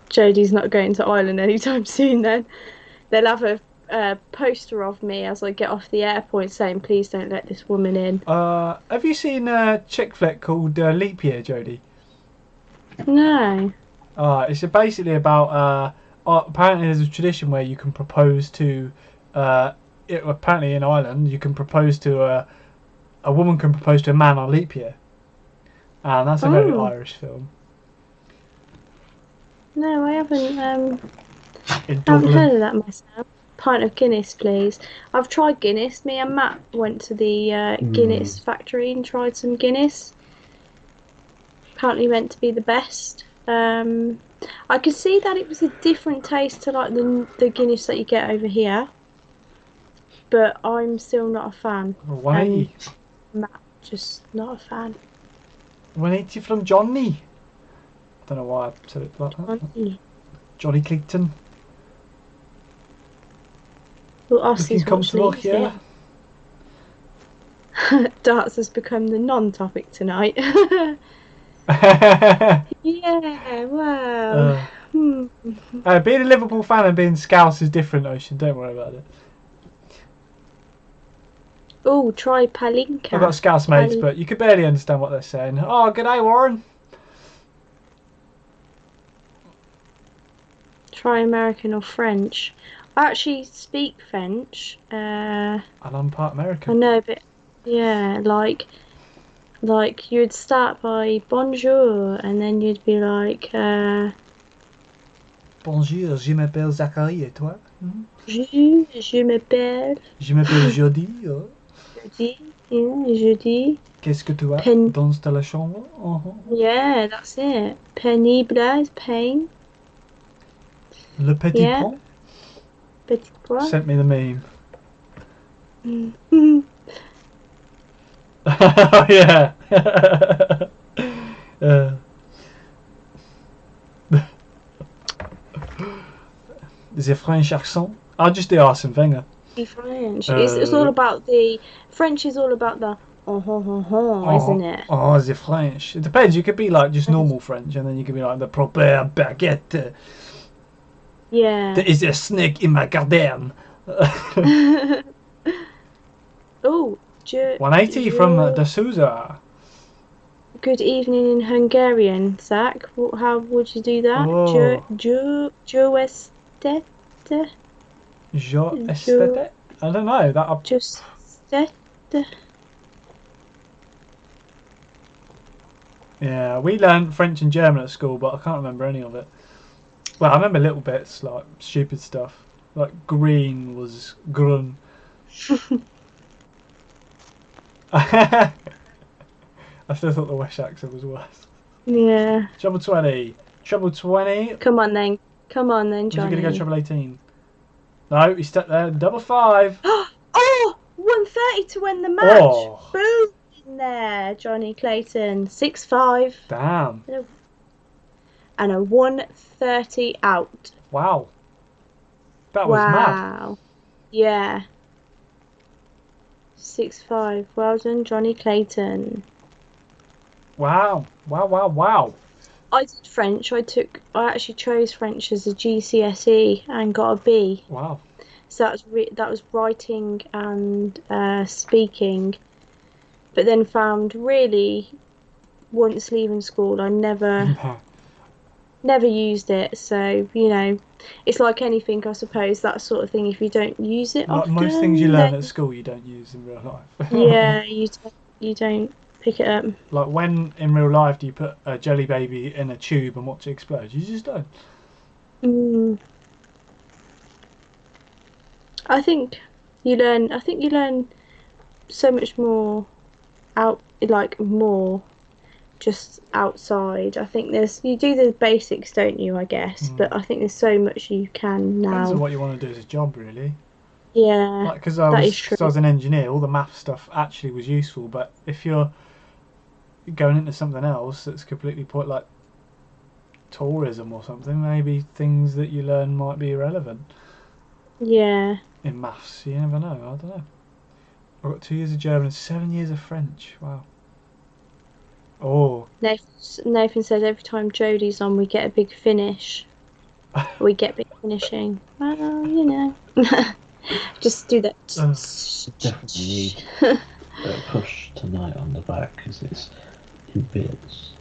Jodie's not going to Ireland anytime soon then. They'll have a poster of me as I get off the airport saying, please don't let this woman in. Have you seen a chick flick called Leap Year, Jodie? No. It's basically about apparently there's a tradition where you can propose to apparently in Ireland you can propose to a woman can propose to a man on leap year, and that's a very Irish film. No, I haven't In haven't Dublin. heard of that myself. Pint of Guinness, please. I've tried Guinness. Me and Matt went to the Guinness factory and tried some Guinness. Apparently meant to be the best. I could see that it was a different taste to like the Guinness that you get over here, but I'm still not a fan. 180. Matt, just not a fan. 180 from Johnny. I don't know why I said it like that. Johnny Clayton. Well, us Looking is comfortable what's here. Darts has become the non-topic tonight. Yeah, wow. Being a Liverpool fan and being Scouse is different, Ocean. Don't worry about it. Oh, try Palinka. I've got Scouse mates, but you could barely understand what they're saying. Oh, good day, Warren. Try American or French. I actually speak French. And I'm part I American. know, but yeah, like you'd start by bonjour, and then you'd be like, Bonjour, je m'appelle Zachary, et toi? je m'appelle Je m'appelle Jody. Oh. jeudi, yeah, jeudi. Qu'est-ce que tu as Pen- dans ta chambre? Yeah, that's it. Pénible is pain. Le petit Yeah. pont Petit pois. sent me the meme. Oh, yeah. The French accent. I'll just do Arsene Wenger. French. It's all about the French. Is all about the isn't it? Oh, the French. It depends. You could be like just normal French, and then you could be like the proper baguette. Yeah. There is a snake in my garden. Oh, 180 from De Souza. Good evening in Hungarian, Zach. How would you do that? Oh. Jo estet. Jo estete? I don't know. That Just Yeah, we learned French and German at school, but I can't remember any of it. Well, I remember little bits, like stupid stuff. Like green was grun. I still thought the Welsh accent was worse. Yeah. Treble 20. Treble 20. Come on then, Was he Johnny. going to go treble 18? No, he stuck there. Double 5. Oh, 130 to win the match. Oh. Boom in there, Johnny Clayton. 6-5. Damn. and a 130 out. Wow. That was mad. Wow. Yeah. 6-5. Well done, Johnny Clayton. Wow. Wow, wow, wow. I did French. I actually chose French as a GCSE and got a B. Wow. So that was writing and speaking. But then found really, once leaving school, I never used it. So, you know, it's like anything, I suppose, that sort of thing. If you don't use it Like often, most things you learn at school, you don't use in real life. Yeah, you don't pick it up. Like, when in real life do you put a jelly baby in a tube and watch it explode? You just don't. I think you learn so much more more just outside. I think you do the basics, don't you, I guess, but I think there's so much you can now. Depends on what you want to do as a job, really. Yeah, like, because I was an engineer, all the math stuff actually was useful, but if you're going into something else that's completely like tourism or something, maybe things that you learn might be irrelevant. Yeah. In maths, you never know. I don't know. I've got 2 years of German and 7 years of French. Wow. Oh. Nathan said every time Jodie's on, we get a big finish. We get big finishing. Well, you know. Just do that. Definitely need a push tonight on the back because it's in bits.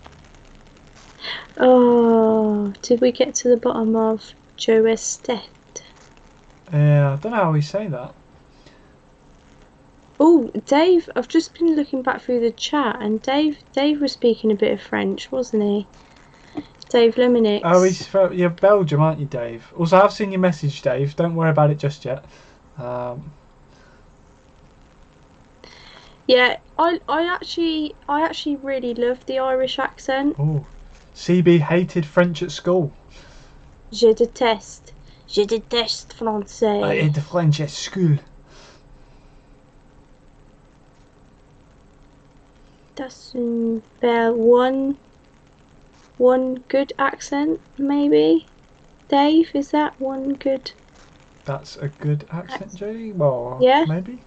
Oh, did we get to the bottom of Joe Estet? Yeah, I don't know how we say that. Oh, Dave, I've just been looking back through the chat, and Dave was speaking a bit of French, wasn't he? Dave Lemonix. Oh, you're Belgium, aren't you, Dave? Also, I've seen your message, Dave. Don't worry about it just yet. Yeah, I actually really love the Irish accent. Oh, CB hated French at school. Je déteste français. I hate the French at school. That's one good accent, maybe. Dave, is that one good? That's a good accent, Jodie. Well, yeah, maybe.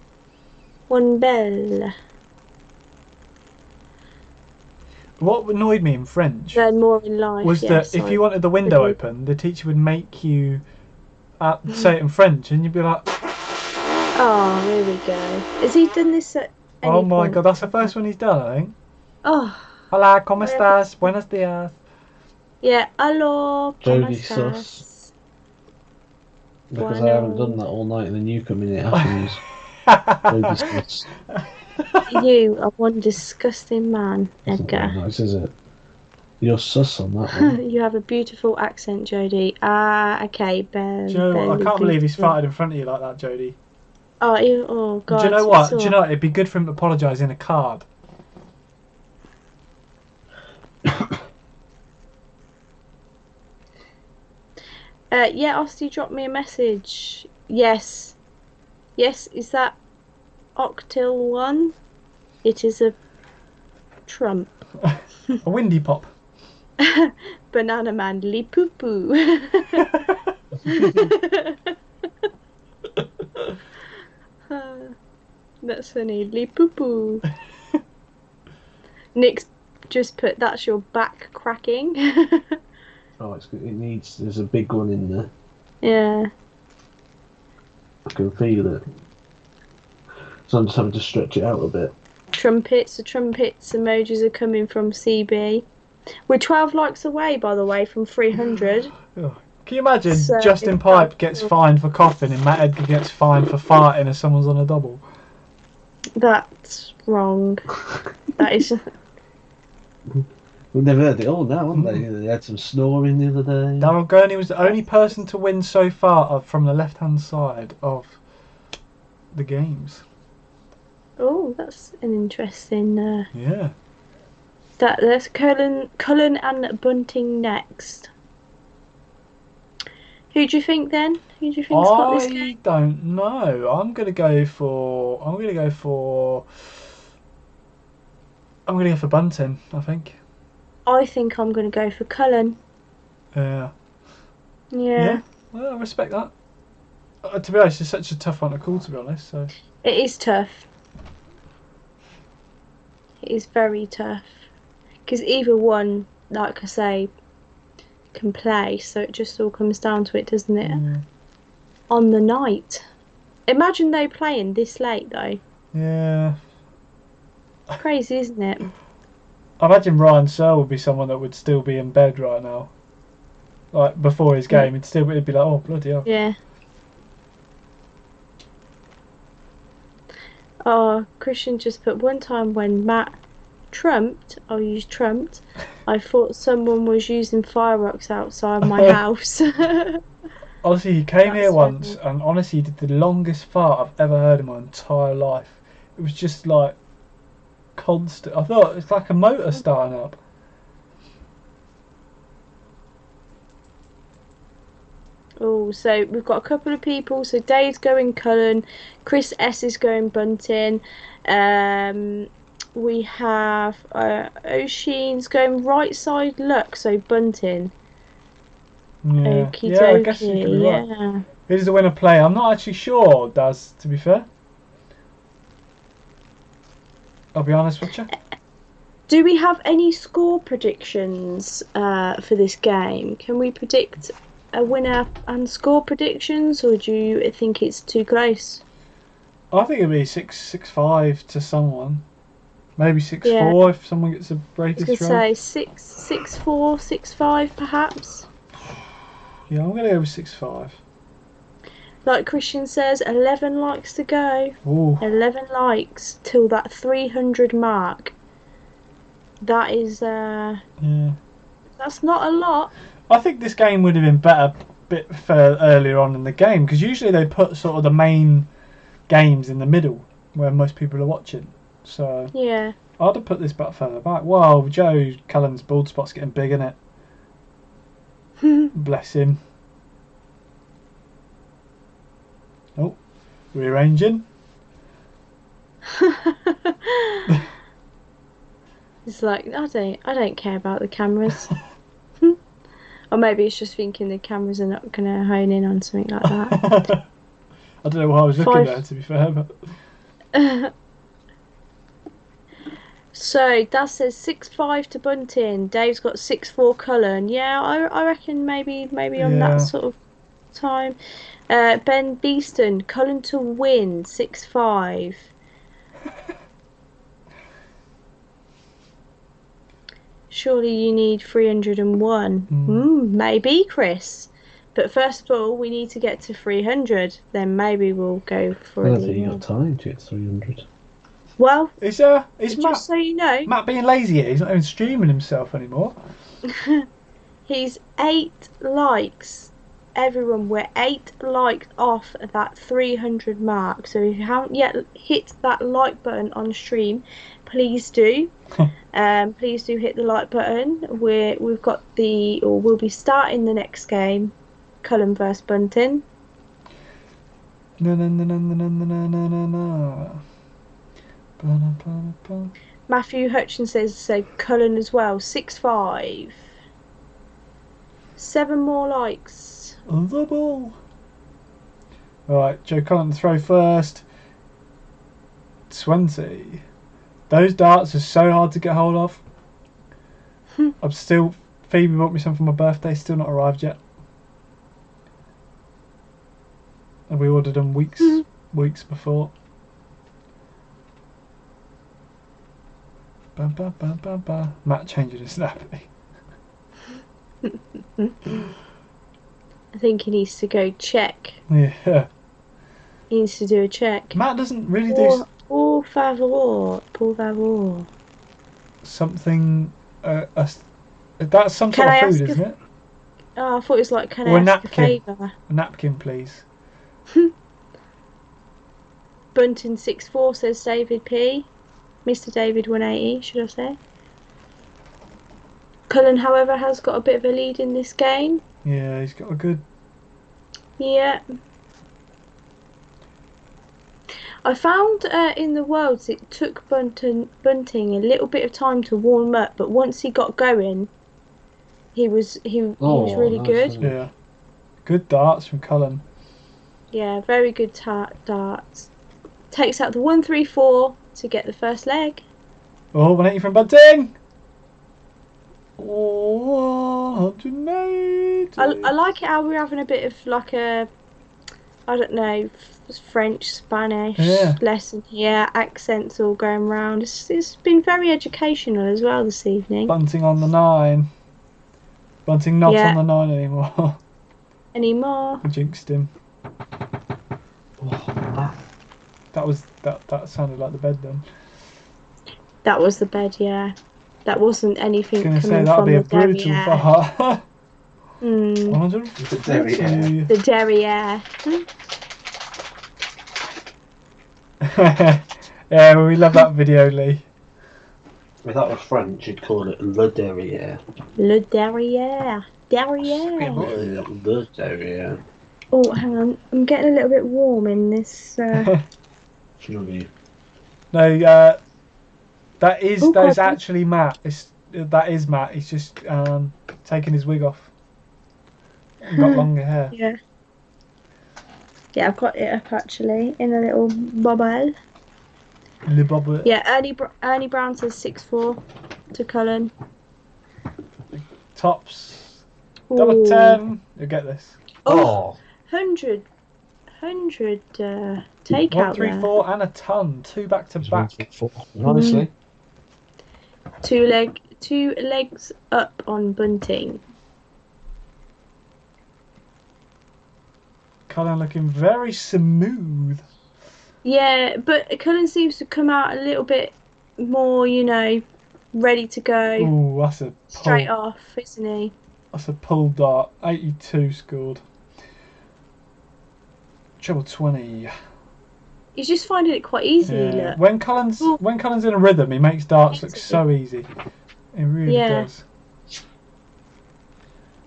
One belle. What annoyed me in French Learn more in life was that if you wanted the window open, the teacher would make you say it in French, and you'd be like, "Oh, here we go." Has he done this at any "Oh my point? god, that's the first one he's done, I think." Oh. Hola, ¿cómo estás? Buenos días. Yeah, hello, ¿cómo estás? Because I haven't done that all night, and then you come in, it happens. You are one disgusting man, Edgar. Not very nice, is it? You're sus on that one. You have a beautiful accent, Jodie. Okay, Do you know what? I can't believe he's farted in front of you like that, Jodie. Oh God. Do you know what? Do you know what? It'd be good for him to apologise in a card. Yeah, Austin dropped me a message. Yes, is that Octil 1? It is a Trump. A windy pop. Banana man, li poo poo. That's funny, li poo poo. Nick's just put, that's your back cracking. Oh, there's a big one in there. Yeah. I can feel it. So I'm just having to stretch it out a bit. Trumpets emojis are coming from CB. We're 12 likes away, by the way, from 300. Oh. Can you imagine Justin Pipe gets fined for coughing and Matt Edgar gets fined for farting as someone's on a double? That's wrong. That is... We've never heard it all now, haven't they? They had some snoring the other day. Darryl Gurney was the only person to win so far from the left-hand side of the games. Oh, that's an interesting... Yeah. That's Cullen and Bunting next. Who do you think then? Who do you think's got this game? I don't know. I'm gonna go for Bunting, I think. I think I'm gonna go for Cullen. Yeah. Yeah. Well, I respect that. To be honest, it's such a tough one to call, to be honest. So. It is tough. It is very tough. Because either one, like I say, can play, so it just all comes down to it, doesn't it? Yeah. On the night. Imagine they playing this late, though. Yeah. Crazy, isn't it? I imagine Ryan Searle would be someone that would still be in bed right now. Like, before his game, it'd be like, oh, bloody hell. Yeah. Oh, Christian just put one time when Matt trumped, I'll use trumped, I thought someone was using fireworks outside my house. Honestly, he came here once, funny. and honestly, he did the longest fart I've ever heard in my entire life. It was just like constant. I thought it's like a motor starting up. Oh, so we've got a couple of people. So Dave's going Cullen, Chris S is going Bunting. We have O'Sheen's going right side luck, so Bunting. Yeah, Okie yeah, I guess you dokie, could be right. yeah. Who does the winner play? I'm not actually sure, Daz, to be fair. I'll be honest with you. Do we have any score predictions for this game? Can we predict a winner and score predictions, or do you think it's too close? I think it'd be 6-5 to someone. Maybe 6-4 if someone gets a breaker's I was throw. say 6-4, 6-5 perhaps. Yeah, I'm going to go with 6-5. Like Christian says, 11 likes to go. Ooh. 11 likes till that 300 mark. That is, that's not a lot. I think this game would have been better a bit earlier on in the game, because usually they put sort of the main games in the middle where most people are watching. So yeah, I'd have put this back further back. Wow, Joe Cullen's bald spot's getting big, isn't it? Bless him. Oh, rearranging. It's like I don't care about the cameras. Or maybe it's just thinking the cameras are not going to hone in on something like that. I don't know what I was looking at, to be fair. But so that says 6-5 to Bunting. Dave's got 6-4 Cullen. Yeah, I reckon maybe on that sort of time. Ben Beeston, Cullen to win 6-5. Surely you need 301. Maybe, Chris. But first of all, we need to get to 300. Then maybe we'll go for I it. don't think you got time to get 300. Well, is just Matt, so you know, Matt being lazy here? He's not even streaming himself anymore. he's 8 likes. Everyone, we're 8 likes off that 300 mark. So if you haven't yet hit that like button on stream, please do. Please do hit the like button. We'll be starting the next game, Cullen vs Bunting. Matthew Hutchins says so Cullen as well. 6-5. 7 more likes. The ball. Alright, Joe Cullen to throw first. 20. Those darts are so hard to get hold of. I'm still... Phoebe bought me some for my birthday, still not arrived yet. And we ordered them weeks before. Bam, bam, bam, bam, bam. Matt changing his nappy. I think he needs to go check. Yeah. He needs to do a check. Matt doesn't really do... Por favor. Something... that's some sort of food, isn't it? Oh, I thought it was like, can I ask a favour? A napkin, please. Bunting 6-4 says David P. Mr. David 180, should I say. Cullen, however, has got a bit of a lead in this game. Yeah, he's got a good... Yeah. I found in the Worlds it took Bunting a little bit of time to warm up, but once he got going, he was really nice, good. isn't it? Yeah. Good darts from Cullen. Yeah, very good darts. Takes out the 1-3-4 to get the first leg. Oh, 180 from Bunting. Oh, 180. I like it how we're having a bit of like a, I don't know, French, Spanish lesson here. Accents all going round. It's been very educational as well this evening. Bunting on the 9. Bunting not on the 9 anymore. Anymore. I jinxed him. Oh, That sounded like the bed then. That was the bed, yeah. That wasn't anything coming Say that'll from be a the brutal derriere. fart. 150. The derriere. Yeah, well, we love that video, Lee. If that was French, you'd call it Le Derrière. Le derriere. Derriere. Le Derrière. Oh, hang on. I'm getting a little bit warm in this. Lovely. No, that is actually Matt. That is Matt. He's just taking his wig off. He's got longer hair. Yeah. Yeah, I've got it up actually in a little bubble. Le bubble. Yeah, Ernie Brown says 6-4 to Cullen. Tops. Ooh. Double 10. You'll get this. Oh, 100 takeout 1-3-4 and a ton. 2 back to back. Honestly. 2 legs up on Bunting. Cullen looking very smooth. Yeah, but Cullen seems to come out a little bit more, ready to go. Ooh, that's a pull. Straight off, isn't he? That's a pull dart. 82 scored. Treble 20. He's just finding it quite easy. Yeah. Look. When Cullen's in a rhythm, he makes darts look so easy. He really does.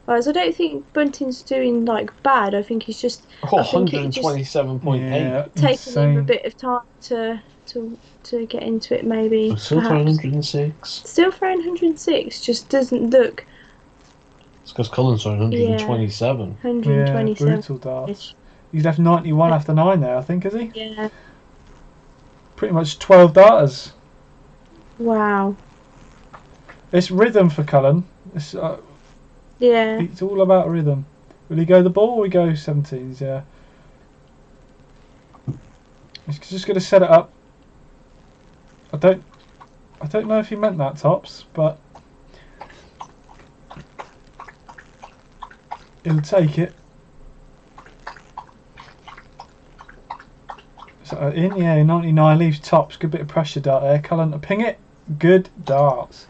Whereas I don't think Bunting's doing bad. I think he's just 127.8. taking him a bit of time to get into it. Maybe. I'm still throwing 106. Still throwing 106. Just doesn't look. It's because Cullen's throwing 127. 127. Yeah, brutal darts. He's left 91 after 9 there, I think, is he? Yeah. Pretty much 12 darters. Wow. It's rhythm for Cullen. It's all about rhythm. Will he go the ball or will he go 17s? Yeah. He's just going to set it up. I don't know if he meant that, Tops, but he'll take it. So 99 leaves Tops. Good bit of pressure dart there. Cullen to ping it. Good darts.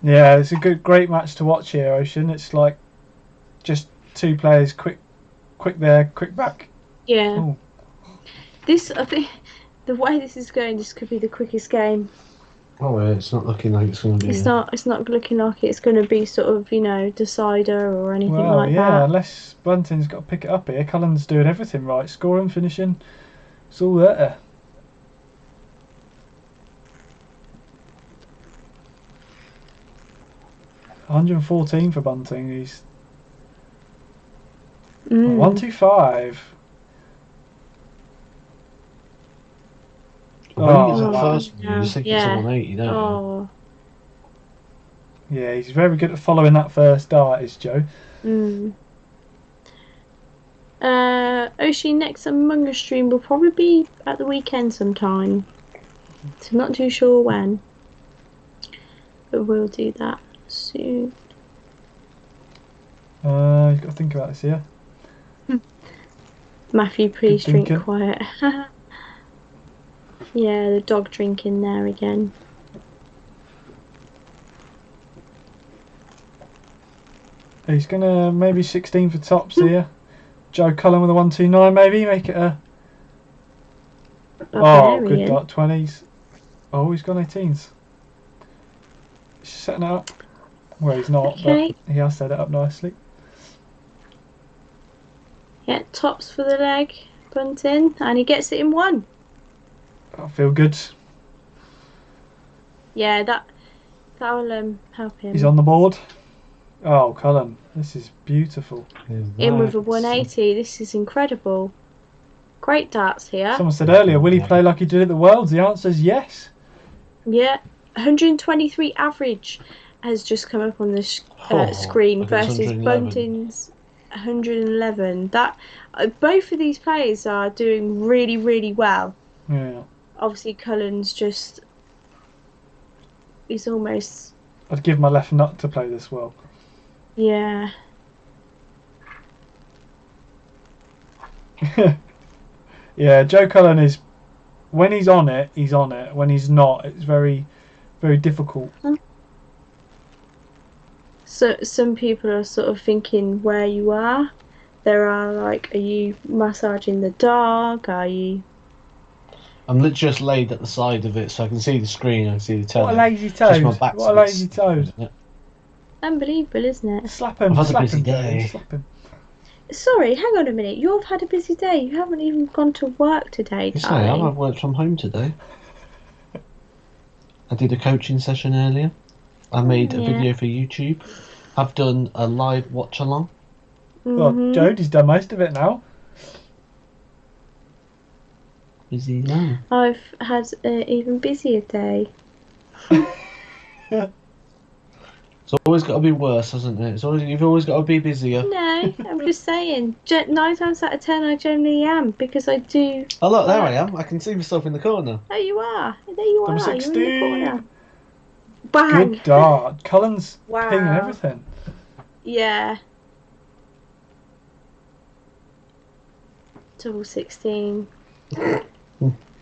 Yeah, it's a great match to watch here, Ocean. It's like just 2 players, quick there, quick back. Yeah. Ooh. I think the way this is going, this could be the quickest game. Oh, yeah, it's not looking like it's going to be. It's not looking like it's going to be sort of decider or anything like that. Yeah, unless Bunting's got to pick it up here. Cullen's doing everything right, scoring, finishing. It's all there. $114 for Bunting. He's 125. When he's at first, you think it's 180, don't you? Oh. Yeah, he's very good at following that first dart, is Joe. Oshi, next Among Us stream will probably be at the weekend sometime. So I'm not too sure when. But we'll do that soon. You've got to think about this here. Matthew, please Good drink thinking. quiet. Yeah, the dog drinking there again. He's going to maybe 16 for Tops here. Joe Cullen with a 129 maybe. Make it a... Oh, good dart 20s. Oh, he's gone 18s. He's setting it up. Well, he's not, but he has set it up nicely. Yeah, Tops for the leg, Bunting, and he gets it in 1. I feel good. Yeah, that'll help him. He's on the board. Oh, Cullen, this is beautiful. In with a 180. This is incredible. Great darts here. Someone said earlier, will he play like he did at the Worlds? The answer is yes. Yeah, 123 average has just come up on the screen versus Bunting's 111. That both of these players are doing really, really well. Yeah. Obviously, Cullen's just he's almost. I'd give my left nut to play this well. Yeah. Yeah, Joe Cullen is, when he's on it, he's on it. When he's not, it's very, very difficult. So some people are sort of thinking where you are. There are like, are you massaging the dog? Are you? I'm literally just laid at the side of it so I can see the screen, I can see the telly. What a lazy toad. What a lazy toad. Unbelievable, isn't it? Slap him, slap him, Joe. Slap him. Sorry, hang on a minute. You've had a busy day. You haven't even gone to work today, Yes, I am. I've worked from home today. I did a coaching session earlier. I made a video for YouTube. I've done a live watch along. Well, Jodie's done most of it now. Busy now. I've had an even busier day. It's always got to be worse, hasn't it? You've always got to be busier. No, I'm just saying. 9 times out of 10, I generally am because I do. Oh look, there I am. I can see myself in the corner. There you are. There you are. Number 16. You're in the corner. Bang. Good dart. Cullen's Wow. pinging everything. Yeah. Double 16. In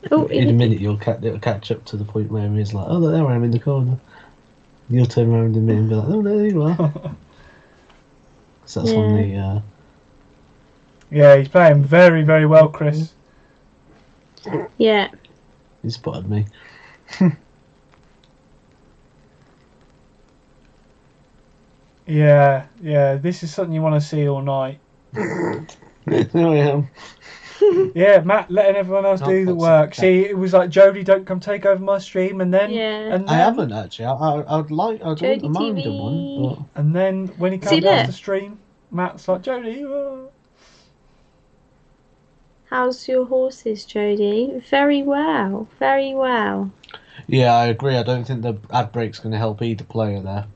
a minute, it'll catch up to the point where he's like, "Oh, look, there I am in the corner." You'll turn around in a minute and be like, "Oh, there you are." So that's on the. Yeah, he's playing very, very well, Chris. Yeah. He spotted me. Yeah, this is something you want to see all night. There I am. Yeah, Matt letting everyone else do the work. See, it was like, Jodie, don't come take over my stream, and then, Yeah. I haven't actually. I'd wouldn't mind him one, but and then when he comes off the stream, Matt's like, Jodie. How's your horses, Jodie? Very well. Very well. yeah, I agree. I don't think the ad break's going to help either player there.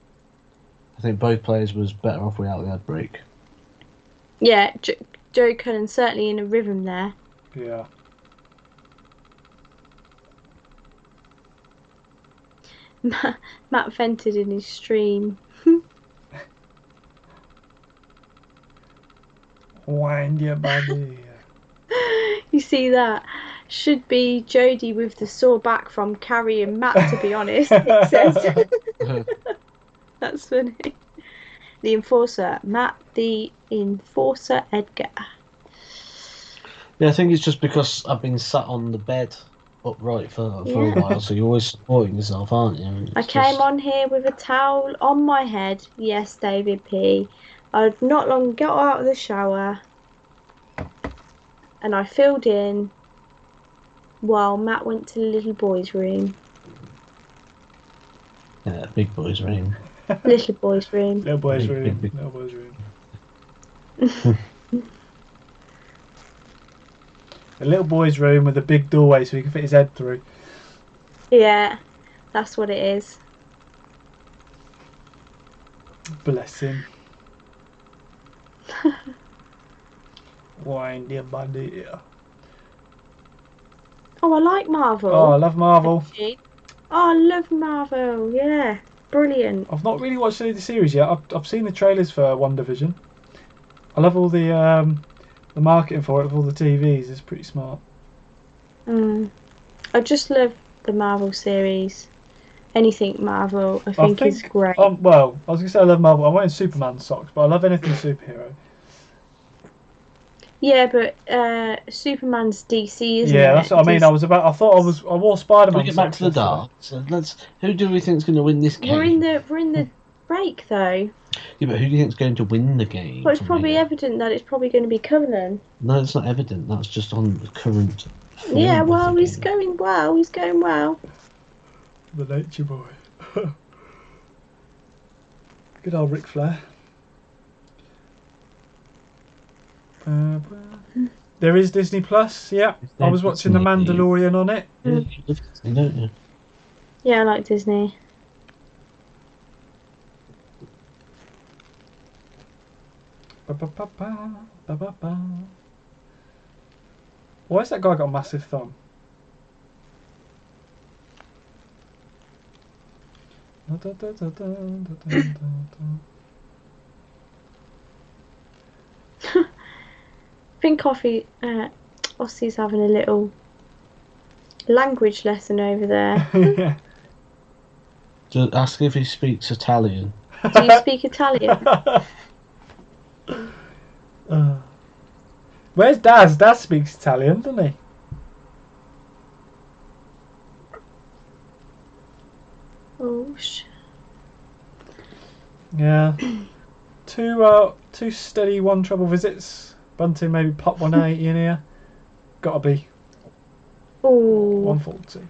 I think both players was better off without the ad break. Yeah, Joe Cullen certainly in a rhythm there. Yeah. Matt vented in his stream. Wind your body. You see that? Should be Jodie with the sore back from carrying Matt, to be honest, it says. That's funny. The enforcer, Matt the enforcer Edgar. Yeah, I think it's just because I've been sat on the bed upright for a while, so you're always supporting yourself, aren't you? I came on here with a towel on my head. Yes, David P. I'd not long got out of the shower and I filled in while Matt went to the little boy's room. Yeah, big boy's room. Little boy's room. Little boy's room. Big. Little boy's room. A little boy's room with a big doorway so he can fit his head through. Yeah, that's what it is. Bless him. Wind your body. Oh, I like Marvel. Oh, I love Marvel. Oh, I love Marvel. Yeah, brilliant. I've not really watched any of the series yet. I've seen the trailers for WandaVision. I love all the marketing for it with all the TVs. It's pretty smart. I just love the Marvel series. Anything Marvel, I think is great. Well, I was going to say I love Marvel. I'm wearing Superman socks, but I love anything superhero. Yeah, but Superman's DC, isn't it? Yeah, that's what I mean. I wore Spider-Man. We get back to the darts. Who do we think is going to win this game? We're in the break though. Yeah, but who do you think is going to win the game? Well, it's probably evident that it's probably going to be Cullen. No, it's not evident. That's just on the current. Yeah, well, he's going well. He's going well. The nature boy. Good old Ric Flair. There is Disney Plus. Yeah, I was watching The Mandalorian on it. Yeah, you love Disney, don't you? Yeah, I like Disney. Why has that guy got a massive thumb? I think Ossie's having a little language lesson over there. Yeah. Just ask if he speaks Italian. Do you speak Italian? Where's Daz? Daz speaks Italian, doesn't he? Oh, Yeah. Two steady one treble visits. Bunting maybe pop 180 in here. Gotta be. Oh. 140.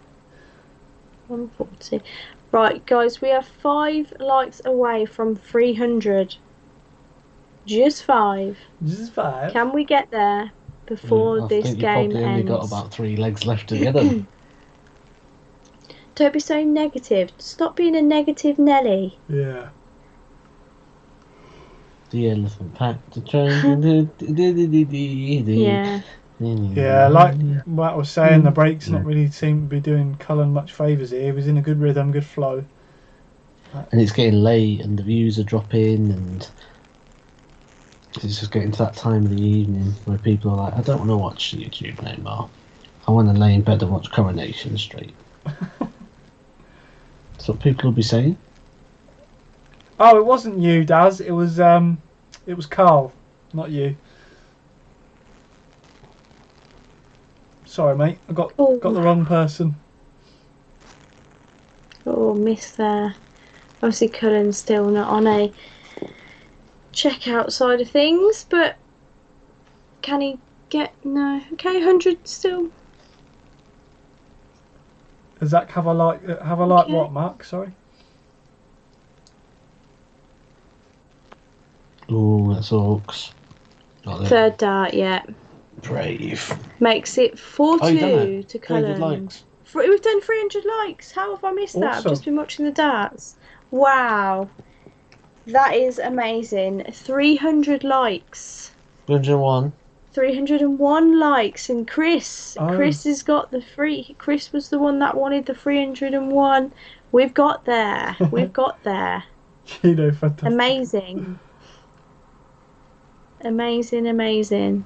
140. Right, guys, we are 5 likes away from 300. Just 5. Just 5. Can we get there before this think game you probably ends? only got about 3 legs left to get them. Don't be so negative. Stop being a negative Nelly. Yeah. The elephant packed the train. Yeah. Yeah, like what I was saying, the breaks not really seem to be doing Cullen much favours here. He was in a good rhythm, good flow. And it's getting late and the views are dropping and it's just getting to that time of the evening where people are like, I don't want to watch YouTube no more. I want to lay in bed and watch Coronation Street. That's what people will be saying. Oh, it wasn't you, Daz. It was Carl, not you. Sorry, mate. I got the wrong person. Oh, miss there. Obviously, Cullen's still not on a checkout side of things, but can he get no? Okay, 100 still. Does that have a like? Okay. What, Mark? Sorry. Oh, that's Orcs. Third dart, yeah. Brave. Makes it 4-2 to 300 Cullen. likes. We've done 300 likes. How have I missed that? I've Awesome. just been watching the darts. Wow. That is amazing. 300 likes. 301. 301 likes. And Chris. Oh. Chris has got the free. Chris was the one that wanted the 301. We've got there. We've got there. You know, fantastic. Amazing. Amazing, amazing.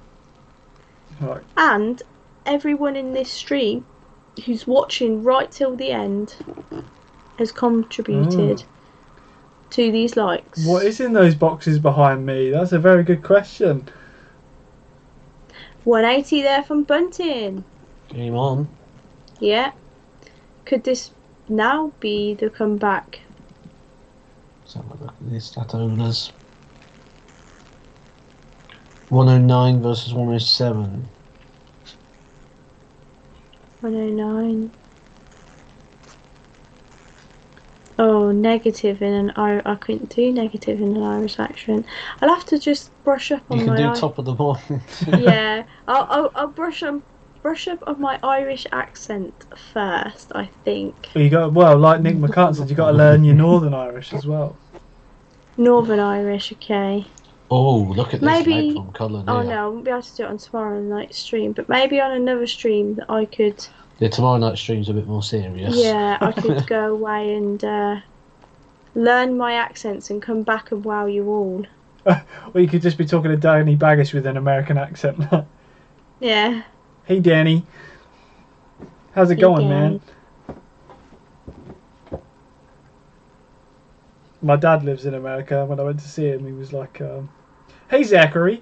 Right. And everyone in this stream who's watching right till the end has contributed to these likes. What is in those boxes behind me? That's a very good question. 180 there from Bunting. Game on. Yeah. Could this now be the comeback? Let's have a look at these stat owners. 109 versus 107. 109. Oh, negative in an I couldn't do negative in an Irish accent. I'll have to just brush up on You can my do top of the morning. yeah. I'll brush up on my Irish accent first, I think. You got like Nick McCart said, you got to learn your Northern Irish as well. Northern Irish, okay. Oh, look at this Maybe. leg from Cullen. Oh here. no, I won't be able to do it on tomorrow night's stream, but maybe on another stream that I could. Yeah, tomorrow night stream's a bit more serious. Yeah, I could go away and learn my accents and come back and wow you all. Or you could just be talking to Danny Baggish with an American accent. Yeah. Hey, Danny. How's it going, man? My dad lives in America. When I went to see him, he was like, hey, Zachary.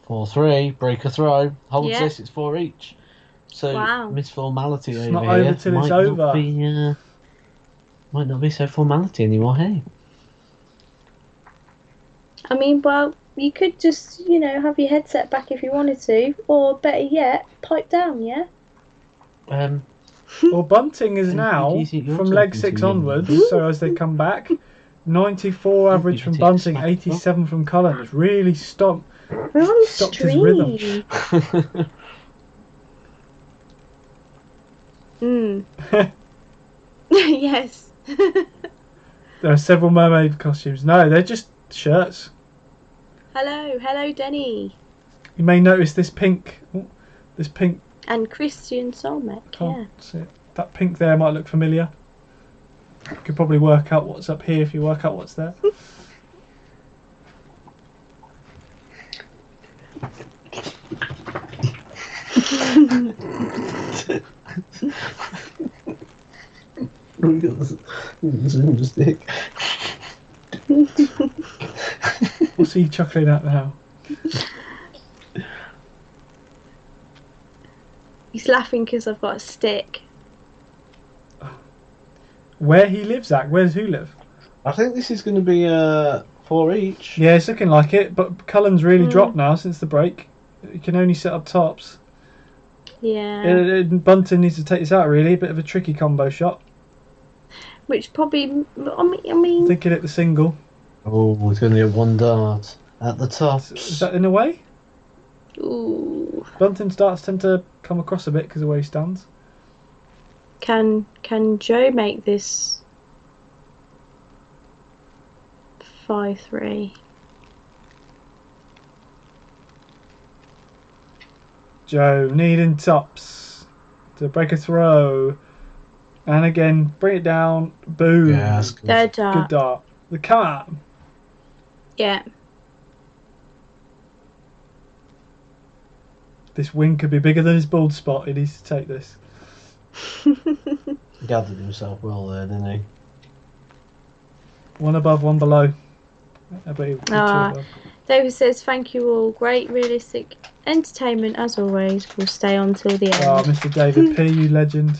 4-3, break a throw. Holds Yeah. this, it's 4 each. So, Wow. miss formality It's over not here. over till it's over. Might not be so formality anymore, hey? I mean, well, you could just, have your headset back if you wanted to, or better yet, pipe down, yeah? Well, Bunting is now, Easy, you're from leg talking 6 to me. onwards, so as they come back, 94 average from Bunting, 87 from Cullen. It's really stopped his rhythm. Yes. There are several mermaid costumes. No, they're just shirts. Hello, Denny. You may notice this pink. This pink. And Christian Solmec. Yeah. See it. That pink there might look familiar. You could probably work out what's up here if you work out what's there. Stick. What's he chuckling at now? He's laughing because I've got a stick. Where he lives at? Where does who live? I think this is going to be 4 each. Yeah, it's looking like it, but Cullen's really dropped now since the break. You can only set up tops. Yeah. Bunton needs to take this out, really. A bit of a tricky combo shot. Which probably, I mean... Thinking it the single. Oh, it's going to be a 1 dart at the top. Is that in a way? Ooh. Bunton's darts tend to come across a bit because of where he stands. Can Joe make this 5-3? Joe needing tops to break a throw. And again, bring it down. Boom. Yeah, that's good. Third dart. Good dart. The cut. Yeah. This wing could be bigger than his bald spot. He needs to take this. Gathered himself well there, didn't he? One above, one below. I bet he would be two above. David says, thank you all. Great, realistic entertainment as always. We'll stay on till the end. Oh, Mr. David P, you legend.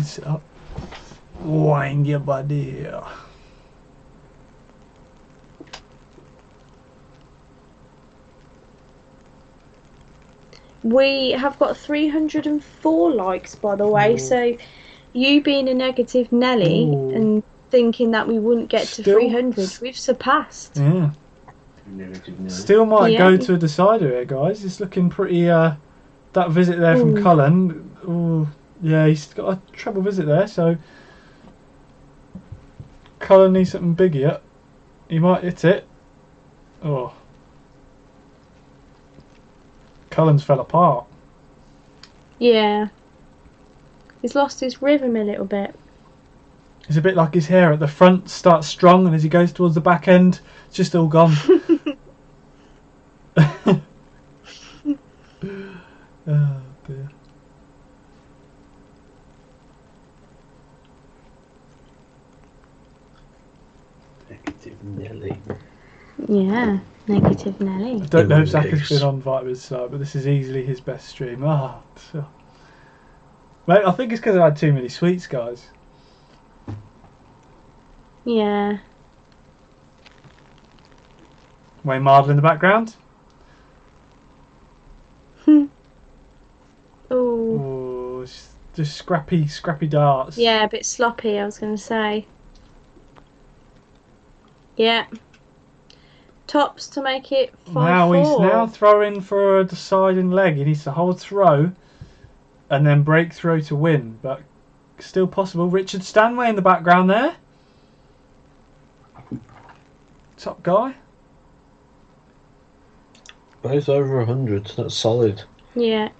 Sit up. Wind your body. We have got 304 likes, by the way. Ooh. So, you being a negative Nelly and thinking that we wouldn't get to 300, we've surpassed. Yeah. Still might go to a decider here, guys. It's looking pretty. That visit there from Cullen. Ooh, yeah, he's got a treble visit there. So Cullen needs something big here. He might hit it. Oh, Cullen's fell apart. Yeah. He's lost his rhythm a little bit. It's a bit like his hair at the front starts strong, and as he goes towards the back end, it's just all gone. Oh dear. Negative Nelly. Yeah, negative Nelly. I don't know if Zach has been on Vitamin's side, but this is easily his best stream. Ah, so. Mate, I think it's because I had too many sweets, guys. Yeah. Wayne Marvel in the background. Oh. Oh, just scrappy darts. Yeah, a bit sloppy, I was going to say. Yeah. Tops to make it 5-4. Now he's now throwing for a deciding leg. He needs to hold throw and then break throw to win, but still possible. Richard Stanway in the background there. Top guy. Both over 100. That's solid. Yeah.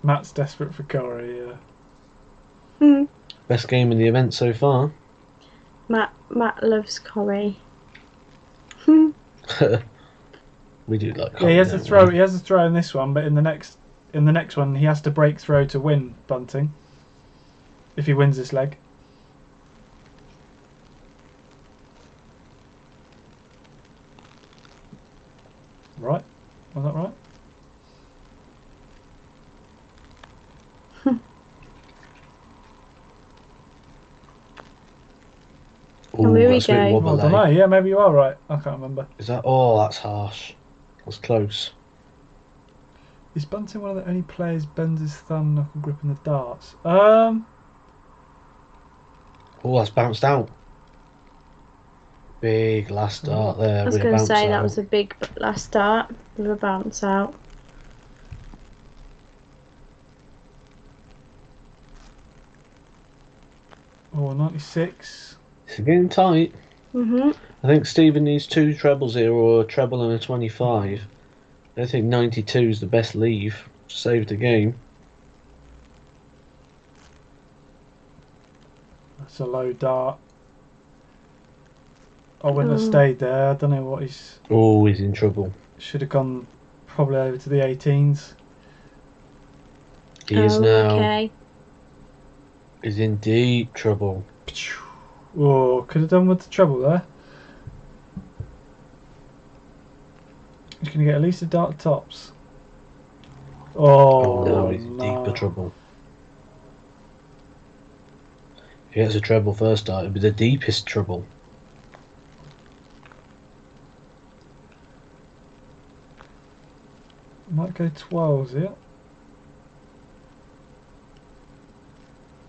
Matt's desperate for Corey. Yeah. Best game in the event so far. Matt We loves Corey. We do like. Yeah, he has to throw. He has to throw in this one, but in the next one, he has to break throw to win Bunting. If he wins this leg. Right? Was that right? Oh, here we that's a bit go. I wobbly. don't know. Yeah, maybe you are right. I can't remember. Is that? Oh, that's harsh. That's close. Is Bunting one of the only players bends his thumb knuckle grip in the darts? Oh, that's bounced out. Big last dart there. I was with a going to bounce say that out. was a big last start with a bounce out. Oh, 96. It's getting tight. Mhm. I think Stephen needs 2 trebles here, or a treble and a 25. I think 92 is the best leave to save the game. That's a low dart. I wouldn't have stayed there. I don't know what he's... Oh, he's in trouble. Should have gone probably over to the 18s. He is now. Okay. He's in deep trouble. Oh, could have done with the treble there. He's going to get at least a dart tops. Oh, no, he's in deeper trouble. If he gets a treble first dart, it'll be the deepest trouble. Might go 12s here.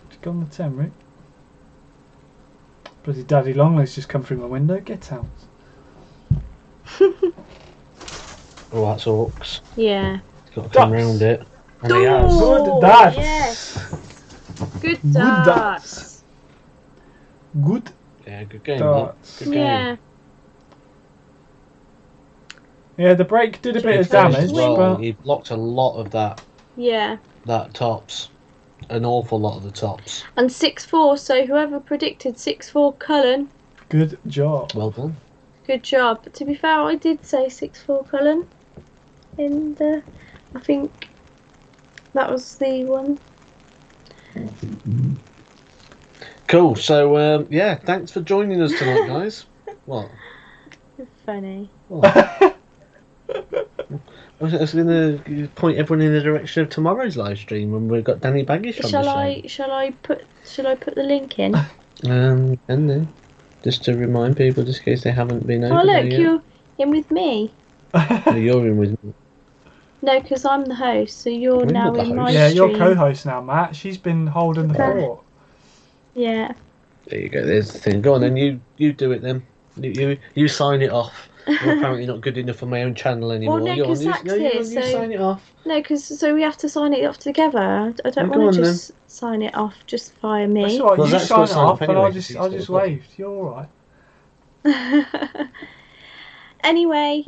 He's gone the 10, Rick. Bloody Daddy Longleg's just come through my window. Get out. Oh, that's Orcs. Yeah. He's got to come round it. And he has. Good darts. Yes. Good Good darts. darts. Good Yeah, good game. darts. Good game. Yeah. Yeah, the break did a bit of As well, damage, Well, but he blocked a lot of that Yeah. tops. An awful lot of the tops. And 6-4, so whoever predicted 6-4 Cullen, good job. Well done. good job. But to be fair, I did say 6-4 Cullen. And I think that was the one. Cool. So, yeah, thanks for joining us tonight, guys. What? Funny. What? I was going to point everyone in the direction of tomorrow's live stream when we've got Danny Baggish on the show. Shall I put the link in? And then, just to remind people, just in case they haven't been over Oh there look, yet. you're in with me. No, you're in with me. No, because I'm the host, so you're I'm now not the in my host. Yeah, stream. you're co-host now, Matt. She's been holding the Okay. fort. Yeah. There you go. There's the thing. Go on, then you do it then. You sign it off. I'm apparently not good enough for my own channel anymore. Well, no, Go on, 'cause you, Zach's no, here, you so- sign it off. No, because so we have to sign it off together. I don't Go want on, to then. just sign it off just via me. That's all right. Well, You Zach's sign got it to sign off, up and anyway, I 'cause he's just got it. waved. You're all right. Anyway,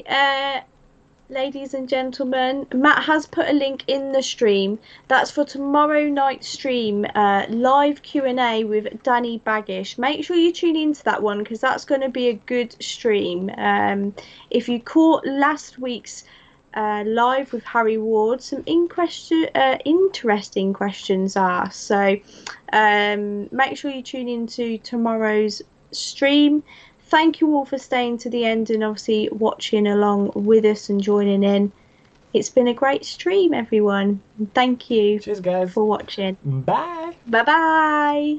ladies and gentlemen, Matt has put a link in the stream. That's for tomorrow night's stream, live Q&A with Danny Baggish. Make sure you tune into that one because that's going to be a good stream. If you caught last week's live with Harry Ward, some interesting questions asked. So make sure you tune into tomorrow's stream. Thank you all for staying to the end and obviously watching along with us and joining in. It's been a great stream, everyone. Thank you Cheers, guys. for watching. Bye. Bye bye.